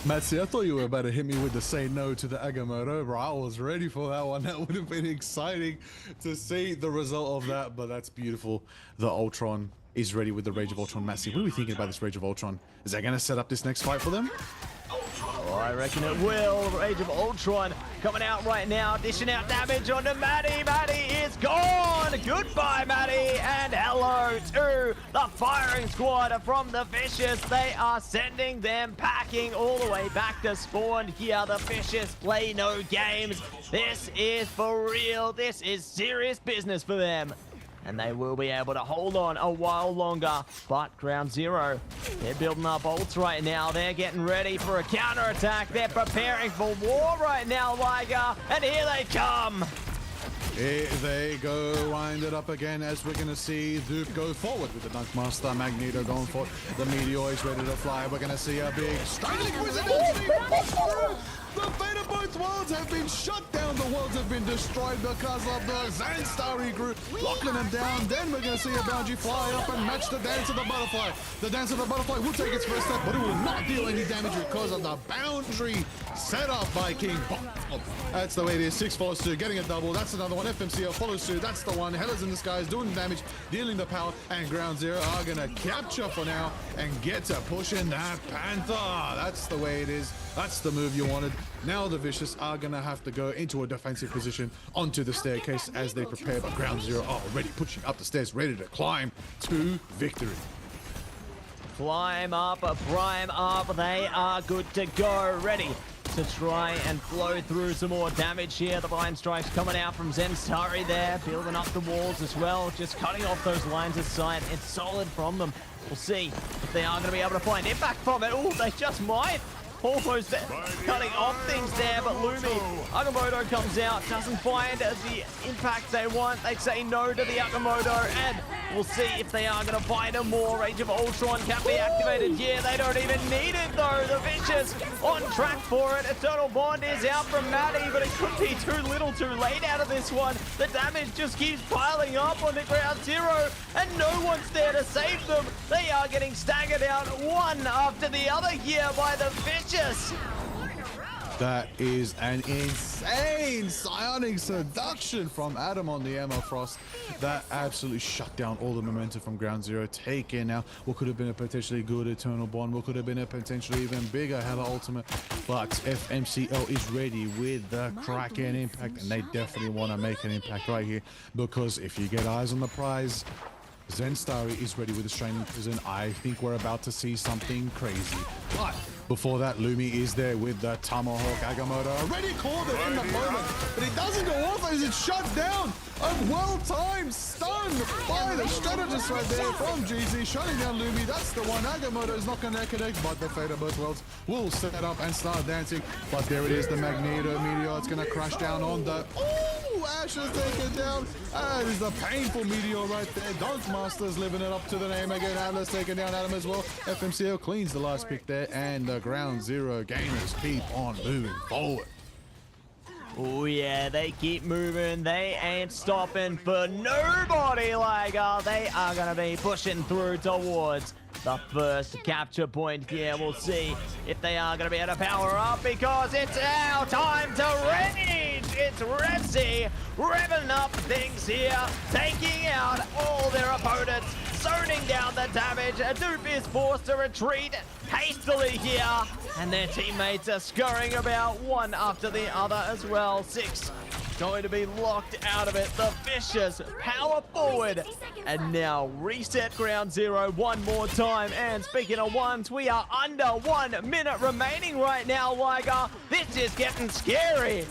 Matsy, I thought you were about to hit me with the say no to the Agamotto, bro. I was ready for that one. That would have been exciting to see the result of that, but that's beautiful. The Ultron is ready with the Rage of Ultron. Matsy, what are we thinking about this Rage of Ultron? Is that going to set up this next fight for them? Oh, I reckon it will. Rage of Ultron coming out right now, dishing out damage onto Maddie. Maddie is gone. Goodbye, Maddie, and hello to the firing squad from the Vicious. They are sending them packing all the way back to spawn here. The Vicious play no games. This is for real. This is serious business for them. And they will be able to hold on a while longer. But Ground Zero, they're building up ults right now. They're getting ready for a counterattack. They're preparing for war right now, Liger. And here they come. Here they go, wind it up again as we're going to see Duke go forward with the Dunk Master. Magneto going for the Meteor is ready to fly. We're going to see a big strangling wizard. The fate of both worlds have been shut down. The worlds have been destroyed because of the Zanstari group locking them down. Then we're going to see a boundary fly up and match the dance of the butterfly. The dance of the butterfly will take its first step, but it will not deal any damage because of the boundary set up by King Bob. That's the way it is. 6 follows suit, getting a double. That's another one. FMCO follows suit. That's the one. Hell is in the skies, doing damage, dealing the power, and Ground Zero are going to capture for now and get to pushing that Panther. That's the way it is. That's the move you wanted. Now the Vicious are going to have to go into a defensive position onto the staircase as they prepare, but Ground Zero are already pushing up the stairs, ready to climb to victory. Climb up, prime up. They are good to go. Ready to try and flow through some more damage here. The Blind Strikes coming out from Zenstari there, building up the walls as well, just cutting off those lines of sight. It's solid from them. We'll see if they are going to be able to find impact from it. Oh, they just might. Almost cutting off things there, but Lumi, Agamotto comes out, doesn't find the impact they want. They say no to the Agamotto, and we'll see if they are going to find a more. Rage of Ultron can be activated. Yeah, they don't even need it though. The Vicious on track for it. Eternal Bond is out from Maddie, but it could be too little too late out of this one. The damage just keeps piling up on the Ground Zero, and no one's there to save them. They are getting staggered out one after the other here by the Vicious. That is an insane psionic seduction from Adam on the Ammo Frost. That absolutely shut down all the momentum from Ground Zero. Taken now what could have been a potentially good Eternal Bond, what could have been a potentially even bigger Hella Ultimate, but FMCO is ready with the Kraken impact, and they definitely want to make an impact right here, because if you get eyes on the prize, Zenstari is ready with the Straining Prison. I think we're about to see something crazy. But before that, Lumi is there with the Tomahawk. Agamotto already called it in the moment, but it doesn't go off as it's shut down. A well-timed stun by the strategist right there from GZ, shutting down Lumi. That's the one. Agamotto is not going to connect, but the fate of both worlds will set up and start dancing. But there it is, the Magneto Meteor. It's going to crash down on the... Ooh, Ash is taken down. That is the painful Meteor right there. Dunk Master's living it up to the name again. Atlas taking down Adam as well. FMCO cleans the last pick there, and the Ground Zero gamers keep on moving forward. Oh yeah, they keep moving. They ain't stopping for nobody, Liger. They are going to be pushing through towards the first capture point here. We'll see if they are going to be able to power up, because it's our time to rage. It's Revsy revving up things here, taking out all their opponents, zoning down the damage. Dupe is forced to retreat hastily here, and their teammates are scurrying about one after the other as well. 6 going to be locked out of it. The Vicious power forward, and now reset Ground Zero one more time. And speaking of ones, we are under 1 minute remaining right now, Liger. This is getting scary.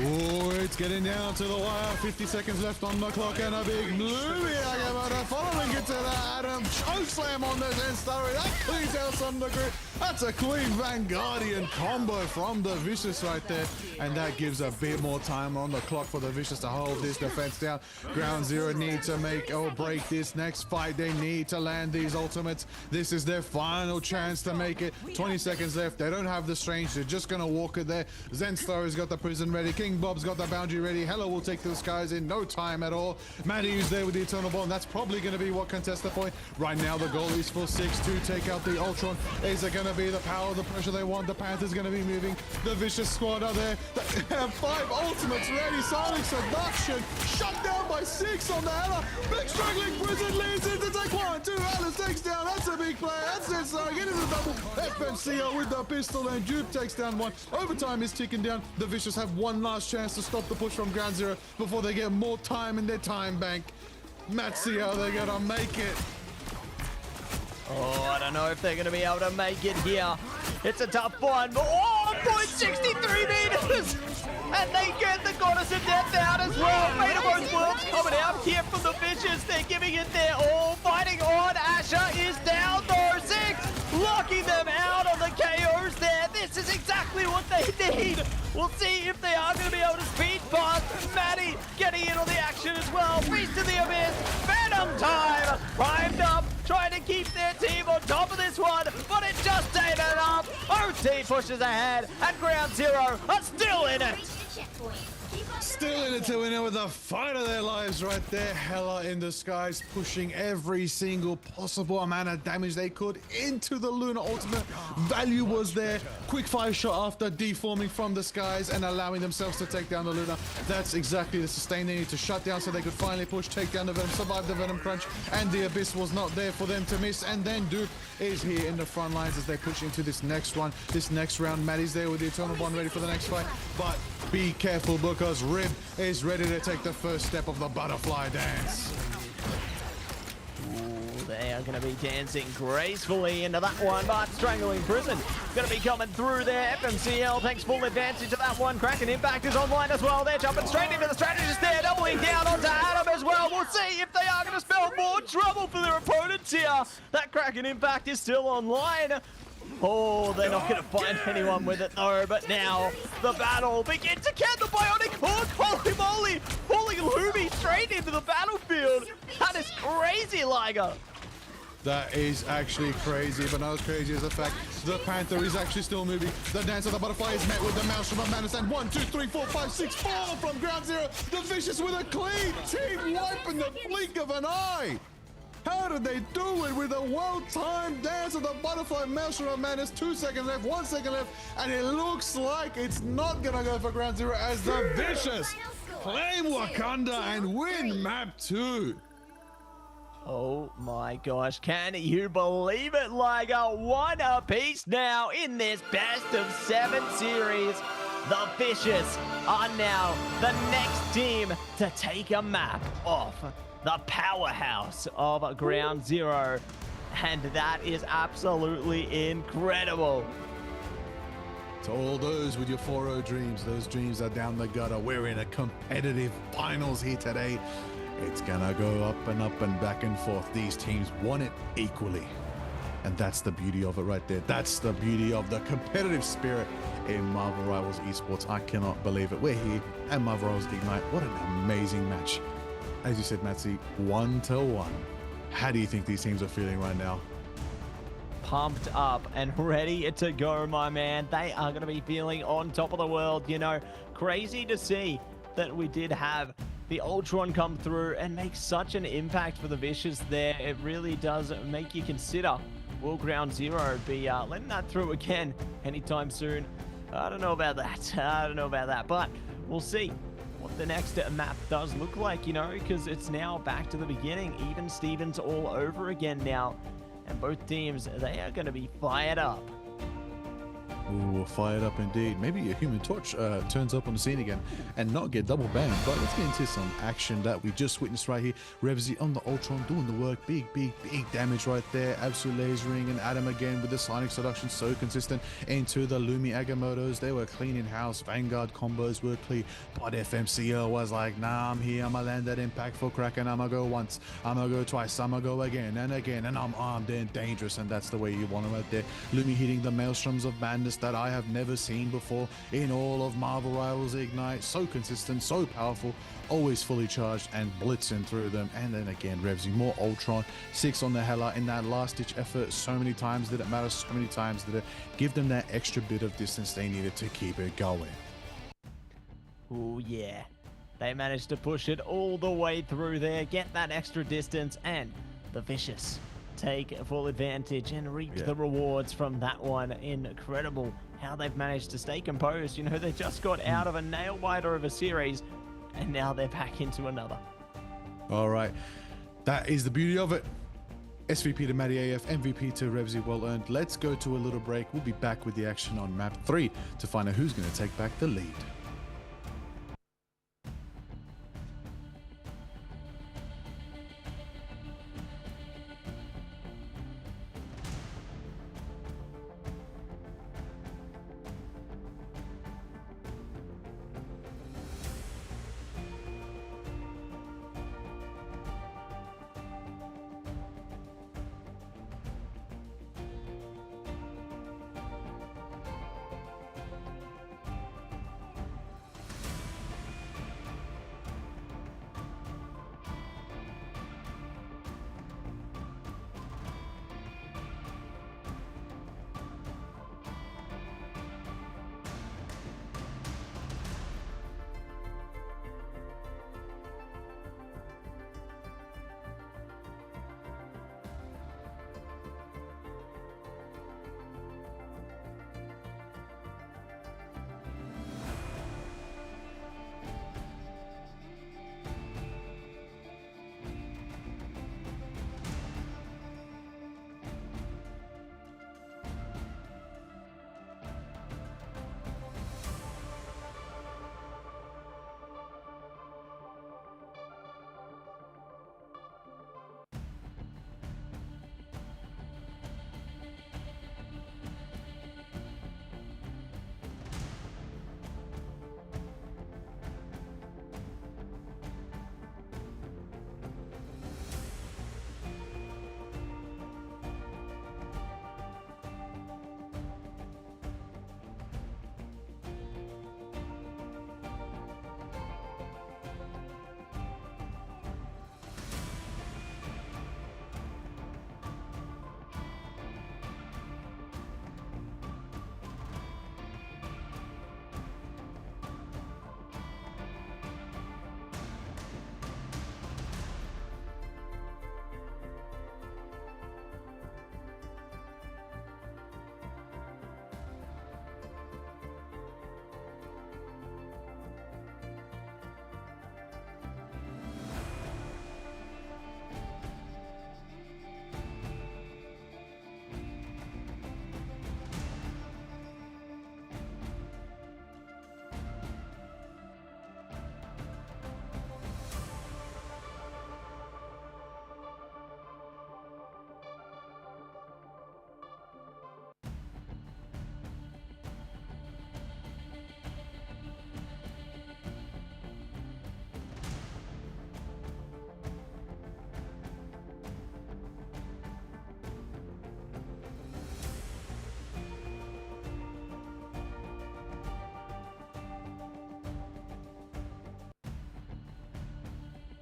Oh, it's getting down to the wire. 50 seconds left on the clock, and a big Lumi Agamotto following it to the Adam. Chokeslam on the Zenstari. That cleans out some of the group. That's a clean Vanguardian combo from the Vicious right there, and that gives a bit more time on the clock for the Vicious to hold this defense down. Ground Zero need to make or break this next fight. They need to land these ultimates. This is their final chance to make it. 20 seconds left. They don't have the strange. They're just going to walk it there. Zenstari's got the prison ready. King Bob's got the boundary ready. Hello will take the skies in no time at all. Maddie is there with the Eternal Bond. That's probably going to be what contests the point. Right now, the goal is for 6 to take out the Ultron. Is it going to be the power, the pressure they want? The Panther's going to be moving. The Vicious squad are there. They have 5 ultimates ready. Sonic Seduction shut down by 6 on the Hella. Big struggling prison leads into take 1, 2. Alice takes down. That's a big play. That's it. So getting the double. FMCO with the pistol, and Dupe takes down 1. Overtime is ticking down. The Vicious have one last chance to stop the push from Ground Zero before they get more time in their time bank. Let's see how they're gonna make it. Oh, I don't know if they're going to be able to make it here. It's a tough one, but 0.63 meters! And they get the Goddess of Death out as well. Fate of both worlds coming out here from the Vicious. They're giving it their all. Fighting on. Asher is down though. 6 locking them out of the KOs there. This is exactly what they need. We'll see if they are going to be able to speed past. Maddie getting in on the action as well. Beast of the Abyss. Venom time. Primed up. Trying to keep their team on top of this one, but it just ain't enough. OT team pushes ahead, and Ground Zero are still in it. Reach the checkpoint. Keep up the Still in it to win it with the fight of their lives right there. Hella in the skies, pushing every single possible amount of damage they could into the Lunar Ultimate. Value was there. Quick fire shot after deforming from the skies and allowing themselves to take down the Luna. That's exactly the sustain they need to shut down so they could finally push, take down the Venom, survive the Venom Crunch, and the Abyss was not there for them to miss. And then Duke is here in the front lines as they push into this next one, this next round. Maddie's there with the Eternal Bond ready for the next fight, but be careful because Rib is ready to take the first step of the butterfly dance. Ooh, they are going to be dancing gracefully into that one, but Strangling Prison going to be coming through there. FMCL takes full advantage of that one. Kraken Impact is online as well. They're jumping straight into the strategist there, doubling down onto Adam as well. We'll see if they are going to spell more trouble for their opponents here. That Kraken Impact is still online. Oh, they're not going to find anyone with it though, but now the battle begins again. The Bionic Hook, holy moly, pulling Lumi straight into the battlefield. That is crazy, Liger. That is actually crazy, but not as crazy as the fact the Panther is actually still moving. The Dance of the Butterfly is met with the Maelstrom of Madness, and 1, 2, 3, 4, 5, 6, 4 from Ground Zero. The Vicious with a clean team wipe in the blink of an eye. How did they do it with a well-timed Dance of the Butterfly Maelstrom of Madness? 2 seconds left, 1 second left, and it looks like it's not gonna go for Ground Zero as the Vicious claim Wakanda and win map 2. Oh my gosh, can you believe it, Liger? One apiece now in this best of 7 series. The Vicious are now the next team to take a map off the powerhouse of Ground Zero. And that is absolutely incredible. To all those with your 4-0 dreams, those dreams are down the gutter. We're in a competitive finals here today. It's gonna go up and back and forth. These teams want it equally. And that's the beauty of it right there. That's the beauty of the competitive spirit in Marvel Rivals Esports. I cannot believe it. We're here at Marvel Rivals Ignite. What an amazing match. As you said, Matsy, 1-1. How do you think these teams are feeling right now? Pumped up and ready to go, my man. They are going to be feeling on top of the world. You know, crazy to see that we did have the Ultron come through and make such an impact for the Vicious there. It really does make you consider, will Ground Zero be letting that through again anytime soon? I don't know about that. I don't know about that, but we'll see what the next map does look like, you know, because it's now back to the beginning. Even Stevens all over again now. And both teams, they are going to be fired up. Ooh, fired up indeed. Maybe a Human Torch turns up on the scene again and not get double banned. But let's get into some action that we just witnessed right here. Revsy on the Ultron doing the work. Big damage right there. Absolute lasering, and Adam again with the Sonic Seduction, so consistent into the Lumi Agamottos. They were clean in house. Vanguard combos were clean. But FMCL was like, nah, I'm here. I'm gonna land that impact for Kraken. I'm gonna go once. I'm gonna go twice. I'm gonna go again and again. And I'm armed and dangerous. And that's the way you want it right there. Lumi hitting the Maelstroms of Madness that I have never seen before in all of Marvel Rivals Ignite. So consistent, so powerful, always fully charged and blitzing through them. And then again, Revsy, more Ultron, 6 on the Hela in that last ditch effort. So many times did it matter, so many times did it give them that extra bit of distance they needed to keep it going. Oh yeah, they managed to push it all the way through there, get that extra distance, and the Vicious take full advantage and reap the rewards from that one. Incredible how they've managed to stay composed. You know, they just got out of a nail-biter of a series, and now they're back into another. All right, that is the beauty of it. SVP to Matty AF, MVP to Revsy, well earned. Let's go to a little break. We'll be back with the action on map 3 to find out who's going to take back the lead.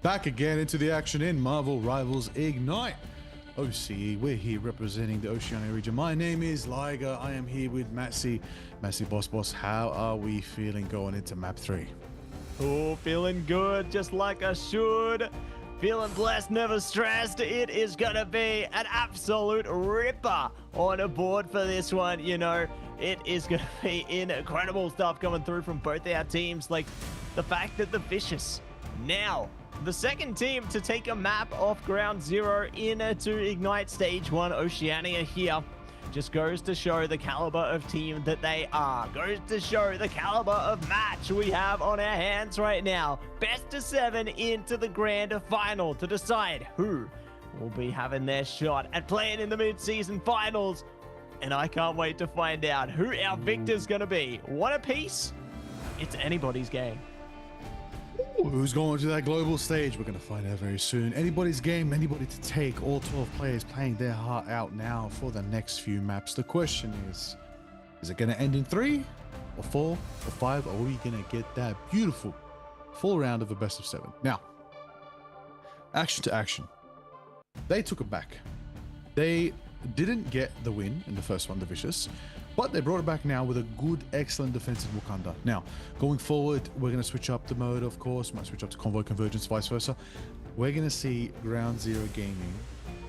Back again into the action in Marvel Rivals Ignite. OCE, we're here representing the Oceania region. My name is Liger. I am here with Matsy. Matsy Boss, how are we feeling going into map 3? Oh, feeling good, just like I should. Feeling blessed, never stressed. It is gonna be an absolute ripper on a board for this one. You know, it is gonna be incredible stuff coming through from both our teams. Like the fact that the Vicious now the second team to take a map off ground zero into Ignite Stage 1 Oceania here just goes to show the caliber of team that they are. Goes to show the caliber of match we have on our hands right now. Best of 7 into the grand final to decide who will be having their shot at playing in the mid-season finals. And I can't wait to find out who our victor's gonna be. One apiece, it's anybody's game. Who's going to that global stage? We're going to find out very soon. Anybody's game, anybody to take. All 12 players playing their heart out now for the next few maps. The question is it going to end in 3 or 4 or 5? Or are we going to get that beautiful full round of a best of 7? Now, action to action. They took it back. They didn't get the win in the first one, the Vicious, but they brought it back now with a good, excellent defensive Wakanda. Now, going forward, we're going to switch up the mode, of course. Might switch up to Convoy Convergence, vice versa. We're going to see Ground Zero Gaming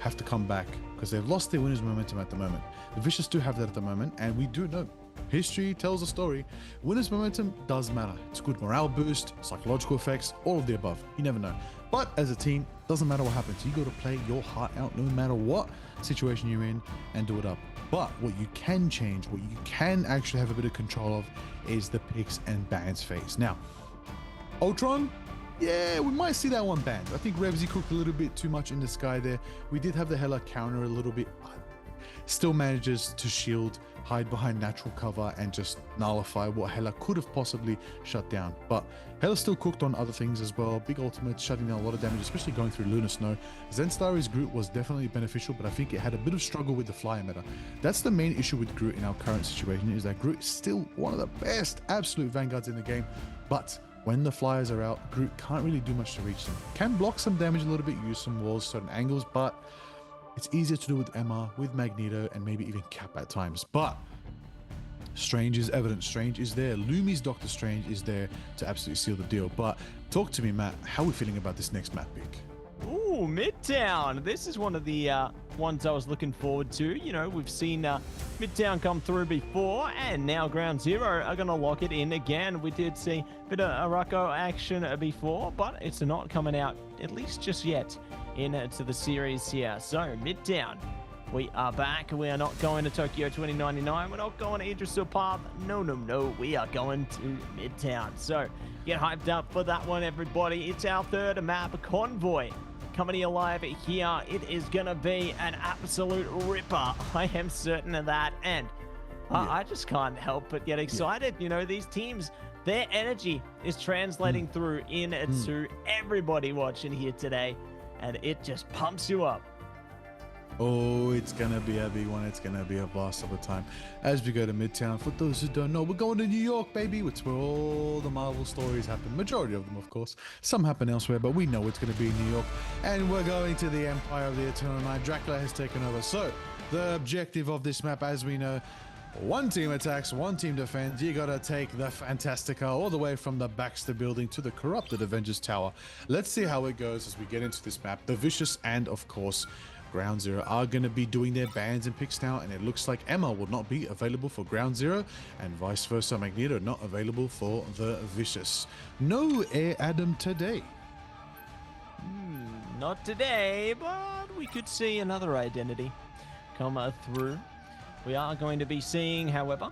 have to come back because they've lost their winners momentum at the moment. The Vicious do have that at the moment, and we do know history tells a story. Winners momentum does matter. It's a good morale boost, psychological effects, all of the above. You never know. But as a team, doesn't matter what happens. You got to play your heart out no matter what situation you're in and do it up. But what you can change, what you can actually have a bit of control of is the picks and bans phase. Now, Ultron, yeah, we might see that one banned. I think Revsy cooked a little bit too much in the sky there. We did have the Hela counter a little bit. Still manages to shield, hide behind natural cover, and just nullify what Hela could have possibly shut down. But Hela still cooked on other things as well. Big ultimate, shutting down a lot of damage, especially going through Lunar Snow. Zenstari's Groot was definitely beneficial, but I think it had a bit of struggle with the flyer meta. That's the main issue with Groot in our current situation, is that Groot is still one of the best absolute vanguards in the game, but when the flyers are out, Groot can't really do much to reach them. Can block some damage a little bit, use some walls, certain angles, but it's easier to do with Emma, with Magneto, and maybe even Cap at times. But Strange is evident. Strange is there. Lumi's Doctor Strange is there to absolutely seal the deal. But talk to me, Matt. How are we feeling about this next map pick? Ooh, Midtown. This is one of the ones I was looking forward to. You know, we've seen Midtown come through before, and now Ground Zero are going to lock it in again. We did see a bit of Araco action before, but it's not coming out, at least just yet, into the series here. So, Midtown, we are back. We are not going to Tokyo 2099. We're not going to Idris Path. No. We are going to Midtown. So, get hyped up for that one, everybody. It's our third map, Convoy, coming to you live here. It is going to be an absolute ripper. I am certain of that. And I just can't help but get excited. You know, these teams, their energy is translating through into everybody watching here today. And it just pumps you up. Oh, it's gonna be a big one. It's gonna be a blast of a time as we go to Midtown. For those who don't know, we're going to New York, baby. It's where all the Marvel stories happen. Majority of them, of course. Some happen elsewhere, but we know it's gonna be in New York. And we're going to the Empire of the Eternal Night. Dracula has taken over. So the objective of this map, as we know, one team attacks, one team defends. You gotta take the Fantastica all the way from the Baxter building to the corrupted Avengers Tower. Let's see how it goes as we get into this map. The Vicious and, of course, Ground Zero are going to be doing their bans and picks now, and it looks like Emma will not be available for Ground Zero, and vice versa, Magneto not available for the Vicious. No Air Adam today. Not today, but we could see another identity come through. We are going to be seeing, however,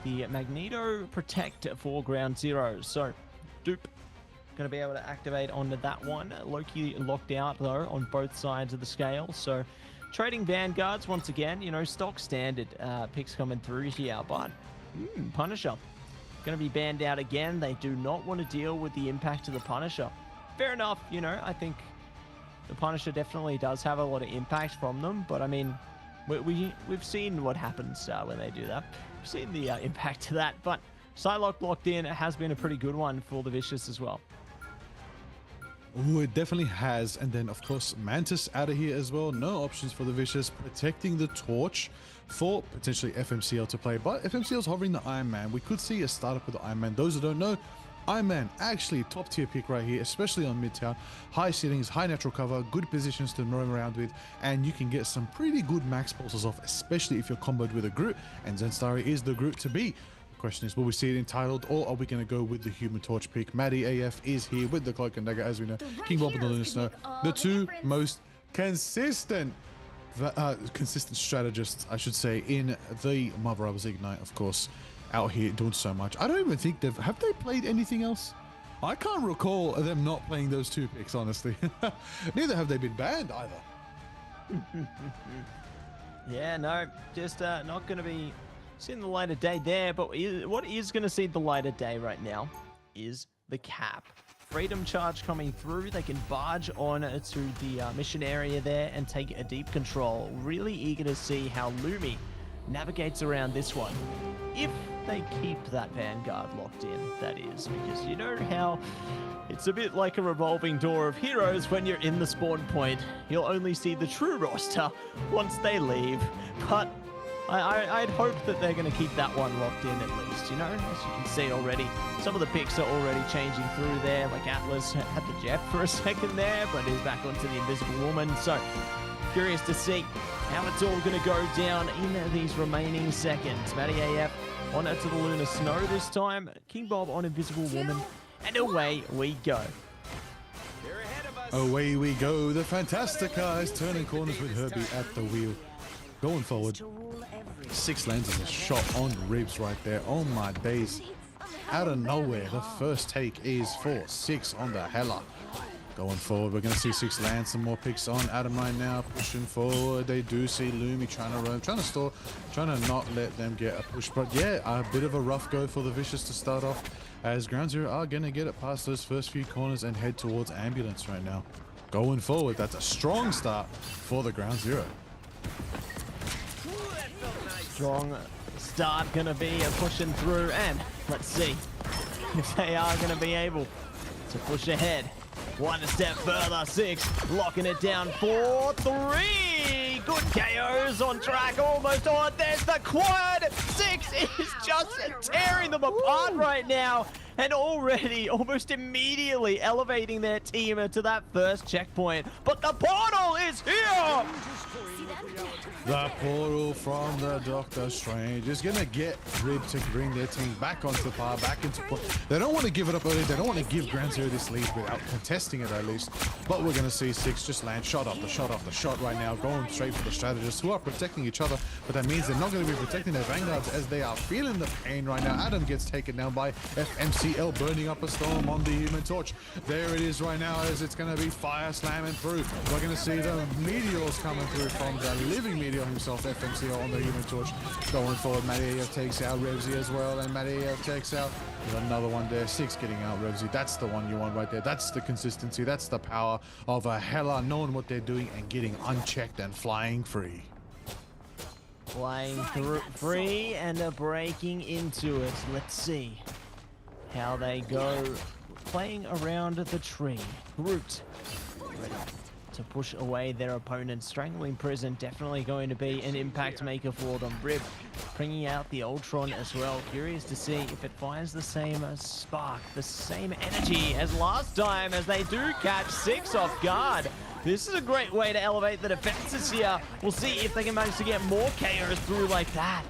the Magneto Protect for Ground Zero. So, Dupe going to be able to activate onto that one. Loki locked out, though, on both sides of the scale. So, trading Vanguards, once again, you know, stock standard picks coming through here. But, Punisher going to be banned out again. They do not want to deal with the impact of the Punisher. Fair enough, you know, I think the Punisher definitely does have a lot of impact from them. But, I mean, we've seen what happens when they do that. We've seen the impact of that. But Psylocke locked in has been a pretty good one for the Vicious as well. Ooh, it definitely has. And then, of course, Mantis out of here as well. No options for the Vicious. Protecting the torch for potentially FMCL to play. But FMCL's hovering the Iron Man. We could see a startup with the Iron Man. Those who don't know, Iron Man, actually top tier pick right here, especially on Midtown. High ceilings, high natural cover, good positions to roam around with, and you can get some pretty good max pulses off, especially if you're comboed with a Groot, and Zenstari is the Groot to be. The question is, will we see it entitled, or are we going to go with the Human Torch pick? Maddie AF is here with the Cloak and Dagger, as we know. King Bob and the Lunar Snow, the two most consistent strategists, I should say, in the Marvel Rivals Ignite, of course, out here doing so much. I don't even think have they played anything else? I can't recall them not playing those two picks, honestly. Neither have they been banned either. Yeah, no, just not going to be seeing the light of day there, but what is going to see the light of day right now is the cap. Freedom charge coming through. They can barge on to the mission area there and take a deep control. Really eager to see how Lumi navigates around this one. If they keep that Vanguard locked in, that is, because you know how it's a bit like a revolving door of heroes when you're in the spawn point. You'll only see the true roster once they leave, but I'd hope that they're going to keep that one locked in at least, you know, as you can see already. Some of the picks are already changing through there, like Atlas had the Jeff for a second there, but is back onto the Invisible Woman, so curious to see how it's all going to go down in these remaining seconds. Matty AF on to the Lunar Snow this time, King Bob on Invisible Woman, and away we go. They're ahead of us. Away we go. The Fantastica is turning corners with Herbie at the wheel. Going forward. 6 lands in a shot on Ribs right there. Oh my days. Out of nowhere, the first take is for 6 on the Hela. Going forward, we're going to see 6 land, some more picks on Adam right now, pushing forward. They do see Lumi trying to roam, trying to stall, trying to not let them get a push. But yeah, a bit of a rough go for the Vicious to start off, as Ground Zero are going to get it past those first few corners and head towards Ambulance right now. Going forward, that's a strong start for the Ground Zero. Strong start going to be pushing through, and let's see if they are going to be able to push ahead. One step further, 6, locking it down for 3. Good KOs on track, almost on. There's the quad. 6 is just tearing them apart right now, and already, almost immediately elevating their team to that first checkpoint. But the portal is here! The portal from the Doctor Strange is going to get Rib to bring their team back onto par, back into play. They don't want to give it up early. They don't want to give Ground Zero this lead without contesting it at least. But we're going to see 6 just land shot after shot after shot right now, going straight for the strategists who are protecting each other. But that means they're not going to be protecting their Vanguards as they are feeling the pain right now. Adam gets taken down by FMCL, burning up a storm on the Human Torch. There it is right now, as it's going to be fire slamming through. We're going to see the meteors coming through from the living meteor himself, FMCL on the Human Torch. Going forward, Matty takes out Revsy as well, and Matty takes out another one there. 6 getting out Revsy. That's the one you want right there. That's the consistency. That's the power of a Hela, knowing what they're doing and getting unchecked and flying free. Flying through free and breaking into it. Let's see how they go. Playing around the tree. Groot ready to push away their opponent. Strangling Prison definitely going to be an impact maker for them. Rib bringing out the Ultron as well. Curious to see if it finds the same spark, the same energy as last time, as they do catch 6 off guard. This is a great way to elevate the defenses here. We'll see if they can manage to get more KOs through like that.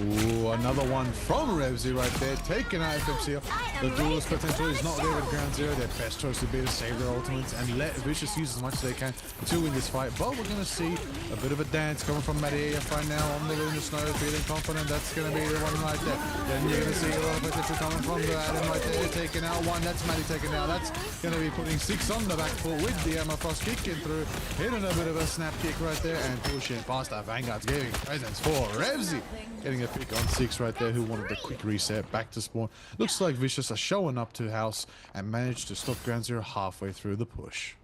Ooh, another one from Revsy right there, taking out FMCL. The duelist potential is not there with Ground Zero. Their best choice would be to save their ultimates and let Vicious use as much as they can to win this fight. But we're going to see a bit of a dance coming from Matty AF right now on the Lunar Snow, feeling confident. That's going to be the one right there. Then you're going to see a lot of potential coming from the Adam right there, taking out 1. That's Matty taken out. That's going to be putting 6 on the back foot with the Emma Frost kicking through, hitting a bit of a snap kick right there and pushing past our Vanguards, giving presence for Revsy. Getting a pick on 6 right there, who wanted the quick reset back to spawn. Looks like Vicious are showing up to house and managed to stop Ground Zero halfway through the push.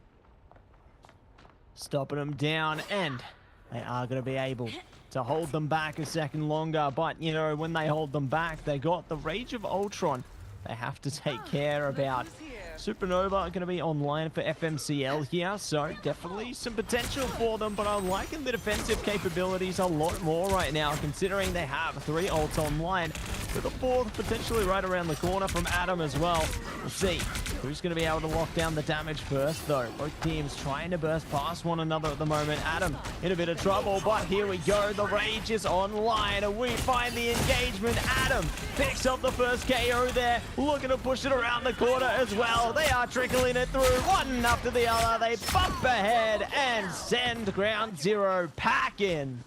Stopping them down, and they are going to be able to hold them back a second longer. But, you know, when they hold them back, they got the Rage of Ultron they have to take care about. Supernova are going to be online for FMCL here, so definitely some potential for them, but I'm liking the defensive capabilities a lot more right now, considering they have 3 ults online, with a 4th potentially right around the corner from Adam as well. We'll see who's going to be able to lock down the damage first, though. Both teams trying to burst past one another at the moment. Adam in a bit of trouble, but here we go. The Rage is online, and we find the engagement. Adam picks up the first KO there, looking to push it around the corner as well. They are trickling it through, one after the other. They bump ahead and send Ground Zero packing.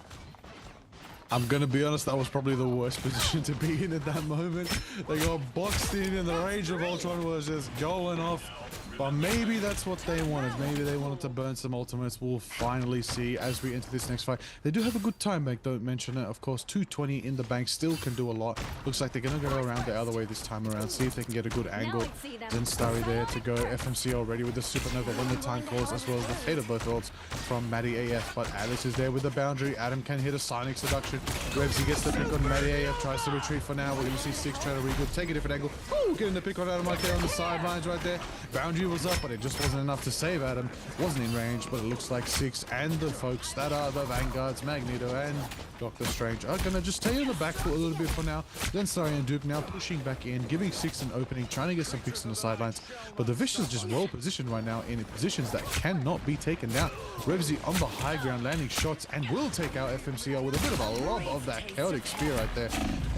I'm gonna be honest, that was probably the worst position to be in at that moment. They got boxed in and the Rage of Ultron was just going off. But maybe that's what they wanted. Maybe they wanted to burn some ultimates. We'll finally see as we enter this next fight. They do have a good time bank, don't mention it. Of course, 220 in the bank still can do a lot. Looks like they're going to go around the other way this time around. See if they can get a good angle. Then Starry there to go. FMC already with the Supernova when the time calls, as well as the fate of both ults from Maddie AF. But Alice is there with the boundary. Adam can hit a Sonic Seduction. Revsy gets the pick on Maddie AF. Tries to retreat for now. We're going to see Six trying to re-good. Take a different angle. Ooh, getting the pick on Adam right there on the sidelines right there. Boundary was up, but it just wasn't enough to save Adam. Wasn't in range, but it looks like Six and the folks that are the Vanguards, Magneto and Doctor Strange, are gonna just stay on the back foot a little bit for now. Then Starry and Duke now pushing back in, giving Six an opening, trying to get some picks on the sidelines. But the Vicious just well positioned right now in positions that cannot be taken down. Revsy on the high ground, landing shots, and will take out FMCL with a bit of a lob of that chaotic spear right there.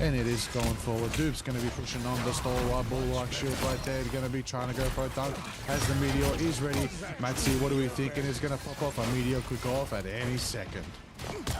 And it is going forward. Duke's gonna be pushing on the stalwart bulwark shield right there. Gonna be trying to go for a dunk as the Meteor is ready. Matsi, what are we thinking is going to pop off? A Meteor could go off at any second.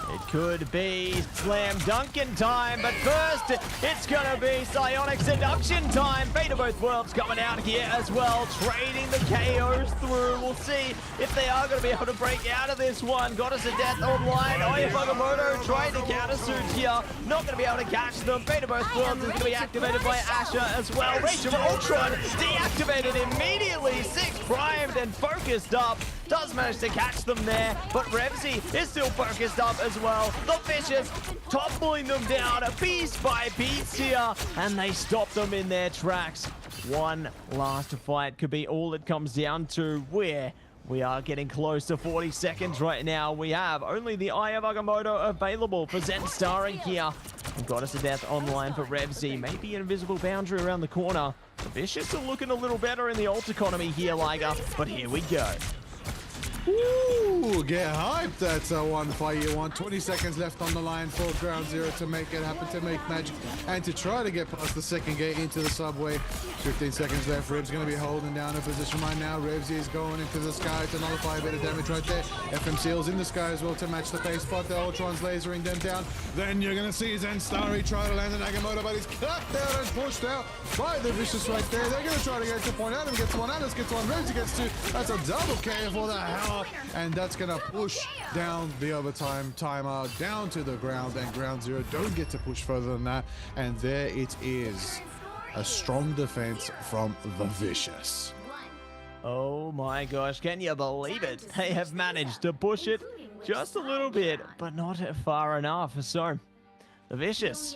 It could be slam dunking time, but first it's gonna be psionic seduction time. Fate of both worlds coming out here as well, trading the KOs through. We'll see if they are gonna be able to break out of this one. Goddess of Death online. Oya Bagamoto trying to counter suit here, not gonna be able to catch them. Fate of both worlds is gonna be activated by Asher as well. Rage of Ultron deactivated immediately. Six primed and focused up. Does manage to catch them there, but Revsy is still focused up as well. The Vicious toppling them down piece by piece here, and they stop them in their tracks. One last fight could be all it comes down to, where we are getting close to 40 seconds right now. We have only the Eye of Agamotto available for Zen Starring here. And Goddess of Death online for Revsy. Maybe an invisible boundary around the corner. The Vicious are looking a little better in the ult economy here, Liger, but here we go. Ooh, get hyped. That's a one fight you want. 20 seconds left on the line for Ground Zero to make it happen, to make magic, and to try to get past the second gate into the subway. 15 seconds left. Rib's going to be holding down a position right now. Ribsy is going into the sky to nullify a bit of damage right there. FMCL's in the sky as well to match the pace, but the Ultron's lasering them down. Then you're going to see Zen Starry try to land an Agamotto, but he's cut down and pushed out by the Vicious right there. They're going to try to get to point. Adam gets one, Alice gets one, Ribsy gets two. That's a double K for the hell, and that's going to push down the overtime timer down to the ground, and Ground Zero don't get to push further than that. And there it is. A strong defense from the Vicious. Oh my gosh, can you believe it? They have managed to push it just a little bit, but not far enough. So, the Vicious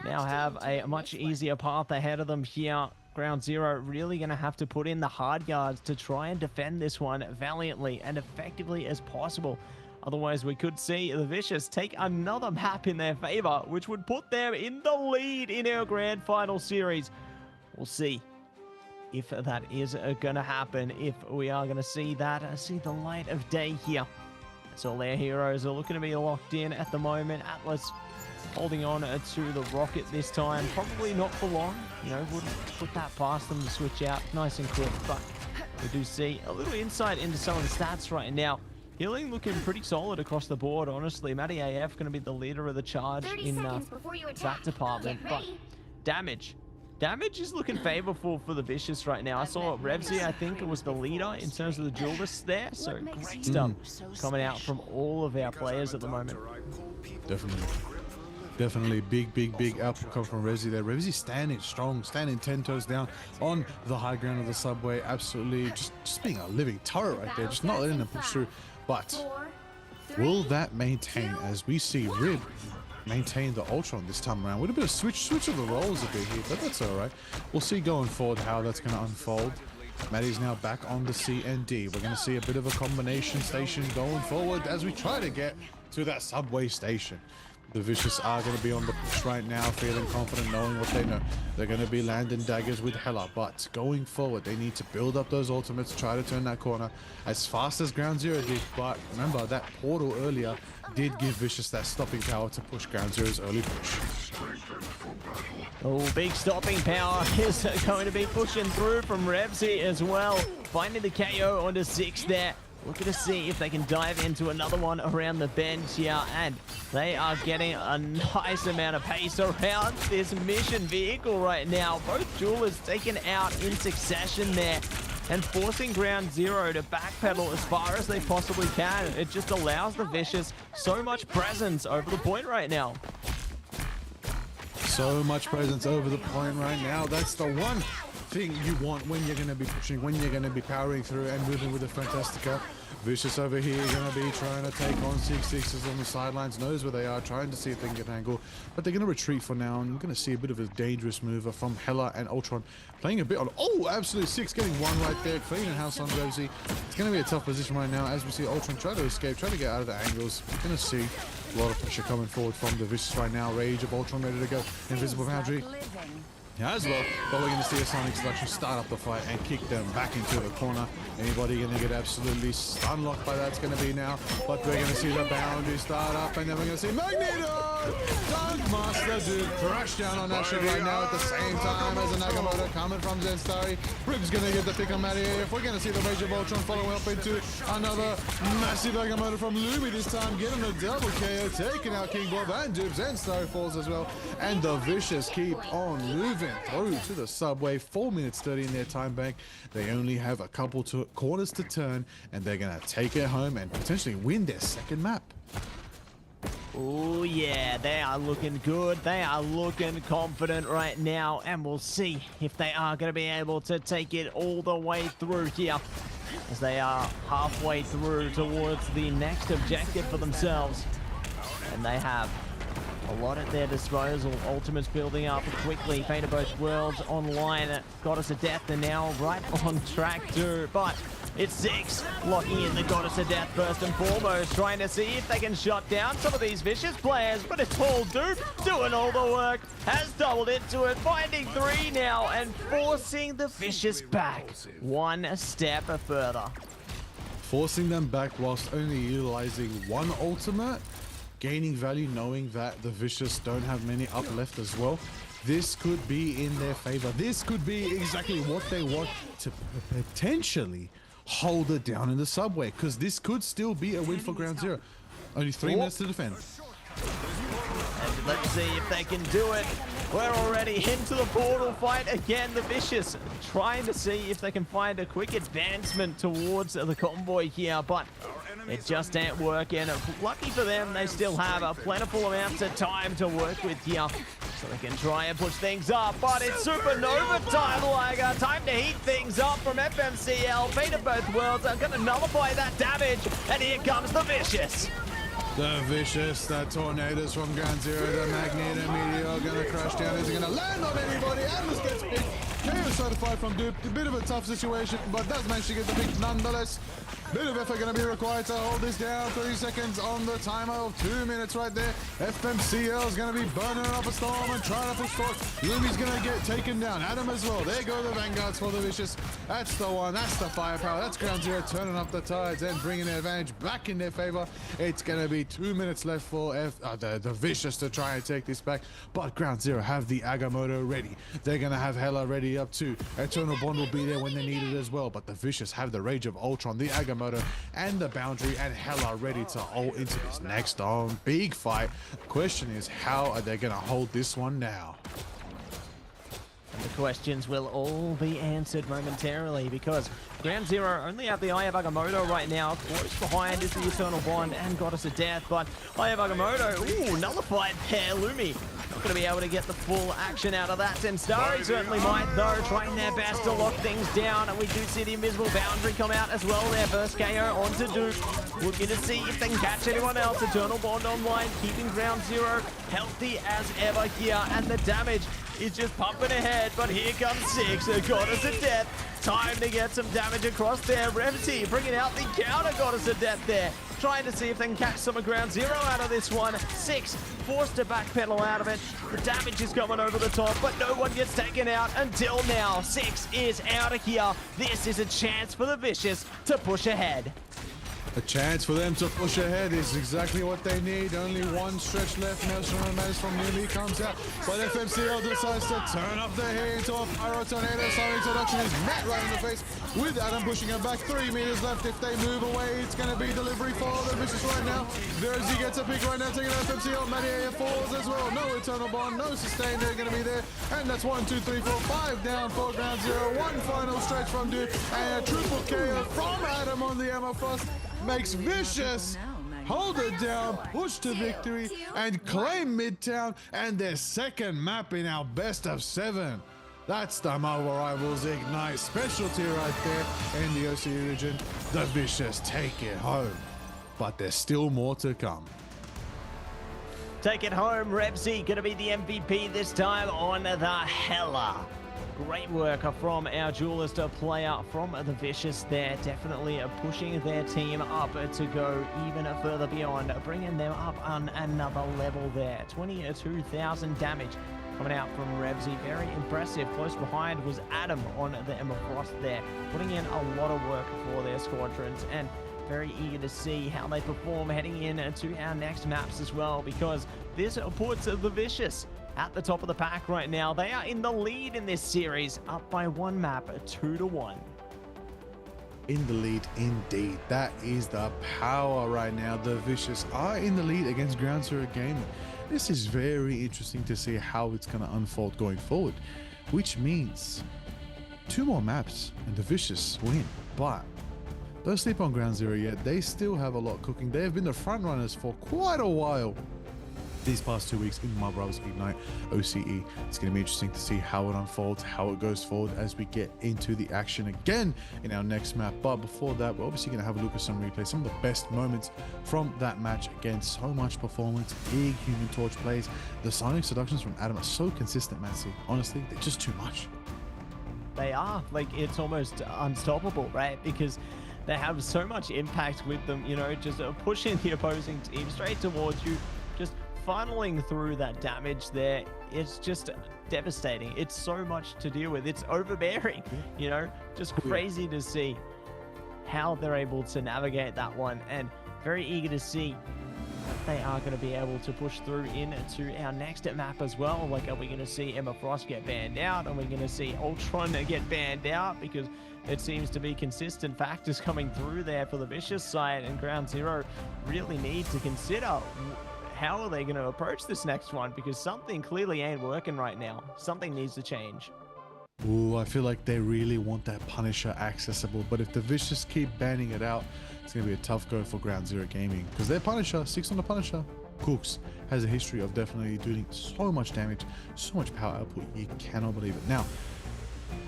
now have a much easier path ahead of them here. Ground Zero really going to have to put in the hard yards to try and defend this one valiantly and effectively as possible. Otherwise, we could see the Vicious take another map in their favor, which would put them in the lead in our grand final series. We'll see if that is going to happen, if we are going to see that, see the light of day here. So all their heroes are looking to be locked in at the moment. Atlas holding on to the rocket this time. Probably not for long. You know, wouldn't put that past them to switch out nice and quick. But we do see a little insight into some of the stats right now. Healing looking pretty solid across the board, honestly. Matty AF going to be the leader of the charge in that department. But damage is looking favorable for the Vicious right now. I saw Revsy, I think it was the leader in terms of the duelists there. So great stuff coming out from all of our players at the moment. Definitely big outcome from Revsy there. Revsy standing strong, standing 10 toes down on the high ground of the subway. Absolutely just being a living turret right there, just not letting them push through. But will that maintain as we see Rib maintain the Ultron this time around with a bit of switch of the roles a bit here, but that's all right. We'll see going forward how that's going to unfold. Maddie's now back on the C and D. We're going to see a bit of a combination station going forward as we try to get to that subway station. The Vicious are going to be on the push right now, feeling confident, knowing what they know. They're going to be landing daggers with Hella, but going forward, they need to build up those ultimates, try to turn that corner as fast as Ground Zero did. But remember, that portal earlier did give Vicious that stopping power to push Ground Zero's early push. Oh, big stopping power is going to be pushing through from Revsy as well. Finding the KO onto 6 there. Looking to see if they can dive into another one around the bench here, and they are getting a nice amount of pace around this mission vehicle right now. Both jewelers taken out in succession there and forcing Ground Zero to backpedal as far as they possibly can. It just allows the Vicious so much presence over the point right now. So much presence over the point right now. That's the one thing you want when you're going to be pushing, when you're going to be powering through and moving with a Fantastica. Vicious over here going to be trying to take on 6-6s on the sidelines, knows where they are, trying to see if they can get an angle, but they're going to retreat for now, and we're going to see a bit of a dangerous mover from Hella and Ultron, playing a bit on, oh, absolute 6, getting one right there, cleaning house on Revsy. It's going to be a tough position right now as we see Ultron try to escape, try to get out of the angles. We're going to see a lot of pressure coming forward from the Vicious right now. Rage of Ultron ready to go, invisible boundary as well, but we're going to see a Sonic selection start up the fight and kick them back into the corner. Anybody going to get absolutely stun locked by that's going to be now, but we're going to see the boundary start up, and then we're going to see Magneto! Dunk Master dude crash down on Asher right now at the same time as a Nagamoto coming from Zenstari. Briggs going to get the pick on Matty AF. We're going to see the Rage of Ultron follow up into another massive Nagamoto from Lumi this time, getting a double KO, taking out King Bob and Dubs. Zenstari falls as well, and the Vicious keep on moving through to the subway. 4 minutes 30 in their time bank. They only have a couple corners to turn, and they're gonna take it home and potentially win their second map. Oh yeah, they are looking good. They are looking confident right now, and we'll see if they are going to be able to take it all the way through here, as they are halfway through towards the next objective for themselves, and they have a lot at their disposal. Ultimates building up quickly. Fate of Both Worlds online. Goddess of Death are now right on track too, but it's 6 locking in the Goddess of Death first and foremost, trying to see if they can shut down some of these Vicious players, but it's all Dupe doing all the work, has doubled into it, finding 3 now and forcing the Vicious back one step further. Forcing them back whilst only utilizing one ultimate, gaining value knowing that the Vicious don't have many up left as well. This could be in their favor. This could be exactly what they want to potentially hold it down in the subway, because this could still be a win for Ground Zero. Only 3 minutes to defend. And let's see if they can do it. We're already into the portal fight again. The Vicious trying to see if they can find a quick advancement towards the convoy here, but it just ain't working. Lucky for them, they still have a plentiful amounts of time to work with here, so they can try and push things up. But it's Supernova time, Liger. Time to heat things up from FMCL. Fate of Both Worlds are going to nullify that damage, and here comes the Vicious. The Vicious, the Tornadoes from Ground Zero, the Magneto Meteor gonna crash down. Is it gonna land on anybody? Atlas gets picked. KO certified from Dupe. A bit of a tough situation, but does manage to get the pick nonetheless. Bit of effort gonna be required to hold this down. 3 seconds on the timer of 2 minutes right there. FMCL is gonna be burning up a storm and trying to push forward. Lumi's gonna get taken down. Adam as well. There go the Vanguards for the Vicious. That's the one. That's the firepower. That's Ground Zero turning up the tides and bringing their advantage back in their favor. It's gonna be 2 minutes left for the Vicious to try and take this back, but Ground Zero have the Agamotto ready. They're gonna have Hella ready up too. Eternal Bond will be there when they need it as well, but the Vicious have the Rage of Ultron, the Agamotto, and the Boundary, and Hella ready to ult into this next big fight. The question is, how are they gonna hold this one now? And the questions will all be answered momentarily, because Ground Zero only have the Eye of Agamotto right now. Close behind is the Eternal Bond and Goddess of Death, but Eye of Agamotto, ooh, nullified there. Lumi not going to be able to get the full action out of that. Zenstari certainly might, though, trying their best to lock things down, and we do see the Invisible Boundary come out as well there. First KO onto Duke, looking to see if they can catch anyone else. Eternal Bond online, keeping Ground Zero healthy as ever here, and the damage is just pumping ahead, but here comes 6. Goddess of Death time to get some damage across there. Revsy bringing out the counter goddess of death there. Trying to see if they can catch some of ground zero out of this one. 6 forced to backpedal out of it. The damage is coming over the top, but no one gets taken out until now. 6 is out of here. This is a chance for the Vicious to push ahead. A chance for them to push ahead is exactly what they need. Only one stretch left. Nelson Ramirez from Newly comes out, but FMCL decides to turn up the heat into a Pyro Tornado. So introduction is met right in the face with Adam pushing him back. 3 meters left. If they move away, it's going to be delivery for the Vicious right now. Verzi gets a pick right now, taking out FMCL. Madia falls as well. No Eternal Bond, no sustain. They're going to be there. And that's 1, 2, 3, 4, 5 down for ground zero. One final stretch from Duke. And a triple KO from Adam on the Emma Frost. Makes Vicious hold it down, push to victory, and claim Midtown and their second map in our best of 7. That's the Marvel Rivals Ignite specialty right there in the OCE region. The Vicious take it home, but there's still more to come. Take it home, Revsy gonna be the MVP this time on the Hella. Great work from our duelist player from the Vicious there. Definitely pushing their team up to go even further beyond, bringing them up on another level there. 22,000 damage coming out from Revsy. Very impressive. Close behind was Adam on the Emma Frost there, putting in a lot of work for their squadrons, and very eager to see how they perform heading into our next maps as well, because this puts the Vicious at the top of the pack right now. They are in the lead in this series, up by 1 map, 2-1. In the lead indeed. That is the power right now. The Vicious are in the lead against Ground Zero Gaming. This is very interesting to see how it's going to unfold going forward, which means 2 more maps and the Vicious win. But don't sleep on Ground Zero yet. They still have a lot cooking. They have been the front runners for quite a while these past 2 weeks in Marvel Rivals Ignite OCE. It's going to be interesting to see how it unfolds, how it goes forward as we get into the action again in our next map. But before that, we're obviously going to have a look at some replays, some of the best moments from that match. Again, so much performance, big Human Torch plays. The Sonic seductions from Adam are so consistent, man. See, honestly, they're just too much. They are. Like, it's almost unstoppable, right? Because they have so much impact with them, you know, just pushing the opposing team straight towards you, just funneling through that damage there. It's just devastating. It's so much to deal with. It's overbearing, you know, just crazy to see how they're able to navigate that one, and very eager to see that they are going to be able to push through into our next map as well. Like, are we going to see Emma Frost get banned out? Are we going to see Ultron get banned out? Because it seems to be consistent factors coming through there for the Vicious side, and Ground Zero really need to consider how are they going to approach this next one, because something clearly ain't working right now. Something needs to change. Ooh, I feel like they really want that Punisher accessible, but if the Vicious keep banning it out, it's going to be a tough go for Ground Zero Gaming, because their Punisher, 6 on the Punisher, Cooks, has a history of definitely doing so much damage, so much power output, you cannot believe it. Now,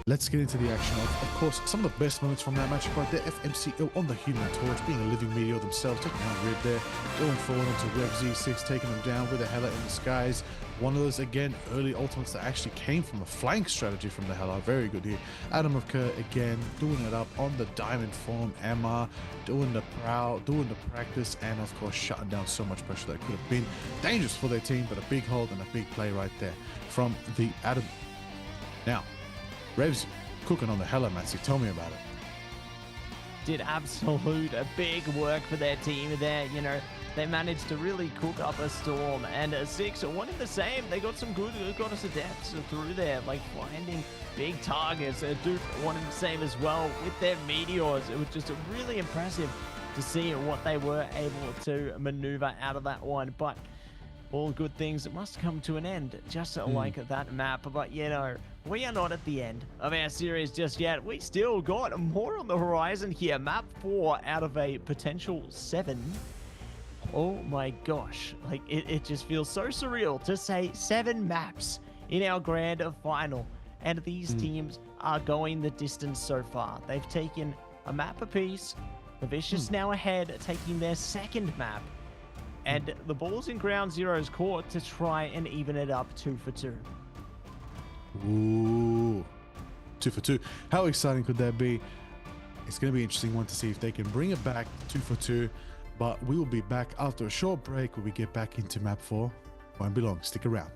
let's get into the action of course, some of the best moments from that match right there. FMCO on the Human Torch, being a living meteor themselves, taking out Rib there, going forward onto Rev Z6, taking them down with a Hela in the skies. One of those, again, early ultimates that actually came from a flank strategy from the Hela. Very good here. Adam of Kerr, again, doing it up on the diamond form. Emma doing the prowl, doing the practice, and of course, shutting down so much pressure that could have been dangerous for their team, but a big hold and a big play right there from the Adam. Now, Revs cooking on the Hella, Matsi. Tell me about it. Did absolute big work for their team there. You know, they managed to really cook up a storm, and a 6 wanting the same. They got some good goddess of deaths through there, like finding big targets. Duke wanted the same as well with their meteors. It was just really impressive to see what they were able to maneuver out of that one. But all good things must come to an end, just like that map. But, you know, we are not at the end of our series just yet. We still got more on the horizon here. Map 4 out of a potential 7. Oh my gosh. Like, it just feels so surreal to say 7 maps in our grand final. And these teams are going the distance so far. They've taken a map apiece. The Vicious now ahead, taking their second map. And the ball's in Ground Zero's court to try and even it up 2 for 2. Ooh. 2 for 2. How exciting could that be? It's going to be an interesting one to see if they can bring it back 2 for 2. But we will be back after a short break when we get back into map 4. Won't be long. Stick around.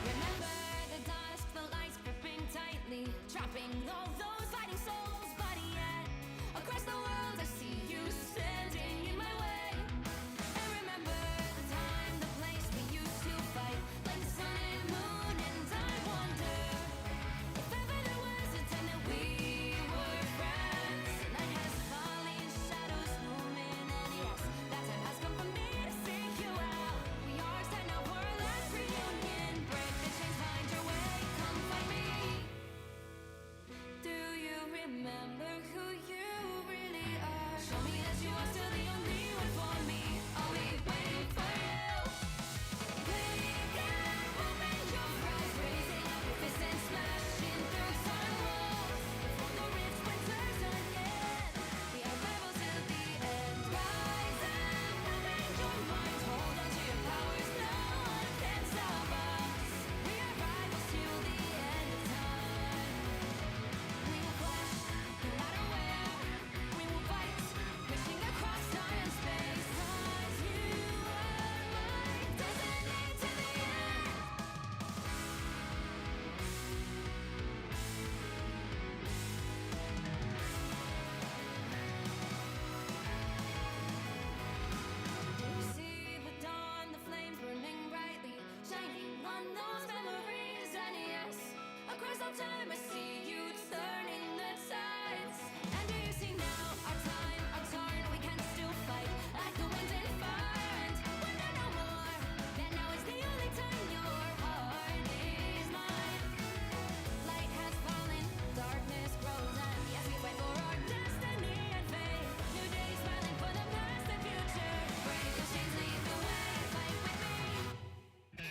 Remember the dusk, the lights gripping tightly, trapping all those fighting souls. But yet, across the world, I see you standing in my way. And remember the time, the place we used to fight, like the sun and moon. And I wonder if ever there was a time that we were friends. The night has fallen, shadows looming, and yes, that time has come for me to seek you out. We are setting up for our last reunion. Break the chains, find your way, come find me. Do you remember who you really are? Show me that you are still the only one for me. I'll be waiting for you. Wake up, open your eyes, raising up your fists and smashing through sun walls. Before the rift splinters again, we are rebels till the end. Rise up, open your mind, hold on to your powers, no one can stop us. We are rivals till the end of time. We will clash, no matter where. We will fight, pushing across time and space. 'Cause you are my destiny to the end. You see the dawn, the flames burning brightly, shining on those memories. And yes, across all time I see you turning the tides. And do you see now our time, our turn? We can still fight like the wind and fire. And when they're no more, then now is the only time your heart is mine. Light has fallen, darkness grows, and yes, we fight for our destiny and fate. New days smiling for the past and future. Break the chains, lead the way, fight with me.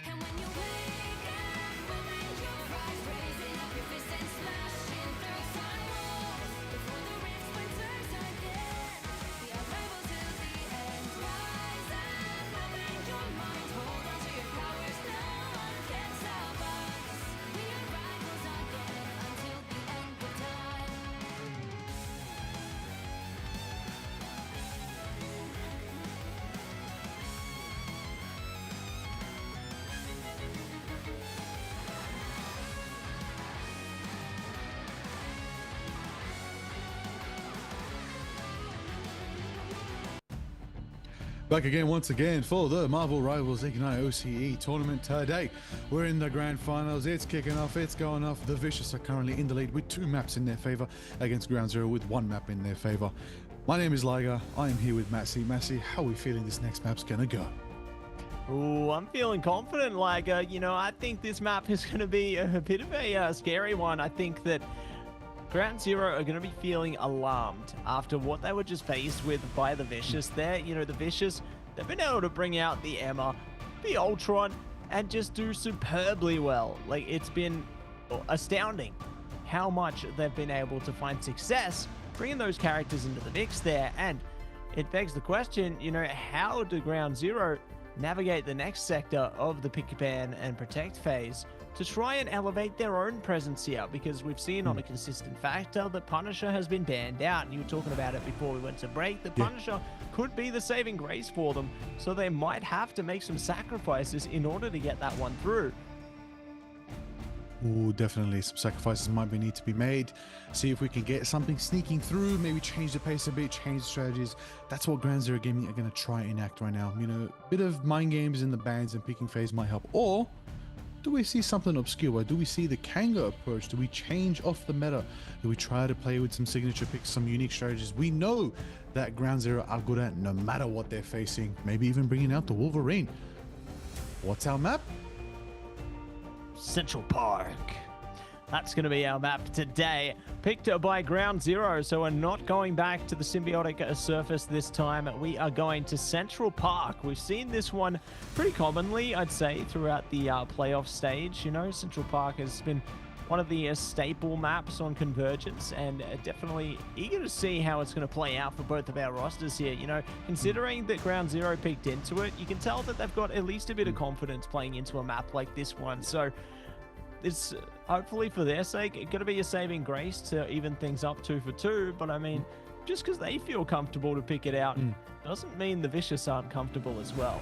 And when you wake up, open your eyes, raising up your fists and smashing through sun walls. Before the rift splinters again, we are rebels till the end. Rise up, open your mind, hold on to your powers, no one can stop us. We are rivals again until the end of time. Back again once again for the Marvel Rivals Ignite OCE tournament today. We're in the grand finals. It's kicking off. It's going off. The Vicious are currently in the lead with 2 maps in their favor against Ground Zero with 1 map in their favor. My name is Liger. I am here with Massey. Massey, how are we feeling this next map's gonna go? Ooh, I'm feeling confident. I think this map is going to be a bit of a scary one. I think that Ground Zero are going to be feeling alarmed after what they were just faced with by the Vicious there. The Vicious, they've been able to bring out the Emma, the Ultron, and just do superbly well. Like, it's been astounding how much they've been able to find success bringing those characters into the mix there. And it begs the question, how do Ground Zero navigate the next sector of the pick, ban, and protect phase to try and elevate their own presence here? Because we've seen on a consistent factor that Punisher has been banned out, and you were talking about it before we went to break. The Punisher could be the saving grace for them, so they might have to make some sacrifices in order to get that one through. Ooh, definitely some sacrifices might need to be made. See if we can get something sneaking through, maybe change the pace a bit, change the strategies. That's what Ground Zero Gaming are going to try and enact right now. A bit of mind games in the bans and picking phase might help. Or do we see something obscure? Do we see the Kanga approach? Do we change off the meta? Do we try to play with some signature picks, some unique strategies we know that Ground Zero are good at no matter what they're facing? Maybe even bringing out the Wolverine. What's our map? Central Park. That's going to be our map today, picked by Ground Zero. So we're not going back to the symbiotic surface this time. We are going to Central Park. We've seen this one pretty commonly, I'd say, throughout the playoff stage. You know, Central Park has been one of the staple maps on Convergence, and definitely eager to see how it's going to play out for both of our rosters here. You know, considering that Ground Zero picked into it, you can tell that they've got at least a bit of confidence playing into a map like this one. So it's hopefully for their sake going to be a saving grace to even things up 2 for 2. But I mean, just because they feel comfortable to pick it out doesn't mean the Vicious aren't comfortable as well.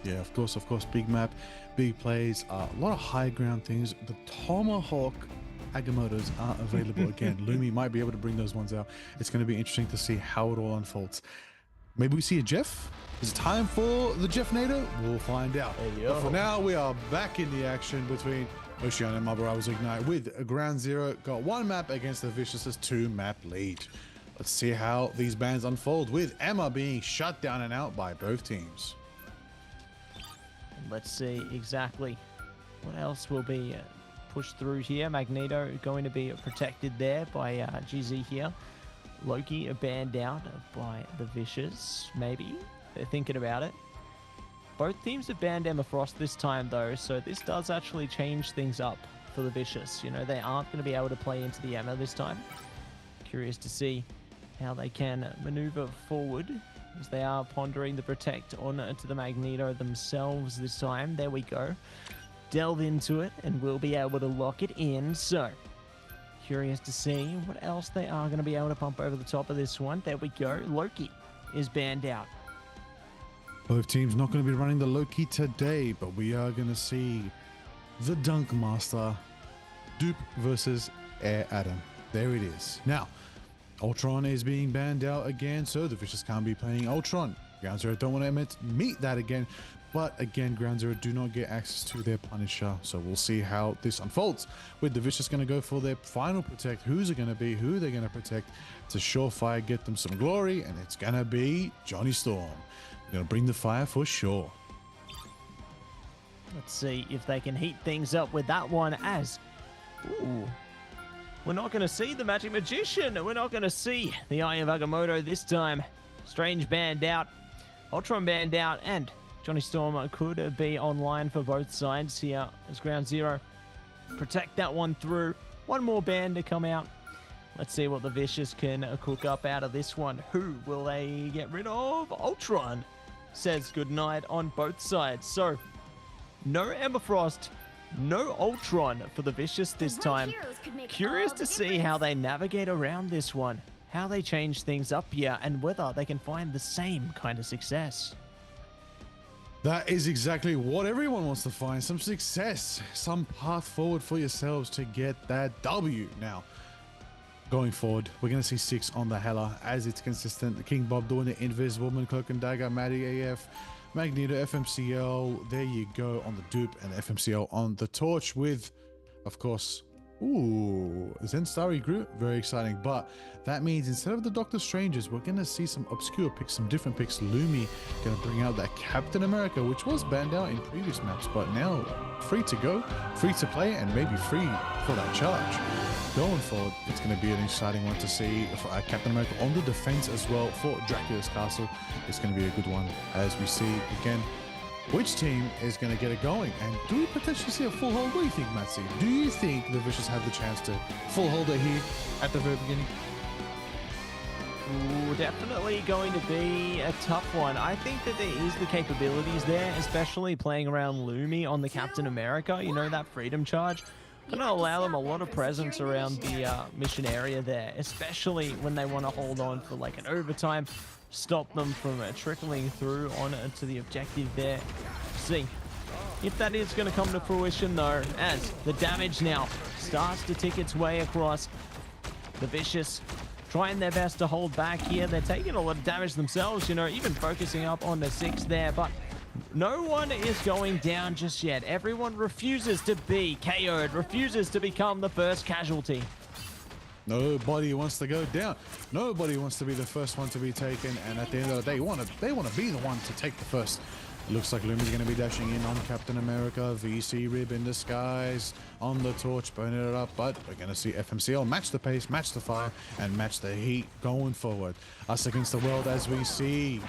Yeah, of course, big map, big plays, a lot of high ground things. The Tomahawk Agamottos are available again. Lumi might be able to bring those ones out. It's going to be interesting to see how it all unfolds. Maybe we see a Jeff? Is it time for the Jeff Nader? We'll find out. But for now, we are back in the action between Ocean and Marble Rivals Ignite with Ground Zero. Got 1 map against the Vicious's 2 map lead. Let's see how these bands unfold, with Emma being shut down and out by both teams. Let's see exactly what else will be pushed through here. Magneto going to be protected there by GZ here. Loki banned out by the Vicious, maybe. They're thinking about it. Both teams have banned Emma Frost this time, though, so this does actually change things up for the Vicious. You know, they aren't going to be able to play into the Emma this time. Curious to see how they can maneuver forward, as they are pondering the protect onto the Magneto themselves this time. There we go. Delve into it, and we'll be able to lock it in. So, curious to see what else they are going to be able to pump over the top of this one. There we go. Loki is banned out. Both teams not going to be running the Loki today, but we are going to see the Dunk Master, Dupe versus Air Adam. There it is. Now, Ultron is being banned out again, so the Vicious can't be playing Ultron. Ground Zero don't want to meet that again, but again, Ground Zero do not get access to their Punisher, so we'll see how this unfolds. With the Vicious going to go for their final protect, who's it going to be, who they're going to protect to surefire get them some glory, and it's going to be Johnny Storm. They're going to bring the fire for sure. Let's see if they can heat things up with that one, as... Ooh. We're not going to see the Magic Magician. We're not going to see the Eye of Agamotto this time. Strange banned out. Ultron banned out. And Johnny Storm could be online for both sides here as Ground Zero. Protect that one through. One more ban to come out. Let's see what the Vicious can cook up out of this one. Who will they get rid of? Ultron says goodnight on both sides. So, no Emma Frost. No Ultron for the Vicious this time. Curious to see how they navigate around this one, how they change things up here, and whether they can find the same kind of success. That is exactly what everyone wants to find. Some success, some path forward for yourselves to get that W. Now, going forward, we're going to see 6 on the Hella as it's consistent. King Bob doing the Invis, Woman, Cloak and Dagger, Maddie AF, Magneto, FMCL, there you go on the Dupe, and FMCL on the Torch with, of course, Zen Starry Groot, very exciting. But that means instead of the Doctor Strangers, we're going to see some obscure picks, some different picks. Lumi going to bring out that Captain America, which was banned out in previous maps, but now free to go, free to play, and maybe free for that charge. Going forward, it's going to be an exciting one to see for Captain America on the defense as well for Dracula's Castle. It's going to be a good one as we see again which team is going to get it going. And do we potentially see a full hold? What do you think, Matsy? Do you think the Vicious have the chance to full hold it here at the very beginning? Ooh, definitely going to be a tough one. I think that there is the capabilities there, especially playing around Lumi on the Captain America. You know, that freedom charge. Going to allow them a lot of presence around the mission area there, especially when they want to hold on for like an overtime, stop them from trickling through on to the objective there. See if that is going to come to fruition though, as the damage now starts to tick its way across. The Vicious trying their best to hold back here. They're taking a lot of damage themselves, you know, even focusing up on the 6 there, but no one is going down just yet. Everyone refuses to be KO'd, refuses to become the first casualty. Nobody wants to go down. Nobody wants to be the first one to be taken. And at the end of the day, they want to be the one to take the first Looks like Lumi's going to be dashing in on Captain America. VC Rib in disguise on the torch, burning it up. But we're going to see FMCL match the pace, match the fire, and match the heat going forward. Us against the world as we see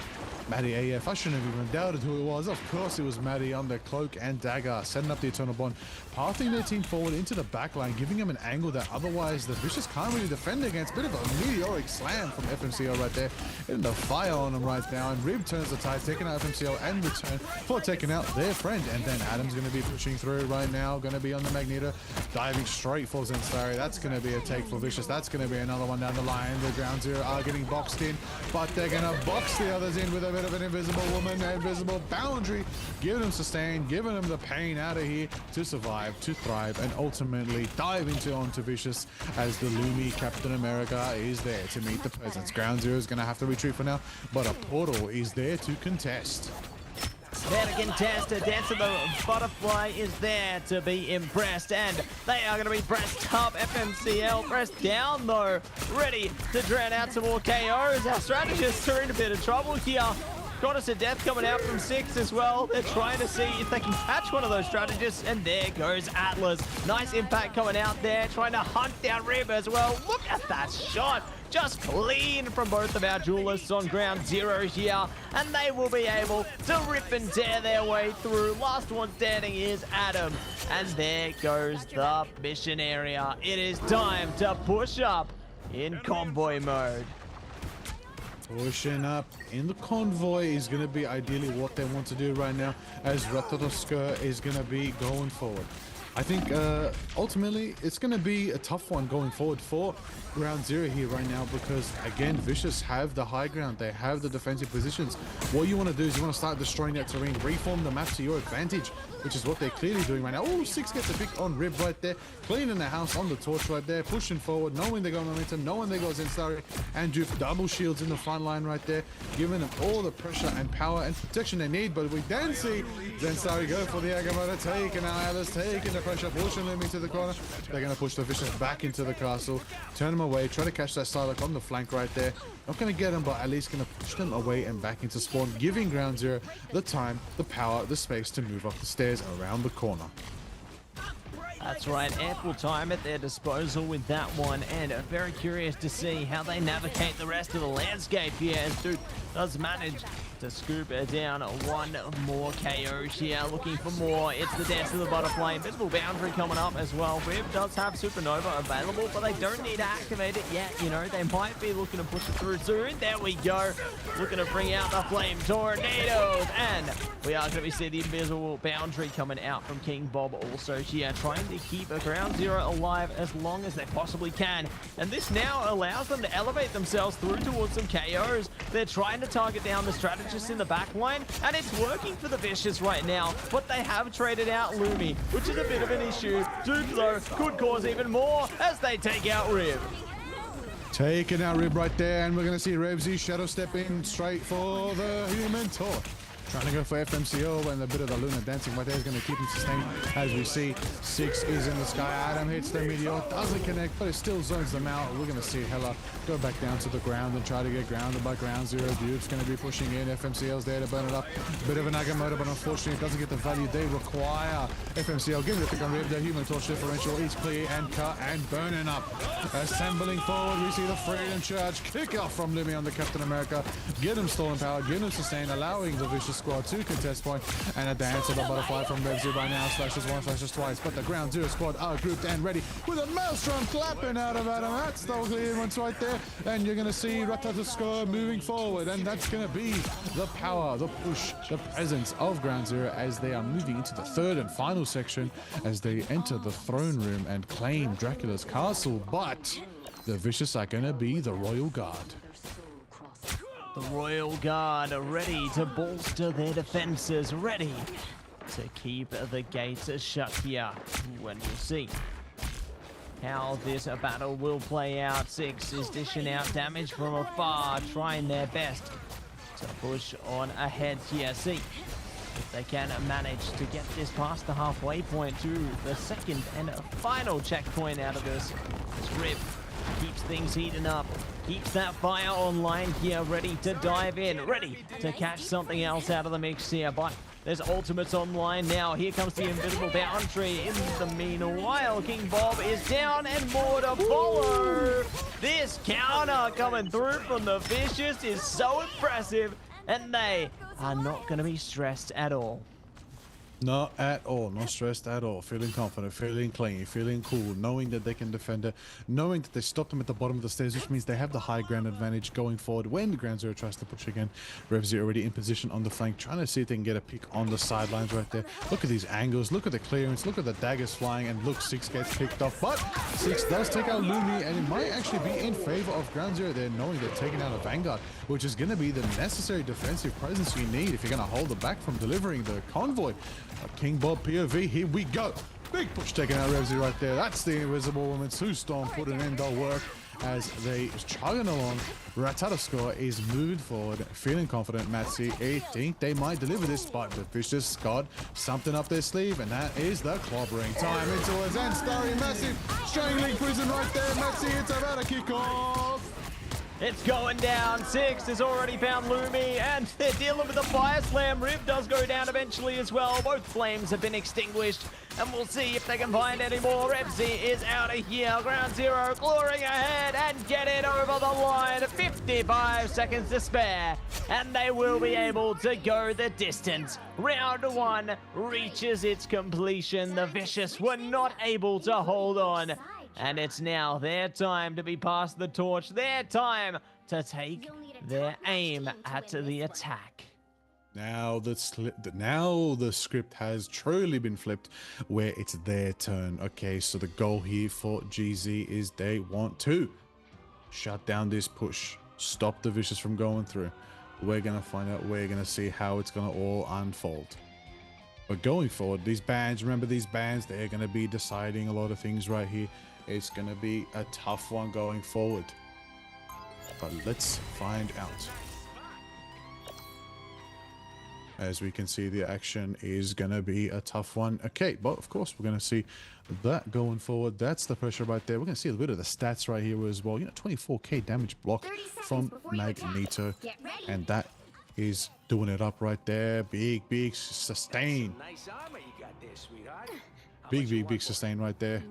Maddie AF. I shouldn't have even doubted who it was. Of course it was Maddie on the cloak and dagger, setting up the Eternal Bond, pathing their team forward into the back line, giving them an angle that otherwise the Vicious can't really defend against. Bit of a meteoric slam from FMCL right there. Hitting the fire on them right now. And Rib turns the tide, taking out FMCL and return for taking out their friend. And then Adam's going to be pushing through right now. Going to be on the Magneto, diving straight for Zensari. That's going to be a take for Vicious. That's going to be another one down the line. The Ground Zero are getting boxed in, but they're going to box the others in with a bit of an invisible woman, invisible boundary, giving them sustain, giving them the pain out of here to survive, to thrive, and ultimately dive onto Vicious as the Lumi Captain America is there to meet the presence. Ground Zero is going to have to retreat for now, but a portal is there to contest. There to contest, Dance of the Butterfly is there to be impressed, and they are going to be pressed up. FMCL pressed down though, ready to drown out some more KOs. Our strategists are in a bit of trouble here. Goddess of Death coming out from 6 as well. They're trying to see if they can catch one of those strategists, and there goes Atlas. Nice impact coming out there, trying to hunt down Rib as well. Look at that shot. Just clean from both of our duelists on Ground Zero here, and they will be able to rip and tear their way through. Last one standing is Adam, and there goes the mission area. It is time to push up in convoy mode. Pushing up in the convoy is going to be ideally what they want to do right now, as Ratatosker is going to be going forward. I think ultimately it's going to be a tough one going forward for Ground Zero here right now, because again, Vicious have the high ground, they have the defensive positions. What you want to do is you want to start destroying that terrain, reform the map to your advantage, which is what they're clearly doing right now. Oh, 6 gets a pick on Rib right there, cleaning the house on the torch right there, pushing forward, knowing they got momentum, knowing they got Zensari and Juve double shields in the front line right there, giving them all the pressure and power and protection they need. But we then see Zensari go for the Agamotto, taking out Alice, taking the pressure, pushing them into the corner. They're going to push the Vicious back into the castle, turn them away, try to catch that Psylocke on the flank right there. Not going to get them, but at least going to push them away and back into spawn, giving Ground Zero the time, the power, the space to move up the stairs around the corner. That's right, ample time at their disposal with that one, and very curious to see how they navigate the rest of the landscape here, as Duke does manage to scoop down one more KO here, looking for more. It's the Dance of the Butterfly, invisible boundary coming up as well. Rib does have Supernova available, but they don't need to activate it yet. You know, they might be looking to push it through soon. There we go, looking to bring out the Flame Tornadoes, and we are going to be seeing the invisible boundary coming out from King Bob also here, trying to keep a Ground Zero alive as long as they possibly can. And this now allows them to elevate themselves through towards some KOs. They're trying to target down the strategists in the back line, and it's working for the Vicious right now, but they have traded out Lumi, which is a bit of an issue. Duke, though, could cause even more as they take out Rib. Taking out Rib right there, and we're going to see Revsy shadow step in straight for the Human Torch. Trying to go for FMCO, and a bit of the Luna dancing right there is going to keep him sustained. As we see, 6 is in the sky. Adam hits the meteor, doesn't connect, but it still zones them out. We're going to see Hela go back down to the ground and try to get grounded by Ground Zero. Dude's going to be pushing in. FMCL's there to burn it up. A bit of an Agamotto, but unfortunately it doesn't get the value they require. FMCL giving it a pick on Rib. The Human Torch differential is clear and cut and burning up. Assembling forward, we see the Freedom Charge kick off from Lumi on the Captain America. Get him stolen power, get him sustained, allowing the Vicious squad to contest point, and a Dance of the Butterfly from Revsy by now. Slashes once, slashes twice, but the Ground Zero squad are grouped and ready with a maelstrom clapping out of Adam. That's the clearance right there, and you're going to see Ratatosker moving forward, and that's going to be the power, the push, the presence of Ground Zero as they are moving into the third and final section as they enter the throne room and claim Dracula's castle. But the Vicious are going to be the Royal Guard. The Royal Guard are ready to bolster their defenses, ready to keep the gates shut here. When you see how this battle will play out, 6 is dishing out damage from afar, trying their best to push on ahead here. See if they can manage to get this past the halfway point to the second and final checkpoint out of this. Rib keeps things heating up, keeps that fire online here, ready to dive in, ready to catch something else out of the mix here. But there's ultimates online now. Here comes the invisible boundary. In the meanwhile, King Bob is down and more to follow. This counter coming through from the Vicious is so impressive, and they are not going to be stressed at all. Not at all, not stressed at all. Feeling confident, feeling clean, feeling cool, knowing that they can defend it, knowing that they stopped them at the bottom of the stairs, which means they have the high ground advantage going forward when the Ground Zero tries to push again. Revsy already in position on the flank, trying to see if they can get a pick on the sidelines right there. Look at these angles, look at the clearance, look at the daggers flying, and look, Six gets picked off, but Six does take out Lumi, and it might actually be in favor of Ground Zero there, knowing they're taking out a Vanguard, which is going to be the necessary defensive presence you need if you're going to hold them back from delivering the convoy. King Bob POV, here we go. Big push taking out Revsy right there. That's the Invisible Woman. Sue Storm putting in the work as they chugging along. Ratata score is moving forward, feeling confident. Matsy, I think they might deliver this, but the Vicious got something up their sleeve, and that is the clobbering time into his end. Starry massive strangling prison right there. Matsy, it's about to kick off. It's going down. Six has already found Lumi, and they're dealing with a fire slam. Riv does go down eventually as well. Both flames have been extinguished, and we'll see if they can find any more. Revsy is out of here. Ground Zero clawing ahead and get it over the line. 55 seconds to spare, and they will be able to go the distance. Round one reaches its completion. The Vicious were not able to hold on. And it's now their time to be passed the torch, their time to take their aim at the attack. Now the script has truly been flipped, where it's their turn. Okay, so the goal here for GZ is they want to shut down this push, stop the Vicious from going through. We're going to find out, we're going to see how it's going to all unfold. But going forward, these bans, remember these bans, they're going to be deciding a lot of things right here. It's going to be a tough one going forward. But let's find out. As we can see, the action is going to be a tough one. Okay, but of course, we're going to see that going forward. That's the pressure right there. We're going to see a bit of the stats right here as well. You know, 24k damage block from Magneto. And that is doing it up right there. Big sustain. Nice armor you got there, sweetheart. Big sustain right there.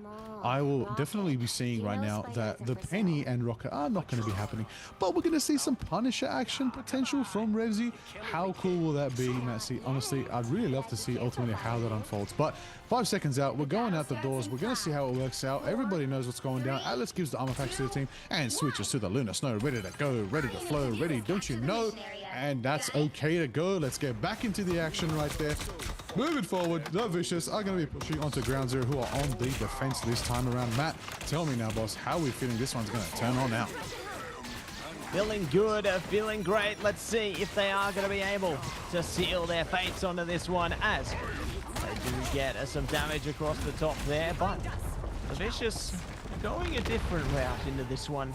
I will definitely be seeing right now that the Penny and Rocket are not going to be happening, but we're going to see some Punisher action potential from Revsy. How cool will that be, Matsy? Honestly, I'd really love to see ultimately how that unfolds. But 5 seconds out, we're going out the doors. We're going to see how it works out. Everybody knows what's going down. Atlas gives the armor packs to the team and switches to the Lunar Snow. Ready to go, ready to flow, ready, don't you know? And that's okay to go. Let's get back into the action right there. Moving forward, the Vicious are going to be pushing onto Ground Zero, who are on the defense this time around. Matt, tell me now, boss, how are we feeling this one's going to turn on out? Feeling good, feeling great. Let's see if they are going to be able to seal their fates onto this one, as they do get some damage across the top there. But the Vicious going a different route into this one,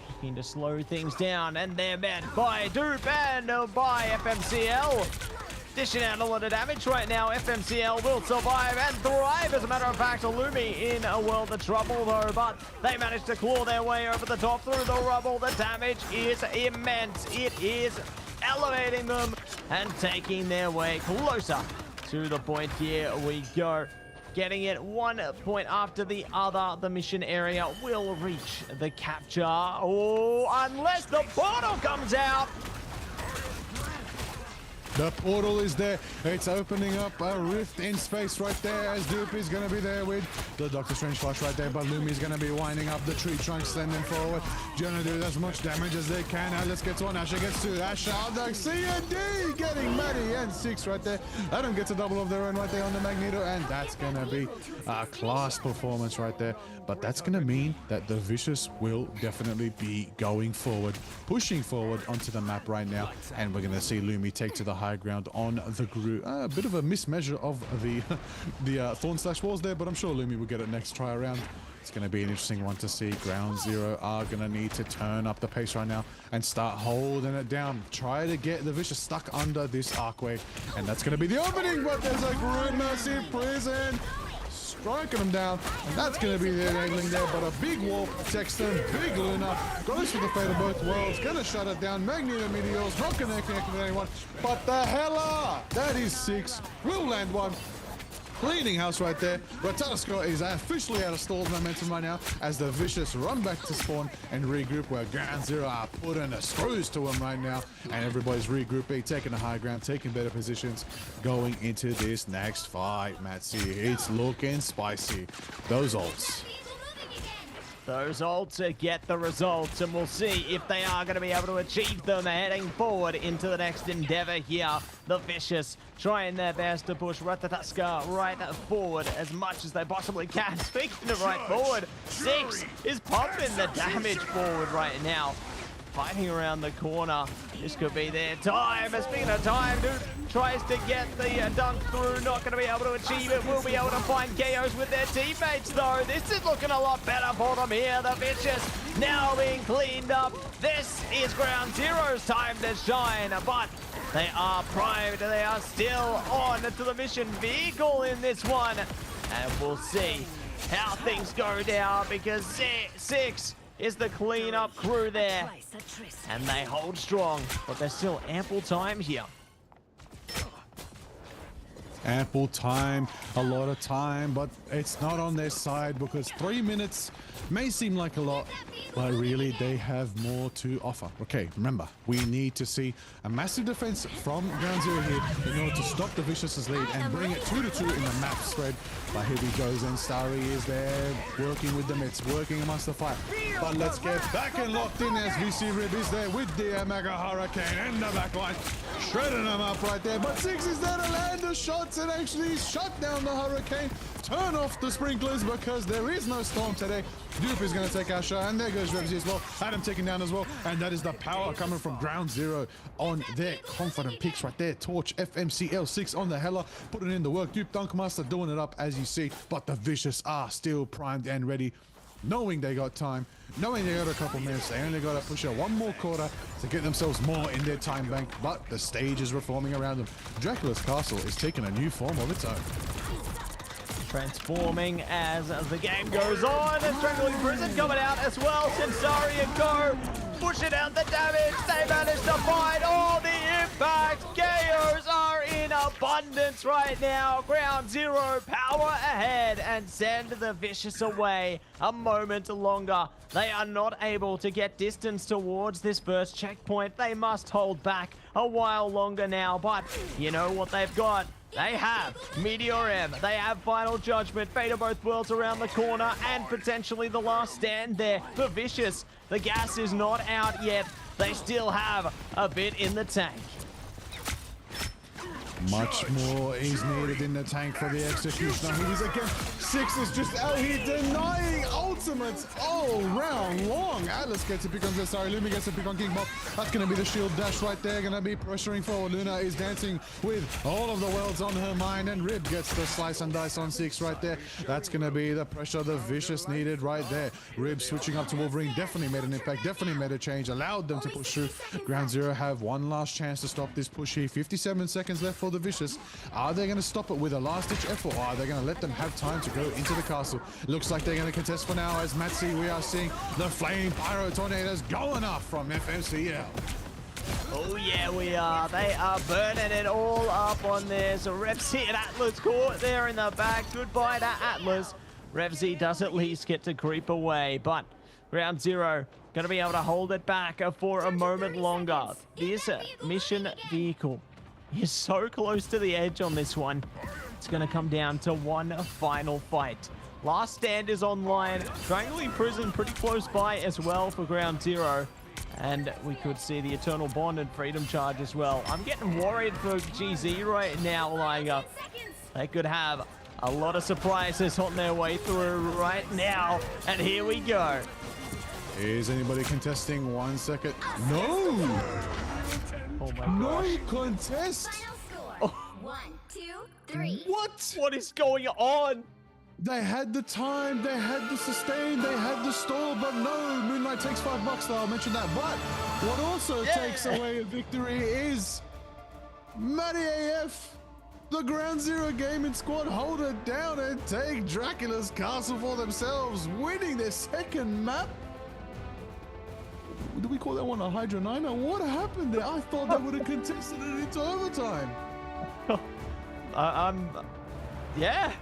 looking to slow things down, and they're met by Dupe and by FMCL. Dishing out a lot of damage right now. FMCL will survive and thrive. As a matter of fact, Lumi in a world of trouble though, but they managed to claw their way over the top through the rubble. The damage is immense. It is elevating them and taking their way closer to the point. Here we go. Getting it 1 point after the other. The mission area will reach the capture. Oh, unless the portal comes out. The portal is there. It's opening up a rift in space right there, as Dupe is going to be there with the Doctor Strange flash right there, but Lumi's going to be winding up the tree trunk, sending forward. Gonna do as much damage as they can. Now let's get to one. Asher gets to Asher. The C&D getting Maddie and Six right there. Adam gets a double of their own right there on the Magneto, and that's going to be a class performance right there. But that's going to mean that the Vicious will definitely be going forward, pushing forward onto the map right now, and we're going to see Lumi take to the high ground on the Gru. A bit of a mismeasure of the Thorn Slash Walls there, but I'm sure Lumi will get it next try around. It's going to be an interesting one to see. Ground Zero are going to need to turn up the pace right now and start holding it down. Try to get the Vicious stuck under this archway, and that's going to be the opening, but there's a Gru massive prison. striking them down, and that's going to be their angling there. But a big wall protects them. Big Luna goes for the fate of both worlds, going to shut it down. Magneto Meteors not going to connect with anyone, but the Hella, that is 6, will land one. Cleaning house right there. Rotatasko is officially out of stalled momentum right now as the Vicious run back to spawn and regroup, where Ground Zero are putting the screws to him right now. And everybody's regrouping, taking the high ground, taking better positions, going into this next fight, Matsy. It's looking spicy. Those ults. Those ults get the results, and we'll see if they are going to be able to achieve them heading forward into the next endeavor here. The Vicious trying their best to push Ratataska right forward as much as they possibly can. Speaking of right forward, 6 is pumping the damage forward right now. Fighting around the corner. This could be their time. Speaking of time, dude tries to get the dunk through. Not going to be able to achieve it. Will be able to find KOs with their teammates, though. This is looking a lot better for them here. The Vicious now being cleaned up. This is Ground Zero's time to shine, but they are primed. They are still on to the mission vehicle in this one. And we'll see how things go down, because 6 is the cleanup crew there, and they hold strong, but there's still ample time here. Ample time, a lot of time, but it's not on their side, because 3 minutes may seem like a lot, but really they have more to offer. Okay, remember, we need to see a massive defense from Ground Zero here in order to stop the Vicious's lead and bring it 2-2 in the map spread. But here he goes, and Starry is there working with the mitts, working amongst the fight. But let's get back and locked in as we see Rib is there with the Mega Hurricane and the backline, shredding them up right there. But 6 is there to land the shots and actually shut down the Hurricane, turn off the sprinklers, because there is no storm today. Dupe is going to take our shot, and there goes Revsy as well. Adam taking down as well, and that is the power coming from Ground Zero on their confident picks right there. Torch, FMCL, 6 on the Hella, putting in the work. Dupe Dunkmaster doing it up as you see, but the Vicious are still primed and ready, knowing they got time, knowing they got a couple minutes. They only got to push out one more quarter to get themselves more in their time bank, but the stage is reforming around them. Dracula's Castle is taking a new form of its own. Transforming as the game goes on, and Strangling Prison coming out as well. Sensari and Co pushing out the damage. They managed to find all the impact. KOs are in abundance right now. Ground Zero power ahead and send the Vicious away a moment longer. They are not able to get distance towards this first checkpoint. They must hold back a while longer now, but you know what they've got? They have Meteor M, they have Final Judgment, Fate of Both Worlds around the corner, and potentially the last stand there for Vicious. The gas is not out yet. They still have a bit in the tank. Much more is needed in the tank for the Executioner. He is again. 6 is just out here denying ultimates all round long. Atlas gets a pick on this. Sorry, Lumi gets a pick on King Bob. That's going to be the shield dash right there. Going to be pressuring forward. Luna is dancing with all of the worlds on her mind, and Rib gets the slice and dice on 6 right there. That's going to be the pressure the Vicious needed right there. Rib switching up to Wolverine definitely made an impact, definitely made a change, allowed them to push through. Ground Zero have one last chance to stop this push here. 57 seconds left for the Vicious. Are they going to stop it with a last-ditch effort, or are they going to let them have time to go into the castle? Looks like they're going to contest for now, as Matsy, we are seeing the Flame Pyro Tornadoes going up from FMCL. Oh yeah, we are. They are burning it all up on this. Revsy and Atlas caught there in the back. Goodbye to Atlas. Revsy does at least get to creep away, but Ground Zero going to be able to hold it back for a moment longer. This mission vehicle is so close to the edge on this one. It's going to come down to one final fight. Last stand is online. Strangling Prison pretty close by as well for Ground Zero. And we could see the Eternal Bond and Freedom Charge as well. I'm getting worried for GZ right now. Like, they could have a lot of surprises on their way through right now. And here we go. Is anybody contesting? 1 second. No! Oh my No gosh. contest! Final score. 1, 2, 3. What? What is going on? They had the time, they had the sustain, they had the stall, but no, Moonlight takes $5 though, I'll mention that. But what also takes away a victory is Matty AF The Ground Zero Gaming Squad hold it down and take Dracula's castle for themselves, winning their second map. Do we call that one a Hydra Niner? What happened there? I thought they would have contested it into overtime. Yeah,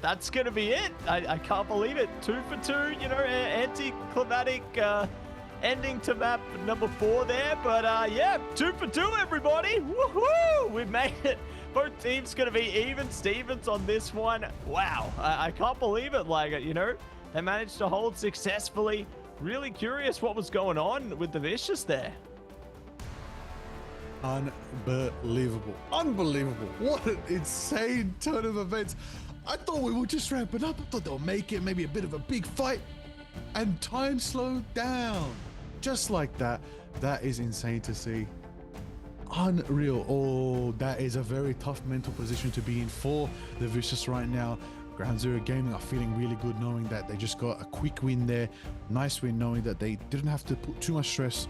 that's gonna be it. I can't believe it. 2 for 2, you know, anticlimactic ending to map number 4 there. But yeah, 2 for 2, everybody. Woohoo! We made it. Both teams gonna be even Stevens on this one. Wow, I can't believe it. Like, you know, they managed to hold successfully. Really curious what was going on with the Vicious there. Unbelievable. Unbelievable. What an insane turn of events. I thought we would just ramp it up. I thought they'll make it maybe a bit of a big fight. And time slowed down. Just like that. That is insane to see. Unreal. Oh, that is a very tough mental position to be in for the Vicious right now. Ground Zero Gaming are feeling really good knowing that they just got a quick win there. Nice win knowing that they didn't have to put too much stress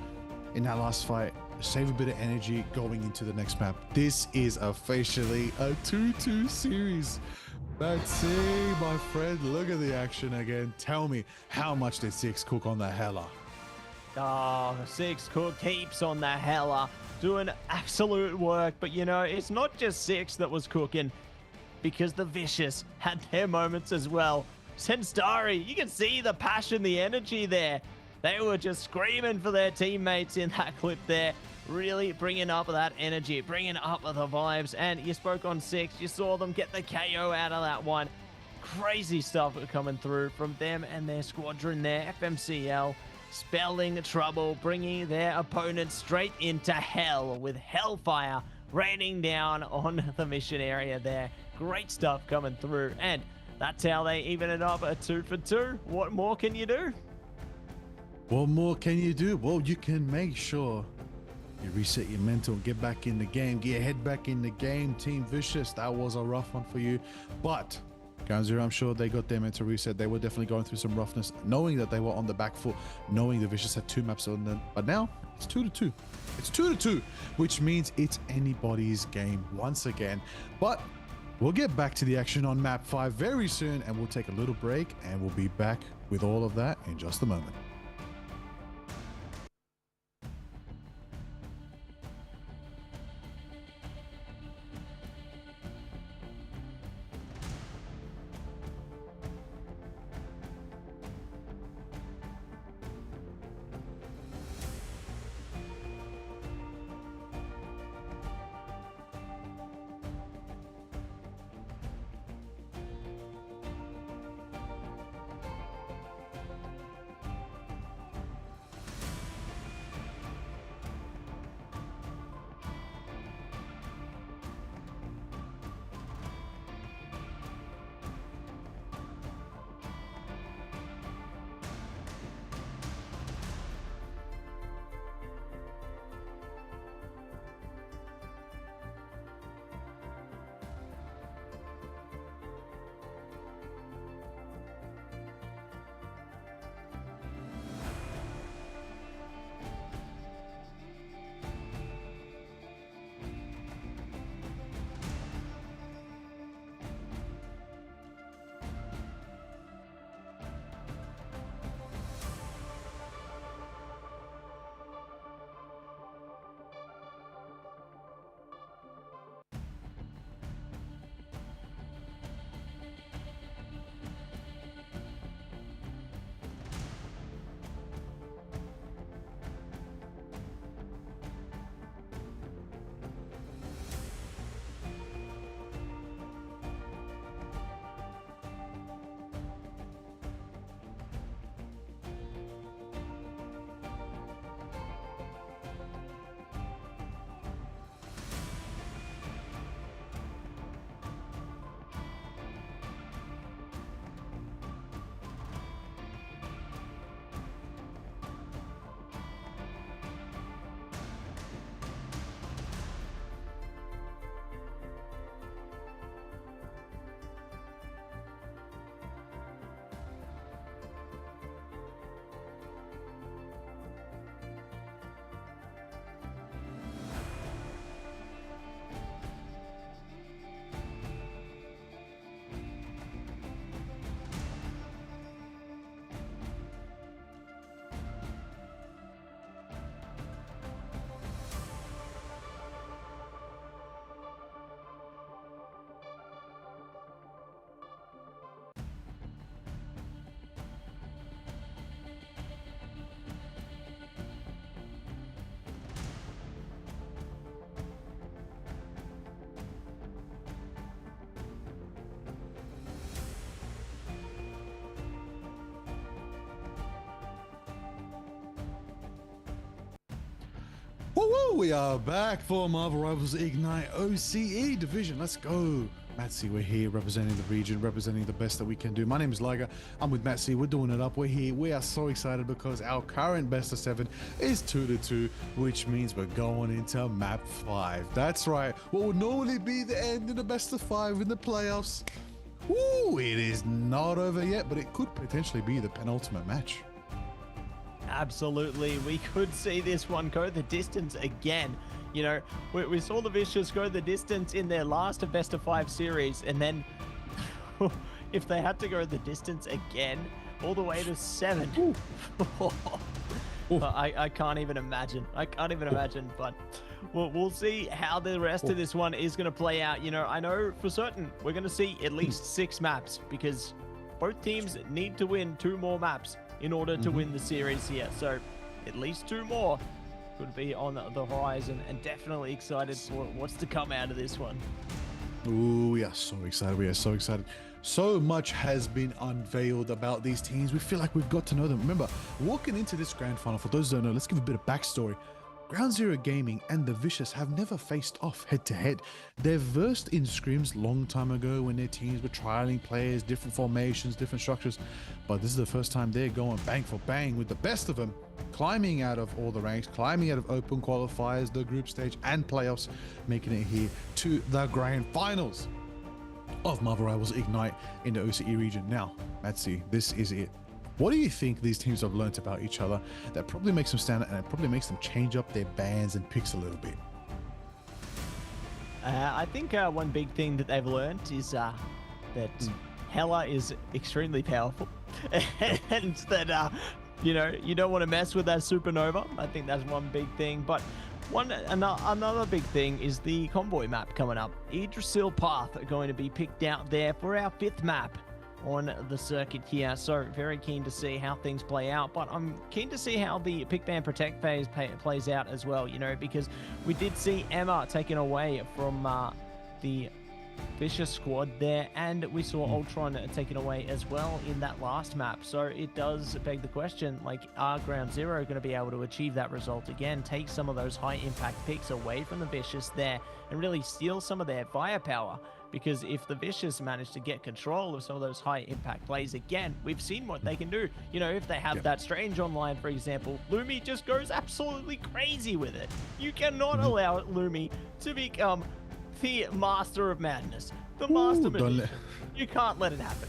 in that last fight. Save a bit of energy going into the next map. This is officially a 2-2 series. Let's see, my friend. Look at the action again. Tell me, how much did Six cook on the Hella? Oh, Six cooked heaps on the Hella, doing absolute work. But you know, it's not just Six that was cooking, because the Vicious had their moments as well. Sensari, you can see the passion, the energy there. They were just screaming for their teammates in that clip there. Really bringing up that energy, bringing up the vibes. And you spoke on Six. You saw them get the KO out of that one. Crazy stuff coming through from them and their squadron there. FMCL spelling trouble, bringing their opponent straight into hell with Hellfire raining down on the mission area there. Great stuff coming through. And that's how they even it up at 2 for 2. What more can you do? What more can you do? Well, you can make sure you reset your mental, get back in the game, get your head back in the game. Team Vicious, that was a rough one for you. But Ground Zero, I'm sure they got their mental reset. They were definitely going through some roughness, knowing that they were on the back foot, knowing the Vicious had 2 maps on them. But now it's 2-2. It's 2-2, which means it's anybody's game once again. But we'll get back to the action on map 5 very soon, and we'll take a little break, and we'll be back with all of that in just a moment. Woo! We are back for Marvel Rivals Ignite OCE division. Let's go. Matsy, we're here representing the region, representing the best that we can do. My name is Liger. I'm with Matsy. We're doing it up. We're here. We are so excited because our current best of 7 is 2-2, which means we're going into map 5. That's right. What would normally be the end in the best of 5 in the playoffs. Woo! It is not over yet, but it could potentially be the penultimate match. Absolutely, we could see this one go the distance again. You know, we saw the Vicious go the distance in their last best of 5 series, and then if they had to go the distance again, all the way to 7. I can't even imagine. I can't even imagine, but we'll see how the rest of this one is going to play out. You know, I know for certain we're going to see at least 6 maps because both teams need to win 2 more maps in order to win the series here. So at least 2 more could be on the horizon, and definitely excited for what's to come out of this one. Ooh, we are so excited. We are so excited. So much has been unveiled about these teams. We feel like we've got to know them. Remember, walking into this grand final, for those who don't know, let's give a bit of backstory. Ground Zero Gaming and the Vicious have never faced off head to head. They've versed in scrims long time ago when their teams were trialing players, different formations, different structures. But this is the first time they're going bang for bang with the best of them, climbing out of all the ranks, climbing out of open qualifiers, the group stage and playoffs, making it here to the grand finals of Marvel Rivals Ignite in the OCE region. Now, Matsy, this is it. What do you think these teams have learnt about each other that probably makes them stand out, and it probably makes them change up their bans and picks a little bit? I think one big thing that they've learned is that Hela is extremely powerful, and that you know, you don't want to mess with that supernova. I think that's one big thing. But another big thing is the convoy map coming up. Yggdrasil Path are going to be picked out there for our 5th map on the circuit here. So very keen to see how things play out, but I'm keen to see how the pick ban protect phase plays out as well, you know, because we did see Emma taken away from the Vicious squad there, and we saw Ultron taken away as well in that last map. So it does beg the question, like, are Ground Zero going to be able to achieve that result again, take some of those high impact picks away from the Vicious there and really steal some of their firepower? Because if the Vicious manage to get control of some of those high impact plays again, we've seen what they can do. You know, if they have that Strange online, for example, Lumi just goes absolutely crazy with it. You cannot allow Lumi to become the master of madness, the master magician. You can't let it happen.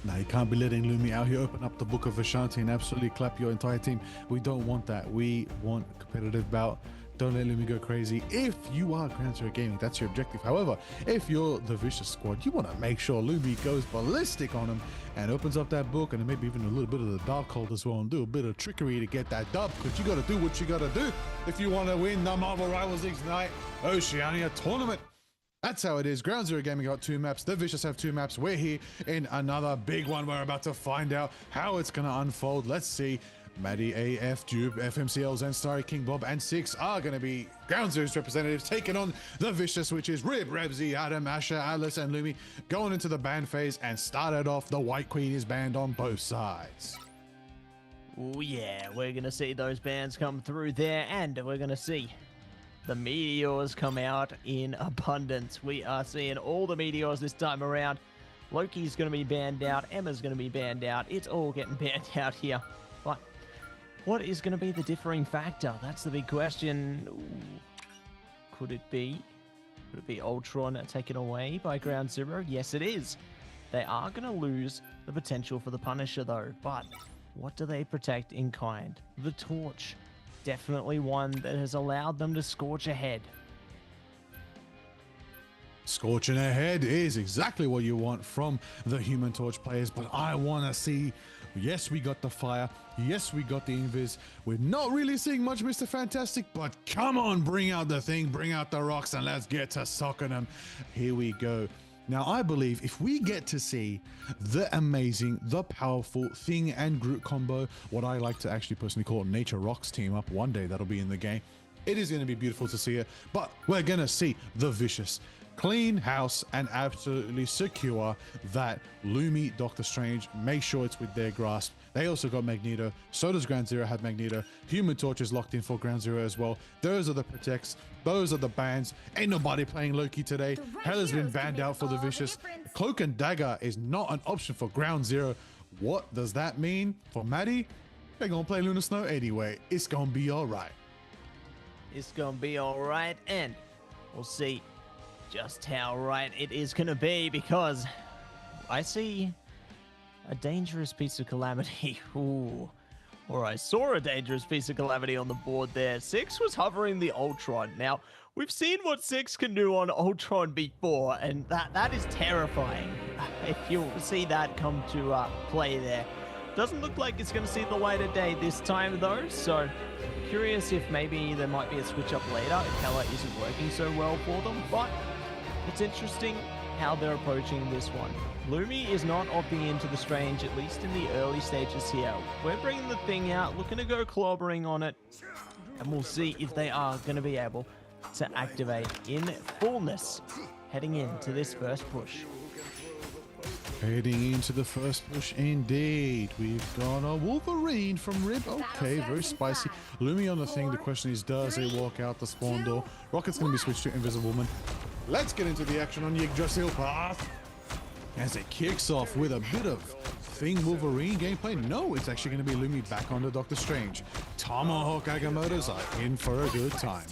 No, you can't be letting Lumi out here open up the book of Ashanti and absolutely clap your entire team. We don't want that. We want a competitive bout. Don't let Lumi go crazy. If you are Ground Zero Gaming, that's your objective. However, if you're the Vicious squad, you want to make sure Lumi goes ballistic on him and opens up that book, and maybe even a little bit of the dark hold as well, and do a bit of trickery to get that dub, because you got to do what you got to do if you want to win the Marvel Rivals Ignite Oceania tournament. That's how it is. Ground Zero Gaming got 2 maps. The Vicious have 2 maps. We're here in another big one. We're about to find out how it's going to unfold. Let's see. Maddie, AF, Dube, FMCL, Zenstar, King Bob, and Six are going to be Ground Zero's representatives taking on the Vicious, which is Rib, Rebsy, Adam, Asher, Alice, and Lumi, going into the ban phase and started off. The White Queen is banned on both sides. Oh yeah, we're going to see those bans come through there, and we're going to see the meteors come out in abundance. We are seeing all the meteors this time around. Loki's going to be banned out. Emma's going to be banned out. It's all getting banned out here. But what is going to be the differing factor? That's the big question. Ooh. Could it be Ultron taken away by Ground Zero? Yes, it is. They are going to lose the potential for the Punisher, though. But what do they protect in kind? The Torch. Definitely one that has allowed them to scorch ahead. Scorching ahead is exactly what you want from the Human Torch players, but I want to see, yes, we got the fire, yes, we got the invis, we're not really seeing much Mr. Fantastic, but come on, bring out the thing, bring out the rocks, and let's get to socking them. Here we go. Now, I believe if we get to see the amazing, the powerful Thing and Groot combo, what I like to actually personally call Nature Rocks team up, one day that'll be in the game. It is going to be beautiful to see it, but we're going to see the Vicious clean house and absolutely secure that Lumi, Doctor Strange, make sure it's with their grasp, They also got Magneto. So does Ground Zero have Magneto. Human Torch is locked in for Ground Zero as well. Those are the protects. Those are the bans. Ain't nobody playing Loki today. Hell has been banned out for the Vicious. Cloak and Dagger is not an option for Ground Zero. What does that mean for Maddie? They're gonna play Lunar Snow anyway. It's gonna be alright. It's gonna be alright, and we'll see just how right it is gonna be, because I see a dangerous piece of calamity. Ooh. Or I saw a dangerous piece of calamity on the board there. Six was hovering the Ultron. Now, we've seen what Six can do on Ultron before, and that is terrifying. If you see that come to play there. Doesn't look like it's going to see the light of day this time, though, so curious if maybe there might be a switch up later if Hela isn't working so well for them, but it's interesting how they're approaching this one. Lumi is not opting into the Strange, at least in the early stages here. We're bringing the thing out, looking to go clobbering on it, and we'll see if they are going to be able to activate in fullness heading into this first push. Heading into the first push indeed. We've got a Wolverine from Rib. Okay, very spicy. Lumi on the thing. The question is, does it walk out the spawn door? Rocket's going to be switched to Invisible Woman. Let's get into the action on Yggdrasil Path. As it kicks off with a bit of Thing Wolverine gameplay. No, it's actually going to be Lumi back onto Doctor Strange. Tomahawk Agamottos are in for a good time.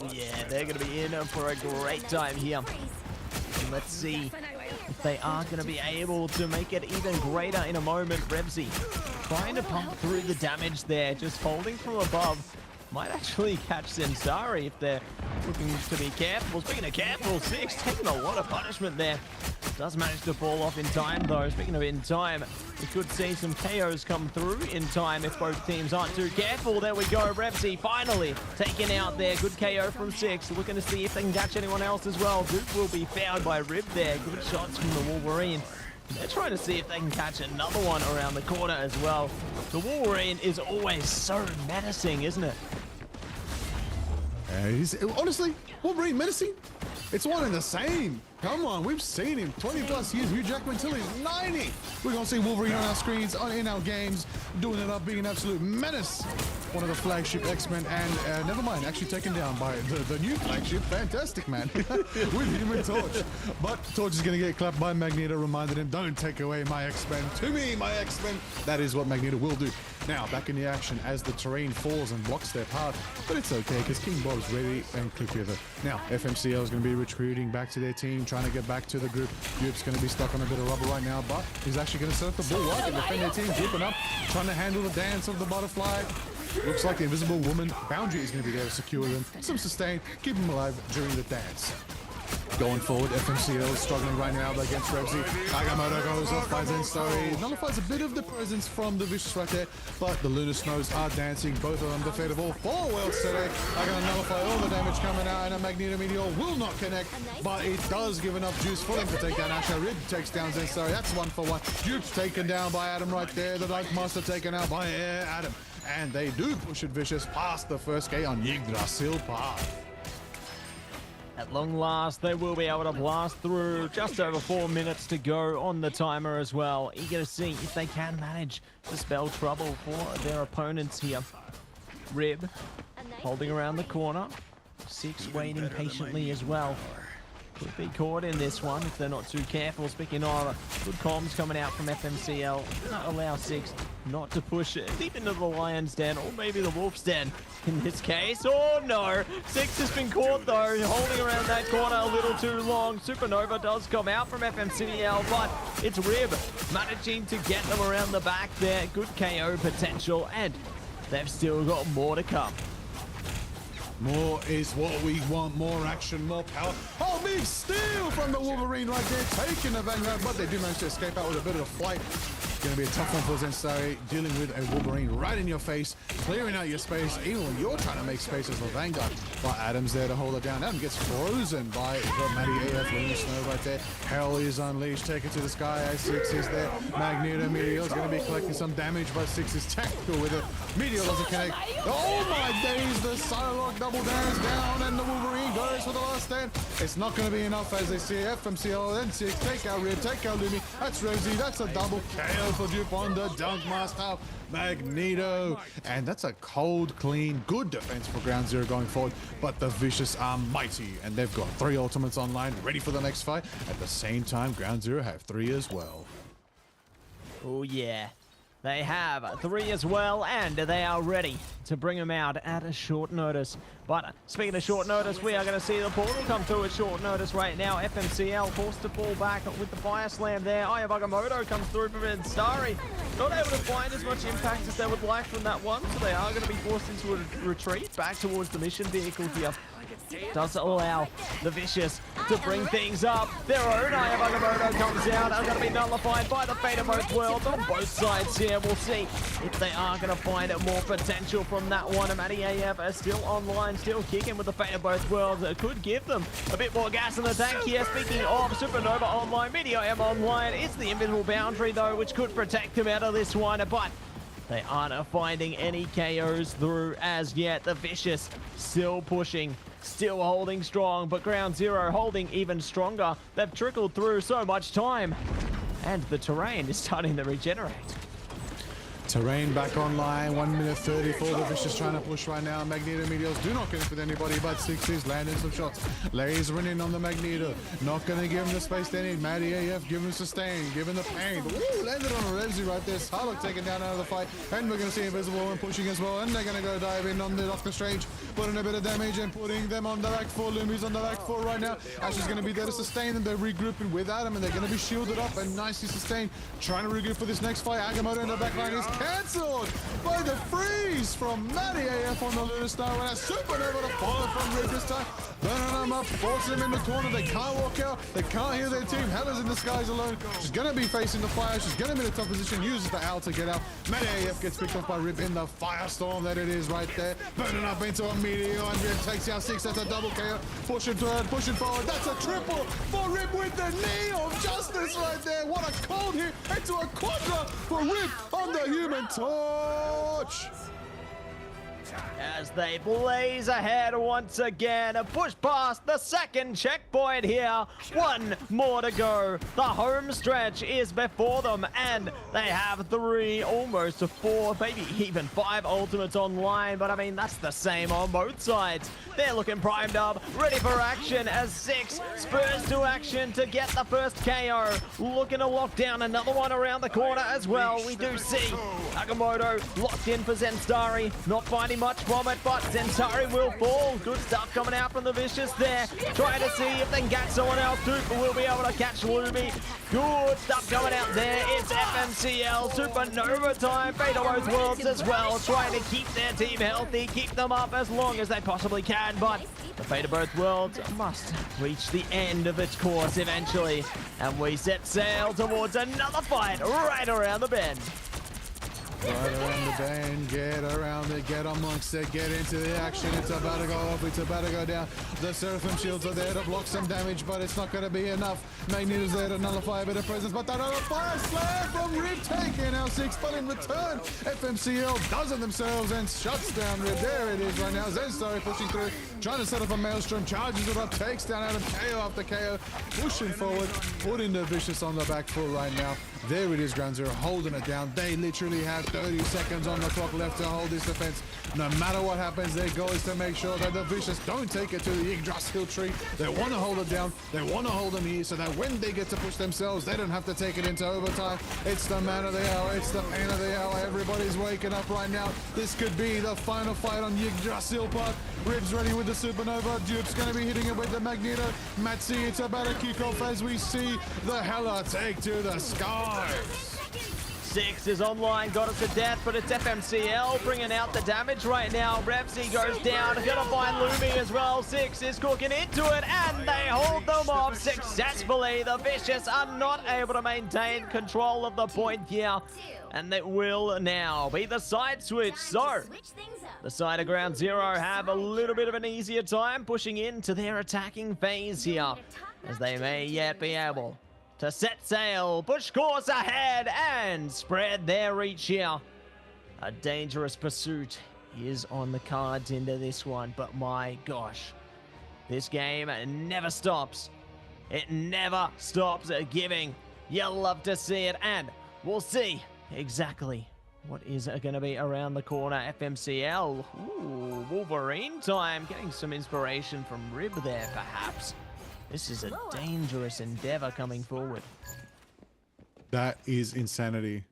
Oh yeah, they're going to be in for a great time here. And let's see if they are going to be able to make it even greater in a moment. Rebsy trying to pump through the damage there, just holding from above. Might actually catch Sensari if they're looking to be careful. Speaking of careful, Six taking a lot of punishment there. Does manage to fall off in time, though. Speaking of in time, we could see some KOs come through in time if both teams aren't too careful. There we go. Rebsy finally taken out there. Good KO from Six. Looking to see if they can catch anyone else as well. Duke will be fouled by Rib there. Good shots from the Wolverine. They're trying to see if they can catch another one around the corner as well. The Wolverine is always so menacing, isn't it? Honestly, Wolverine menacing? It's one and the same. Come on, we've seen him 20 plus years. Hugh Jackman till he's 90. We're gonna see Wolverine on our screens, in our games, doing it up, being an absolute menace. One of the flagship X-Men, and never mind, actually taken down by the new flagship, Fantastic Man, with Human Torch. But Torch is gonna get clapped by Magneto, reminded him, don't take away my X-Men. To me, my X-Men. That is what Magneto will do. Now, back in the action as the terrain falls and blocks their path, but it's okay because King Bob's ready and click with it. Now, FMCL is going to be recruiting back to their team, trying to get back to the group. Dupe's going to be stuck on a bit of rubber right now, but he's actually going to set up the bulwark and defend their team, grouping up, trying to handle the dance of the butterfly. Looks like the Invisible Woman boundary is going to be there to secure them. Some sustain, keep them alive during the dance. Going forward, FMCL struggling right now against Rebsy. Agamotto goes off by Zensari. Nullifies a bit of the presence from the Vicious right there, but the Lunar Snows are dancing. Both of them defeatable. 4 worlds today are going to nullify all the damage coming out, and a Magneto Meteor will not connect, but it does give enough juice for them to take down Asher. Rib takes down Zensari. That's 1 for 1. Duke's taken down by Adam right there. The Dark Master taken out by Adam. And they do push it Vicious past the first K on Yggdrasil Path. At long last, they will be able to blast through. Just over 4 minutes to go on the timer as well. Eager to see if they can manage to spell trouble for their opponents here. Rib holding around the corner. Six waiting patiently as well. Could be caught in this one if they're not too careful. Speaking of, good comms coming out from FMCL. Not allow Six not to push it deep into the Lion's Den, or maybe the Wolf's Den in this case. Oh no! Six has been caught though, holding around that corner a little too long. Supernova does come out from FMCL, but it's Rib managing to get them around the back there. Good KO potential, and they've still got more to come. More is what we want. More action, more power. Oh, big steal from the Wolverine right there, taking the Vanguard, but they do manage to escape out with a bit of a flight. Going to be a tough one for Zensari, dealing with a Wolverine right in your face, clearing out your space, even when you're trying to make spaces for Vanguard. But Adam's there to hold it down. Adam gets frozen by the Matty AF Lunar Snow right there. Hell is unleashed, taken to the sky as Six is there. Magneto Meteor is going to be collecting some damage, but Six is tactical with it. Meteor doesn't connect. Oh my days, the Psylocke double dance down, and the Wolverine goes for the last stand. It's not going to be enough as they see FMCL and Six take out Rib, take out Lumi. That's Rosie, that's a double KO kill for Dupe on the Dunk Master, Magneto. And that's a cold, clean, good defense for Ground Zero going forward. But the Vicious are mighty, and they've got 3 ultimates online, ready for the next fight. At the same time, Ground Zero have 3 as well. Oh yeah, they have 3 as well, and they are ready to bring them out at a short notice. But speaking of short notice, we are going to see the portal come through at short notice right now. FMCL forced to fall back with the Fire Slam there. Eye of Agamotto comes through for Starry. Not able to find as much impact as they would like from that one, so they are going to be forced into a retreat back towards the mission vehicle here. Does allow the Vicious to bring things up. Their own Eye of Agamotto comes out, are going to be nullified by the fate of both worlds on both sides here. We'll see if they are going to find more potential from that one. Matty AF are still online, still kicking with the fate of both worlds. It could give them a bit more gas in the tank here. Speaking of Supernova online, Meteor M online, it's the invisible boundary though, which could protect them out of this one, but they aren't finding any KOs through as yet. The Vicious still pushing, still holding strong, but Ground Zero holding even stronger. They've trickled through so much time, and the terrain is starting to regenerate. Terrain back online, 1 minute 30 for the Vicious trying to push right now. Magneto Meteors do not connect with anybody, but 6 is landing some shots. Lasering in on the Magneto. Not going to give him the space they need. Matty AF giving sustain, giving the pain. Ooh, landed on a Revsy right there. Harlock taken down out of the fight. And we're going to see Invisible Woman pushing as well. And they're going to go dive in on the Doctor Strange, putting a bit of damage and putting them on the back 4. Lumi's on the back 4 right now. Ash is going to be there to sustain them. They're regrouping with Adam, and they're going to be shielded up and nicely sustained. Trying to regroup for this next fight. Agamotto in the back line is cancelled by the freeze from Matty AF on the Lunar Star, and a Supernova to follow from Rip this time. Burning them up, forcing them in the corner. They can't walk out. They can't hear their team. Hella's in the skies alone. She's going to be facing the fire. She's going to be in a tough position. Uses the owl to get out. Matty AF gets picked off by Rip in the firestorm that it is right there. Burning up into a meteor, and Rip takes out 6. That's a double KO. Pushing forward. That's a triple for Rip with the knee of justice right there. What a cold hit into a quadra for Rip on the Human Torch. As they blaze ahead once again, push past the second checkpoint here. 1 more to go. The home stretch is before them, and they have 3, almost 4, maybe even 5 ultimates online. But I mean, that's the same on both sides. They're looking primed up, ready for action as 6 spurs to action to get the first KO. Looking to lock down another one around the corner as well. We do see Agamotto locked in for Zenstari, not finding much from it, but Zenstari will fall. Good stuff coming out from the Vicious there. Trying to see if they can catch someone else. Dupe will be able to catch Lumi. Good stuff coming out there. It's FMCL Supernova time. Fate of both worlds as well. Trying to keep their team healthy, keep them up as long as they possibly can, but the fate of both worlds must reach the end of its course eventually. And we set sail towards another fight right around the bend. Right around the bend, get around it, get amongst it, get into the action. It's about to go off, it's about to go down. The Seraphim shields are there to block some damage, but it's not going to be enough. Magneto's there to nullify a bit of presence, but that other fire slam from Rip taking out 6, but in return, FMCL does it themselves and shuts down Rip. There it is right now. Zenstari pushing through, trying to set up a Maelstrom, charges it up, takes down Adam, KO after KO, pushing forward, putting the Vicious on the back foot right now. There it is, Ground Zero holding it down. They literally have 30 seconds on the clock left to hold this defense. No matter what happens, their goal is to make sure that the Vicious don't take it to the Yggdrasil tree. They want to hold it down. They want to hold them here so that when they get to push themselves, they don't have to take it into overtime. It's the man of the hour. It's the pain of the hour. Everybody's waking up right now. This could be the final fight on Yggdrasil Park. Ribs ready with the Supernova. Dupe's going to be hitting it with the Magneto. Matsi, it's about to kick off as we see the Hella take to the skies. 6 is online, got it to death, but it's FMCL bringing out the damage right now. Revsy goes down, gonna find Lumi as well. 6 is cooking into it, and they hold them off successfully. The Vicious are not able to maintain control of the point here, and it will now be the side switch. So, the side of Ground Zero have a little bit of an easier time pushing into their attacking phase here, as they may yet be able to set sail, push course ahead, and spread their reach here. A dangerous pursuit is on the cards into this one, but my gosh, this game never stops. It never stops giving. You love to see it, and we'll see exactly what is going to be around the corner. FMCL. Ooh, Wolverine time. Getting some inspiration from Rib there, perhaps. This is a dangerous endeavor coming forward. That is insanity.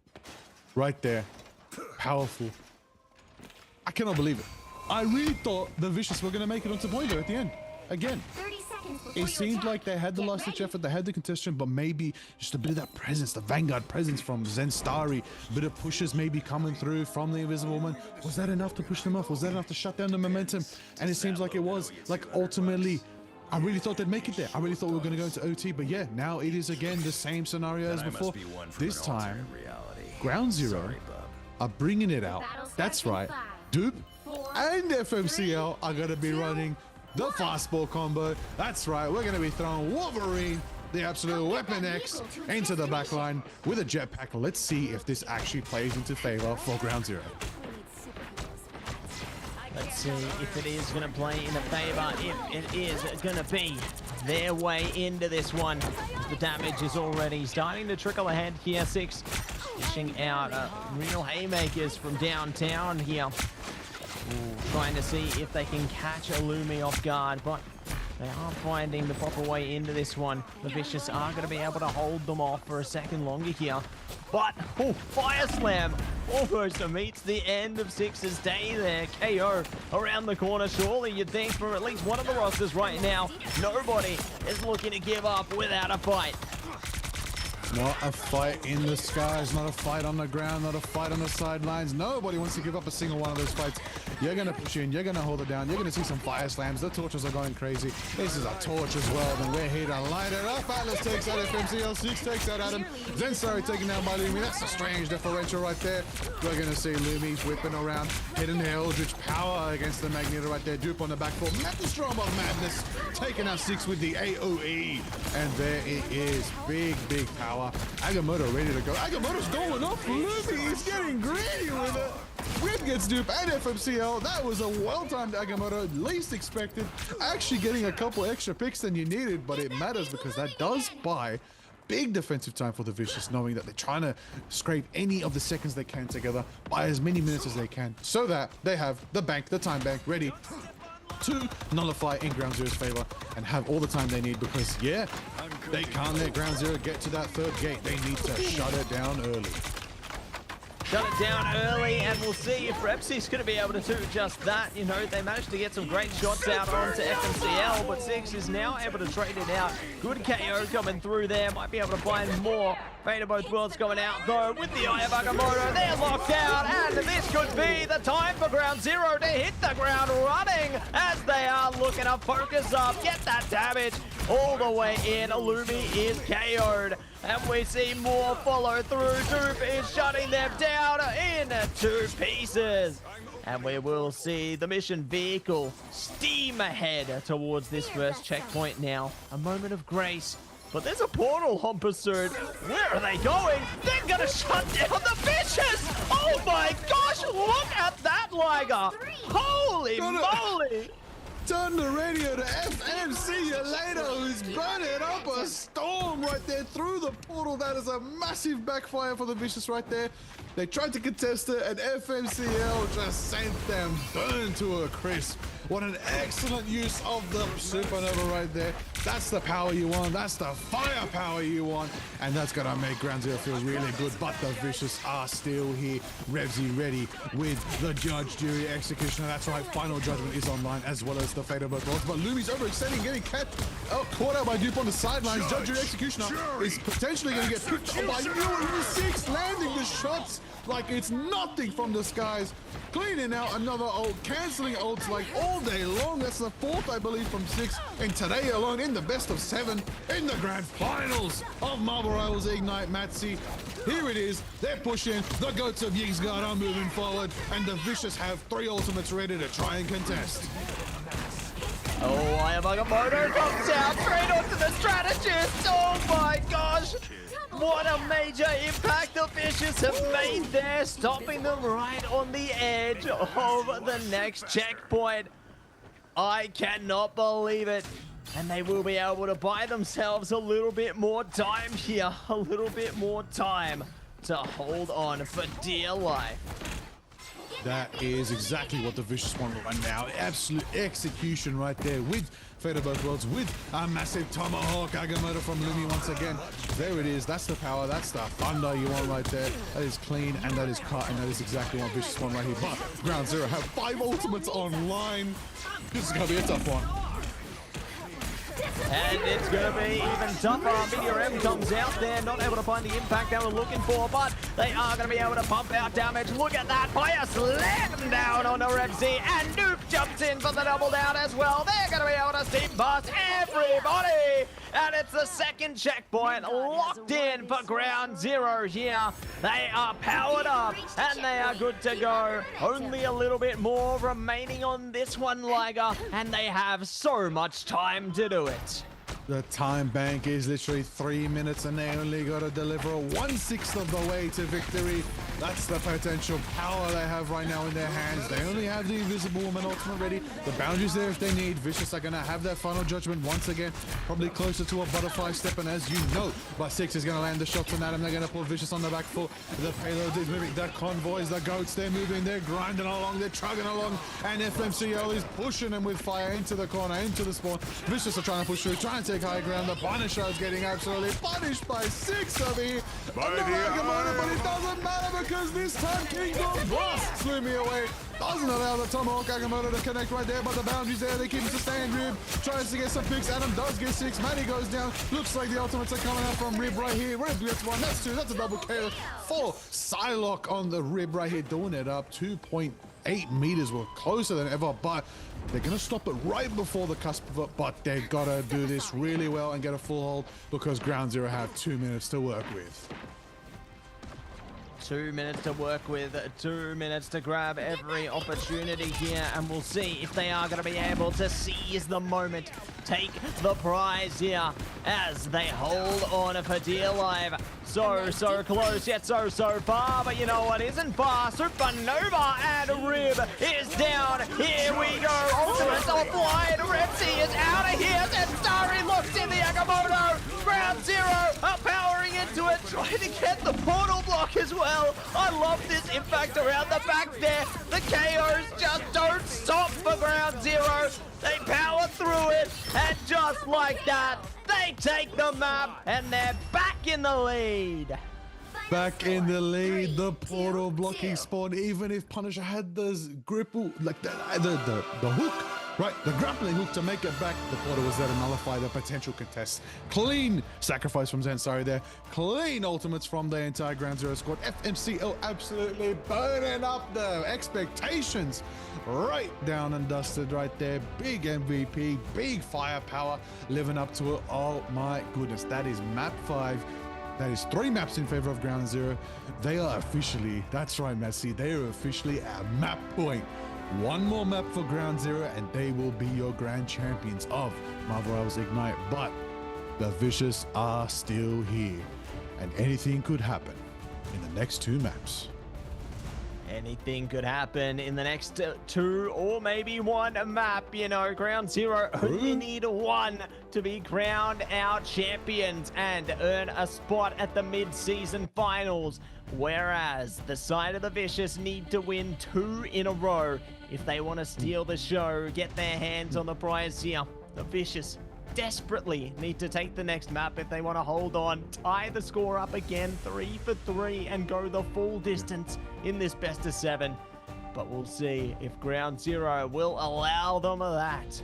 Right there. Powerful. I cannot believe it. I really thought the Vicious were going to make it onto Pointer at the end. Again. 30 seconds before It seemed like they had the last ditch effort, they had the contestant, but maybe just a bit of that presence, the Vanguard presence from Zen Starry, bit of pushes maybe coming through from the Invisible Woman. Was that enough to push them off? Was that enough to shut down the momentum? And it seems like it was. Like, ultimately, I really thought they'd make it there. I really thought we were going to go into OT, but yeah, now it is again the same scenario as before. This time, Ground Zero are bringing it out. That's right. Dupe and FMCL are going to be running the fastball combo. That's right. We're going to be throwing Wolverine, the absolute Weapon X, into the backline with a jetpack. Let's see if this actually plays into favor for Ground Zero. Let's see if it is going to play in a favor. If it is going to be their way into this one. The damage is already starting to trickle ahead here. Six dishing out real haymakers from downtown here. Ooh, trying to see if they can catch Illumi off guard, but they are finding the proper way into this one. The Vicious are going to be able to hold them off for a second longer here. But, oh, Fire Slam almost meets the end of Six's day there. KO around the corner. Surely you'd think from at least one of the rosters right now, nobody is looking to give up without a fight. Not a fight in the skies, not a fight on the ground, not a fight on the sidelines. Nobody wants to give up a single one of those fights. You're going to push in, you're going to hold it down, you're going to see some fire slams. The torches are going crazy. This is a torch as well, and we're here to light it up. Atlas takes out FMCL, 6 takes out Adam. Zensari taken down by Lumi. That's a strange differential right there. We're going to see Lumi's whipping around, hitting the Eldritch power against the Magneto right there. Dupe on the back foot. Maelstrom of Madness taking out 6 with the AoE. And there it is. Big, big power. Agamotto ready to go. Agamotto's going up for Lumi. He's getting greedy with it. Whip gets Dupe and FMCL. That was a well-timed Agamotto, least expected. Actually getting a couple extra picks than you needed, but it matters because that does buy big defensive time for the Vicious, knowing that they're trying to scrape any of the seconds they can together, buy as many minutes as they can, so that they have the bank, the time bank, ready to nullify in Ground Zero's favor and have all the time they need, because yeah, they can't let Ground Zero get to that third gate. They need to shut it down early. Shut it down early, and we'll see if Repsy's going to be able to do just that. You know, they managed to get some great shots out onto FMCL, but Six is now able to trade it out. Good KO coming through there. Might be able to find more. Fate of Both Worlds coming out, though, with the Eye of Agamotto. They're locked out, and this could be the time for Ground Zero to hit the ground running as they are looking to focus up, get that damage all the way in. Illumi is KO'd, and we see more follow through. Dupe is shutting them down in 2 pieces. And we will see the mission vehicle steam ahead towards this first checkpoint now. A moment of grace. But there's a portal on pursuit. Where are they going? They're gonna shut down the Vicious! Oh my gosh, look at that, Liger! Holy moly! Turn the radio to FM. See you later. Who's burning up a storm right there through the portal? That is a massive backfire for the Vicious right there. They tried to contest it, and FMCL just sent them burned to a crisp. What an excellent use of the supernova right there. That's the power you want. That's the firepower you want. And that's going to make Ground Zero feel really good. But the Vicious are still here. Revsy ready with the Judge, Jury, Executioner. That's right. Final Judgment is online, as well as the Fate of Both Worlds. But Lumi's overextending, getting caught out by Dupe on the sidelines. Judge, Jury, Executioner is potentially going to get picked up by UTC+11, landing the shots like it's nothing from the skies. Cleaning out another ult, canceling ults like all day long. That's the 4th, I believe, from 6. And today alone, in the best of 7, in the grand finals of Marvel Rivals Ignite Matsi. Here it is. They're pushing. The goats of Yingsguard are moving forward. And the Vicious have 3 ultimates ready to try and contest. Oh, Eye of Agamotto comes out straight onto the strategist. Oh my gosh. What a major impact the Vicious have made there, stopping them right on the edge of the next checkpoint. I cannot believe it. And they will be able to buy themselves a little bit more time here. A little bit more time to hold on for dear life. That is exactly what the Vicious want right now. Absolute execution right there with Fate of Both Worlds, with a massive Tomahawk Agamotto from Lumi once again. There it is. That's the power. That's the thunder you want right there. That is clean and that is cut, and that is exactly what Vicious want right here. But Ground Zero have 5 ultimates online. This is going to be a tough one. And it's going to be even tougher. Meteor M comes out there, not able to find the impact they were looking for, but they are going to be able to pump out damage. Look at that. Fire slam down on the Revsy, and Nuke jumps in for the double down as well. They're going to be able to steam bust everybody. And it's the second checkpoint locked in for Ground Zero here. They are powered up and they are good to go. Only a little bit more remaining on this one, Liger, and they have so much time to do it. The time bank is literally 3 minutes and they only got to deliver 1/6 of the way to victory. That's the potential power they have right now in their hands. They only have the Invisible Woman ultimate ready. The boundaries there if they need. Vicious are going to have their final judgment once again. Probably closer to a butterfly step, and as you know, but 6 is going to land the shots on Adam. They're going to pull Vicious on the back foot. The payload is moving. The convoys, the goats, they're moving. They're grinding along. They're trugging along. And FMCO is pushing them with fire into the corner, into the spawn. Vicious are trying to push through, trying to take high ground. The Punisher is getting absolutely punished by 6 of it. By No the Agamotto, but it eye. doesn't matter because this time Kingdom Blast slew me away. Doesn't allow the Tomahawk Agamotto to connect right there, but the boundaries there, they keep it sustained. Rib tries to get some picks. Adam does get 6. Matty goes down. Looks like the ultimates are coming out from Rib right here. Rib gets 1. That's 2. That's a double KO. 4. Psylocke on the Rib right here, doing it up. 2.8 meters. We're closer than ever, but they're going to stop it right before the cusp of it, but they've got to do this really well and get a full hold because Ground Zero have 2 minutes to work with. 2 minutes to work with, 2 minutes to grab every opportunity here, and we'll see if they are going to be able to seize the moment, take the prize here as they hold on for dear life. So close, yet so far, but you know what isn't far? Supernova and Rib is down. Here we go. Ultimate offline. Repsy is out of here. And Starry looks in the Agamotto. Ground Zero are powering into it, trying to get the portal block as well. I love this impact around the back there. The KOs just don't stop for Ground Zero. They power through it, and just like that, they take the map, and they're back in the lead. Back in the lead, the portal blocking spawn. Even if Punisher had the grapple, like the hook, right? The grappling hook to make it back, the portal was there to nullify the potential contest. Clean sacrifice from Zansari there. Clean ultimates from the entire Ground Zero squad. FMCO absolutely burning up the expectations. Right down and dusted right there. Big MVP, big firepower, living up to it. Oh my goodness, that is map 5. That is 3 maps in favor of Ground Zero. They are officially, that's right, Messi, they are officially at map point. 1 more map for Ground Zero and they will be your grand champions of Marvel Rivals Ignite. But the Vicious are still here and anything could happen in the next 2 maps. Anything could happen in the next 2 or maybe 1 map. You know, Ground Zero only need 1 to be crowned our champions and earn a spot at the mid-season finals. Whereas the side of the Vicious need to win 2 in a row if they want to steal the show, get their hands on the prize here. The Vicious desperately need to take the next map if they want to hold on, tie the score up again, 3 for 3, and go the full distance in this best of 7. But we'll see if Ground Zero will allow them that,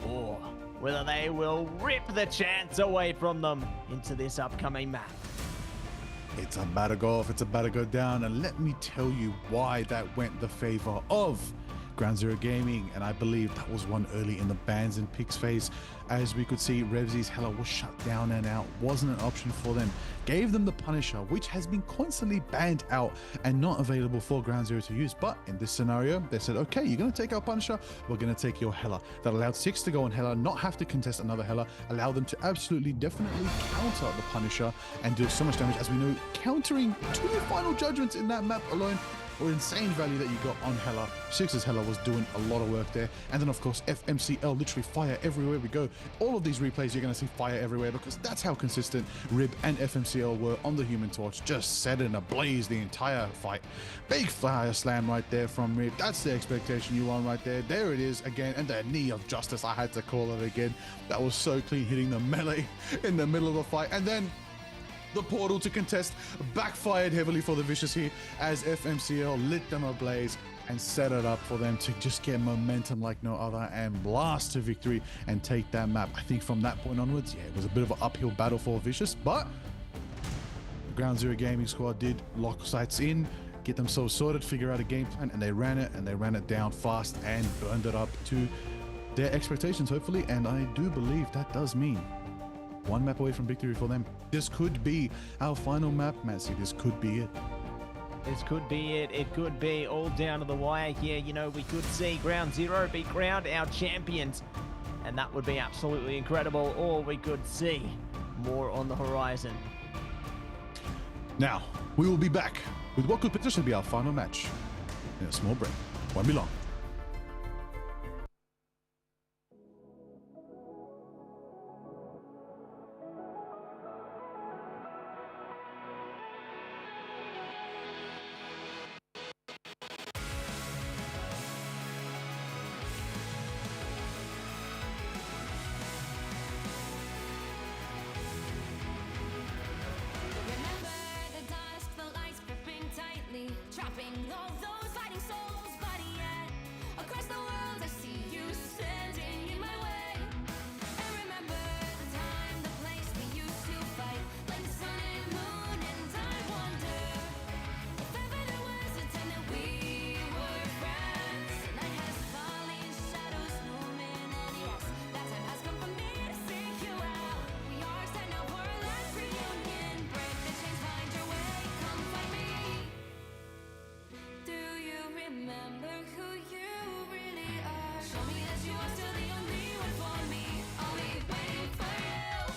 or whether they will rip the chance away from them into this upcoming map. It's about to go off, it's about to go down, and let me tell you why that went the favor of Ground Zero Gaming, and I believe that was one early in the bans and picks phase. As we could see, Revsy's Hela was shut down and out, wasn't an option for them. Gave them the Punisher, which has been constantly banned out and not available for Ground Zero to use. But in this scenario, they said, okay, you're going to take our Punisher, we're going to take your Hela. That allowed 6 to go on Hela, not have to contest another Hela, allow them to absolutely, definitely counter the Punisher and do so much damage. As we know, countering 2 final judgments in that map alone or insane value that you got on Hela. Six's Hela was doing a lot of work there. And then of course FMCL, literally fire everywhere we go. All of these replays you're going to see fire everywhere because that's how consistent Rib and FMCL were on the Human Torch, just setting ablaze the entire fight. Big fire slam right there from Rib. That's the expectation you want right there. There it is again, and the knee of justice, I had to call it again. That was so clean, hitting the melee in the middle of the fight. And then the portal to contest backfired heavily for the Vicious here as FMCL lit them ablaze and set it up for them to just get momentum like no other and blast to victory and take that map. I think from that point onwards, yeah, it was a bit of an uphill battle for Vicious, but the Ground Zero Gaming squad did lock sights in, get themselves sorted, figure out a game plan, and they ran it down fast and burned it up to their expectations, hopefully. And I do believe that does mean one map away from victory for them. This could be our final map, Massey. This could be it. This could be it. It could be all down to the wire here. You know, we could see Ground Zero be crowned our champions, and that would be absolutely incredible. Or we could see more on the horizon. Now, we will be back with what could potentially be our final match in a small break. Won't be long. Remember the dusk, the lights gripping tightly, trapping all those fighting souls. But yet, across the world, I see you standing in my way. And remember the time, the place we used to fight, like the sun and moon. And I wonder if ever there was a time that we were friends. The night has fallen, shadows looming, and yes, that time has come for me to seek you out. We are set now for a last reunion. Break the chains, find your way, come find me. Do you remember who you really are? Show me that you are still the only one for me. I'll be waiting for you.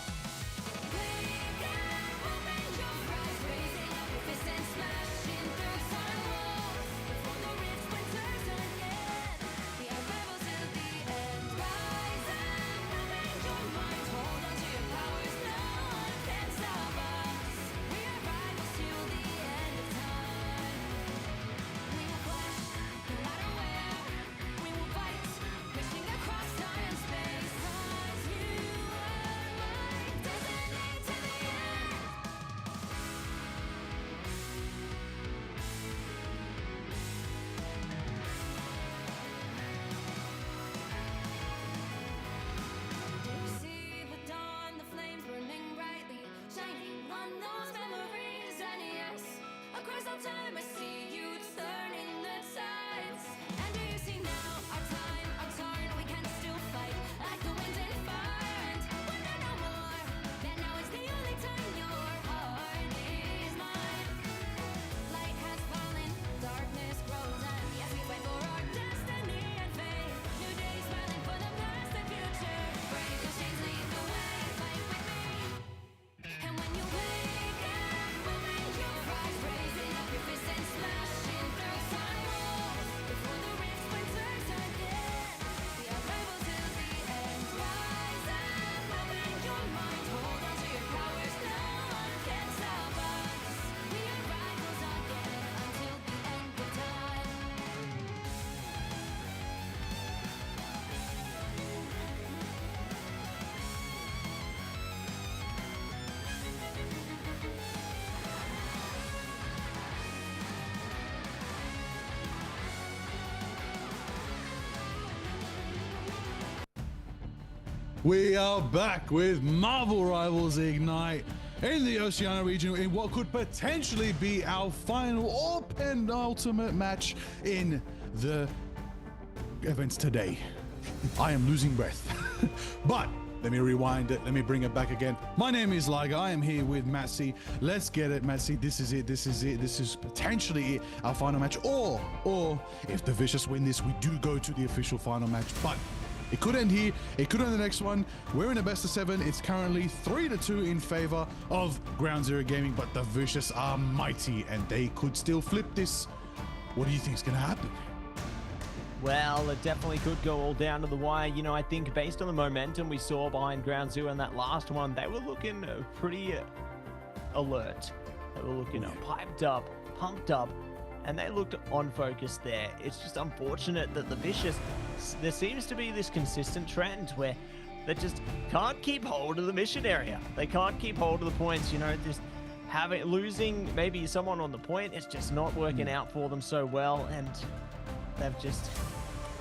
Wake up, open your eyes, raising up your fists and smashing through time walls. Before the rifts winters again, we are rebels till the end. Rise up, open your minds, hold on to your powers. No one can stop us. We are rivals till the end of time. We will flash, no matter where. We will fight, reaching across time and space. 'Cause you are my destiny to the end. You see the dawn, the flames burning brightly, shining on those memories. And yes, across all time I see you turning the tides. And do you see now our time, our turn? We can still fight like the wind and fire. And we're not no more. That now is the only time your heart is mine. Light has fallen, darkness grows, and yes, we fight for our destiny and fate. New days smiling for the past and future. Break the chains, lead the way, fight with me. And when you wake up, open your eyes, raising up your fists and smashing through time walls. Before the rifts winters again, we are rebels till the end. Rise up, open your minds, hold on to your powers. No one can stop us. We are rivals again until the end of time. We are back with Marvel Rivals Ignite in the Oceania region in what could potentially be our final or penultimate match in the events today. I am losing breath. But let me rewind it. Let me bring it back again. My name is Liger. I am here with Matsy. Let's get it, Matsy. This is it. This is it. This is potentially it, our final match. Or if the Vicious win this, we do go to the official final match. But it could end here. It could end the next one. We're in a best of 7. It's currently 3-2 in favor of Ground Zero Gaming, but the Vicious are mighty and they could still flip this What do you think's going to happen? Well, it definitely could go all down to the wire. You know, I think based on the momentum we saw behind Ground Zero in that last one, they were looking pretty alert. They were looking piped up, pumped up, and they looked on focus there. It's just unfortunate that the Vicious, there seems to be this consistent trend where they just can't keep hold of the mission area. They can't keep hold of the points, you know, just losing maybe someone on the point, it's just not working out for them so well, and they've just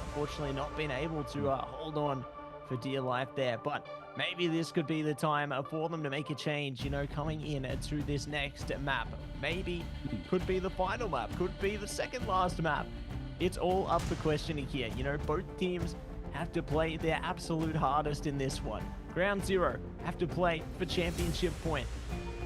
unfortunately not been able to hold on for dear life there. But maybe this could be the time for them to make a change, you know, coming in to this next map. Maybe could be the final map, could be the second last map. It's all up for questioning here. You know, both teams have to play their absolute hardest in this one. Ground Zero have to play for championship point.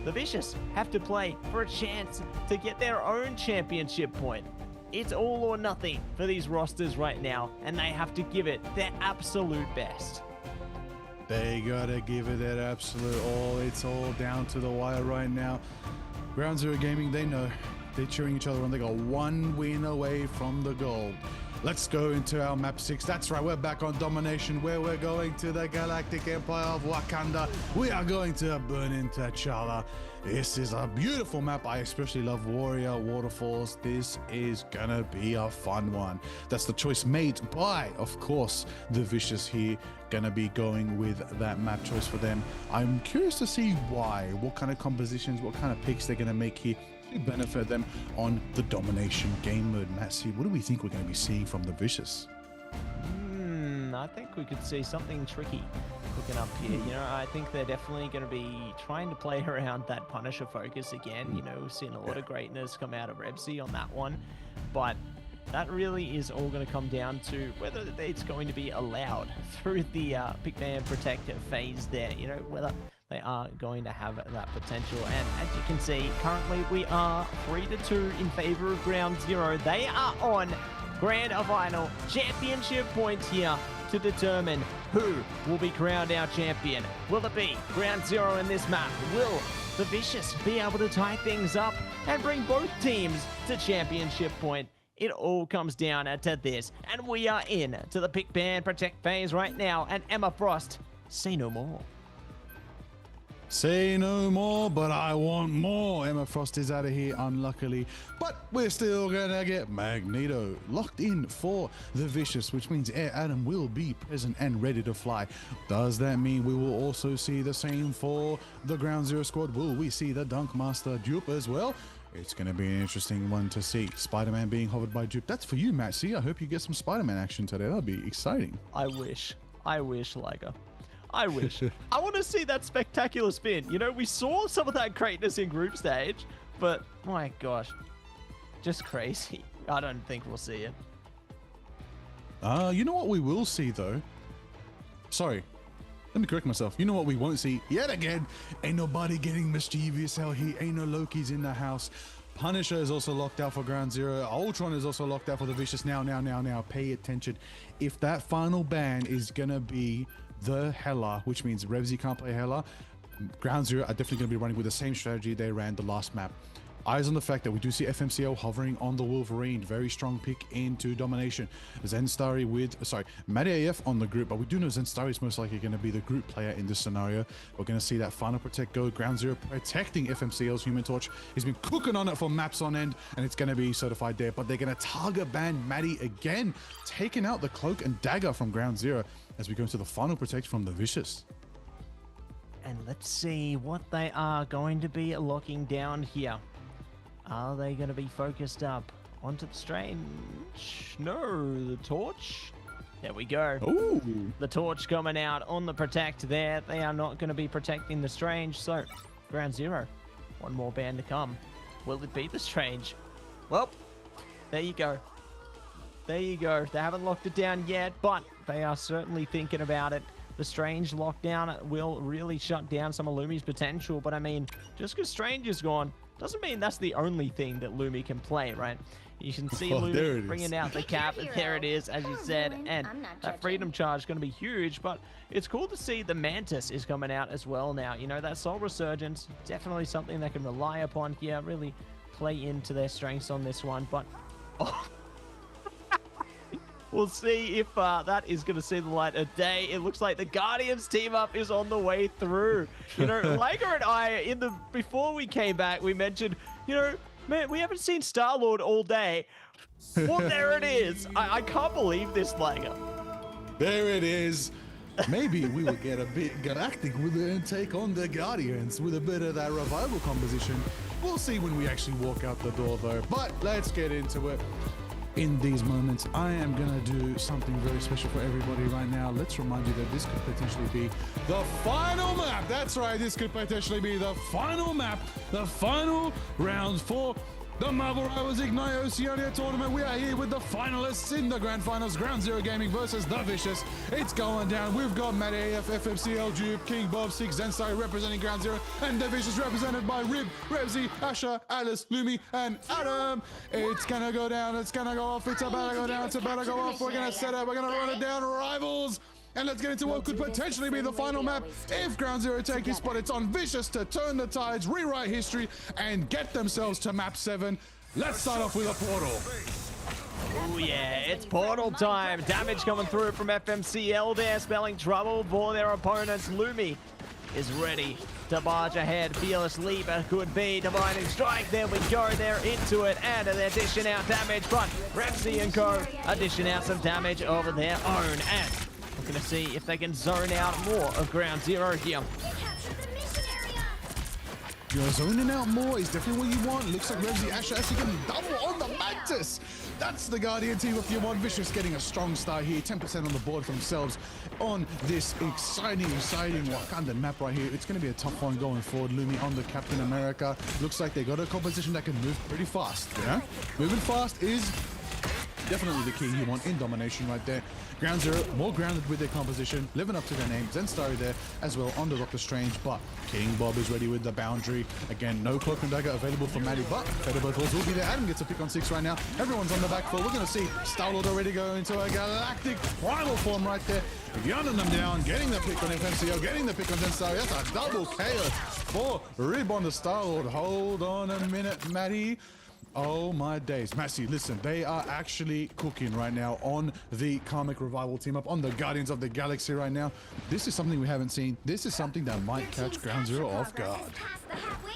The Vicious have to play for a chance to get their own championship point. It's all or nothing for these rosters right now, and they have to give it their absolute best. They gotta give it that absolute all. It's all down to the wire right now. Ground Zero Gaming, they know. They're cheering each other on. They got one win away from the gold. Let's go into our map 6. That's right, we're back on Domination, where we're going to the Galactic Empire of Wakanda. We are going to Burning T'Challa. This is a beautiful map. I especially love Warrior Waterfalls. This is gonna be a fun one. That's the choice made by, of course, the Vicious here. Gonna be going with that map choice for them. I'm curious to see why, what kind of compositions, what kind of picks they're gonna make here to benefit them on the Domination game mode. Matsy, what do we think we're going to be seeing from the Vicious? I think we could see something tricky cooking up here. You know, I think they're definitely going to be trying to play around that Punisher focus again. You know, we've seen a lot of greatness come out of Revsy on that one, but that really is all going to come down to whether it's going to be allowed through the Big Man Protect phase there. You know, whether they are going to have that potential. And as you can see, currently we are 3-2 in favor of Ground Zero. They are on grand final championship points here to determine who will be crowned our champion. Will it be Ground Zero in this map? Will the Vicious be able to tie things up and bring both teams to championship point? It all comes down to this. And we are in to the Pick Ban Protect phase right now. And Emma Frost, say no more. Say no more, but I want more. Emma Frost is out of here, unluckily. But we're still gonna get Magneto locked in for the Vicious, which means Air Adam will be present and ready to fly. Does that mean we will also see the same for the Ground Zero squad? Will we see the Dunk Master dupe as well? It's going to be an interesting one to see. Spider-Man being hovered by dupe. That's for you, Matt. See, I hope you get some Spider-Man action today. That'll be exciting. I wish, Liger. I wish. I want to see that spectacular spin. You know, we saw some of that greatness in group stage, but my gosh, just crazy. I don't think we'll see it. You know what we will see, though? Sorry. Let me correct myself. You know what we won't see yet again? Ain't nobody getting mischievous out here. Ain't no Loki's in the house. Punisher is also locked out for Ground Zero. Ultron is also locked out for the Vicious. Now. Pay attention. If that final ban is going to be the Hela, which means Revsy can't play Hela, Ground Zero are definitely going to be running with the same strategy they ran the last map. Eyes on the fact that we do see FMCL hovering on the Wolverine. Very strong pick into Domination. Zenstari with, Matty AF on the group, but we do know Zenstari is most likely going to be the group player in this scenario. We're going to see that final protect go. Ground Zero protecting FMCL's Human Torch. He's been cooking on it for maps on end, and it's going to be certified there, but they're going to target ban Matty again, taking out the cloak and dagger from Ground Zero as we go into the final protect from the Vicious. And let's see what they are going to be locking down here. Are they going to be focused up onto the Strange? No, the Torch. There we go. Ooh. The Torch coming out on the Protect there. They are not going to be protecting the Strange. So, Ground Zero. One more ban to come. Will it be the Strange? Well, there you go. There you go. They haven't locked it down yet, but they are certainly thinking about it. The Strange lockdown will really shut down some of Lumi's potential. But I mean, just because Strange is gone, doesn't mean that's the only thing that Lumi can play, right? You can see Lumi bringing out the cap. There it is, as you said. And that Freedom Charge is going to be huge. But it's cool to see the Mantis is coming out as well now. You know, that Soul Resurgence, definitely something they can rely upon here. Really play into their strengths on this one. But We'll see if that is going to see the light of day. It looks like the Guardians team up is on the way through. You know, Lager and I, before we came back, we mentioned, you know, man, we haven't seen Star-Lord all day. Well, there it is. I can't believe this, Lager. There it is. Maybe we will get a bit galactic with it and take on the Guardians with a bit of that revival composition. We'll see when we actually walk out the door, though. But let's get into it. In these moments, I am gonna do something very special for everybody right now. Let's remind you that this could potentially be the final map. That's right, this could potentially be the final map, the final round for the Marvel Rivals Ignite Oceania tournament. We are here with the finalists in the grand finals. Ground Zero Gaming versus The Vicious. It's going down. We've got Matt AF, FMCL, Jupe, King Bob, Six, Zensai representing Ground Zero, and The Vicious represented by Rib, Revsy, Asha, Alice, Lumi, and Adam. It's gonna go down. It's gonna go off. It's about to go down. It's about to go off. We're gonna set up. We're gonna run it down. Rivals. And let's get into what could potentially be the final map. If Ground Zero take his spot, it's on Vicious to turn the tides, rewrite history, and get themselves to map 7. Let's start off with a portal. Oh yeah, it's portal time. Damage coming through from FMCL there, spelling trouble for their opponents. Lumi is ready to barge ahead. Fearless Leaper could be. Divining Strike, there we go. They're into it, and they're dishing out damage. But Revsy and co are dishing out some damage over their own. And we're going to see if they can zone out more of Ground Zero here. You're zoning out more is definitely what you want. Looks like Revsy Asher actually getting double on the Mantis. That's the Guardian team if you want. Vicious getting a strong start here. 10% on the board for themselves on this exciting Wakandan map right here. It's going to be a tough one going forward. Lumi on the Captain America. Looks like they got a composition that can move pretty fast. Yeah, moving fast is definitely the key you want in domination right there. Ground Zero, more grounded with their composition, living up to their name. Zenstar there as well on the Doctor Strange, but King Bob is ready with the boundary. Again, no Cloak and Dagger available for Maddie, but Featherbow Falls will be there. Adam gets a pick on 6 right now. Everyone's on the back foot. We're going to see Star-Lord already go into a galactic primal form right there. Gunning them down, getting the pick on FMCO, getting the pick on Zenstar. That's a double KO for Rib on the Star-Lord. Hold on a minute, Maddie. Oh my days. Massey, listen, they are actually cooking right now on the Karmic Revival team up, on the Guardians of the Galaxy right now. This is something we haven't seen. This is something that might catch Ground Zero off guard.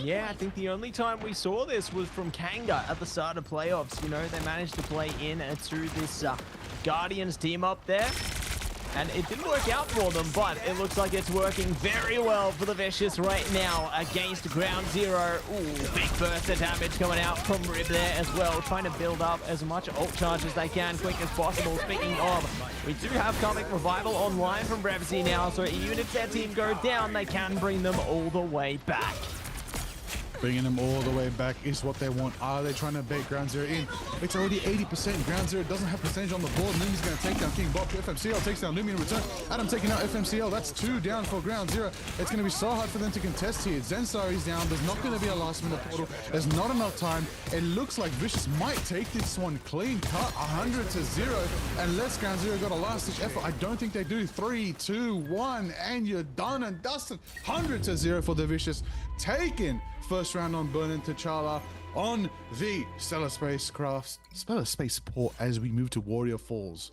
Yeah, I think the only time we saw this was from Kanga at the start of playoffs. You know, they managed to play in to this Guardians team up there. And it didn't work out for them, but it looks like it's working very well for the Vicious right now against Ground Zero. Ooh, big burst of damage coming out from Rib there as well, trying to build up as much ult charge as they can quick as possible. Speaking of, we do have Karmic Revival online from Revsy now, so even if their team go down, they can bring them all the way back. Bringing them all the way back is what they want. Are they trying to bait Ground Zero in? It's already 80%. Ground Zero doesn't have percentage on the board. Lumi's going to take down King Bob. FMCL takes down Lumi in return. Adam taking out FMCL. That's 2 down for Ground Zero. It's going to be so hard for them to contest here. Zensar is down. There's not going to be a last minute portal. There's not enough time. It looks like Vicious might take this one clean cut, 100-0. Unless Ground Zero got a last-ditch effort. I don't think they do. 3, 2, 1, and you're done and dusted. 100-0 for the Vicious. Taken first round on Burnin T'Challa on the Stellar Spaceport as we move to Warrior Falls.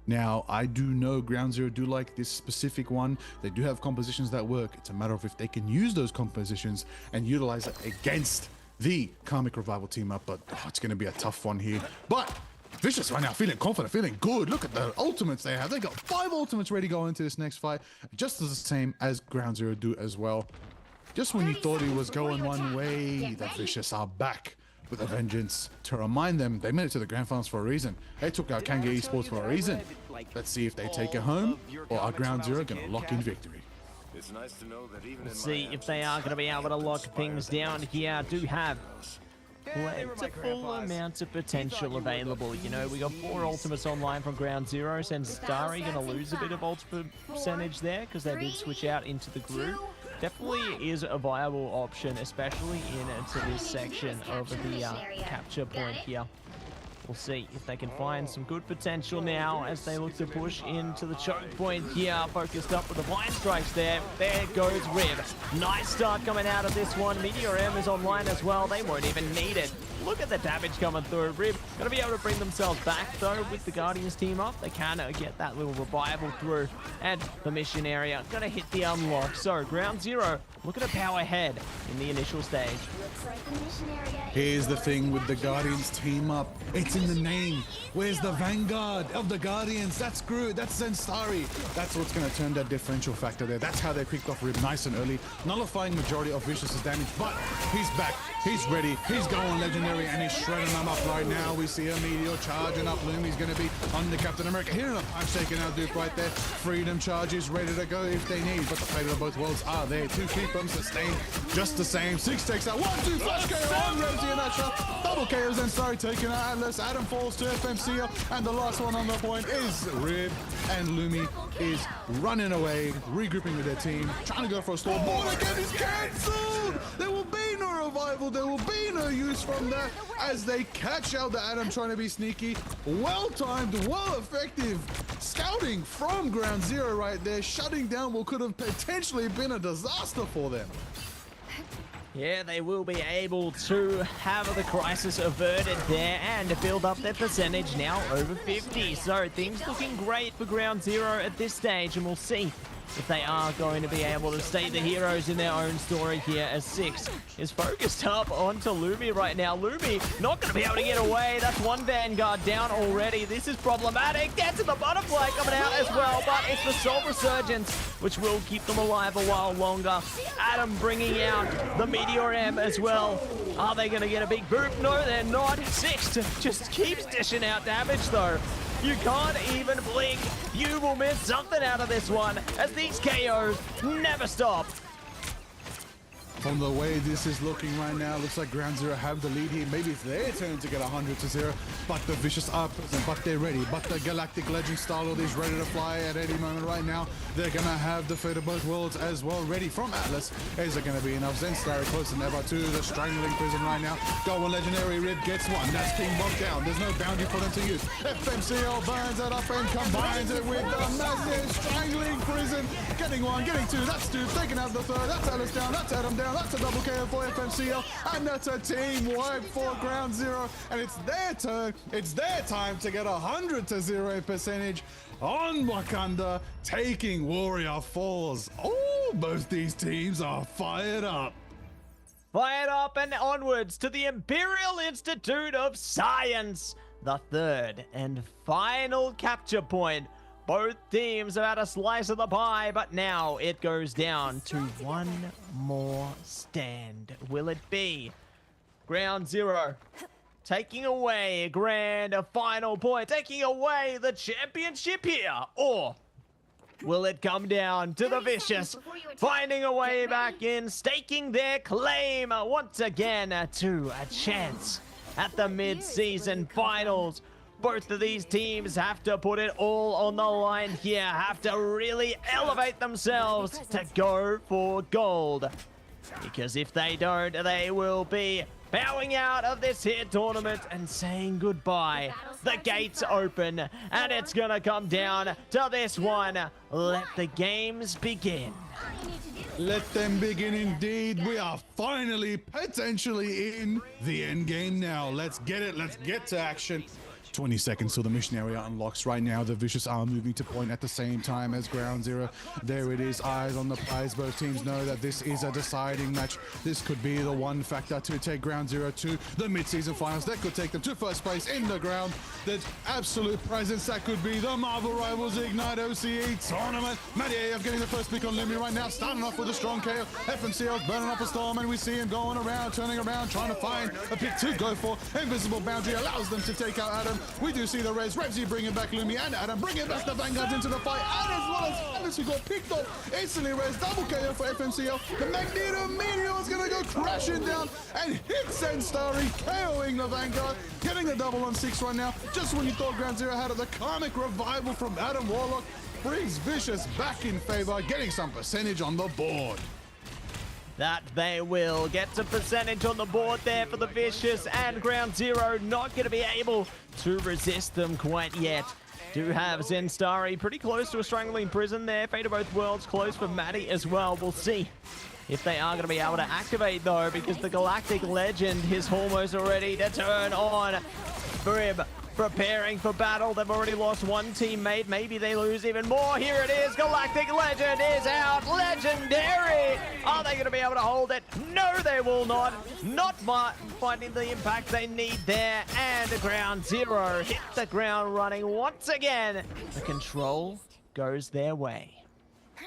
Now, I do know Ground Zero do like this specific one. They do have compositions that work. It's a matter of if they can use those compositions and utilize it against the Karmic Revival team up, but it's going to be a tough one here. But Vicious right now feeling confident, feeling good. Look at the ultimates they have. They got 5 ultimates ready to go into this next fight, just as the same as Ground Zero do as well. Just when you thought he was going one way, the Vicious are back with a vengeance to remind them they made it to the grand finals for a reason. They took out Kanga Esports for a reason. Let's see if they take it home, or are Ground Zero going to lock in victory. It's nice to know that even We'll see if they are going to be able to lock things down here. Do have plentiful amounts of potential available. You know, we got 4 ultimates online from Ground Zero. Starry going to lose a bit of ultimate percentage there because they did switch out into the group. Definitely is a viable option, especially into this section of the capture point here. We'll see if they can find some good potential now as they look to push into the choke point here. Focused up with the blind strikes there. There goes Rib. Nice start coming out of this one. Meteor M is online as well. They won't even need it. look at the damage coming through. Rib going to be able to bring themselves back, though, with the Guardians team up. They can get that little revival through. And the mission area going to hit the unlock. So, Ground Zero looking to power ahead in the initial stage. Looks like the mission area. Here's the thing with the Guardians team up. It's in the name. Where's the Vanguard of the Guardians? That's Groot. That's Zensari. That's what's going to turn that differential factor there. That's how they kicked off Rib nice and early, nullifying majority of Vicious's damage. But he's back. He's ready. He's going legendary, and he's shredding them up right now. We see a meteor charging up. Lumi's going to be on the Captain America. Hitting a punch, taking out Duke right there. Freedom charges ready to go if they need. But the fate of both worlds are there to keep them sustained just the same. Six takes out 1-2 flash KO on Ramsey and Asha. Double KOs and sorry taking out Atlas. Adam falls to FMCL, and the last one on the point is Rib, and Lumi is running away, regrouping with their team, trying to go for a storm. Ball again is cancelled. There will be no revival. There will be no use from that as they catch out the Adam trying to be sneaky. Well timed, well effective scouting from Ground Zero right there, shutting down what could have potentially been a disaster for them. Yeah, they will be able to have the crisis averted there and build up their percentage now over 50. So things looking great for Ground Zero at this stage, and we'll see if they are going to be able to stay the heroes in their own story here, as Six is focused up onto Lumi right now. Lumi not going to be able to get away. That's one Vanguard down already. This is problematic. Gets to the butterfly coming out as well, but it's the Soul Resurgence which will keep them alive a while longer. Adam bringing out the Meteor M as well. Are they going to get a big boop? No, they're not. Six just keeps dishing out damage though. You can't even blink. You will miss something out of this one, as these KOs never stop. From the way this is looking right now, looks like Ground Zero have the lead here. Maybe it's their turn to get 100-0, but the Vicious are present, but they're ready. But the Galactic Legend Star-Lord is ready to fly at any moment right now. They're gonna have the fate of both worlds as well ready from Atlas. Is it gonna be enough? Zenstar close than ever to the Strangling Prison right now. Going Legendary Rib gets one. That's King Bob down. There's no bounty for them to use. FMCL burns it up and combines it with the massive Strangling Prison. Getting one, getting two. That's two. Taking out the third. That's Atlas down. That's Adam down. That's a double KO for FMCL, and that's a team wipe for Ground Zero, and it's their turn. It's their time to get 100-0 percentage on Wakanda, taking Warrior Falls. Oh, both these teams are fired up. Fired up and onwards to the Imperial Institute of Science, the third and final capture point. Both teams have had a slice of the pie, but now it goes down to one more stand. Will it be Ground Zero taking away a grand final point, taking away the championship here? Or will it come down to the Vicious finding a way back in, staking their claim once again to a chance at the mid-season finals? Both of these teams have to put it all on the line here, have to really elevate themselves to go for gold. Because if they don't, they will be bowing out of this here tournament and saying goodbye. The gates open, and it's gonna come down to this one. Let the games begin. Let them begin indeed. We are finally, potentially in the end game now. Let's get it. Let's get to action. 20 seconds till the mission area unlocks right now. The Vicious are moving to point at the same time as Ground Zero. There it is, eyes on the prize. Both teams know that this is a deciding match. This could be the one factor to take Ground Zero to the mid-season finals. That could take them to first place in the ground. The absolute presence that could be the Marvel Rivals Ignite OCE tournament. Matty AF getting the first pick on Lumi right now, starting off with a strong KO. FMCL burning up a storm, and we see him going around, turning around, trying to find a pick to go for. Invisible Boundary allows them to take out Adam. We do see the res. Revsy bringing back Lumi and Adam, bringing back the Vanguards into the fight, and as well as Alice, who got picked off instantly. Res double KO for FMCL. The Magneto Meteor is going to go crashing down and hit Zensari, KOing the Vanguard, getting the double on Six right now. Just when you thought Ground Zero had it, the Karmic Revival from Adam Warlock brings Vicious back in favor, getting some percentage on the board. That they will get some percentage on the board there for the Vicious, and Ground Zero not going to be able to resist them quite yet. Do have Zensari pretty close to a Strangling Prison there. Fate of both worlds close for Matty as well. We'll see if they are going to be able to activate, though, because the Galactic Legend is almost ready to turn on. Brib preparing for battle. They've already lost one teammate. Maybe they lose even more. Here it is. Galactic Legend is out. Legendary. Are they going to be able to hold it? No, they will not. Not finding the impact they need there. And Ground Zero hit the ground running once again. The control goes their way.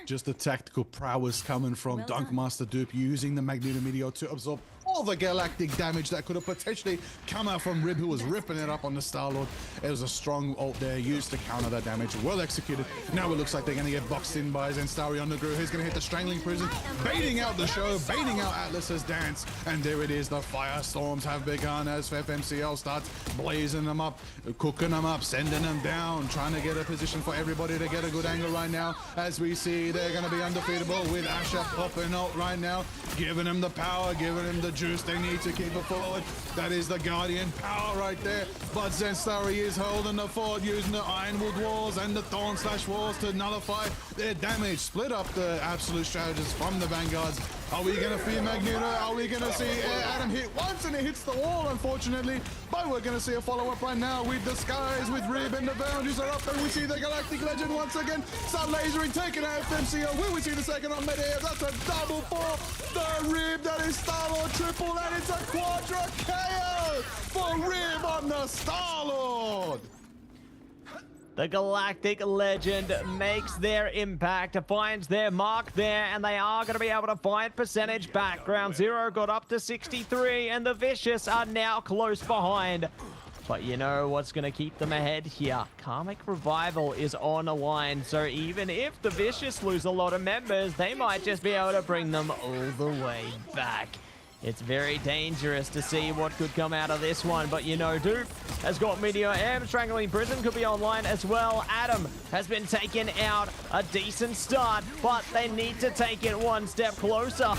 Just the tactical prowess coming from Dunkmaster Dupe, using the Magneto Meteor to absorb all the galactic damage that could have potentially come out from Rib, who was ripping it up on the Star-Lord. It was a strong ult there used to counter that damage. Well executed. Now it looks like they're going to get boxed in by Zenstari Undergrow. He's going to hit the Strangling Prison, baiting out the show, baiting out Atlas's dance. And there it is. The firestorms have begun as FMCL starts blazing them up, cooking them up, sending them down, trying to get a position for everybody to get a good angle right now. As we see, they're going to be undefeatable with Asher popping out right now, giving him the power, giving him the juice they need to keep it forward. That is the Guardian power right there. But Zenstari is holding the fort, using the Ironwood walls and the Thorn Slash walls to nullify their damage. Split up the absolute strategists from the Vanguards. Are we going to see Magneto? Are we going to see Adam hit once and it hits the wall, unfortunately? But we're going to see a follow-up right now with the skies, with Rib, and the boundaries are up, and we see the Galactic Legend once again start lasering, taking out FMCO. Will we see the second on Medea? That's a double for the Rib. That is Star-Lord triple, and it's a quadra KO for Rib on the Star-Lord. The Galactic Legend makes their impact, finds their mark there, and they are going to be able to find percentage back. Ground Zero got up to 63, and the Vicious are now close behind. But you know what's going to keep them ahead here? Karmic Revival is on a line, so even if the Vicious lose a lot of members, they might just be able to bring them all the way back. It's very dangerous to see what could come out of this one, but you know, Dupe has got Meteor M. Strangling Prison could be online as well. Adam has been taken out. A decent start, but they need to take it one step closer.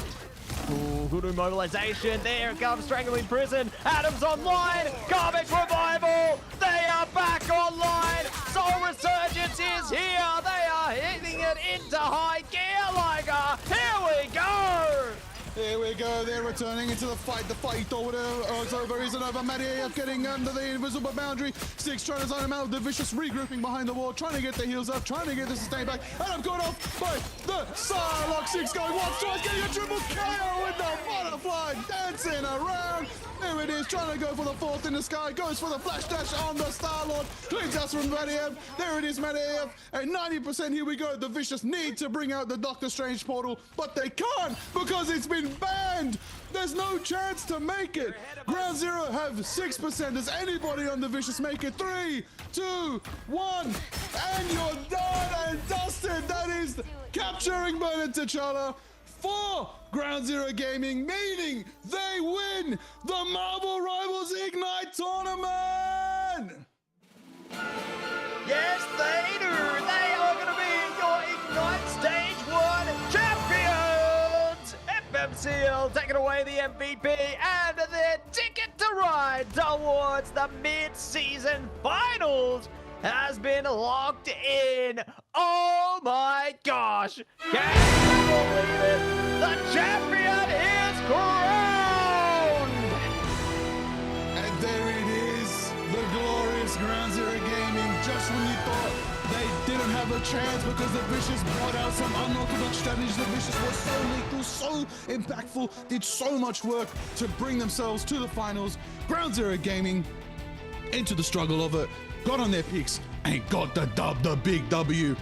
Ooh, good mobilization. There comes Strangling Prison. Adam's online. Karmic Revival. They are back online. Soul Resurgence is here. They are hitting it into high gear, Liger. Here we go. Here we go, they're returning into the fight. The fight over is over, isn't over. Medea getting under the invisible boundary. Six trying to zone him out. The Vicious regrouping behind the wall, trying to get the heals up, trying to get the sustain back. And I'm going off by the Psylocke. Six going once, twice, getting a triple KO with the butterfly dancing around. There it is, trying to go for the fourth in the sky. Goes for the flash dash on the Star-Lord. Cleans us from Medea. There it is, Medea. At 90%, here we go. The Vicious need to bring out the Doctor Strange portal, but they can't because it's been banned. There's no chance to make it. Ground Zero have 6%. Does anybody on the Vicious make it? 3, 2, 1, and you're done and dusted. That is capturing Bernard T'Challa for Ground Zero Gaming, meaning they win the Marvel Rivals Ignite tournament. Yes, they do. They are going to be your Ignite Stage 1 champions. FMCL taking away the MVP and their ticket to ride towards the mid-season finals has been locked in. Oh my gosh. Can you believe it? The champion is crowned. And there it is, the glorious Ground Zero Gaming. Just when you thought they didn't have a chance because the Vicious brought out some unorthodox strategies. The Vicious was so lethal, so impactful, did so much work to bring themselves to the finals. Ground Zero Gaming into the struggle of it, got on their peaks and got the dub, the big W.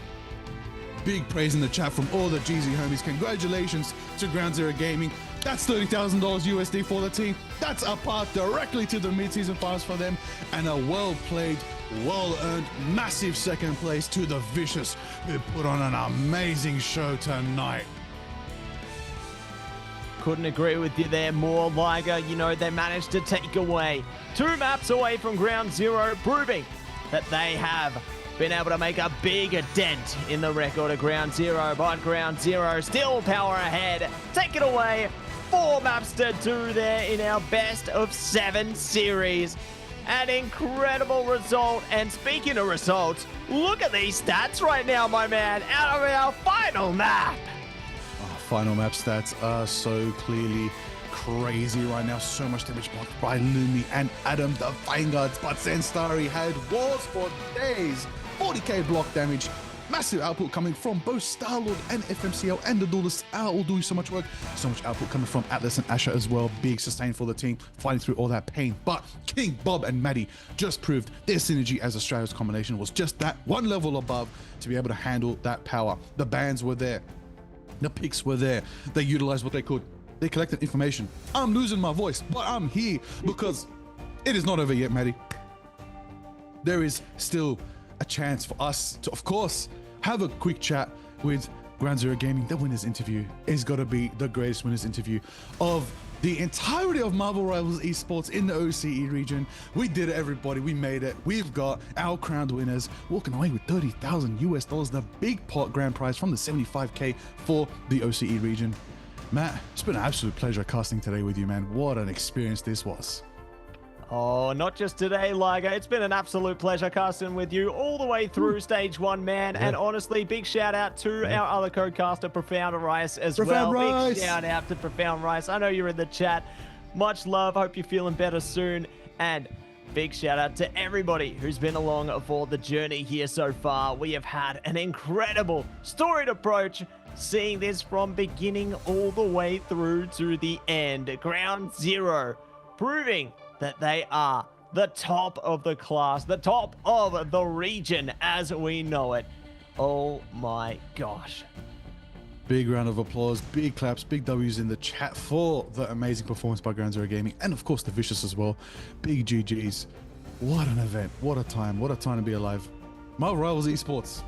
Big praise in the chat from all the GZ homies. Congratulations to Ground Zero Gaming. That's $30,000 USD for the team. That's a path directly to the mid-season finals for them, and a well-played, well-earned, massive second place to the Vicious, who put on an amazing show tonight. Couldn't agree with you there more, Liger. You know, they managed to take away 2 maps away from Ground Zero, proving that they have been able to make a big dent in the record of Ground Zero, but Ground Zero still power ahead. Take it away. 4 maps to 2 there in our best of 7 series. An incredible result. And speaking of results, look at these stats right now, my man, out of our final map. final map stats are so clearly crazy right now. So much damage blocked by Lumi and Adam, the Vanguards, but Zenstari had wars for days. 40k block damage. Massive output coming from both Starlord and FMCL, and the Duelists are all doing so much work. So much output coming from Atlas and Asher as well. Big sustain for the team, fighting through all that pain. But King, Bob, and Maddie just proved their synergy as a Stratos combination was just that one level above to be able to handle that power. The bans were there. The picks were there. They utilized what they could. They collected information. I'm losing my voice, but I'm here because it is not over yet, Maddie. There is still a chance for us to, of course, have a quick chat with Ground Zero Gaming. The winners interview is got to be the greatest winners interview of the entirety of Marvel Rivals Esports in the OCE region. We did it, everybody. We made it. We've got our crowned winners walking away with $30,000, the big pot grand prize from the 75k for the OCE region. Matt, it's been an absolute pleasure casting today with you, man. What an experience this was. Oh, not just today, Liger. It's been an absolute pleasure casting with you all the way through stage 1, man. And honestly, big shout out to our other co-caster, Profound Rice, as well. Rice. Big shout out to Profound Rice. I know you're in the chat. Much love. Hope you're feeling better soon. And big shout out to everybody who's been along for the journey here so far. We have had an incredible storied approach, seeing this from beginning all the way through to the end. Ground Zero, proving that they are the top of the class, the top of the region as we know it. Oh my gosh. Big round of applause, big claps, big W's in the chat for the amazing performance by Ground Zero Gaming, and of course the Vicious as well. Big GG's. What an event, what a time to be alive. Marvel Rivals Esports.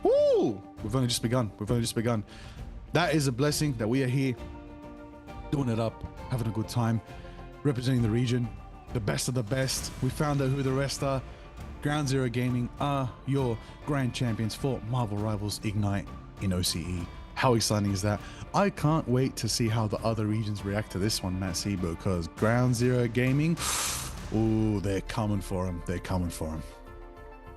Woo! We've only just begun, That is a blessing that we are here, doing it up, having a good time, representing the region, the best of the best. We found out who the rest are. Ground Zero Gaming are your grand champions for Marvel Rivals Ignite in OCE. How exciting is that? I can't wait to see how the other regions react to this one, Matt C, because Ground Zero Gaming, ooh, they're coming for him.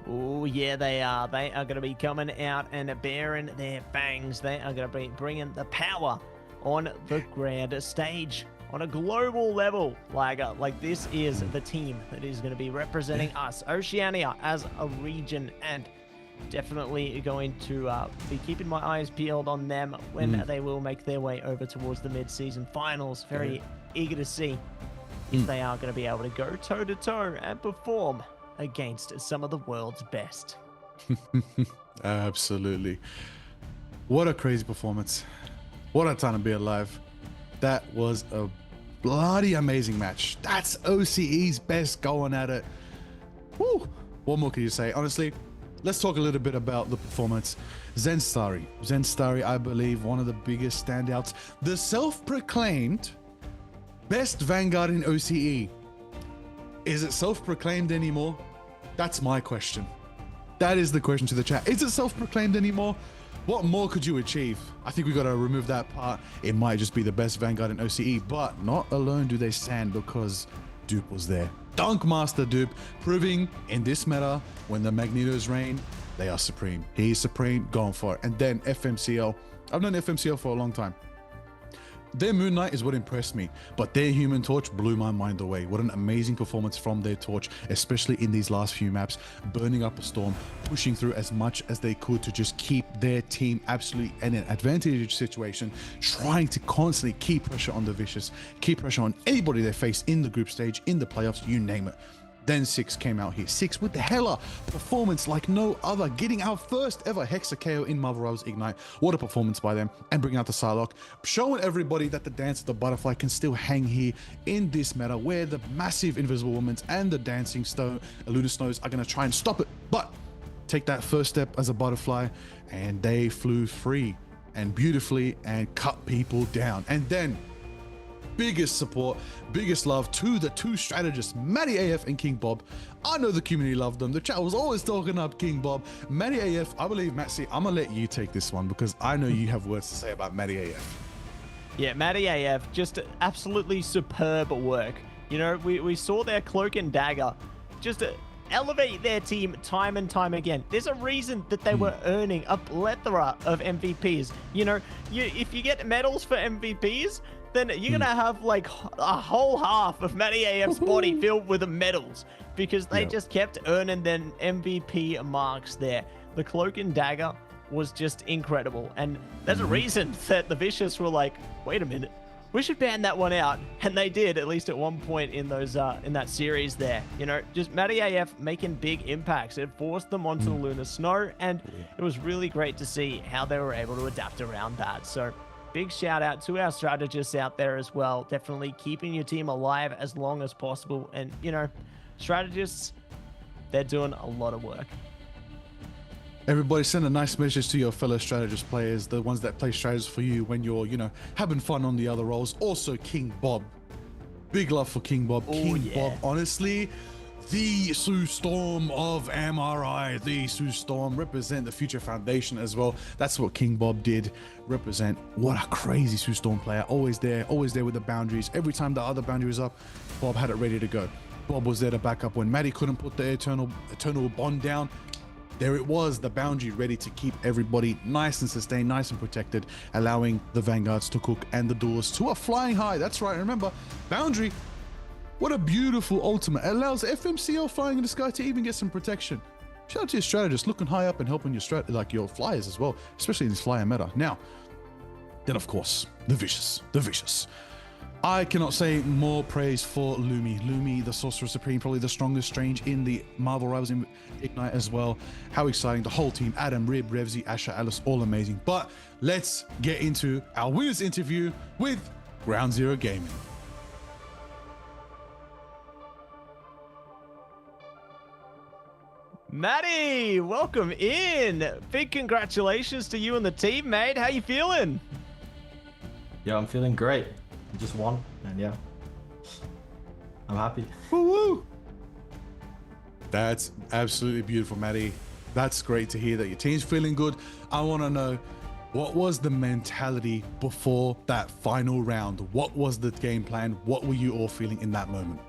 Oh yeah, they are. They are going to be coming out and baring their fangs. They are going to be bringing the power on the grand stage on a global level. Like this is the team that is going to be representing us, Oceania, as a region, and definitely going to be keeping my eyes peeled on them when they will make their way over towards the mid-season finals. Very eager to see if they are going to be able to go toe-to-toe and perform against some of the world's best. Absolutely. What a crazy performance. What a time to be alive. That was a bloody amazing match. That's OCE's best going at it. Woo. What more can you say? Honestly, let's talk a little bit about the performance. Zenstari, I believe, one of the biggest standouts. The self-proclaimed best Vanguard in OCE. Is it self-proclaimed anymore? That's my question. That is the question to the chat. Is it self-proclaimed anymore? What more could you achieve? I think we got to remove that part. It might just be the best Vanguard in OCE, but not alone do they stand, because Dupe was there. Dunkmaster Dupe, proving in this meta, when the Magnetos reign, they are supreme. He is supreme, going for it. And then FMCL. I've known FMCL for a long time. Their Moon Knight is what impressed me, but their Human Torch blew my mind away. What an amazing performance from their Torch, especially in these last few maps, burning up a storm, pushing through as much as they could to just keep their team absolutely in an advantageous situation, trying to constantly keep pressure on the Vicious, keep pressure on anybody they face in the group stage, in the playoffs, you name it. Then Six came out here. Six with the hella performance like no other, getting our first ever Hexa KO in Marvel Rivals Ignite. What a performance by them, and bringing out the Psylocke, showing everybody that the Dance of the Butterfly can still hang here in this meta, where the massive Invisible Woman and the Dancing Stone, Lunar Snows, are going to try and stop it, but take that first step as a butterfly, and they flew free and beautifully and cut people down. And then biggest support, biggest love to the two strategists, Matty AF and King Bob. I know the community loved them. The chat was always talking up King Bob. Matty AF, I believe, Matt C, I'm going to let you take this one, because I know you have words to say about Matty AF. Yeah, Matty AF, just absolutely superb work. You know, we saw their Cloak and Dagger just elevate their team time and time again. There's a reason that they were earning a plethora of MVPs. You know, if you get medals for MVPs, then you're going to have like a whole half of Matty AF's body filled with medals because they just kept earning them MVP marks there. The Cloak and Dagger was just incredible. And there's a reason that the Vicious were like, wait a minute, we should ban that one out. And they did, at least at one point in those in that series there. You know, just Matty AF making big impacts. It forced them onto the Lunar Snow, and it was really great to see how they were able to adapt around that. So big shout out to our strategists out there as well. Definitely keeping your team alive as long as possible. And, you know, strategists, they're doing a lot of work. Everybody send a nice message to your fellow strategist players, the ones that play strategists for you when you're, you know, having fun on the other roles. Also, King Bob. Big love for King Bob. Bob, honestly, the Sue Storm of MRI. The Sue Storm represent the Future Foundation as well. That's what King Bob did represent. What a crazy Sue Storm player. Always there with the boundaries. Every time the other boundary was up, Bob had it ready to go. Bob was there to back up when Maddie couldn't put the eternal bond down. There it was, the boundary ready to keep everybody nice and sustained, nice and protected, allowing the Vanguards to cook and the duelists to a flying high. That's right, remember, boundary, what a beautiful ultimate. It allows FMCL flying in the sky to even get some protection. Shout out to your strategist, looking high up and helping your flyers as well, especially in this flyer meta. Now, then of course, the Vicious. I cannot say more praise for Lumi. Lumi, the Sorcerer Supreme, probably the strongest Strange in the Marvel Rivals Ignite as well. How exciting. The whole team, Adam, Rib, Revzy, Asher, Alice, all amazing. But let's get into our winners interview with Ground Zero Gaming. Matty, welcome in. Big congratulations to you and the team, mate. How you feeling? Yeah, I'm feeling great. We just won, and yeah, I'm happy. Woo-woo! That's absolutely beautiful, Matty. That's great to hear that your team's feeling good. I want to know, what was the mentality before that final round? What was the game plan? What were you all feeling in that moment?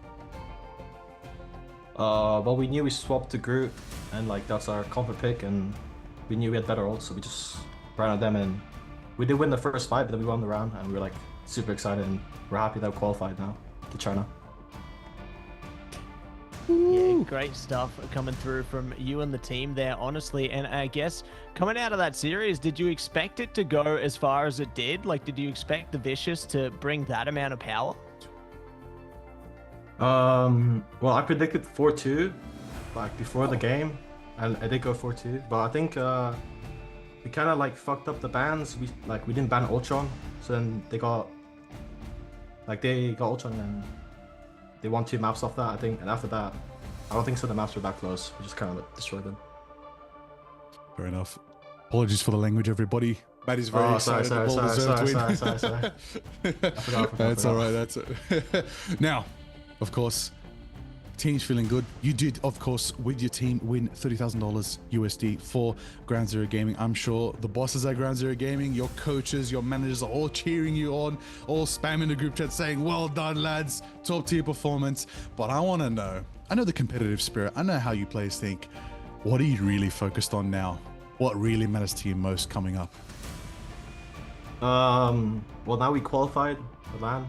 Well, we knew we swapped the group, and like that's our comfort pick, and we knew we had better ults, so we just ran at them, and we did win the first fight, but then we won the round, and we were like super excited, and we're happy that we qualified now to China. Yeah, great stuff coming through from you and the team there, honestly. And I guess coming out of that series, did you expect it to go as far as it did? Like, did you expect the Vicious to bring that amount of power? Well, I predicted 4-2 like before the game, and I did go 4-2, but I think we kind of like fucked up the bans. We didn't ban Ultron, so then they got Ultron and they won 2 maps off that, I think, and after that, I don't think so the maps were that close. We just kind of like destroyed them. Fair enough. Apologies for the language, everybody. Maddie's very excited. Sorry. I forgot. That's all right. That's it. Now, of course, team's feeling good. You did, of course, with your team win $30,000 USD for Ground Zero Gaming. I'm sure the bosses at Ground Zero Gaming, your coaches, your managers are all cheering you on, all spamming the group chat saying, well done, lads, top tier performance. But I want to know, I know the competitive spirit, I know how you players think. What are you really focused on now? What really matters to you most coming up? Well, now we qualified for LAN.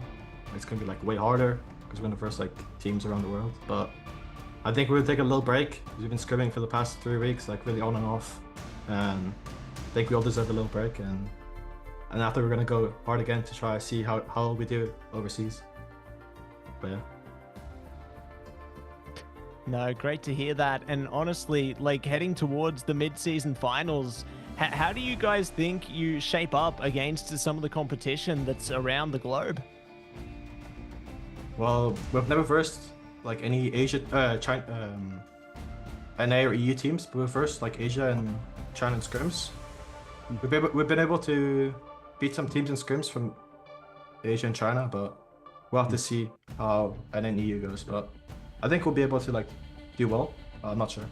It's going to be like way harder, because we're the first like teams around the world, but I think we'll take a little break. We've been scrimming for the past 3 weeks, like really on and off, and I think we all deserve a little break, and after we're gonna go hard again to try to see how we do overseas. But yeah. No, great to hear that. And honestly, like heading towards the mid-season finals, how do you guys think you shape up against some of the competition that's around the globe? Well, we've never versed like any Asia, China, NA or EU teams, but we're first like Asia and China in scrims. We've been able to beat some teams in scrims from Asia and China, but we'll have to see how NA and EU goes. But I think we'll be able to like do well. I'm not sure,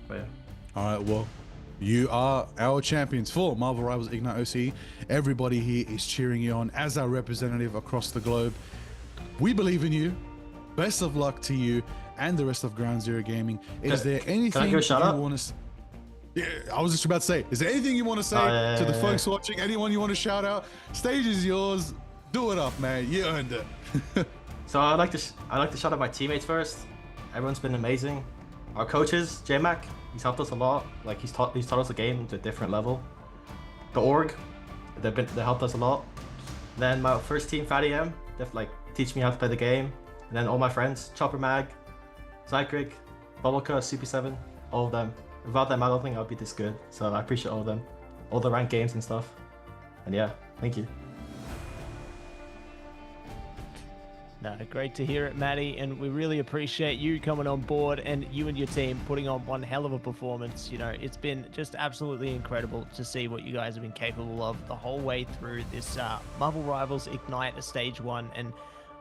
but yeah. All right, well, you are our champions for Marvel Rivals Ignite OCE. Everybody here is cheering you on as our representative across the globe. We believe in you. Best of luck to you. and the rest of Ground Zero Gaming. Is there anything Can I give a shout you out? want to? Yeah, I was just about to say. Is there anything you want to say to the folks watching? Anyone you want to shout out? Stage is yours. Do it up, man. You earned it. So I'd like to shout out my teammates first. Everyone's been amazing. Our coaches, JMac, he's helped us a lot. Like he's taught us the game to a different level. The org, they helped us a lot. Then my first team, Fatty M, they've like teach me how to play the game. And then all my friends, Chopper Mag, Zycrig, Bubbleca, CP7, all of them. Without them, I don't think I'd be this good. So I appreciate all of them, all the ranked games and stuff. And yeah, thank you. No, great to hear it, Matty, and we really appreciate you coming on board and you and your team putting on one hell of a performance. You know, it's been just absolutely incredible to see what you guys have been capable of the whole way through this Marvel Rivals Ignite Stage 1, and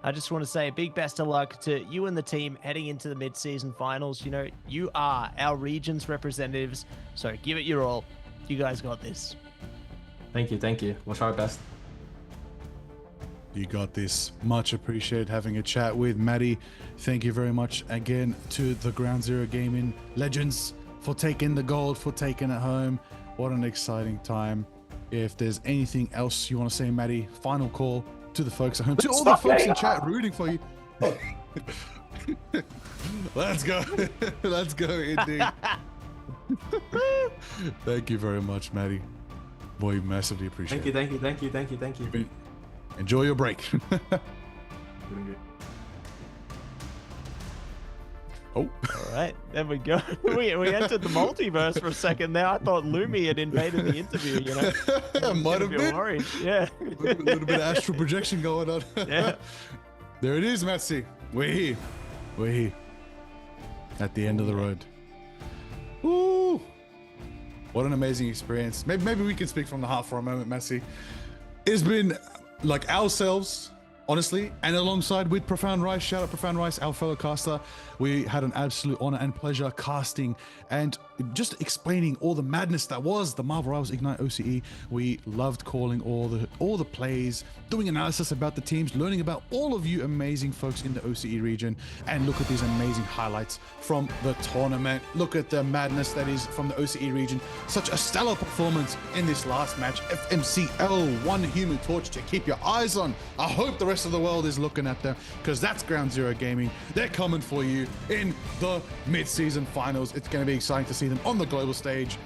I just want to say a big best of luck to you and the team heading into the mid-season finals. You know, you are our region's representatives, so give it your all. You guys got this. Thank you. We'll try our best. You got this. Much appreciated having a chat with Matty. Thank you very much again to the Ground Zero Gaming legends for taking the gold, for taking it home. What an exciting time. If there's anything else you want to say, Matty, final call to the folks at home, to all the folks in chat rooting for you. Let's go. Let's go, indeed. Thank you very much, Matty. Boy, massively appreciate it. Thank you. Enjoy your break. Oh. All right, there we go. We entered the multiverse for a second there. I thought Lumi had invaded the interview, you know. Might have been. Worried. Yeah. A little bit of astral projection going on. Yeah. There it is, Messi. We're here. We're here. At the end of the road. Woo! What an amazing experience. Maybe we can speak from the heart for a moment, Messi. It's been like ourselves, honestly, and alongside with Profound Rice, shout out Profound Rice, our fellow caster. We had an absolute honor and pleasure casting and just explaining all the madness that was the Marvel Rivals Ignite OCE. We loved calling all the plays, doing analysis about the teams, learning about all of you amazing folks in the OCE region, and look at these amazing highlights from the tournament. Look at the madness that is from the OCE region. Such a stellar performance in this last match. FMCL, one Human Torch to keep your eyes on. I hope the rest of the world is looking at them, because that's Ground Zero Gaming. They're coming for you in the mid-season finals. It's going to be exciting to see them on the global stage.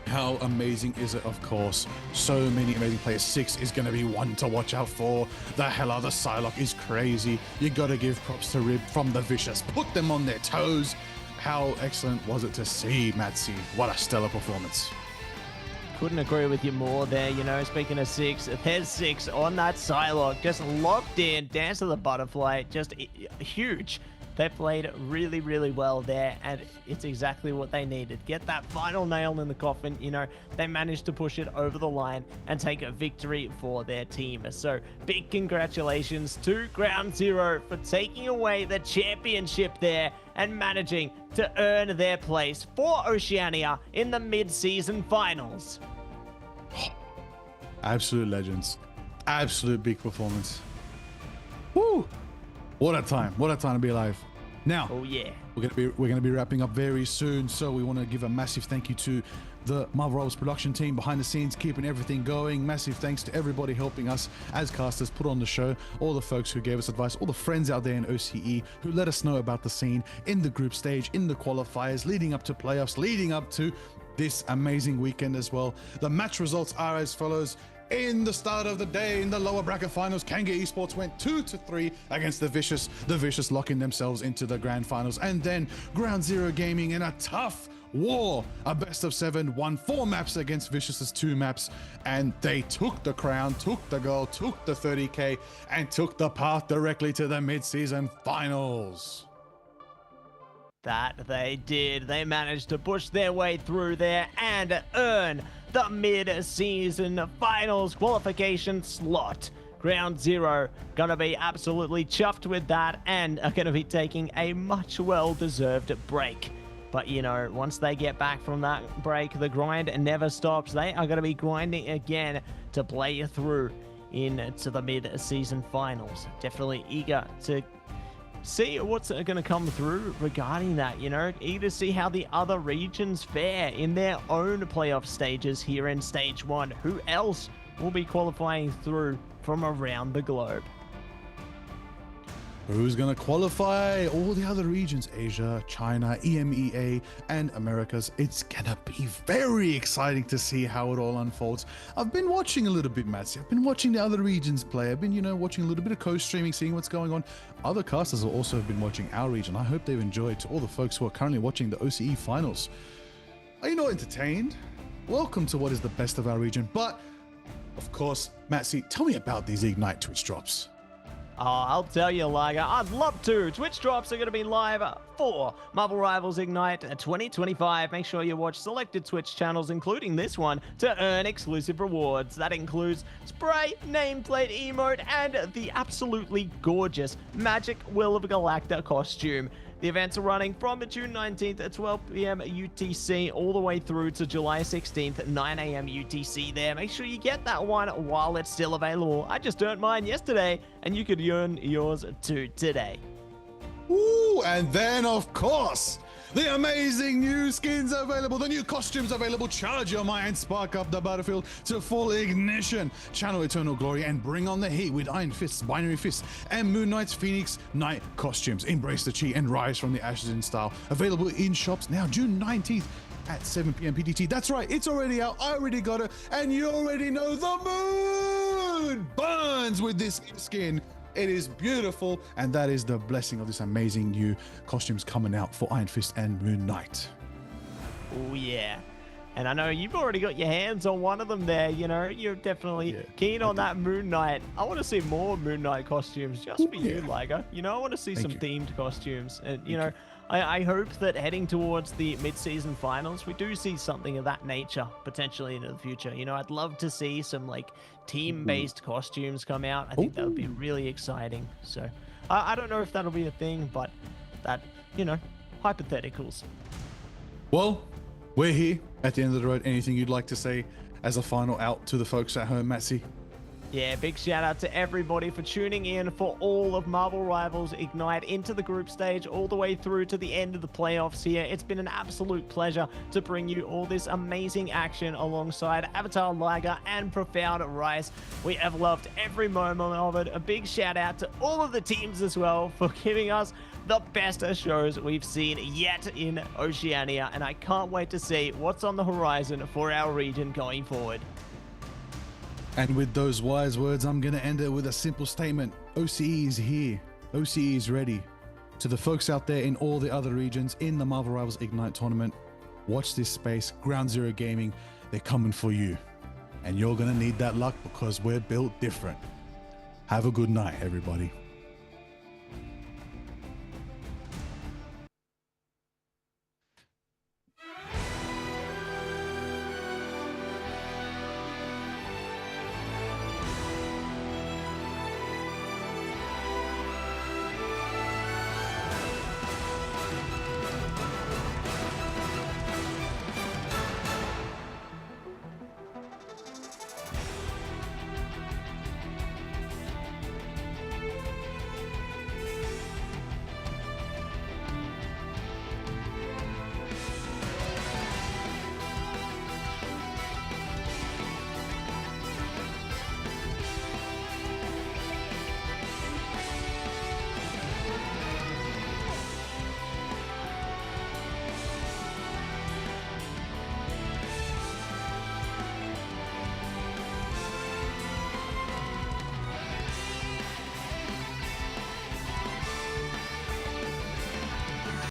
How amazing is it? Of course, so many amazing players. 6 is going to be one to watch out for. The hell of the Psylocke is crazy. You got to give props to Rib from the Vicious. Put them on their toes. How excellent was it to see Matsy? What a stellar performance. Couldn't agree with you more there. You know, speaking of 6, there's 6 on that Psylocke, just locked in, Dance of the Butterfly, just huge. They played really, really well there, and it's exactly what they needed. Get that final nail in the coffin. You know, they managed to push it over the line and take a victory for their team. So big congratulations to Ground Zero for taking away the championship there and managing to earn their place for Oceania in the mid-season finals. Absolute legends. Absolute big performance. Woo! What a time to be alive. Now, Oh yeah. we're gonna be wrapping up very soon, so we want to give a massive thank you to the Marvel Rivals production team behind the scenes, keeping everything going. Massive thanks to everybody helping us as casters put on the show, all the folks who gave us advice, all the friends out there in OCE who let us know about the scene in the group stage, in the qualifiers, leading up to playoffs, leading up to this amazing weekend as well. The match results are as follows. In the start of the day, in the lower bracket finals, Kanga Esports went 2-3 against the Vicious. The Vicious locking themselves into the grand finals. And then Ground Zero Gaming in a tough war, a best of 7, won 4 maps against Vicious's 2 maps. And they took the crown, took the gold, took the 30K, and took the path directly to the mid-season finals. That they did. They managed to push their way through there and earn the mid-season finals qualification slot. Ground Zero gonna be absolutely chuffed with that and are gonna be taking a much well-deserved break. But you know, once they get back from that break, the grind never stops. They are gonna be grinding again to play through into the mid-season finals. Definitely eager to see what's going to come through regarding that, you know, eager to see how the other regions fare in their own playoff stages here in stage 1. Who else will be qualifying through from around the globe? Who's going to qualify? All the other regions, Asia, China, EMEA, and Americas. It's going to be very exciting to see how it all unfolds. I've been watching a little bit, Matsy. I've been watching the other regions play. I've been, you know, watching a little bit of co-streaming, seeing what's going on. Other casters have also been watching our region. I hope they've enjoyed. To all the folks who are currently watching the OCE finals, are you not entertained? Welcome to what is the best of our region. But, of course, Matsy, tell me about these Ignite Twitch drops. Oh, I'll tell you, Liger, I'd love to. Twitch drops are going to be live for Marvel Rivals Ignite 2025. Make sure you watch selected Twitch channels, including this one, to earn exclusive rewards. That includes spray, nameplate, emote, and the absolutely gorgeous Magic Will of Galacta costume. The events are running from June 19th at 12 p.m. UTC all the way through to July 16th at 9 a.m. UTC there. Make sure you get that one while it's still available. I just earned mine yesterday, and you could earn yours too today. Ooh, and then, of course, the amazing new skins available, the new costumes available. Charge your mind, spark up the battlefield to full ignition. Channel eternal glory and bring on the heat with Iron Fists, Binary Fists, and Moon Knight's Phoenix Knight costumes. Embrace the chi and rise from the ashes in style. Available in shops now, June 19th at 7 p.m. PDT. That's right, it's already out. I already got it, and you already know the moon burns with this skin. It is beautiful, and that is the blessing of this amazing new costumes coming out for Iron Fist and Moon Knight. Oh, yeah. And I know you've already got your hands on one of them there, you know. You're definitely keen on that Moon Knight. I want to see more Moon Knight costumes just for you, Liger. You know, I want to see some themed costumes. And, you know, I hope that heading towards the mid-season finals, we do see something of that nature potentially into the future. You know, I'd love to see some, like, team-based costumes come out. I think that would be really exciting. So, I don't know if that'll be a thing, but that, you know, hypotheticals. Well, we're here at the end of the road. Anything you'd like to say as a final out to the folks at home, Matsy? Yeah, big shout out to everybody for tuning in for all of Marvel Rivals Ignite into the group stage all the way through to the end of the playoffs here. It's been an absolute pleasure to bring you all this amazing action alongside Avatar Liger and Profound Rice. We have loved every moment of it. A big shout out to all of the teams as well for giving us the best shows we've seen yet in Oceania, and I can't wait to see what's on the horizon for our region going forward. And with those wise words, I'm going to end it with a simple statement. OCE is here. OCE is ready. To the folks out there in all the other regions in the Marvel Rivals Ignite tournament, watch this space. Ground Zero Gaming, they're coming for you. And you're going to need that luck because we're built different. Have a good night, everybody.